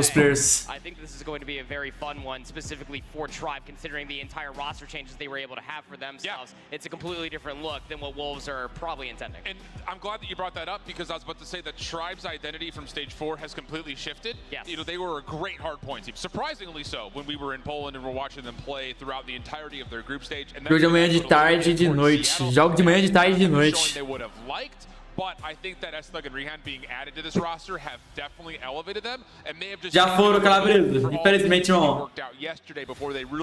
I think this is going to be a very fun one, specifically for Tribe, considering the entire roster changes they were able to have for themselves. Yeah. It's a completely different look than what Wolves are probably intending. And I'm glad that you brought that up, because I was about to say that Tribe's identity from Stage 4 has completely shifted. Yes. You know, they were a great hardpoint team, surprisingly so, when we were in Poland and we're watching them play throughout the entirety of their group stage. Jogo de manhã, de tarde e de noite. Jogo de manhã, de tarde e de noite. Já foram, Calabresa. Infelizmente, irmão.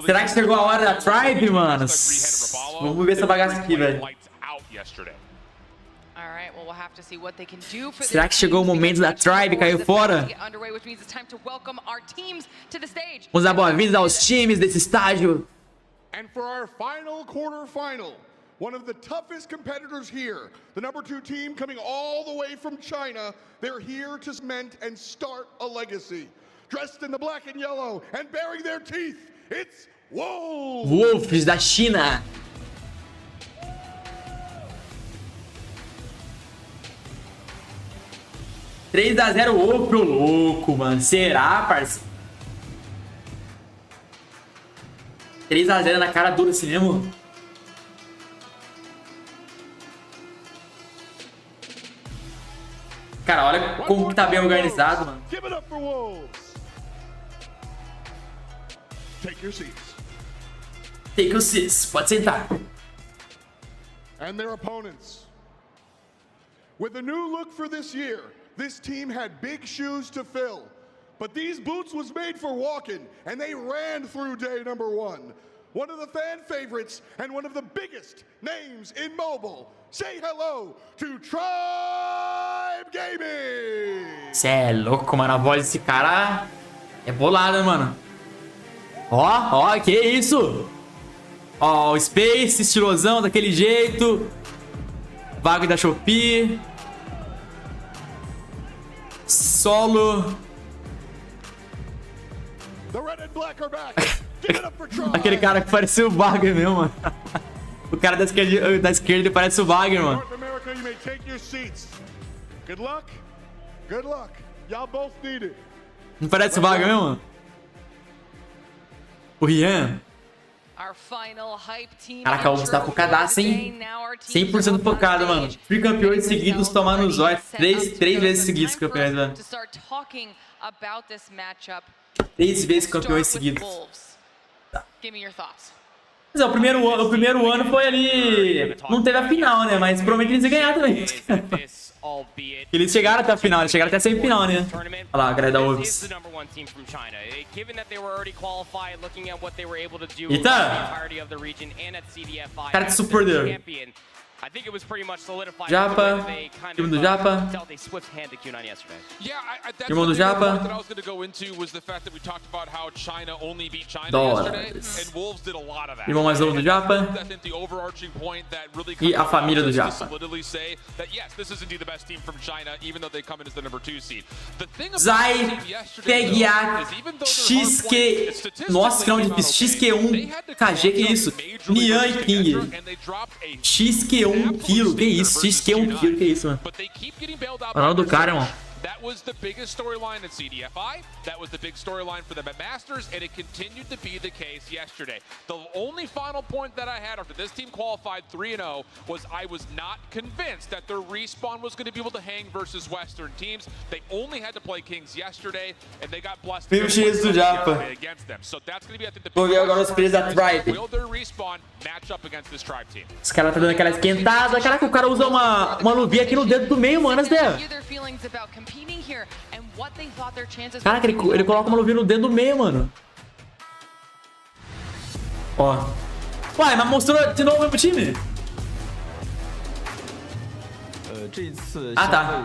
Será que chegou a hora da Tribe, mano? Vamos ver essa bagaça aqui, velho. Será que chegou o momento da Tribe? Caiu fora? Vamos dar boas-vindas aos times desse estágio. And for our final quarterfinal, one of the toughest competitors here, the number 2 team coming all the way from China, they're here to cement and start a legacy. Dressed in the black and yellow and baring their teeth, it's Wolves! Wolves da China. $3-0 Wolf pro louco, mano. Será, parceiro? 3-0 na cara dura assim mesmo. Cara, olha como que tá bem organizado, mano. Take your seats. Take your seats. Pode sentar. And their opponents. With a new look for this year, this team had big shoes to fill. But these boots was made for walking, and they ran through day number 1. One of the fan favorites and one of the biggest names in mobile. Say hello to Tribe Gaming! Cê é louco, mano. A voz desse cara é bolada, mano. Ó, que isso? Ó, o Space, estilosão, daquele jeito. Vago da Shopee. Solo. Aquele cara que parecia o Bagger mesmo, mano. O cara da esquerda ele parece o Bagger, mano. Não parece o Bagger mesmo, mano? O Rian. Caraca, o Wolves tá focadaço, hein? 100% focado, mano. 3 campeões seguidos tomando os olhos. 3 vezes seguidos campeões, mano. 3 vezes campeões seguidos. Mas é, o primeiro ano foi ali... Não teve a final, né? Mas provavelmente eles iam ganhar também. Eles chegaram até a final, eles chegaram até a semifinal, né? Olha lá, a galera da Wolves. Eita! Cara de supporter. Japa, time do Japa. Irmão do Japa. Dólares. Irmão mais novo do Japa. E a família do Japa. Zai, Pegiak, XQ. Nossa, que nome difícil. XQ1, KG, que isso? Nian e King. XQ1 quilo, que isso? XQ1 quilo, que isso, mano? O nome do cara, irmão. That was the biggest storyline at CDFI. That was the big storyline for the Masters, and it continued to be the case yesterday. The only final point that I had after this team qualified 3-0 was I was not convinced that their respawn was going to be able to hang versus Western teams. They only had to play Kings yesterday, and they got blessed against them. So that's going to be, I think, the Vou ver agora os players da Tribe. Will their respawn match up against this Tribe team? Os caras tá dando aquela esquentada. Caraca, o cara usa uma luvinha aqui no dedo do meio, mano. As ideia. Caraca, ele coloca uma luvinha no dedo do meio, mano. Ó. Uai, mas mostrou de novo o mesmo time? Ah, tá.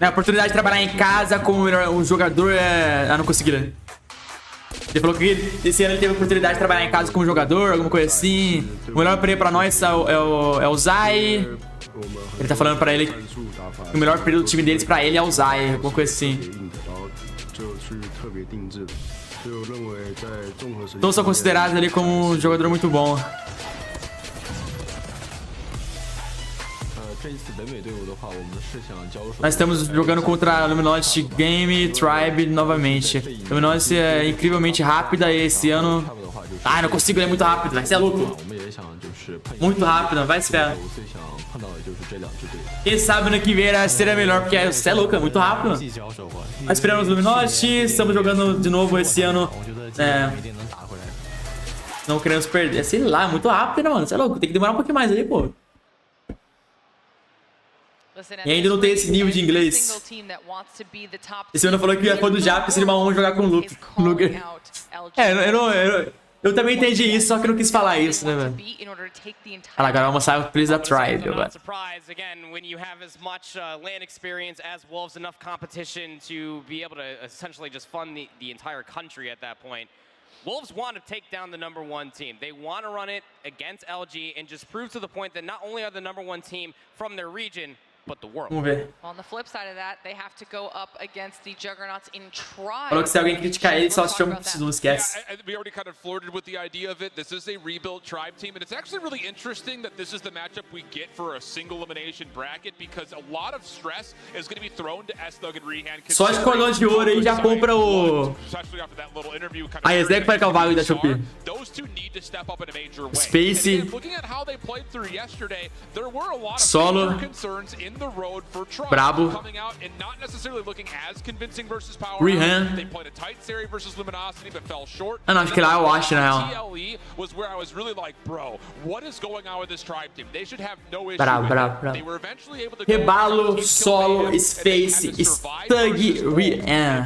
É a oportunidade de trabalhar em casa como um jogador é... Ah, não consegui ler. Ele falou que esse ano ele teve a oportunidade de trabalhar em casa como jogador, alguma coisa assim. O melhor período pra nós é o Zai. Ele tá falando pra ele que o melhor período do time deles pra ele é o Zai, alguma coisa assim. Todos são considerados ali como um jogador muito bom. Nós estamos jogando contra a Luminosity Game Tribe novamente. Luminosity é incrivelmente rápida e esse ano... Ah, não consigo, ele é muito rápido, vai ser louco. Muito rápido, vai se ferrar. Quem sabe no que vier seria melhor, porque você é louco, é muito rápido. Nós esperamos Luminosity, estamos jogando de novo esse ano. Não queremos perder, sei lá, é muito rápido, né, mano? Você é louco, tem que demorar um pouquinho mais aí, pô. E ainda não tem esse nível de inglês. Esse ano falou que ia for do Jap, seria uma honra jogar com o Luguer. Eu também entendi isso, só que eu não quis falar isso, né, velho? Olha lá, agora vamos mostrar o plays da Tribe, velho. Wolves want to take down the #1 team. They want to run it against LG and just prove to the point that not only are the #1 team from their region, Vamos ver. On the flip side of that, they have to go up against the Juggernauts in Tribe. Falou que se alguém criticar ele, só chama pro Sisu, esquece. We already kind of flirted with the idea of it. This is a rebuilt Tribe team, and it's actually really interesting that this is the matchup we get for a single elimination bracket, because a lot of stress is going to be thrown to S-Thug and Rehan. Só de cordão de ouro aí já compra o... A Exec para Calvário da Shopee. Space. Solo. Brabo. Rehan. Ah, não, acho que lá eu acho, na real. Bravo, bravo, bravo. Rebalo, Solo, Space, Stug, Rehan.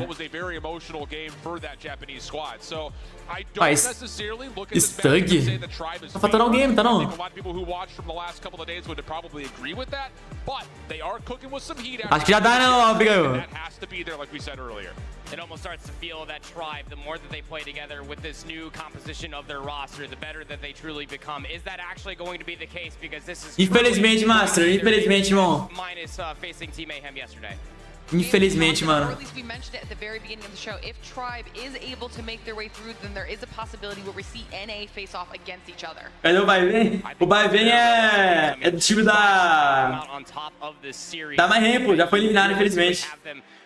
Stug? Tá faltando alguém, tá não? Acho que já dá, não, Abigail. It almost starts to feel that Tribe, the more that they play together with this new composition of their roster, the better that they truly become. Is that actually going to be the case? Because this is infelizmente, Master, infelizmente, irmão. Minus facing Team Mayhem yesterday. Infelizmente, mano. Or at least we mentioned it at the very beginning of the show. If Tribe is able to make their way through, then there is a possibility where we see NA face off against each other. Cadê o Vai Vem? O Vai Vem é do time da Mayhem, pô. Já foi eliminado, infelizmente.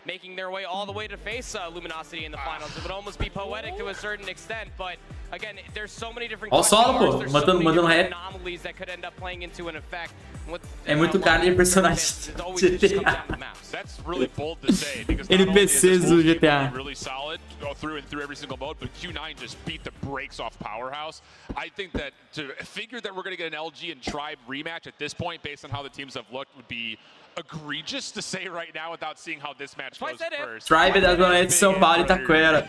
Making their way all the way to face Luminosity in the finals. It would almost be poetic to a certain extent, but again, there's so many different anomalies that could end up playing into an effect. É muito cara de personagem GTA. NPCs do GTA. Really solid, go through and through every single mode, but Q9 just beat the brakes off Powerhouse. I think that to figure that we're going to get an LG and Tribe rematch at this point, based on how the teams have looked, would be egregious to say right now without seeing how this match goes first. Tribe da Zona de São Paulo e Itaquera.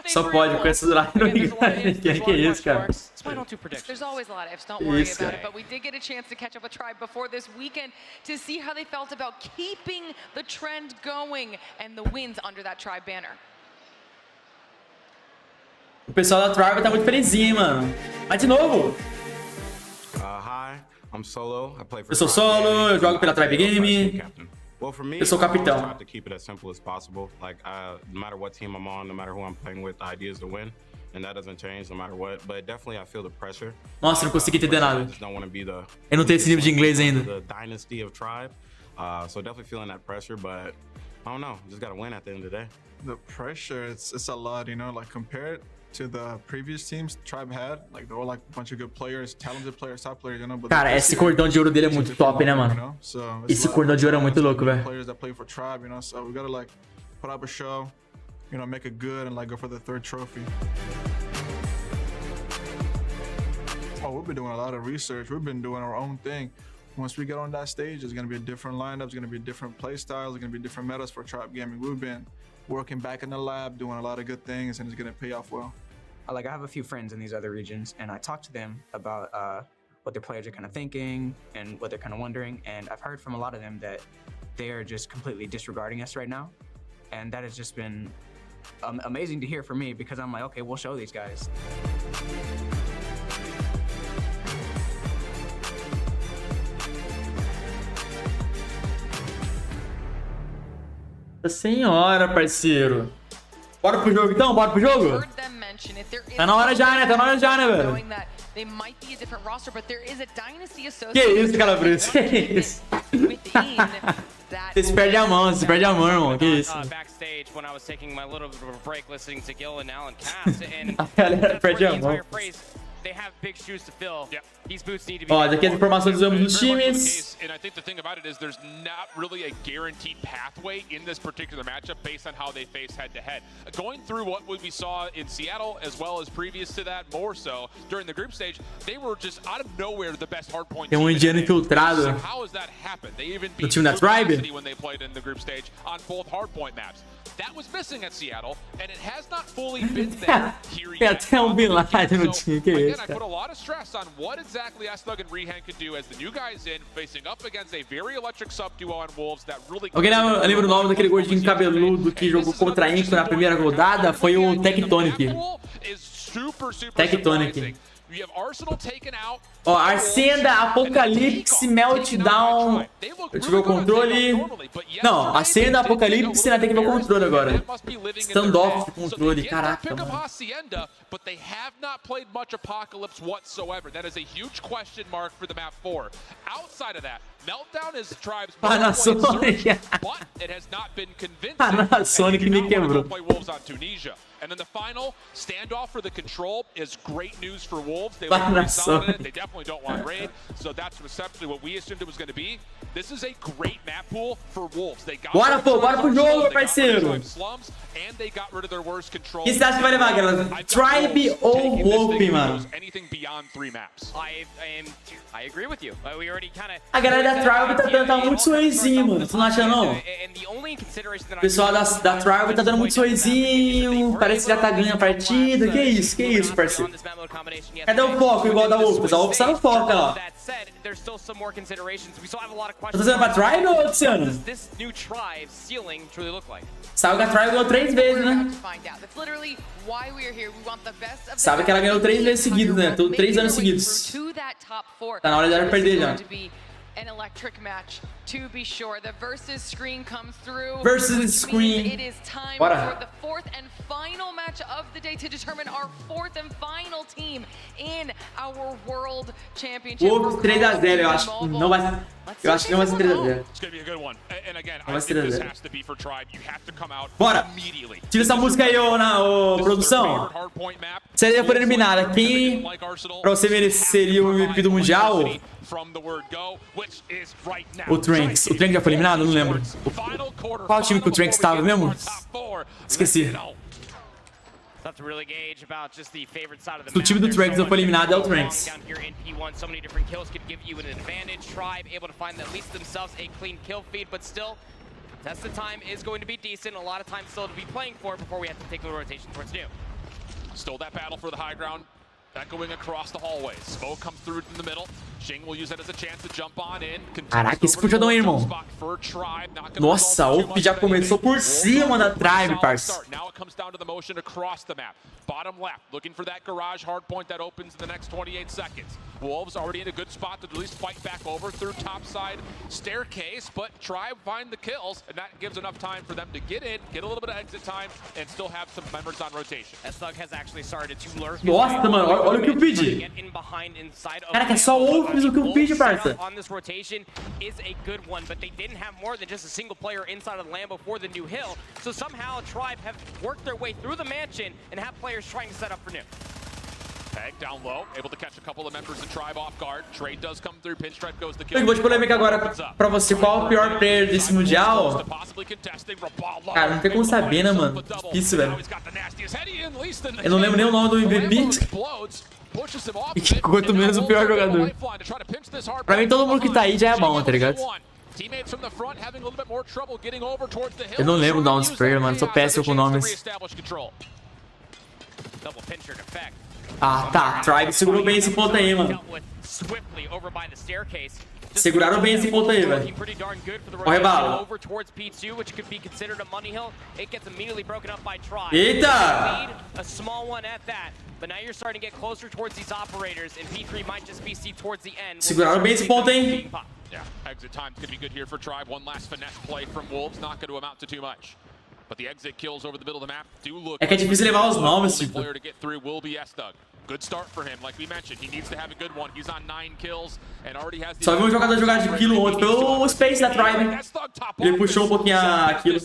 Só pode com esses lá. Que é isso, cara? There's always a lot of ifs, don't worry about it. But we did get a chance to catch up with Tribe before this weekend to see how they felt about keeping the trend going and the wins under that Tribe banner. O pessoal da Tribe tá muito felizinho, hein, mano. Mas de novo. I'm Solo. I play for eu sou Solo, eu jogo pela Tribe Game. Eu sou capitão. I try to keep it as simple as possible. Like, no matter what team I'm on, no matter who I'm playing with, the idea is to win, and that doesn't change no matter what. But definitely, I feel the pressure. Nossa, não consegui entender nada. Eu não tenho esse nível de inglês ainda. The dynasty of Tribe, so definitely feeling that pressure, but I don't know. Just gotta win at the end of the day. The pressure, it's a lot, you know. Like compared to the previous teams Tribe had, like they're all like a bunch of good players, talented players, top players, you know. But cara, esse cordão de ouro dele é muito top, né, mano? Esse cordão de ouro é muito louco, velho. Players that play for Tribe, you know. So we gotta like put up a show, you know, make it good and like go for the third trophy. Oh, we've been doing a lot of research. We've been doing our own thing. Once we get on that stage, there's gonna be a different lineup, there's gonna be different play styles, there's gonna be different metas for Tribe Gaming. We've been working back in the lab, doing a lot of good things, and it's gonna pay off well. Like, I have a few friends in these other regions, and I talk to them about what their players are kind of thinking and what they're kind of wondering, and I've heard from a lot of them that they are just completely disregarding us right now, and that has just been amazing to hear for me, because I'm like, okay, we'll show these guys. Senhora, parceiro. Bora pro jogo então? Bora pro jogo? Tá na hora já, né? Tá na hora já, né, velho? Que isso, Calabruço? Que isso? Vocês perdem a mão, irmão. Que isso? A galera perde a mão. Ó, daqui as informações dos ambos dos times. And I think the thing about it is there's not really a guaranteed pathway in this particular matchup based on how they face head-to-head. Going through what we saw in Seattle, as well as previous to that, more so during the group stage, they were just out of nowhere the best hardpoint team. Tem indiano infiltrado how has that happened? They even beat no time da Tribe when they played in the group stage on both hardpoint maps. That was missing at Seattle, and it has not fully been there here yet. Até Bin Laden no time, que again, isso, I put a lot of stress on what exactly S-Thug and Rehan could do as the new guys in, facing up against a very electric sub-duo on Wolves that really... Alguém lembra o nome daquele gordinho cabeludo que jogou contra a Inco na primeira rodada? Foi o Tectonic. Tectonic. Ó, Acenda, Apocalipse, Meltdown. Deixa eu ver o controle. Não, Acenda, Apocalipse, tem que ver o controle agora. Standoff de controle, caraca, mano. But they have not played much Apocalypse whatsoever. That is a huge question mark for the map 4. Outside of that, Meltdown is Tribe's Panasonic. but it has not been convincing. Panasonic me quebrou. Play Wolves on Tunisia. And then the final standoff for the control is great news for Wolves. They look pretty solid in it. They definitely don't want raid. So that's essentially what we assumed it was going to be. This is a great map pool for Wolves. They got bora, pô, bora pro jogo, parceiro. And they got rid of their worst control. Quem você acha que vai levar, galera? Tribe ou Wolf, mano? Anything beyond 3 maps. I agree with you. We already kind of. A galera da Tribe tá muito sorrisinho, mano. Tu não acha, não? O pessoal da Tribe tá dando muito sorrisinho. Parece que já tá ganhando a partida. Que isso, parceiro? Cadê o foco igual da Wolf? A Wolf tá no foco, ó. Tá fazendo pra Tribe ou Luciano? Sabe que a Tribe ganhou 3 vezes, né? Sabe que ela ganhou 3 vezes seguidas, né? 3 anos seguidos. Tá na hora dela perder já. An electric match to be sure. The versus screen comes through. Versus screen. It is time Bora. for the 4th and final match of the day to determine our 4th and final team in our World Championship. Wolves 3-0, eu acho. Não vai. Eu acho que não vai ser 3-0. It's gonna be a good one. And again, I think this has to be for Tribe. You have to come out immediately. Tira essa música aí, ô produção. Se ele for eliminada, quem pra você mereceria o MVP do Mundial? O Tranks. O Tranks já foi eliminado? Não lembro. Qual time que o Tranks estava mesmo? Esqueci. Se o time do Tranks não foi eliminado, é o Tranks. Test the time is going to be decent. A lot of time still to be playing for before we have to take the rotation towards new. Still that battle for the high ground. Echoing across the hallways. Smoke comes through in the middle. Xing will use that as a chance to jump on in. Caraca, esse puxadão aí, irmão. Nossa, o Op já começou por cima da Tribe, parça. Now it comes down to the motion across the map. Bottom left, looking for that garage hard point that opens in the next 28 seconds. Wolves already in a good spot to at least fight back over through top side staircase, but Tribe find the kills, and that gives enough time for them to get in, get a little bit of exit time, and still have some members on rotation. Thug has actually started to lurk. Nossa, mano, olha o que eu pedi. Caraca, é só o que eu pedi, parça. On this rotation is a good one, but they didn't have more than just a single player inside of the land before the new hill. So somehow Tribe have worked their way through the mansion and have players trying to set up for new. Peg down low, able to catch a couple of members of Tribe off guard. Trade does come through, Pinstripe goes the kill. Eu vou de polêmica agora pra você. Qual é o pior player desse Mundial? Cara, não tem como saber, né, mano? Difícil, velho. Eu não lembro nem o nome do MVP. E que quanto menos o pior jogador. Pra mim, todo mundo que tá aí já é bom, tá ligado? Eu não lembro o nome dos players, mano. Sou péssimo com nomes. Ah, tá. Tribe segurou bem esse ponto aí, mano. Seguraram bem esse ponto aí, velho. Ó, rebalo. Eita! Seguraram bem esse ponto, hein? Exit time could be good here for Tribe. One last finesse play from Wolves, not going to amount to too much. But the exit kills over the middle of the map do look. É que é difícil levar os nomes, tipo. Player to get through will be S-Thug. Good start for him, like we mentioned. He needs to have a good one. He's on 9 kills and already has the. Só vi um jogador jogar de kill ontem pelo Space da Tribe. Ele puxou um pouquinho aquilo.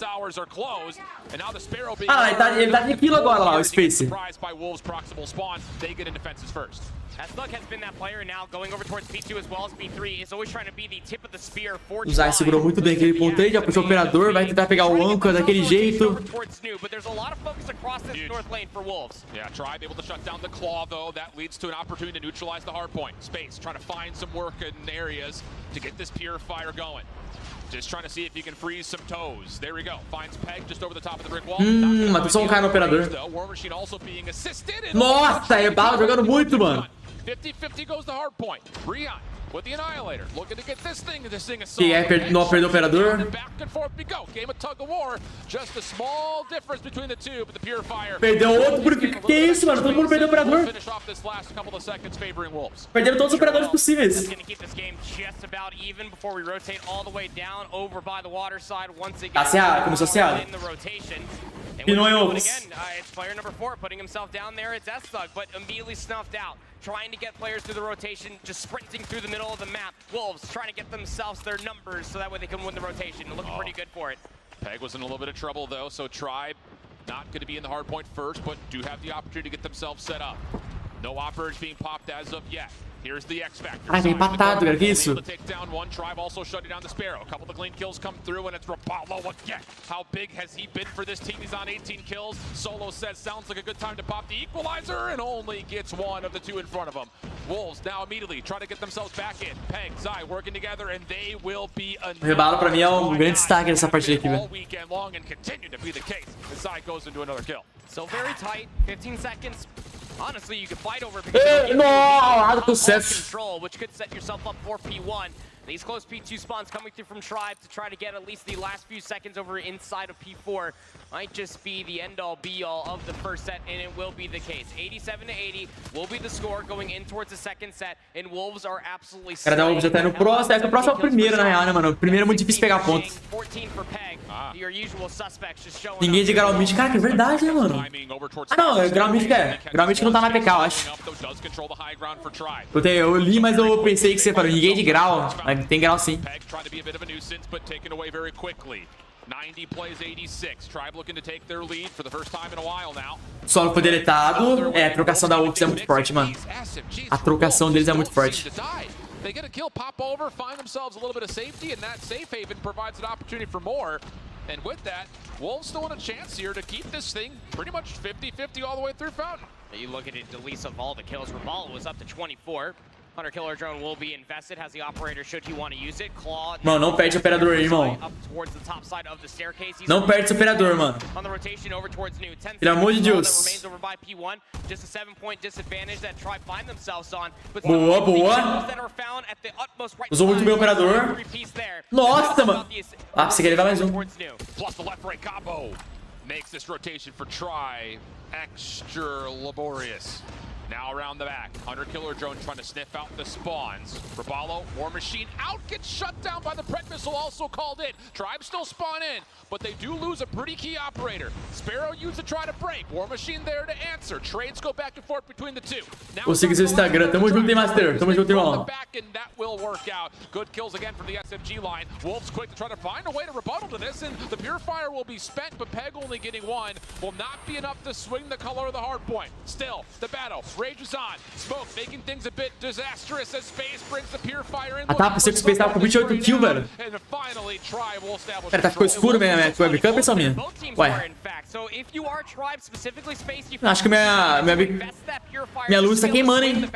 Ah, ele tá de kill agora lá, o Space. O Zay segurou muito bem aquele ponto aí, já puxou o operador, vai tentar pegar o Anka daquele jeito. Yeah, Tribe able to shut down the claw though. That leads to an opportunity to neutralize the hard point. Space trying to find some work in areas to get this purifier going. Just trying to see if you can freeze some toes. There we go. Finds Peg just over the top of the brick wall. Matou só um cara no operador. Nossa, é bala jogando muito, mano. 50-50 goes the hard point. Rion with the Annihilator, looking to get this thing Que é não perdeu o operador. Back and forth we go. Game of tug of war. Just a small difference between the two, but the Purifier. Perdeu outro purificador. Que isso, mano? Todo mundo perdeu o operador. Finish off this last couple of seconds favoring Wolves. Perderam todos os operadores possíveis. Tá cerrado, começou cerrado. Pinou em Wolves. It's player number 4 putting himself down there. It's S-Thug, but immediately snuffed out. Trying to get players through the rotation, just sprinting through the middle of the map. Wolves trying to get themselves their numbers so that way they can win the rotation. Looking pretty good for it. Peg was in a little bit of trouble though, so Tribe not going to be in the hard point first, but do have the opportunity to get themselves set up. No operators being popped as of yet. Here's the X Factor. Ai, empatado, cara, que isso? Take down one. Tribe also shutting down the Sparrow. A couple of clean kills come through, and it's Rapallo again. How big has he been for this team? He's on 18 kills. Solo says sounds like a good time to pop the equalizer, and only gets one of the two in front of him. Wolves now immediately trying to get themselves back in. Peg, Zai working together, and they will be o Rebalo pra mim é um grande destaque dessa partida aqui, velho. all weekend long, and continue to be the case. And Zai goes into another kill. So very tight, 15 seconds. Honestly, you could fight over control, which could set yourself up for P1. These close P2 spawns coming through from Tribe to try to get at least the last few seconds over inside of P4 might just be the end-all, be-all of the first set, and it will be the case. 87-80 will be the score going in towards the second set, and Wolves are absolutely... Cara, da Wolves já tá no próximo. É que o próximo é o primeiro, na real, né, mano? O primeiro é muito difícil pegar pontos. 14 for Peg. Your usual suspects just showing Ninguém de Grau Mítico. Cara, que é verdade, né, mano? Ah, não, Grau Mítico é. Grau Mítico não tá na PK, eu acho. Eu li, mas eu pensei que você falou ninguém de Grau. Mas tem Grau sim. 90 plays 86. Tribe looking to take their lead for the first time in a while now. Solo foi deletado. É, a trocação da Wolves é muito forte, mano. A trocação deles é muito forte. They get a kill, pop over, find themselves a little bit of safety, and that safe haven provides an opportunity for more. And with that, Wolves still want a chance here to keep this thing pretty much 50-50 all the way through Fountain. You look at it, the least of all the kills. Ramal was up to 24. Hunter Killer Drone will be invested, has the operator should he want to use it. Claw. Mano, não perde o operador aí, irmão. Não perde esse operador, mano. On the rotation over towards New. Pelo amor de Deus. Remains over by P1. Just a 7-point disadvantage that Tribe find themselves on. Boa, boa. Usou muito bem o operador. Nossa, mano. Ah, você quer levar mais um. Plus the left right combo makes this rotation for Tribe extra laborious. Now around the back, Hunter Killer Drone trying to sniff out the spawns. Raballo, War Machine out, gets shut down by the Preg Missile, also called in. Tribe still spawn in, but they do lose a pretty key operator. Sparrow used to try to break. War Machine there to answer. Trades go back and forth between the two. Vou seguir seu Instagram. Tamo junto, hein, Master. Tamo junto, irmão. And that will work out. Good kills again from the SMG line. Wolves quick to try to find a way to rebuttal to this, and the Purifier will be spent, but Peg only getting one will not be enough to swing the color of the hard point. Still, the battle rages on. Smoke making things a bit disastrous as Space brings the Purifier in. Ah, tá, pensei que o Space tava com 28 kills, velho. Cara, tá ficou escuro minha webcam, pessoal minha. Ué. Acho que minha luz tá queimando, hein.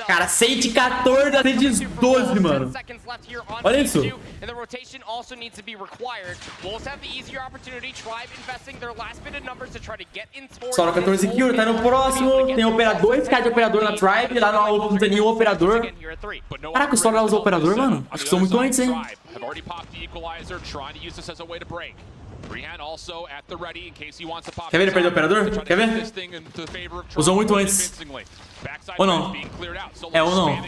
Cara, 114 a 112, mano. Olha isso. Só 14 kills, tá no próximo. Tem operador, 2k de operador na Tribe. Lá no outro não tem nenhum operador. Caraca, o Solo usa o operador, mano. Acho que são muito antes, hein. Quer ver ele perder o operador? Quer ver? Usou muito antes. Ou não? É, ou não?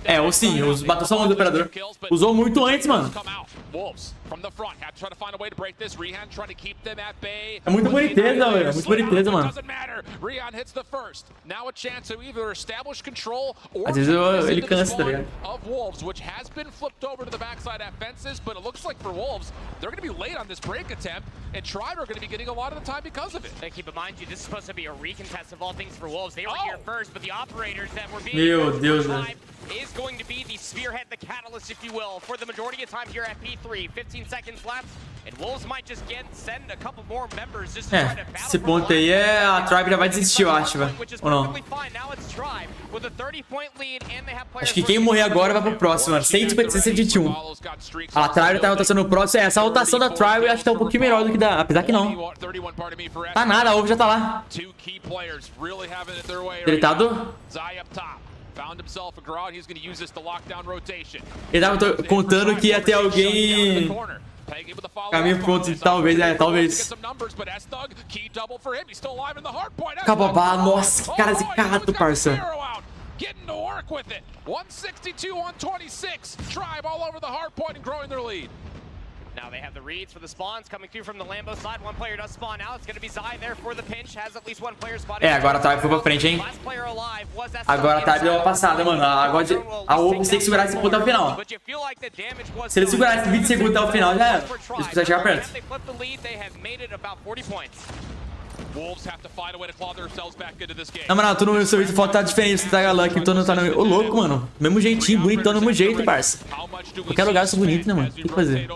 É, ou sim. Bateu só um do operador. Usou muito antes, mano. É muita boniteza, velho. É muito boniteza, mano. Às vezes ele cansa, tá ligado? Be late on this break attempt, and Tribe are going to be getting a lot of the time because of it. Keep in mind, this is supposed to be a recontest of all things for Wolves. They were here first, but the operators that were being Tribe is going to be the spearhead, the catalyst, if you will, for the majority of time here at P3. 15 seconds left. É, esse ponto aí a Tribe já vai desistir, eu acho, velho. Ou não? Acho que quem morrer agora vai pro próximo, mano. 156, 121. A Tribe tá rotação no próximo. É, essa rotação da Tribe eu acho que tá um pouquinho melhor do que da... Apesar que não. Tá nada, a Ovo já tá lá. Deletado. Ele tava contando que ia ter alguém... Caminho pro ponto, talvez, talvez. Cababá, nossa, que cara zicato, parça. Getting to work with it. 162 on 26. Tribe all over the hard point and growing their lead. Now they have the reads for the spawns coming through from the Lambo side. One player does spawn out. It's going to be Zai there for the pinch. Has at least one player spotted. É, agora a Tribe foi pra frente, hein? Agora a Tribe deu uma passada, mano. Agora a Opus tem que segurar esse ponto até o final. Se ele segurar esse 20 segundos até o final, já era. Eles precisam chegar perto. Na moral, tu no seu vídeo foto tá diferente, tá galã, tu não tá no... Ô, louco, mano. Mesmo jeitinho, bonitão, mesmo jeito, parça. Qualquer lugar eu sou bonito, né, mano? O que fazer?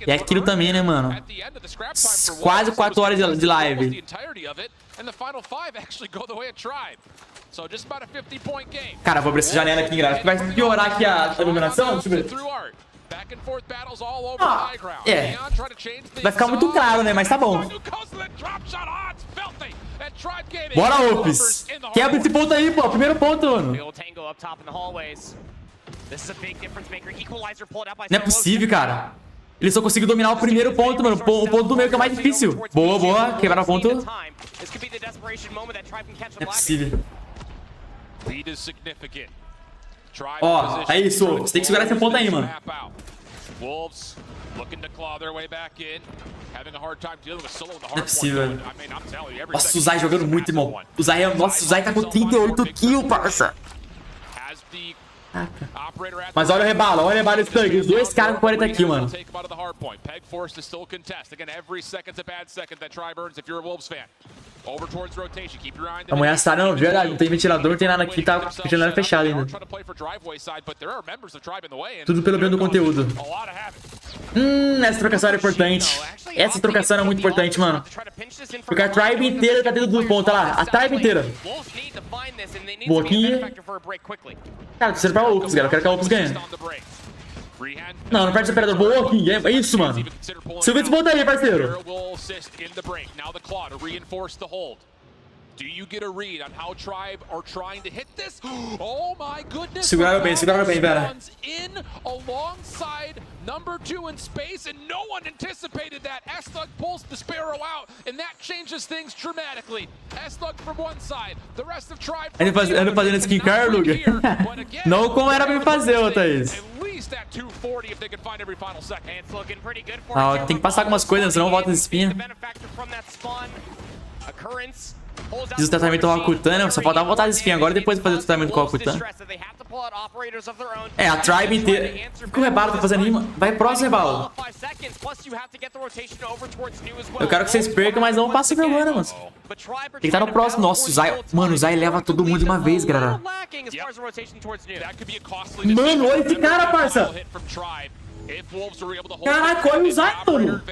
E é aquilo também, né, mano? Quase 4 horas de live. Cara, vou abrir essa janela aqui, galera. Vai piorar aqui a iluminação? Deixa eu ver. Ah, é. Vai ficar muito claro, né? Mas tá bom. Bora, Opus. Quebra esse ponto aí, pô. Primeiro ponto, mano. Não é possível, cara. Ele só conseguiu dominar o primeiro ponto, mano. O ponto do meio que é mais difícil. Boa, boa. Quebrar o ponto. Não é possível. Ó, é isso. Você tem que segurar esse ponto aí, mano. Não é possível. Nossa, o Zai jogando muito, irmão. O Zai, nossa, o Zai tá com 38 kills, parça. Mas olha o rebalo desse tanque. Os dois caras com 40 kills, mano. A mulher está, não, verdade, não tem ventilador, não tem nada aqui, tá com a janela fechada ainda. Tudo pelo bem do conteúdo. Essa trocação era importante. Essa trocação era muito importante, mano. Porque a Tribe inteira tá dentro do ponto, olha lá. A Tribe inteira. Boa aqui. Cara, tô sendo pra Opus, galera. Eu quero que a Opus ganhe. Não, não perde o operador. Boa aqui. É isso, mano. Você vê esse ponto aí, parceiro. Seguraram bem, velho. Number 2 in space, and no one anticipated that. S-Thug pulls the Sparrow out, and that changes things dramatically. S-Thug from one side, the rest of Tribe. Anda fazendo skin car, Luguer? Não como era pra me fazer, ô Thaís. Ah, tem que passar algumas coisas, senão volta de espinha. Fiz o tratamento com a Kutana, só faltava voltar de espinha agora e depois fazer o tratamento com a Kutana. É, a Tribe inteira. O que o Rebalo tá fazendo aí, mano? Vai próximo, Rebalo. Eu quero que vocês percam, mas não passem vergonha, mano. Tem que estar no próximo. Nossa, o Zai... Mano, o Zai leva todo mundo de uma vez, galera. Mano, olha esse cara, parça. Caraca, olha o Zai, mano.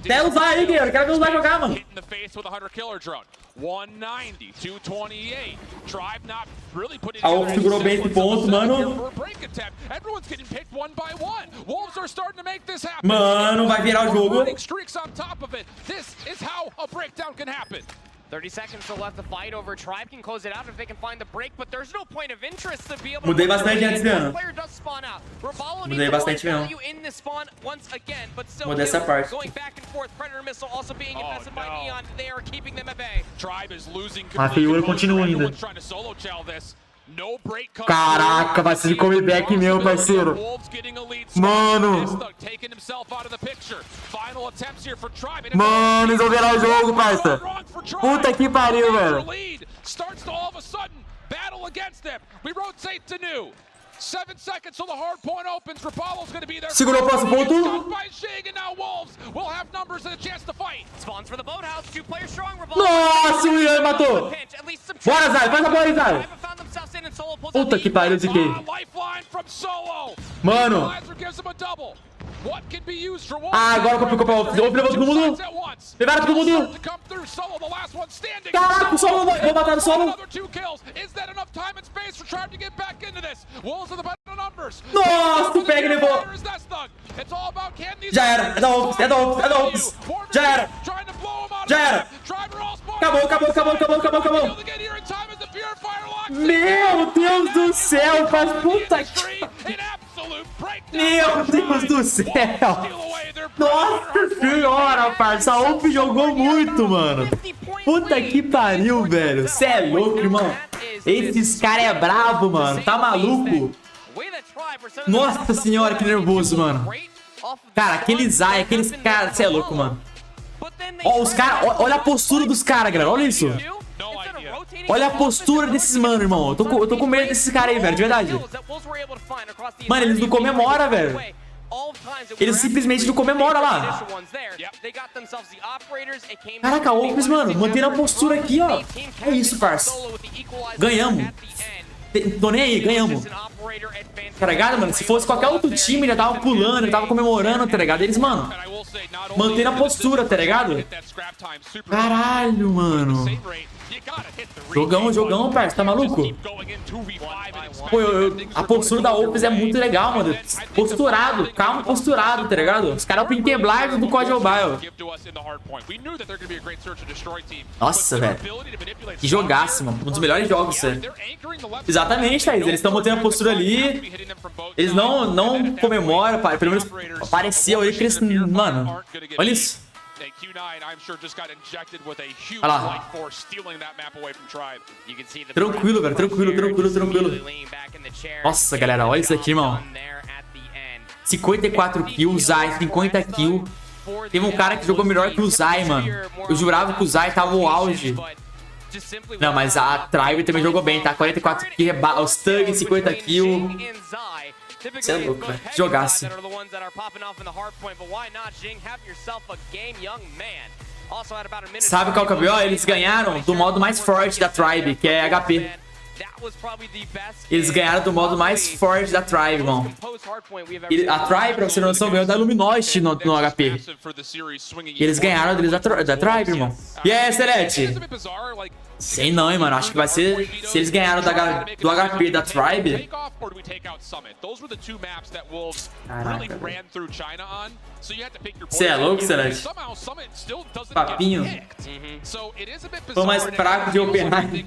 Até o Zai aí, guerreiro. Quero ver o Zai jogar, mano. A Wolf segurou bem esse ponto, mano. Mano, vai virar o jogo. 30 seconds to left the fight over. Tribe can close it out if they can find the break, but there's no point of interest to be able to... Mudei bastante antes, Leandro. Mudei bastante mesmo. Mudei essa parte. A figura continua ainda. Caraca, vai ser de comeback meu, parceiro. Mano. Mano, eles vão virar o jogo, parça. Puta que pariu, velho. Segurou o próximo ponto. Nossa, o Ian matou. Bora, Zai, faz a bola aí, Zai. Puta que pariu, ziquei. Mano. Ah, agora complicou pra Wolf. Wolf levou todo mundo. Levaram todo mundo. Caraca, o solo. Vou matar o solo. Nossa, o Peg levou. Já era. É da Wolf. É da Wolf. É da Wolf. Já era. Já era. Acabou, acabou, acabou, acabou, acabou, acabou. Meu Deus do céu, faz puta que... Meu Deus do céu. Nossa senhora, parça. A Wolf jogou muito, mano. Puta que pariu, velho. Cê é louco, irmão. Esses caras é brabo, mano. Tá maluco? Nossa senhora, que nervoso, mano. Cara, aqueles caras, cê é louco, mano. Ó, os caras, olha a postura dos caras, galera. Olha isso. Olha a postura desses mano, irmão. Eu tô com medo desses caras aí, velho, de verdade. Mano, eles não comemoram, velho. Eles simplesmente não comemoram lá. Caraca, Wolves, mano, mantendo a postura aqui, ó. É isso, parça. Ganhamos. Tô nem aí, ganhamos. Tá ligado, mano? Se fosse qualquer outro time, ele tava pulando, ele tava comemorando, tá ligado? Eles, mano, mantendo a postura, tá ligado? Caralho, mano. Jogão, jogão, parça, tá maluco? Pô, a postura da Wolves é muito legal, mano. Posturado, calmo, posturado, tá ligado? Os caras é o Pinkeblard do COD Mobile. Nossa, velho. Que jogaço, mano. Um dos melhores jogos, sério. Exatamente, Thaís. Eles estão mantendo a postura ali. Eles não comemoram, pelo menos parecia aí que eles... Mano, olha isso. Olha lá. Tranquilo, velho. Tranquilo, tranquilo, tranquilo. Nossa, galera. Olha isso aqui, irmão. 54 kills, Zai, 50 kills. Teve um cara que jogou melhor que o Zai, mano. Eu jurava que o Zai tava no auge. Não, mas a Tribe também jogou bem, tá? 44 kills, os Thugs, 50 kills. Você é louco, velho. Jogaço. Sabe qual que é o pior? Eles ganharam do modo mais forte da Tribe, que é HP. Eles ganharam do modo mais forte da Tribe, irmão. A Tribe, pra você não noção, ganhou da Luminosity no HP. E eles ganharam deles da Tribe, irmão. E aí, Celeste? Sei não, hein, mano. Acho que vai ser... Se eles ganharam do HP da Tribe... Caraca, velho. Você é louco, Celeste? Papinho. Tô mais fraco de OpenAI.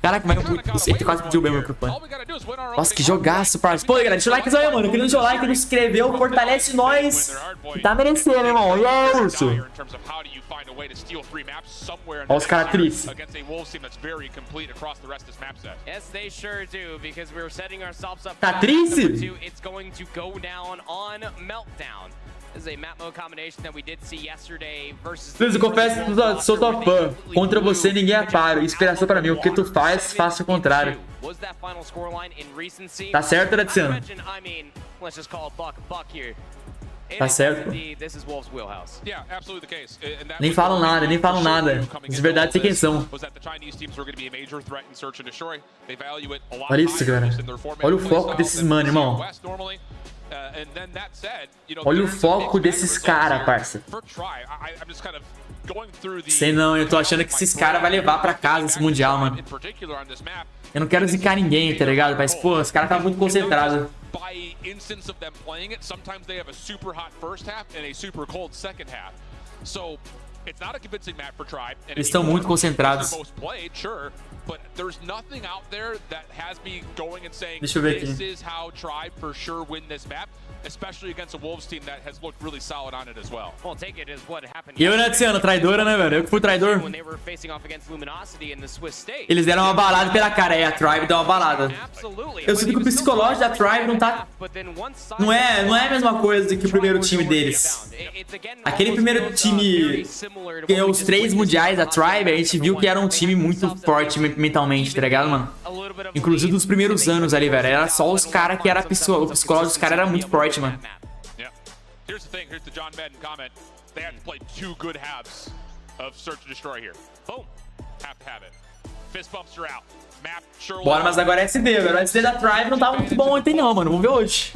Caraca, mas eu quase pediu bem o microfone. Nossa, que jogaço, parça. Pô, galera, deixa o likezão aí, mano. Quem não deixou o like, não se inscreveu, fortalece nós. Tá merecendo, irmão. E é isso. Olha os caras tristes. Tá triste? Luiz, eu confesso que sou tua fã. Contra você ninguém é paro. Inspiração pra mim. O que tu faz, faça o contrário. Tá certo, Adiciano? Tá certo? Nem falam nada, nem falam nada. De verdade, sei quem são. Olha isso, cara. Olha o foco desses mano, irmão. Olha o foco desses caras, parça. Sei não, eu tô achando que esses caras vão levar pra casa esse Mundial, mano. Eu não quero zicar ninguém, tá ligado? Mas, pô, os caras tá muito concentrados. Eles estão muito concentrados. Deixa eu ver aqui. E eu, né, Tiziano, traidora, né, velho? Eu que fui traidor. Eles deram uma balada pela cara, aí a Tribe deu uma balada. Eu sinto que o psicológico da Tribe não tá... Não é a mesma coisa que o primeiro time deles. Aquele primeiro time que ganhou os 3 mundiais da Tribe, a gente viu que era um time muito forte mentalmente, tá ligado, mano? Inclusive nos primeiros anos ali, velho. Era só os caras que era o psicológico dos caras era muito forte, mano. Bora, mas agora é SD, velho. O SD da Tribe não tava muito bom ontem não, mano. Vamos ver hoje.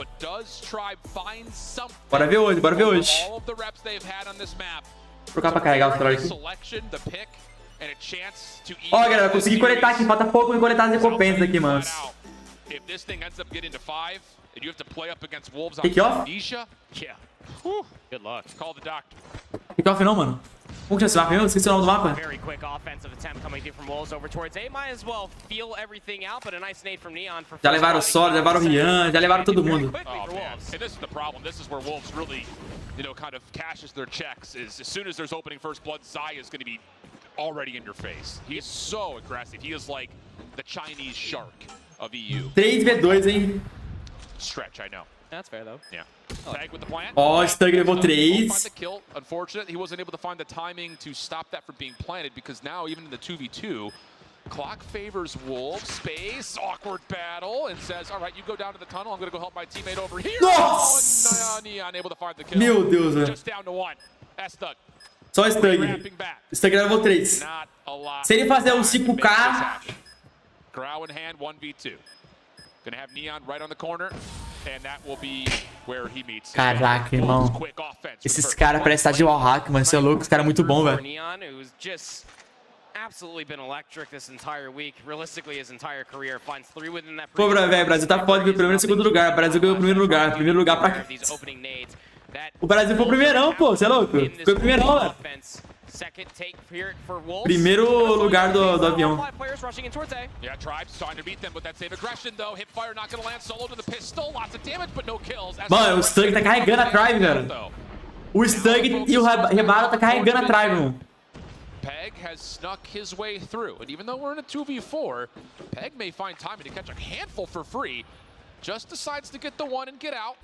Bora ver hoje, bora ver hoje. Vou trocar pra carregar o Troll aqui. Ó, galera, eu consegui coletar aqui. Falta pouco me coletar as recompensas aqui, mano. Kick-off? Kick-off não, mano. Como que é esse mapa mesmo? Esqueci o nome do mapa. Já levaram o Sol, levaram o Rian, já levaram todo mundo. Already in your face. He is so aggressive. He is like the Chinese shark of EU. 3v2, hein? Stretch, I know. That's fair though. Yeah. Tag with the plant. Ó, o Stug levou 3. The kill. Unfortunate, he wasn't able to find the timing to stop that from being planted because now even in the 2v2, clock favors Wolves. Space, awkward battle, and says, all right, you go down to the tunnel. I'm going to go help my teammate over here. Nossa! Neon able to find the kill. Meu Deus, velho. Just down to one. S-Thug. Só o Stug. O Stug levou 3. Se ele fazer um 5K... Grau in hand, 1v2. Gonna have Neon right on the corner, and that will be where he meets. Caraca, irmão. Esses caras parecem estar de wallhack, mano. Você é louco, esse cara é muito bom, velho. Neon, who's just absolutely been electric this entire week. Realistically, his entire career finds 3 within that. Pô, velho, Brasil tá foda, viu? Primeiro e segundo lugar. O Brasil ganhou o primeiro lugar. Primeiro lugar pra cá. O Brasil foi o primeirão, pô. Você é louco? Foi o primeirão, velho. Primeiro lugar do avião. Mano, o Stug tá carregando a Tribe, velho. O Stug e o Rebaro tá carregando a Tribe, mano. Peg has snuck his way through, and even though we're in a 2v4, Peg may find time to catch a handful for free. Just decides to get the one and get out.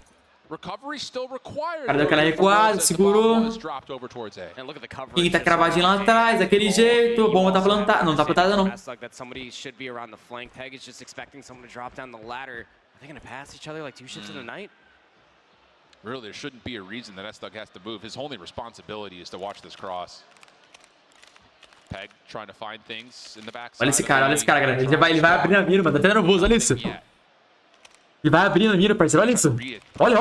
Recovery still required. Cara deu aquela recuada, segurou. Quem tá cravadinho lá atrás, daquele jeito. Bomba tá plantada. Não tá plantada, não. Really, there shouldn't be a reason that S-Thug has to move. His only responsibility is to watch this cross. Peg trying to find things in the back. Olha esse cara, galera. Ele vai abrir a mira, mano. Tá até nervoso, olha isso. Ele vai abrindo a mira, parceiro. Olha isso. Olha.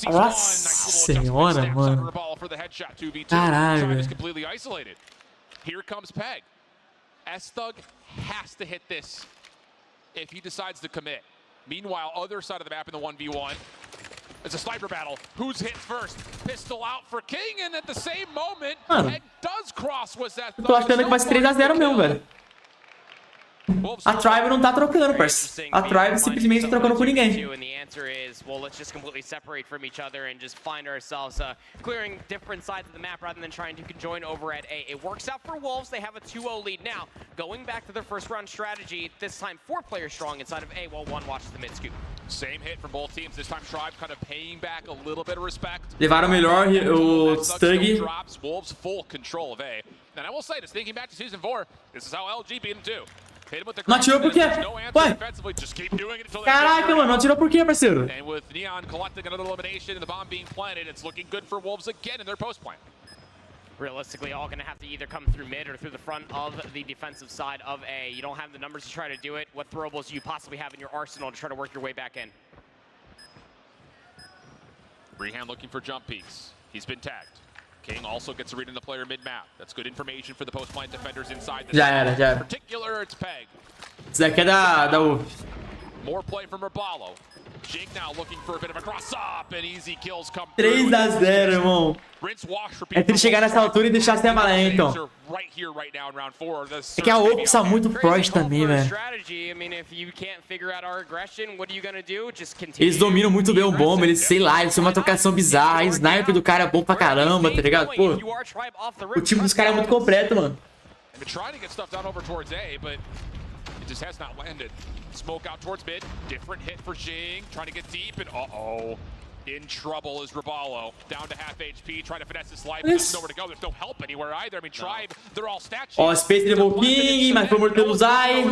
Nossa senhora, mano. Caralho, velho. Here comes Peg. S-Thug has to hit this if he decides to commit. Meanwhile, other side of the map in the 1v1. It's a sniper battle. Who's hit first? Pistol out for King, and at the same moment, Peg does cross with that. Eu tô achando que vai ser 3-0 mesmo, velho. A Tribe não tá trocando, parceiro. A Tribe simplesmente tá trocando com ninguém. Well, let's just completely separate from each other and just find ourselves clearing different sides of the map rather than trying to conjoin over at A. It works out for Wolves. They have a 2-0 lead now. Going back to their first round strategy, this time 4 players strong inside of A while 1 watches the mid scoop. Same hit from both teams. This time Tribe kind of paying back a little bit of respect. Levaram melhor o Stug. Drops Wolves full control of A. And I will say this, thinking back to Season 4, this is how LG beat him too. Não atirou por quê? Ué? Caraca, mano, não atirou por quê, parceiro? And with Neon collecting another elimination and the bomb being planted, it's looking good for Wolves again in their post plan. Realistically, all going to have to either come through mid or through the front of the defensive side of A. You don't have the numbers to try to do it. What throwables do you possibly have in your arsenal to try to work your way back in? Rehan looking for jump peaks. He's been tagged. King also gets a read in the player mid-map. That's good information for the post-plant defenders inside the já era. In particular, it's Peg. Isso daqui é da UF. More play from Rabalo. Jake now looking for a bit of a cross-up and easy kills come 3-0, irmão. É que ele chegar nessa altura e deixar sem a bala, então. É que a UF tá muito forte também, velho. Eles dominam muito bem o bomba, eles, sei lá, eles são uma trocação bizarra. A sniper do cara é bom pra caramba, tá ligado? Pô, o time dos caras é muito completo, mano. Just has not landed. Smoke out towards mid. Different hit for Jing. Trying to get deep and In trouble is Raballo, down to half HP, trying to finesse his life, doesn't know where to go, there's no help anywhere either. I mean, Tribe, they're all statues. Ó, Space levou o ping, mas foi morto pelo Zai.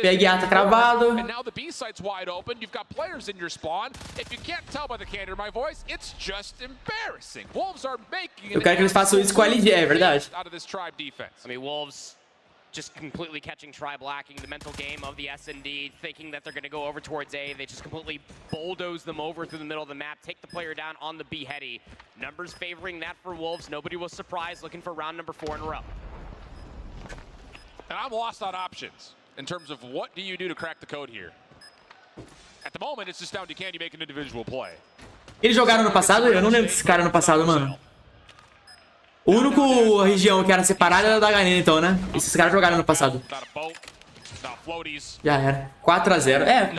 PGA tá cravado. And now the B site's wide open, you've got players in your spawn. If you can't tell by the candor of my voice, it's just embarrassing. Wolves are making Eu quero que eles façam isso com a LG, é verdade. out of this Tribe defense. I mean, Wolves just completely catching Tribe lacking the mental game of the S&D, thinking that they're going to go over towards A. They just completely bulldoze them over through the middle of the map, take the player down on the B heady. Numbers favoring that for Wolves. Nobody was surprised, looking for round number 4 in a row. And I'm lost on options in terms of what do you do to crack the code here. At the moment, it's just down to can you make an individual play. Eles jogaram no passado? Eu não lembro desse cara no passado, mano. O único região que era separada era da HN, então, né? Esses caras jogaram no passado. Já era. 4 a 0. É.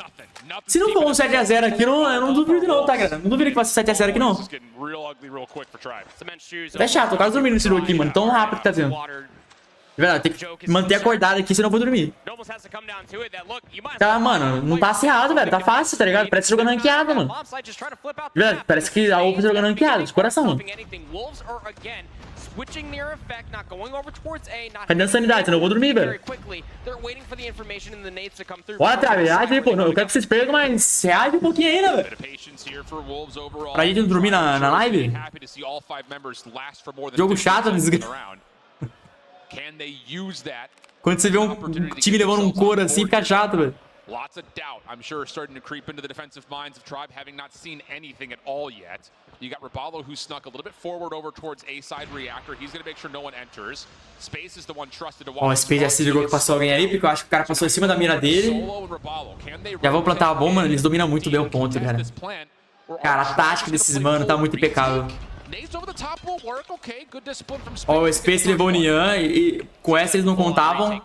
Se não for um 7 a 0 aqui, eu não duvido não, tá, galera? Não duvido que faça 7 a 0 aqui, não. É chato, eu quase dormi nesse jogo aqui, mano. Tão rápido que tá sendo. De verdade, tem que manter acordado aqui, senão eu vou dormir. Tá, mano, não tá acirrado, velho. Tá fácil, tá ligado? Parece jogando ranqueada, mano. De verdade, parece que a Wolves tá jogando ranqueada, de coração, mano. Tá dando sanidade, senão eu vou dormir, velho. Bora, Travis, reage aí, pô. Eu quero que vocês percam, mas reage um pouquinho ainda, velho. Pra gente não dormir na live. Jogo chato, desgraça. Quando você vê um time levando um couro assim, fica chato, velho. Lots of doubt, I'm sure, starting to creep into the defensive minds of Tribe, having not seen anything at all yet. You got Raballo, who snuck a little bit forward over towards A-side reactor. He's going to make sure no one enters. Space is the one trusted to watch. Ó, o Space já se ligou que passou alguém ali, porque eu acho que o cara passou em cima da mira dele. Já vão plantar a bomba, eles dominam muito bem o ponto, cara. Cara, a tática desses mano tá muito impecável. Ó, o Space levou o Nian e com essa eles não contavam.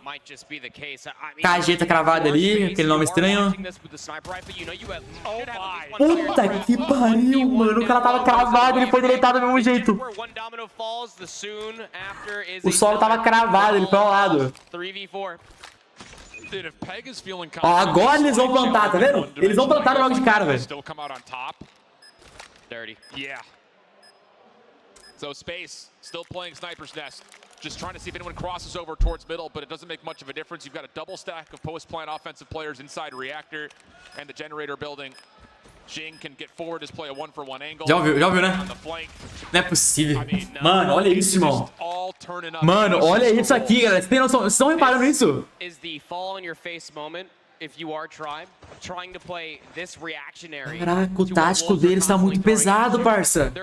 Cajeta cravada ali, aquele nome estranho. Puta que pariu, mano. O cara tava cravado, ele foi deletado do mesmo jeito. O solo tava cravado, ele foi ao lado. Ó, agora eles vão plantar, tá vendo? Eles vão plantar logo de cara, velho. So Space still playing Sniper's Nest, just trying to see if anyone crosses over towards middle, but it doesn't make much of a difference. You've got a double stack of post-plant offensive players inside Reactor and the generator building. Jing can get forward, just play a 1-for-1 angle. Já ouviu, né? Não é possível. Mano, olha isso, irmão. Mano, olha isso aqui, galera. Vocês têm noção? Vocês estão reparando isso? Is the fall in your face moment. If you are Tribe, trying to play this reactionary. Caraca, o tático deles tá muito pesado, parça.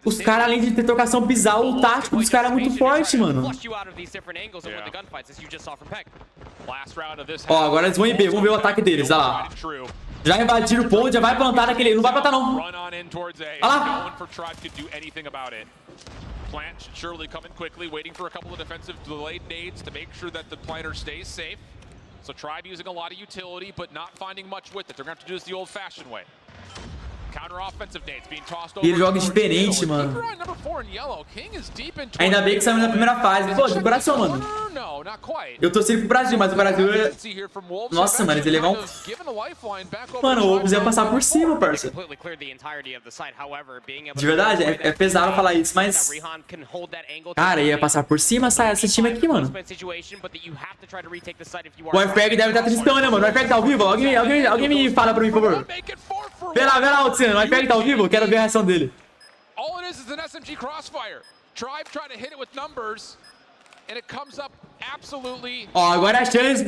Os caras, além de ter trocação bizarra, o tático dos caras é muito forte, mano. Ó, agora eles vão em B, vamos ver o ataque deles, olha lá. Já invadiram o ponto, já vai plantar naquele. Não vai plantar, não. Olha lá. Plant should surely come in quickly, waiting for a couple of defensive delayed nades to make sure that the planter stays safe. So Tribe using a lot of utility, but not finding much with it. They're going to have to do this the old-fashioned way. Counter-offensive nades being tossed over. Ele joga diferente, mano. Ainda bem que saímos na primeira fase. Pô, de coração, mano. Eu torci pro Brasil, mas o Brasil... Nossa, mano, eles iam levar um... Mano, o Wolves ia passar por cima, parça. De verdade, é pesado falar isso, mas... Cara, ia passar por cima esse time aqui, mano. O Wipeag deve estar tristão, né, mano? O Wipeag tá ao vivo? Alguém me fala pra mim, por favor. Vê lá, Otsino. O Wipeag tá ao vivo? Quero ver a reação dele. All it is an SMG crossfire. Tribe trying to hit it with numbers. And it comes up absolutely. Ó, agora é a chance.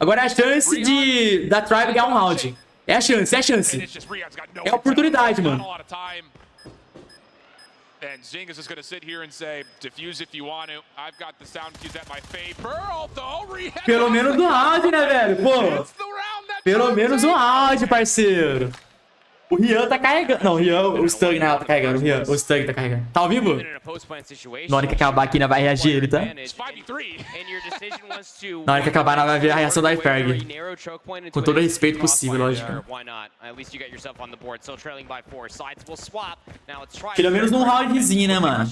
Agora é a chance da Tribe ganhar um round. É a chance, é a chance. É a oportunidade, mano. And Zing is just going to sit here and say, defuse if you want to. I've got the sound cues at my favor. Pelo menos um round, né, velho? Pô. Pelo menos um round, parceiro. O Rian tá carregando. Não, o Rian, o Stug na real tá carregando. O Stug tá carregando. Tá ao vivo? Na hora que acabar aqui, nós vai reagir ele, tá? Na hora que acabar, nós vai ver a reação da Wipeag. Com todo o respeito possível, lógico. Pelo menos num roundzinho, né, mano?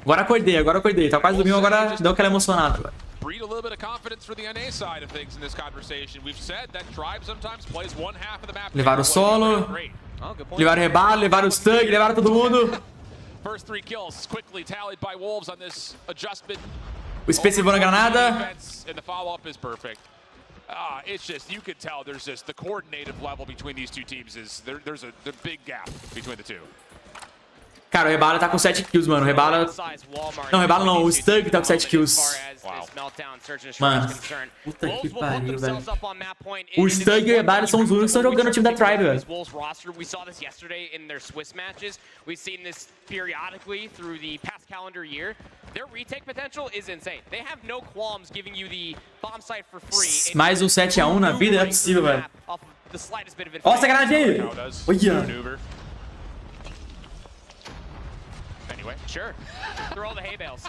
Agora acordei. Tá quase dormindo, agora deu aquela emocionada. breed a little bit of confidence for the NA side of things in this conversation. We've said that Tribe sometimes plays one half of the map. Levaram o solo, levaram o rebalo, levaram o Stug, levaram todo mundo. First 3 kills quickly tallied by Wolves on this adjustment. O Space levou na granada. And the follow-up is perfect. It's just, you could tell there's just the coordinative level between these two teams is there's a big gap between the two. Cara, o Rebala tá com 7 kills, mano. O Rebala... Não, o Rebala não. O Stug tá com 7 kills. Mano. Puta que pariu, velho. O Stug e o Rebala são os únicos que estão jogando no time da Tribe, velho. We saw this yesterday in their Swiss matches. We've seen this periodically through the past calendar year. Their retake potential is insane. They have no qualms giving you the bomb site for free. Mais um 7-1 na vida é possível, velho. Ó, essa granada aí! Olha! Anyway, sure. Throw all the hay bales.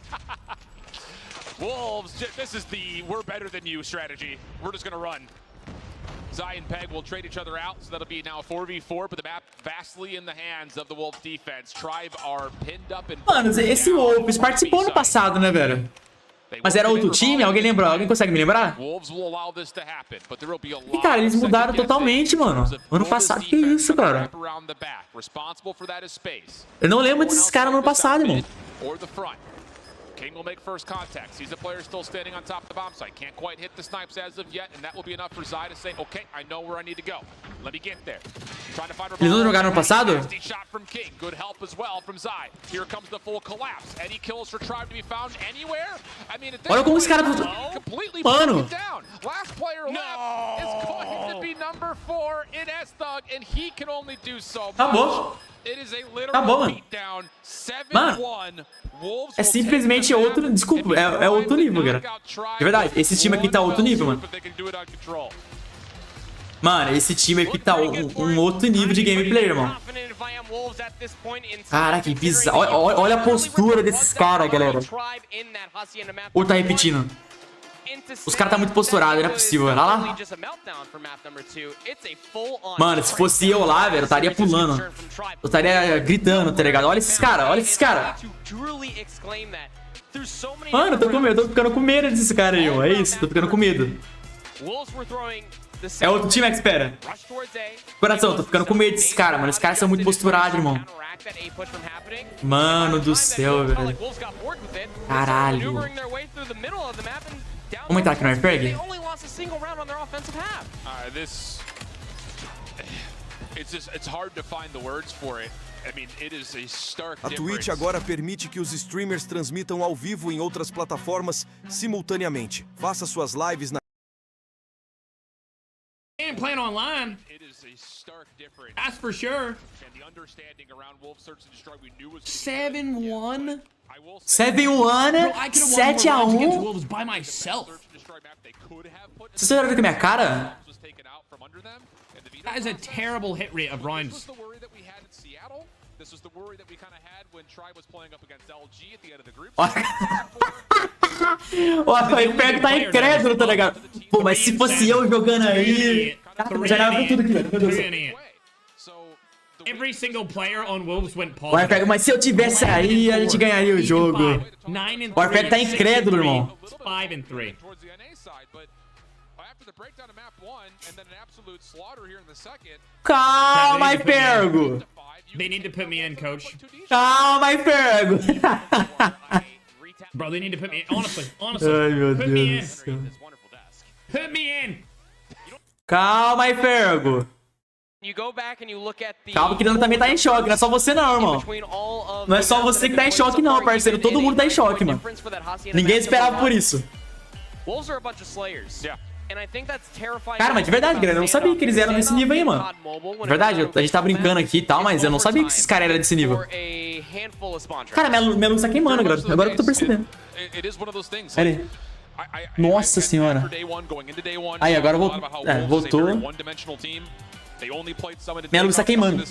Wolves, this is the we're better than you strategy. We're just going to run. Zai and Peg will trade each other out, so that'll be now a 4v4, but the map vastly in the hands of the Wolves defense. Tribe are pinned up and... Mano, esse Wolves participou no passado, né, velho? Mas era outro time? Alguém lembra? Alguém consegue me lembrar? E, cara, eles mudaram totalmente, mano. Ano passado, que isso, cara? Eu não lembro desses caras no ano passado, irmão. King will make first contacts. He's the player still standing on top of the bomb site. Can't quite hit the snipes as of yet, and that will be enough for Zai to say, okay, I know where I need to go. Let me get there. Trying to find Eles não jogaram no passado? shot from King. Good help as well from Zai. Here comes the full collapse. Any kills for Tribe to be found anywhere? I mean, olha como esse cara... Mano! Last player left is going to be number 4 in S-Thug, and he can only do so much. Acabou. It is a literal Acabou, mano. beatdown. 7-1. Mano, é simplesmente outro... Desculpa, é outro nível, cara. De verdade, esse time aqui tá outro nível, mano. Mano, esse time aqui tá um outro nível de gameplay, irmão. Caraca, que bizarro. Olha a postura desses caras, galera. Ou tá repetindo? Os caras tá muito posturados, não é possível. Olha lá. Mano, se fosse eu lá, velho, eu estaria pulando. Eu estaria gritando, tá ligado? Olha esses caras, olha esses caras. Mano, eu tô com medo, tô ficando com medo desses caras aí, ó. É isso, tô ficando com medo. É outro time que espera. Coração, tô ficando com medo desses caras, mano. Esses caras são muito posturados, irmão. Mano do céu, velho. Caralho. Vamos entrar aqui no Airfrag? A Twitch agora permite que os streamers transmitam ao vivo em outras plataformas simultaneamente. Faça suas lives na... And playing online. That's for sure. 7-1. 7-1? 7-1? Wolves by myself. Você tá olhando com a minha cara? That is a terrible hit rate of rounds. This was the worry that we kind of had when Tribe was playing up against LG at the end of the group. Ó, o Império tá incrédulo, tá ligado? Pô, mas se fosse eu jogando aí... Já ganhava tudo aqui, velho. Every single player on Wolves went O Império, mas se eu tivesse aí, a gente ganharia o jogo. O Império tá incrédulo, irmão. 5-3. Calma, Império. They need to put me in, coach. Calma, Império. Bro, they need to put me in. Honestly. Ai, meu put me in. Deus do céu. Put me in. Calma, Império. Calma que ele também tá em choque, não é só você não, irmão. Não é só você que tá em choque não, parceiro. Todo mundo tá em choque, mano. Ninguém esperava por isso. Cara, mas de verdade, galera, eu não sabia que eles eram nesse nível aí, mano. De verdade, a gente tá brincando aqui e tal, mas eu não sabia que esses caras eram desse nível. Cara, minha luz tá queimando, galera. Agora que eu tô percebendo. Olha aí. Nossa senhora. Aí, agora voltou. É, voltou. Minha luz tá queimando.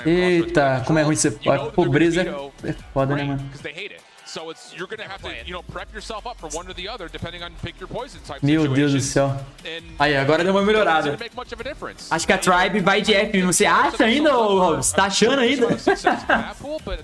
Eita, como é ruim ser... A pobreza é foda, né, mano? So it's you're gonna have to, you know, prep yourself up for one or the other, depending on pick your poison type. Meu Deus do céu. Aí, agora deu uma melhorada. Acho que a Tribe vai de F. Você acha ainda, ô Robs? Tá achando ainda?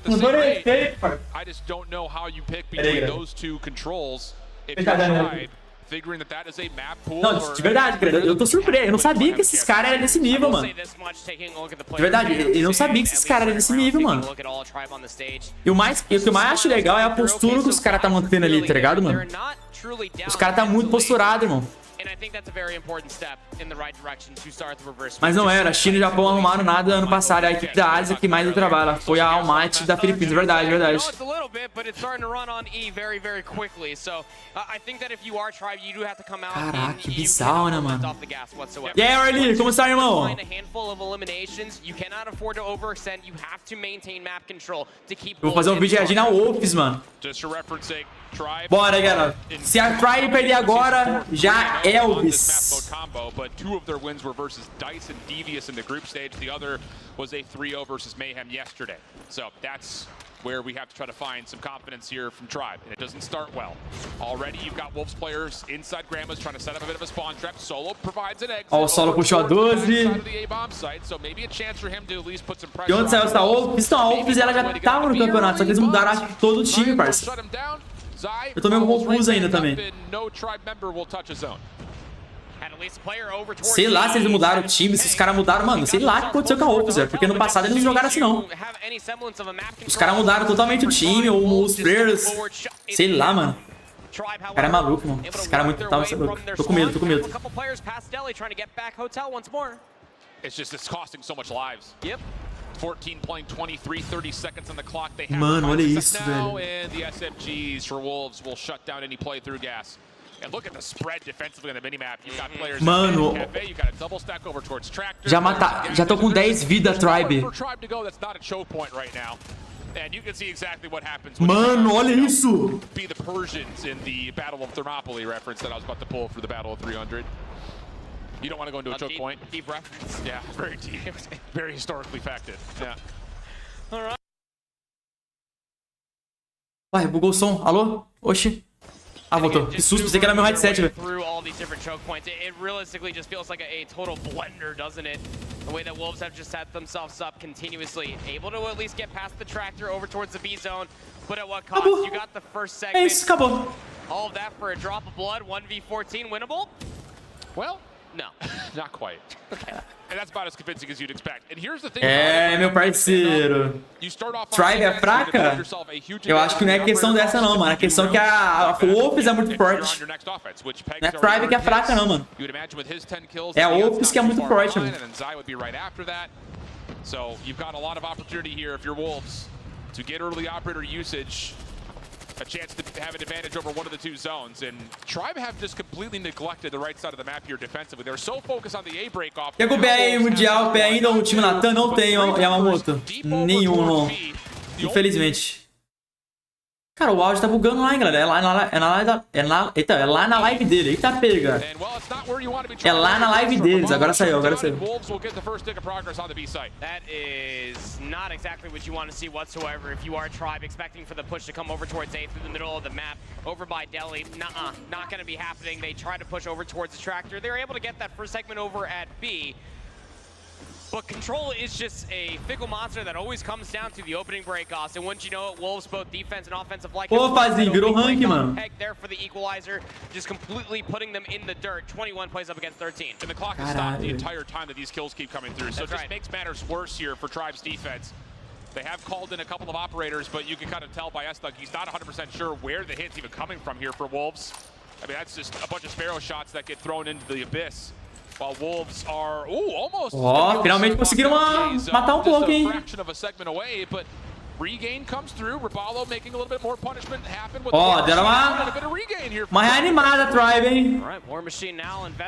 Mudou o efeito, pai. I just don't know how you pick between those two controls if you tried figuring that is a map pool. Não, de verdade, cara, eu tô surpreso. Eu não sabia que esses caras eram desse nível, mano. De verdade, eu não sabia que esses caras eram desse nível, mano. E o que eu mais acho legal é a postura que os caras tá mantendo ali, tá ligado, mano? Os caras tá muito posturado, irmão. Mas não era, China e Japão arrumaram nada ano passado. É a equipe da Ásia que mais trabalha. Foi a Almighty da Filipinas, verdade, verdade. Caraca, que bizarro, né, mano? E aí, Orly, como está, irmão? Eu vou fazer um vídeo reagindo ao Wolves, mano. Bora, galera. Se a Tribe perder agora, já é Elvis. But two of their wins were versus Dice and Devious in the group stage. The other was a 3-0 versus Mayhem yesterday. So that's where we have to try to find some confidence here from Tribe. And it doesn't start well. Already you've got Wolves players inside Grandma's trying to set up a bit of a spawn trap. Solo provides an exit. Ó, o Solo puxou a 12. So maybe a chance for him to at least put some pressure. De onde saiu essa Wolves? Então, a Wolves ela já tava no campeonato, só que eles mudaram acho que todo o time, parça. Eu tô meio confuso ainda também. Sei lá se eles mudaram o time, se os caras mudaram, mano. Sei lá o que aconteceu com a Wolves, velho. Porque no passado eles não jogaram assim, não. Os caras mudaram totalmente o time, ou os players. Sei lá, mano. O cara é maluco, mano. Esse cara é muito tal, você é louco. Tô com medo, tô com medo. Mano, olha isso, velho. Mano, já tô com 10 vida, Tribe. Mano, olha isso. You don't want to go into a choke point. Deep reference. Yeah, very deep. Very historically facted. Yeah. All right. Uai, bugou o som. Alô? Oxi. Ah, voltou. Que susto, pensei que era meu headset, velho. Through all these different choke points, it realistically just feels like a total blender, doesn't it? The way that Wolves have just set themselves up continuously, able to at least get past the tractor over towards the B zone, but at what cost? You got the first segment. É isso, acabou. All of that for a drop of blood, 1v14 winnable? Well, no, not quite. Okay. And that's about as convincing as you'd expect. And here's the thing. É, meu parceiro. Tribe é fraca? Eu acho que não é questão dessa não, mano. É questão que a Wolves é muito forte. Não é Tribe que é fraca não, mano. É a Wolves que é muito forte, mano. So you've got a lot of opportunity here if you're Wolves to get early operator usage. A chance to have an advantage over one of the two zones, and Tribe have just completely neglected the right side of the map here defensively. They're so focused on the A break off. Quer que o BR aí, Mundial, o ainda o time Natan não tem, Yamamoto. Nenhum, não. Infelizmente. Cara, o áudio tá bugando lá, hein, galera. É lá na live dele. Eita, pega. É lá na live deles. Agora saiu, agora saiu. That is not exactly what you want to see whatsoever if you are Tribe expecting for the push to come over towards A through the middle of the map over by Delhi. Nuh-uh, not going to be happening. They try to push over towards the tractor. They're able to get that first segment over at B. But Control is just a fickle monster that always comes down to the opening breakoffs. And once you know it, Wolves both defense and offensive like Pô, Fazinho, virou rank, mano. There for the equalizer, just completely putting them in the dirt. 21 plays up against 13. And the clock has stopped the entire time that these kills keep coming through. So it just makes matters worse here for Tribe's defense. They have called in a couple of operators, but you can kind of tell by Estug, he's not 100% sure where the hit's even coming from here for Wolves. I mean, that's just a bunch of Sparrow shots that get thrown into the abyss. While Wolves are, almost. Ó, finalmente conseguiram matar um pouco, hein? Ó, deram uma reanimada, Tribe, hein?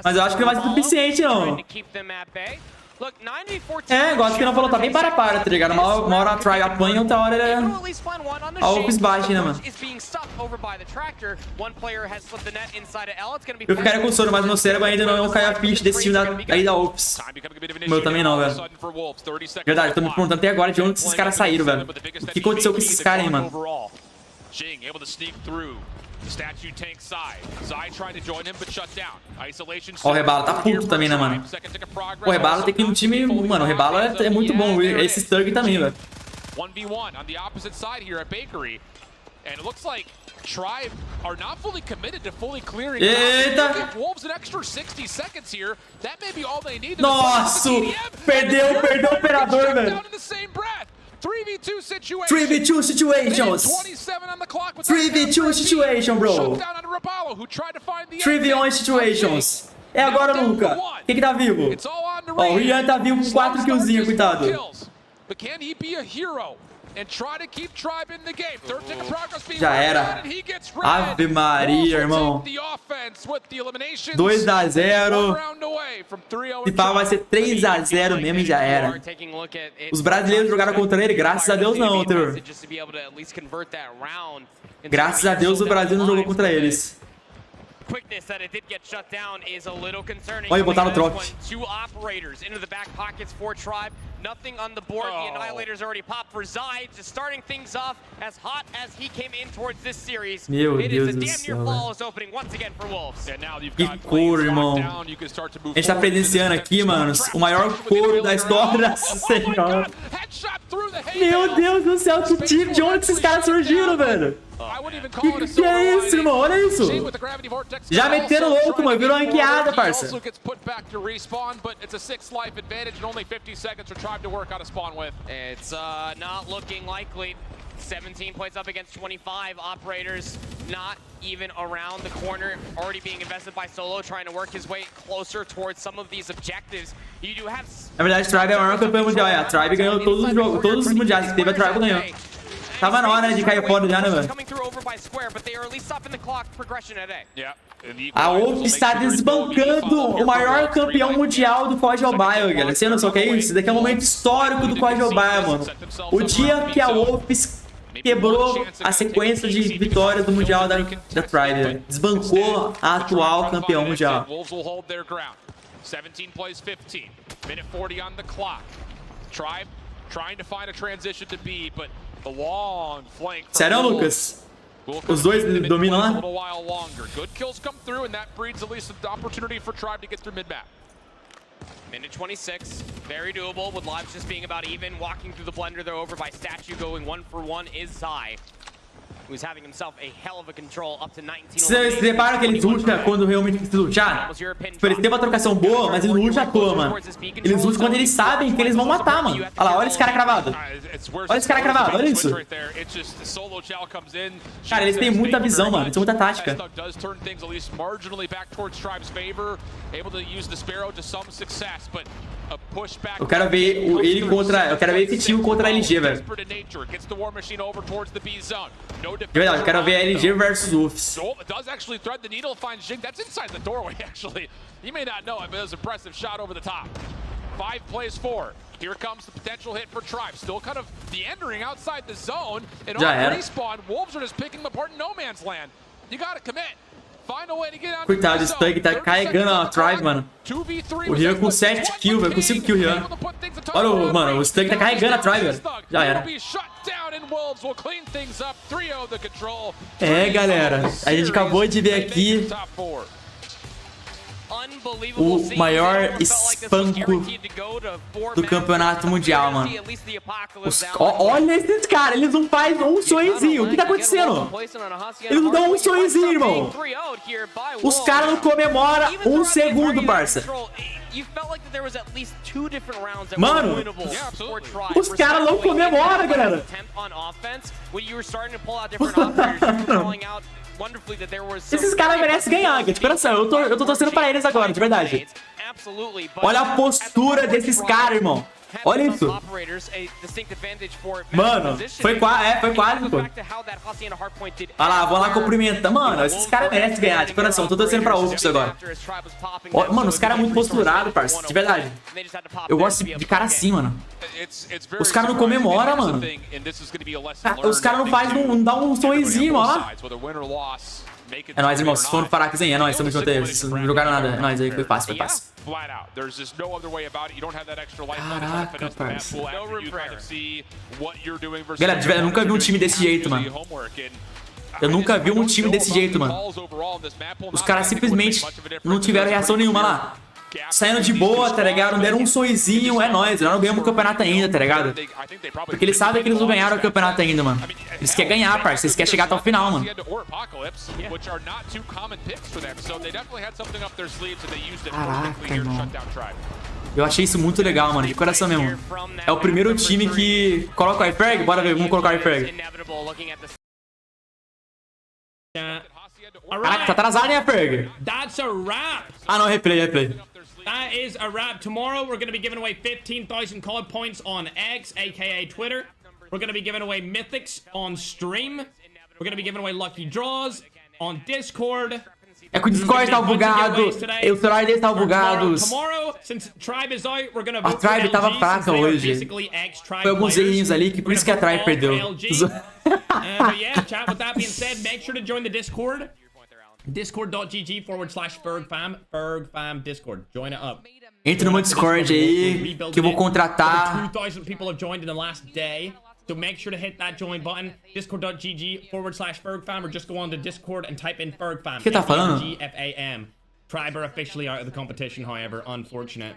Mas eu acho que não vai ser suficiente, não. É, gosto que não falou, tá bem para, tá ligado? Uma hora a Tribe apanha, outra hora a Wolves baixa, né, mano? Eu ficaria com sono, mas meu cérebro ainda não caiu a ficha desse time aí da Wolves. Meu também não, velho. Verdade, tô me perguntando até agora de onde esses caras saíram, velho. O que aconteceu com esses caras aí, mano? Jing able to sneak through. The statue tank Zai. Zai trying to join him, but shut down. Isolation. Ó, o Rebala tá puto também, né, mano? O Rebala tem que ir no time... Mano, o Rebala é muito bom. Esse Stug também, velho. 1v1 on the opposite side here at Bakery. And it looks like Tribe are not fully committed to fully clearing. Eita! Give Wolves an extra 60 seconds here. That may be all they need. Nossa! Perdeu o operador, velho. 3v2 situation. 3v2 situations. 3v2 situation, bro. 3v1 situations. É agora, Luca. Quem que tá vivo? Ó, o Rian tá vivo com 4 killzinhos, coitado. But can he be a hero and try to keep Tribe in the game? Third tick of progress being Já era. Ave Maria, irmão. 2-0. Se pá, vai ser 3-0 mesmo e já era. Os brasileiros jogaram contra ele? Graças a Deus não, Terror. Graças a Deus o Brasil não jogou contra eles. Quickness that it did get shut down is a little concerning. Olha, botaram o troc. Two operators into the back pockets for Tribe. Nothing on the board. The Annihilator's already popped for Zai, just starting things off as hot as he came in towards this series. Meu it Deus is a do damn céu, near flawless opening once again for Wolves. Que couro, irmão. A gente tá presenciando aqui, mano, o maior couro da história. Nossa senhora. Meu Deus do céu, que time, de onde esses caras surgiram, velho? Que é isso, irmão? Olha isso. Já meteram louco, mano. Virou ranqueada, parça. It's not looking likely. 17 points up against 25 operators, not even around the corner, already being invested by Solo, trying to work his way closer towards some of these objectives. You do have... Na verdade, Tribe é o maior campeão mundial. A Tribe ganhou todos os jogos, todos os mundiais que teve, a Tribe ganhou. Tava na hora de cair fora já, né, velho? A Wolf está desbancando o maior campeão mundial do COD Mobile, galera. Você não sabe o que é isso? Isso daqui é um momento histórico do COD Mobile, mano. O dia que a Wolf quebrou a sequência de vitórias do Mundial da Tribe, velho. Desbancou a atual campeão mundial. 17 plays 15. Minute 40 on the clock. Tribe trying to find a transition to B, but the long flank. Sério, Lucas? Os dois dominam lá? Good kills come through, and that breeds at least an opportunity for Tribe to get through mid-map. Minute 26, very doable, with lives just being about even. Walking through the blender, they're over by Statue, going 1-for-1 is Zai, who's having himself a hell of a control up to 19. Vocês reparam que eles ultam quando realmente precisa ultar? Tipo, eles têm uma trocação boa, mas eles ultam à toa, mano. Eles ultam quando eles sabem que eles vão matar, mano. Olha lá, olha esse cara cravado. Olha esse cara cravado, olha isso. Cara, eles têm muita visão, mano. Eles têm muita tática. Eu quero ver ele contra... Eu quero ver esse time contra a LG, velho. De verdade, eu quero ver a LG versus Wolves. Does actually thread the needle, finds Jing. That's inside the doorway, actually. You may not know it, but it was an impressive shot over the top. 5 plays 4. Here comes the potential hit for Tribe. Still kind of meandering outside the zone. And on respawn, Wolves are just picking them apart in no man's land. You gotta commit. Find a way to get out. Coitado, esse Stug tá carregando a Tribe, mano. O Rian com 7 kills, velho. Com 5 kills, Rian. Olha, mano, o Stug tá carregando a Tribe, velho. Já era. É, galera. A gente acabou de ver aqui o maior espanco do campeonato mundial, mano. Olha esses caras, eles não fazem um sorrisinho. O que tá acontecendo? Eles não dão um sorrisinho, irmão. Os caras não comemoram um segundo, parça. Mano, os caras não comemoram, galera. Esses caras merecem ganhar, de coração. Eu tô torcendo pra eles agora, de verdade. Olha a postura desses caras, irmão. Olha isso. Mano, foi quase, pô. Olha lá, vou lá cumprimentar. Mano, esses caras merecem ganhar, de coração. Tô torcendo pra Wolves agora. Mano, os caras muito posturados, parça. De verdade. Eu gosto de cara assim, mano. Os caras não comemoram, mano. Os caras não fazem, não dá um sorrisinho, ó lá. É nóis, irmão. Vocês foram parar aqui, hein? É nóis, estamos juntos aí. Vocês não jogaram nada. É nóis aí, foi fácil, foi fácil. Caraca, parça. Galera, eu nunca vi um time desse jeito, mano. Eu nunca vi um time desse jeito, mano. Os caras simplesmente não tiveram reação nenhuma lá. Saindo de boa, tá ligado? Não deram um sorrisinho, é nóis. Nós não ganhamos o campeonato ainda, tá ligado? Porque eles sabem que eles não ganharam o campeonato ainda, mano. Eles querem ganhar, parça. Eles querem chegar até o final, mano. Caraca, irmão. Eu achei isso muito legal, mano. De coração mesmo. É o primeiro time que... Coloca o iFrag? Bora ver, vamos colocar o iFrag. Caraca, tá atrasado, hein, iFrag? That's a wrap. Ah, não, replay. That is a wrap. Tomorrow, we're going to be giving away 15,000 COD points on X, aka Twitter. We're going to be giving away mythics on stream. We're going to be giving away lucky draws on Discord. É que o Discord tá bugado. O celular dele tá bugado. A Tribe tava fraca hoje. Foi alguns errinhos ali, que por isso que a Tribe perdeu. But yeah, chat, with that being said, make sure to join the Discord. Discord.gg/FergFam. FergFam Discord. Join it up. Entra no meu Discord aí, que eu vou contratar. 2,000 people have joined in the last day. So make sure to hit that join button. Discord.gg/FergFam, or just go on to Discord and type in FergFam. O que tá falando? FergFam. Tribe are officially out of the competition, however, unfortunate.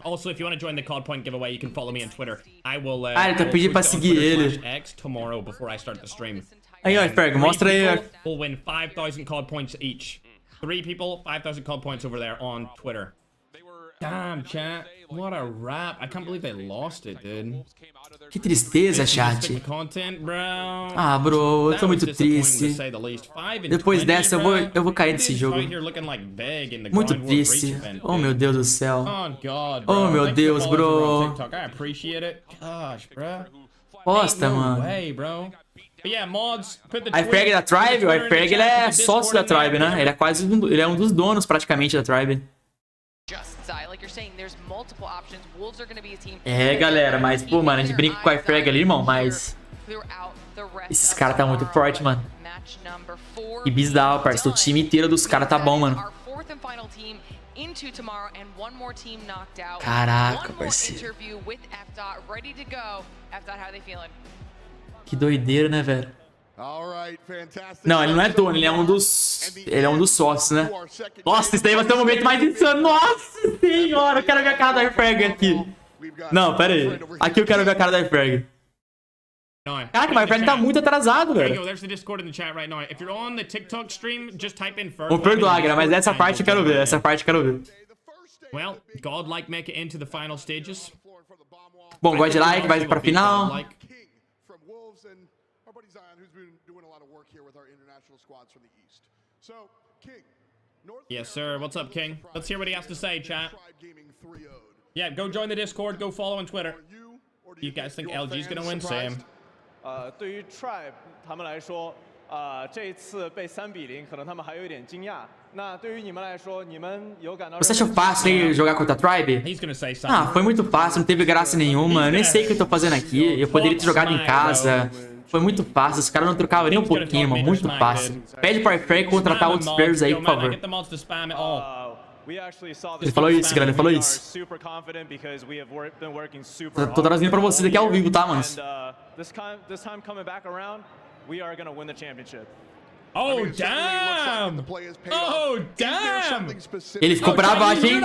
Also, if you want to join the COD Point giveaway, you can follow me on Twitter. I will. Ele tá pedindo pra seguir ele. X tomorrow before I start the stream. Aí, ó, Ferg, mostra aí. Will win 5,000 COD points each. 3 people, 5,000 COD points over there on Twitter. Damn, chat. What a wrap. I can't believe they lost it, dude. Que tristeza, chat. Ah, bro, eu tô muito triste. Depois dessa, eu vou cair desse jogo. Muito triste. Oh, meu Deus do céu. Oh, meu Deus, bro. Posta, mano. A iFrag da Tribe, o iFrag, ele é sócio da Tribe, né? Ele é quase ele é um dos donos, praticamente, da Tribe. É, galera, mas, pô, mano, a gente brinca com a iFrag ali, irmão, mas... Esses caras tá muito forte, mano. Que bizarro, parceiro. O time inteiro dos caras tá bom, mano. Caraca, parceiro. Que doideira, né, velho? Não, ele não é dono, ele é um dos... Ele é um dos sócios, né? Nossa, isso daí vai ser o momento mais insano. Nossa senhora, eu quero ver a cara da iFrag aqui. Não, pera aí. Aqui eu quero ver a cara da iFrag. Caraca, mas o iFrag tá muito atrasado, velho. Vou perdoar, Gra, mas essa parte eu quero ver. Essa parte eu quero ver. Bom, Godlike vai pra final. Yes, sir. What's up, King? Let's hear what he has to say, chat. Yeah, go join the Discord. Go follow on Twitter. You guys think LG's gonna win? Same. 对于 Tribe 他们来说，这一次被3-0，可能他们还有一点惊讶。那对于你们来说，你们有感到？ Você achou fácil hein, jogar contra a Tribe? Ah, foi muito fácil, não teve graça nenhuma. Eu nem sei o que eu tô fazendo aqui. Eu poderia ter jogado em casa. Foi muito fácil, os caras não trocavam nem um pouquinho, mano. Muito fácil. Pede pro iFrag contratar outros players aí, por favor. Ele falou isso, galera, ele falou isso. Tô trazendo pra vocês aqui ao vivo, tá, mano? Oh, damn! Oh, damn! Ele ficou bravo, acho, hein?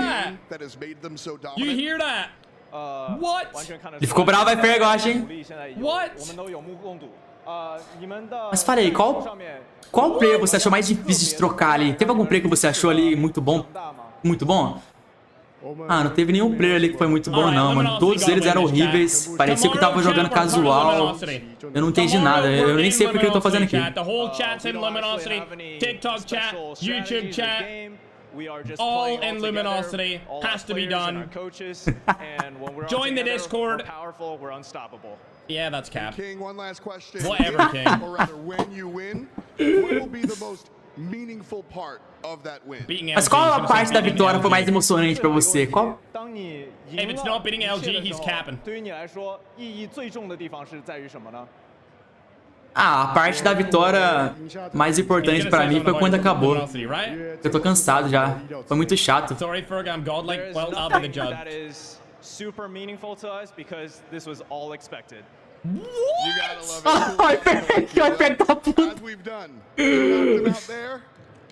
You hear that? What? Ele ficou bravo, iFrag, eu acho, hein? What? Mas falei, qual player você achou mais difícil de trocar ali? Teve algum player que você achou ali muito bom? Muito bom? Ah, não teve nenhum player ali que foi muito bom, não, mano. Todos eles eram horríveis. Parecia que eu tava jogando casual. Eu não entendi nada. Eu nem sei porque eu tô fazendo aqui. TikTok chat, YouTube chat. All in Luminosity has to be done. Join the Discord. Yeah, that's cap. King, one last question. Whatever, King. Or rather, when you win, what will be the most meaningful part of that win? Mas qual a parte da vitória foi mais emocionante pra você? Qual? If it's not beating LG, he's capping. Ah, a parte da vitória mais importante pra mim foi quando acabou. Eu tô cansado já. Foi muito chato. Sorry, Ferg, I'm godlike. Well, I'll be the judge. Super meaningful to us because this was all expected. Ai, pega da puta.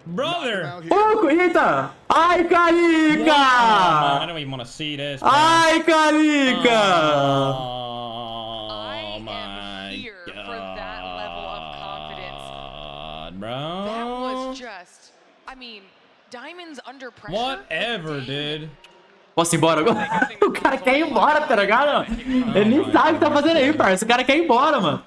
Brother! Ô, eita! Ai, Carica! I don't even want to see this. Ai, Carica! Oh my God, bro. That was just, I mean, diamonds under pressure. Whatever, dude. Posso ir embora agora? O cara quer ir embora, tá ligado? Ele nem sabe o que tá fazendo aí, parça. O cara quer ir embora, mano.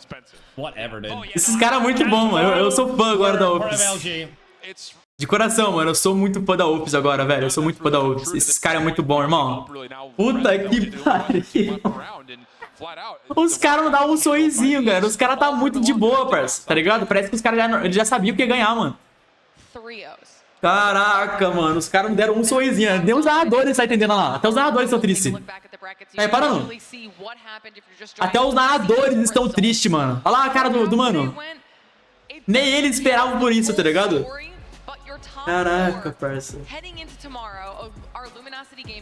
Whatever, dude. Esses caras são muito bons, mano. Eu sou fã agora da Ops. De coração, mano. Eu sou muito fã da Ops agora, velho. Eu sou muito fã da Ops. Esses caras são muito bons, irmão. Puta que pariu. Os caras não dão um sorrisinho, cara. Os caras tá muito de boa, parça. Tá ligado? Parece que os caras já sabiam que ia ganhar, mano. Caraca, mano. Os caras não deram um sorrisinho. Nem os narradores tá entendendo lá. Até os narradores estão tristes. Para não. Até os narradores estão tristes, mano. Olha lá a cara do mano. Nem eles esperavam por isso, tá ligado? Caraca, parça.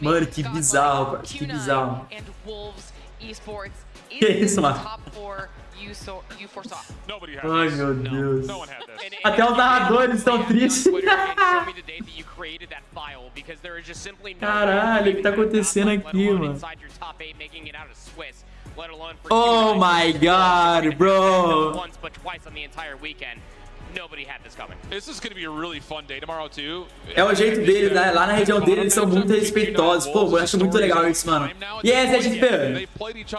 Mano, que bizarro, parça. Que bizarro. Que isso, mano? Ai, meu Deus. Até os narradores estão tristes. Caralho, o que tá acontecendo aqui, mano? Oh my God, bro. É o jeito deles, né? Lá na região deles eles são muito respeitosos. Pô, eu acho muito legal isso, mano. E essa gente,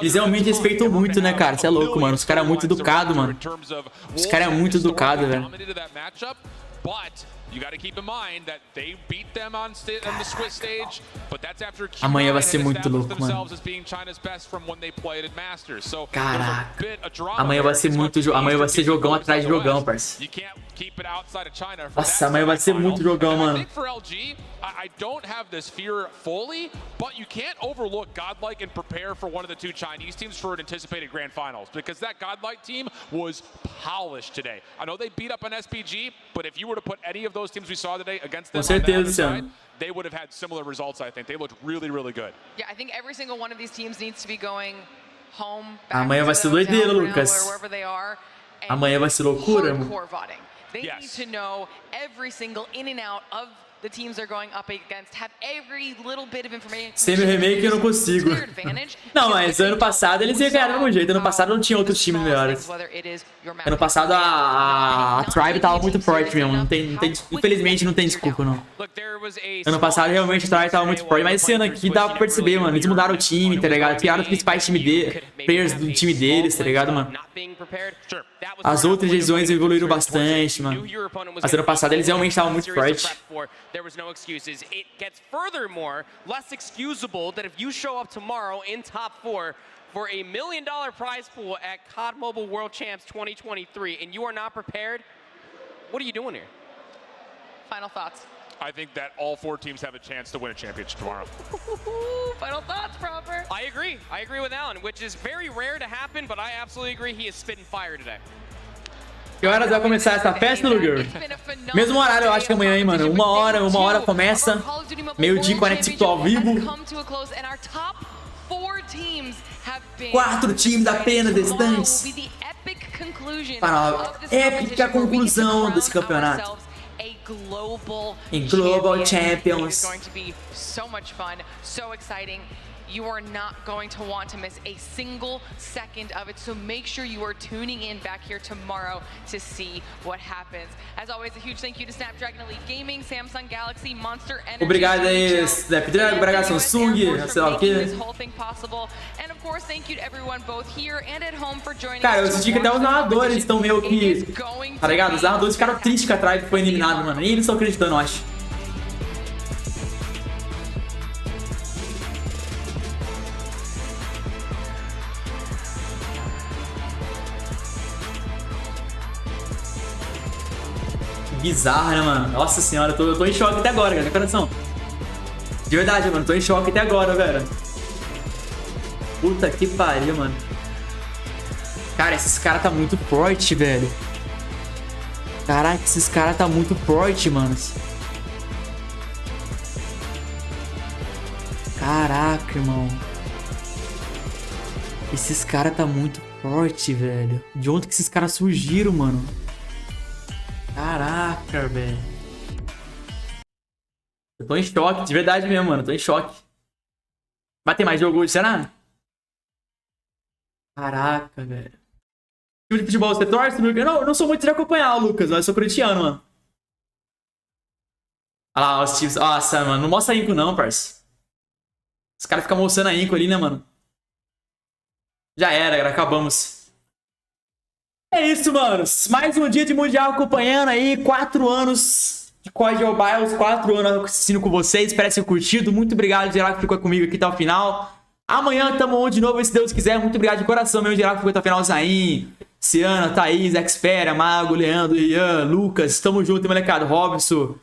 eles realmente respeitam muito, né, cara? Você é louco, mano. Os caras é muito educados, mano. Os caras é muito educados, velho. Amanhã vai ser muito louco, mano. Caraca. Amanhã vai ser muito. Amanhã vai ser jogão atrás de jogão, parceiro. Nossa, amanhã vai ser muito jogão, mano. I don't have this fear fully, but you can't overlook Godlike and prepare for one of the two Chinese teams for an anticipated grand finals, because that Godlike team was polished today. I know they beat up an SPG, but if you were to put any of those teams we saw today against them on the other side, they would have had similar results, I think. They looked really, really good. Yeah, I think every single one of these teams needs to be going home, amanhã vai ser doideira, Lucas. Amanhã vai ser loucura, mano. They need to know every single in and out of the teams they're going up against, have every little bit of information. Sem meu remake eu não consigo. Não, mas ano passado eles iam ganhar do mesmo jeito. Ano passado não tinha outros times melhores. Ano passado a Tribe tava muito forte mesmo. Não tem, infelizmente não tem desculpa, não. Ano passado realmente a Tribe tava muito forte. Mas esse ano aqui dá pra perceber, mano. Eles mudaram o time, tá ligado? Tiraram os principais players do time deles, tá ligado, mano? As outras divisões evoluíram bastante, mano. Mas ano passado eles realmente estavam muito fortes. There was no excuses. It gets furthermore less excusable that if you show up tomorrow in top 4 for $1 million prize pool at COD Mobile World Champs 2023 and you are not prepared, what are you doing here? Final thoughts. I think that all 4 teams have a chance to win a championship tomorrow. Final thoughts, Proper. I agree with Alan, which is very rare to happen, but I absolutely agree he is spitting fire today. Que horas vai começar essa festa, Luguer? Mesmo horário, eu acho que amanhã, hein, mano. Uma hora começa. Meio-dia, 45 ao vivo. 4 times apenas distantes para a épica conclusão desse campeonato. Em Global Champions. You are not going to want to miss a single second of it, so make sure you are tuning in back here tomorrow to see what happens. As always, a huge thank you to Snapdragon Elite Gaming, Samsung Galaxy, Monster Energy. Obrigado aí, Snapdragon, obrigado Samsung, sei lá o quê. And of course, thank you to everyone both here and at home for joining. Cara, eu senti que até os narradores estão meio que, tá ligado? Os narradores ficaram tristes que a Tribe foi eliminada, mano. Nem eles estão acreditando, eu acho. Bizarro, né, mano? Nossa senhora, eu tô em choque até agora, cara, de coração. De verdade, mano, tô em choque até agora, velho. Puta que pariu, mano. Cara, esses caras tá muito forte, velho. Caraca, esses caras tá muito forte, mano. Caraca, irmão. Esses caras tá muito forte, velho. De onde que esses caras surgiram, mano? Caraca, velho. Eu tô em choque, de verdade mesmo, mano. Tô em choque. Vai ter mais jogo hoje, será? Caraca, velho. Time de futebol, você torce? Eu não sou muito de acompanhar, Lucas. Mas eu sou corintiano, mano. Olha lá, os times. Nossa, mano. Não mostra Inco, não, parça. Os caras ficam mostrando a Inco ali, né, mano? Já era, acabamos. É isso, manos. Mais um dia de Mundial acompanhando aí. 4 anos de COD Mobile. 4 anos assistindo com vocês. Espero que tenham curtido. Muito obrigado, geral, que ficou comigo aqui até o final. Amanhã tamo on de novo, se Deus quiser. Muito obrigado de coração, meu geral, que ficou até o final. Zain, Ciana, Thaís, Expera, Mago, Leandro, Ian, Lucas. Tamo junto, molecada. Robson.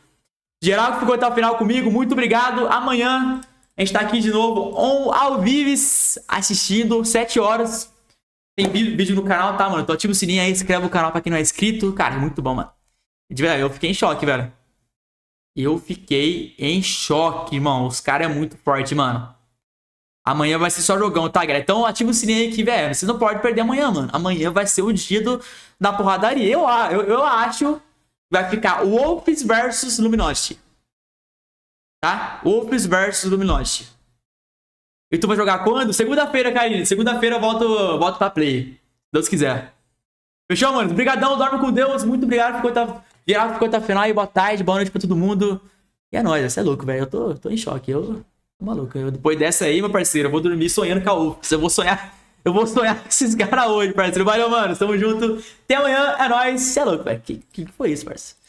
Geral que ficou até o final comigo. Muito obrigado. Amanhã a gente tá aqui de novo ao vivo assistindo, 7 horas. Tem vídeo no canal, tá, mano? Então ativa o sininho aí, inscreve no canal pra quem não é inscrito. Cara, muito bom, mano. De verdade, eu fiquei em choque, velho. Eu fiquei em choque, irmão. Os caras é muito forte, mano. Amanhã vai ser só jogão, tá, galera? Então ativa o sininho aí que, velho, vocês não podem perder amanhã, mano. Amanhã vai ser o dia da porradaria. Eu acho que vai ficar Wolves versus Luminosity. Tá? Wolves versus Luminosity. E tu vai jogar quando? Segunda-feira, Karine. Segunda-feira eu volto pra play. Se Deus quiser. Fechou, mano? Obrigadão, dorme com Deus. Muito obrigado. Geral ficou até o final aí. Boa tarde, boa noite pra todo mundo. E é nóis, você é louco, velho. Eu tô em choque. Eu tô maluco. Depois dessa aí, meu parceiro, eu vou dormir sonhando com a Wolves. Eu vou sonhar com esses caras hoje, parceiro. Valeu, mano. Tamo junto. Até amanhã. É nóis. Você é louco, velho. Que foi isso, parceiro?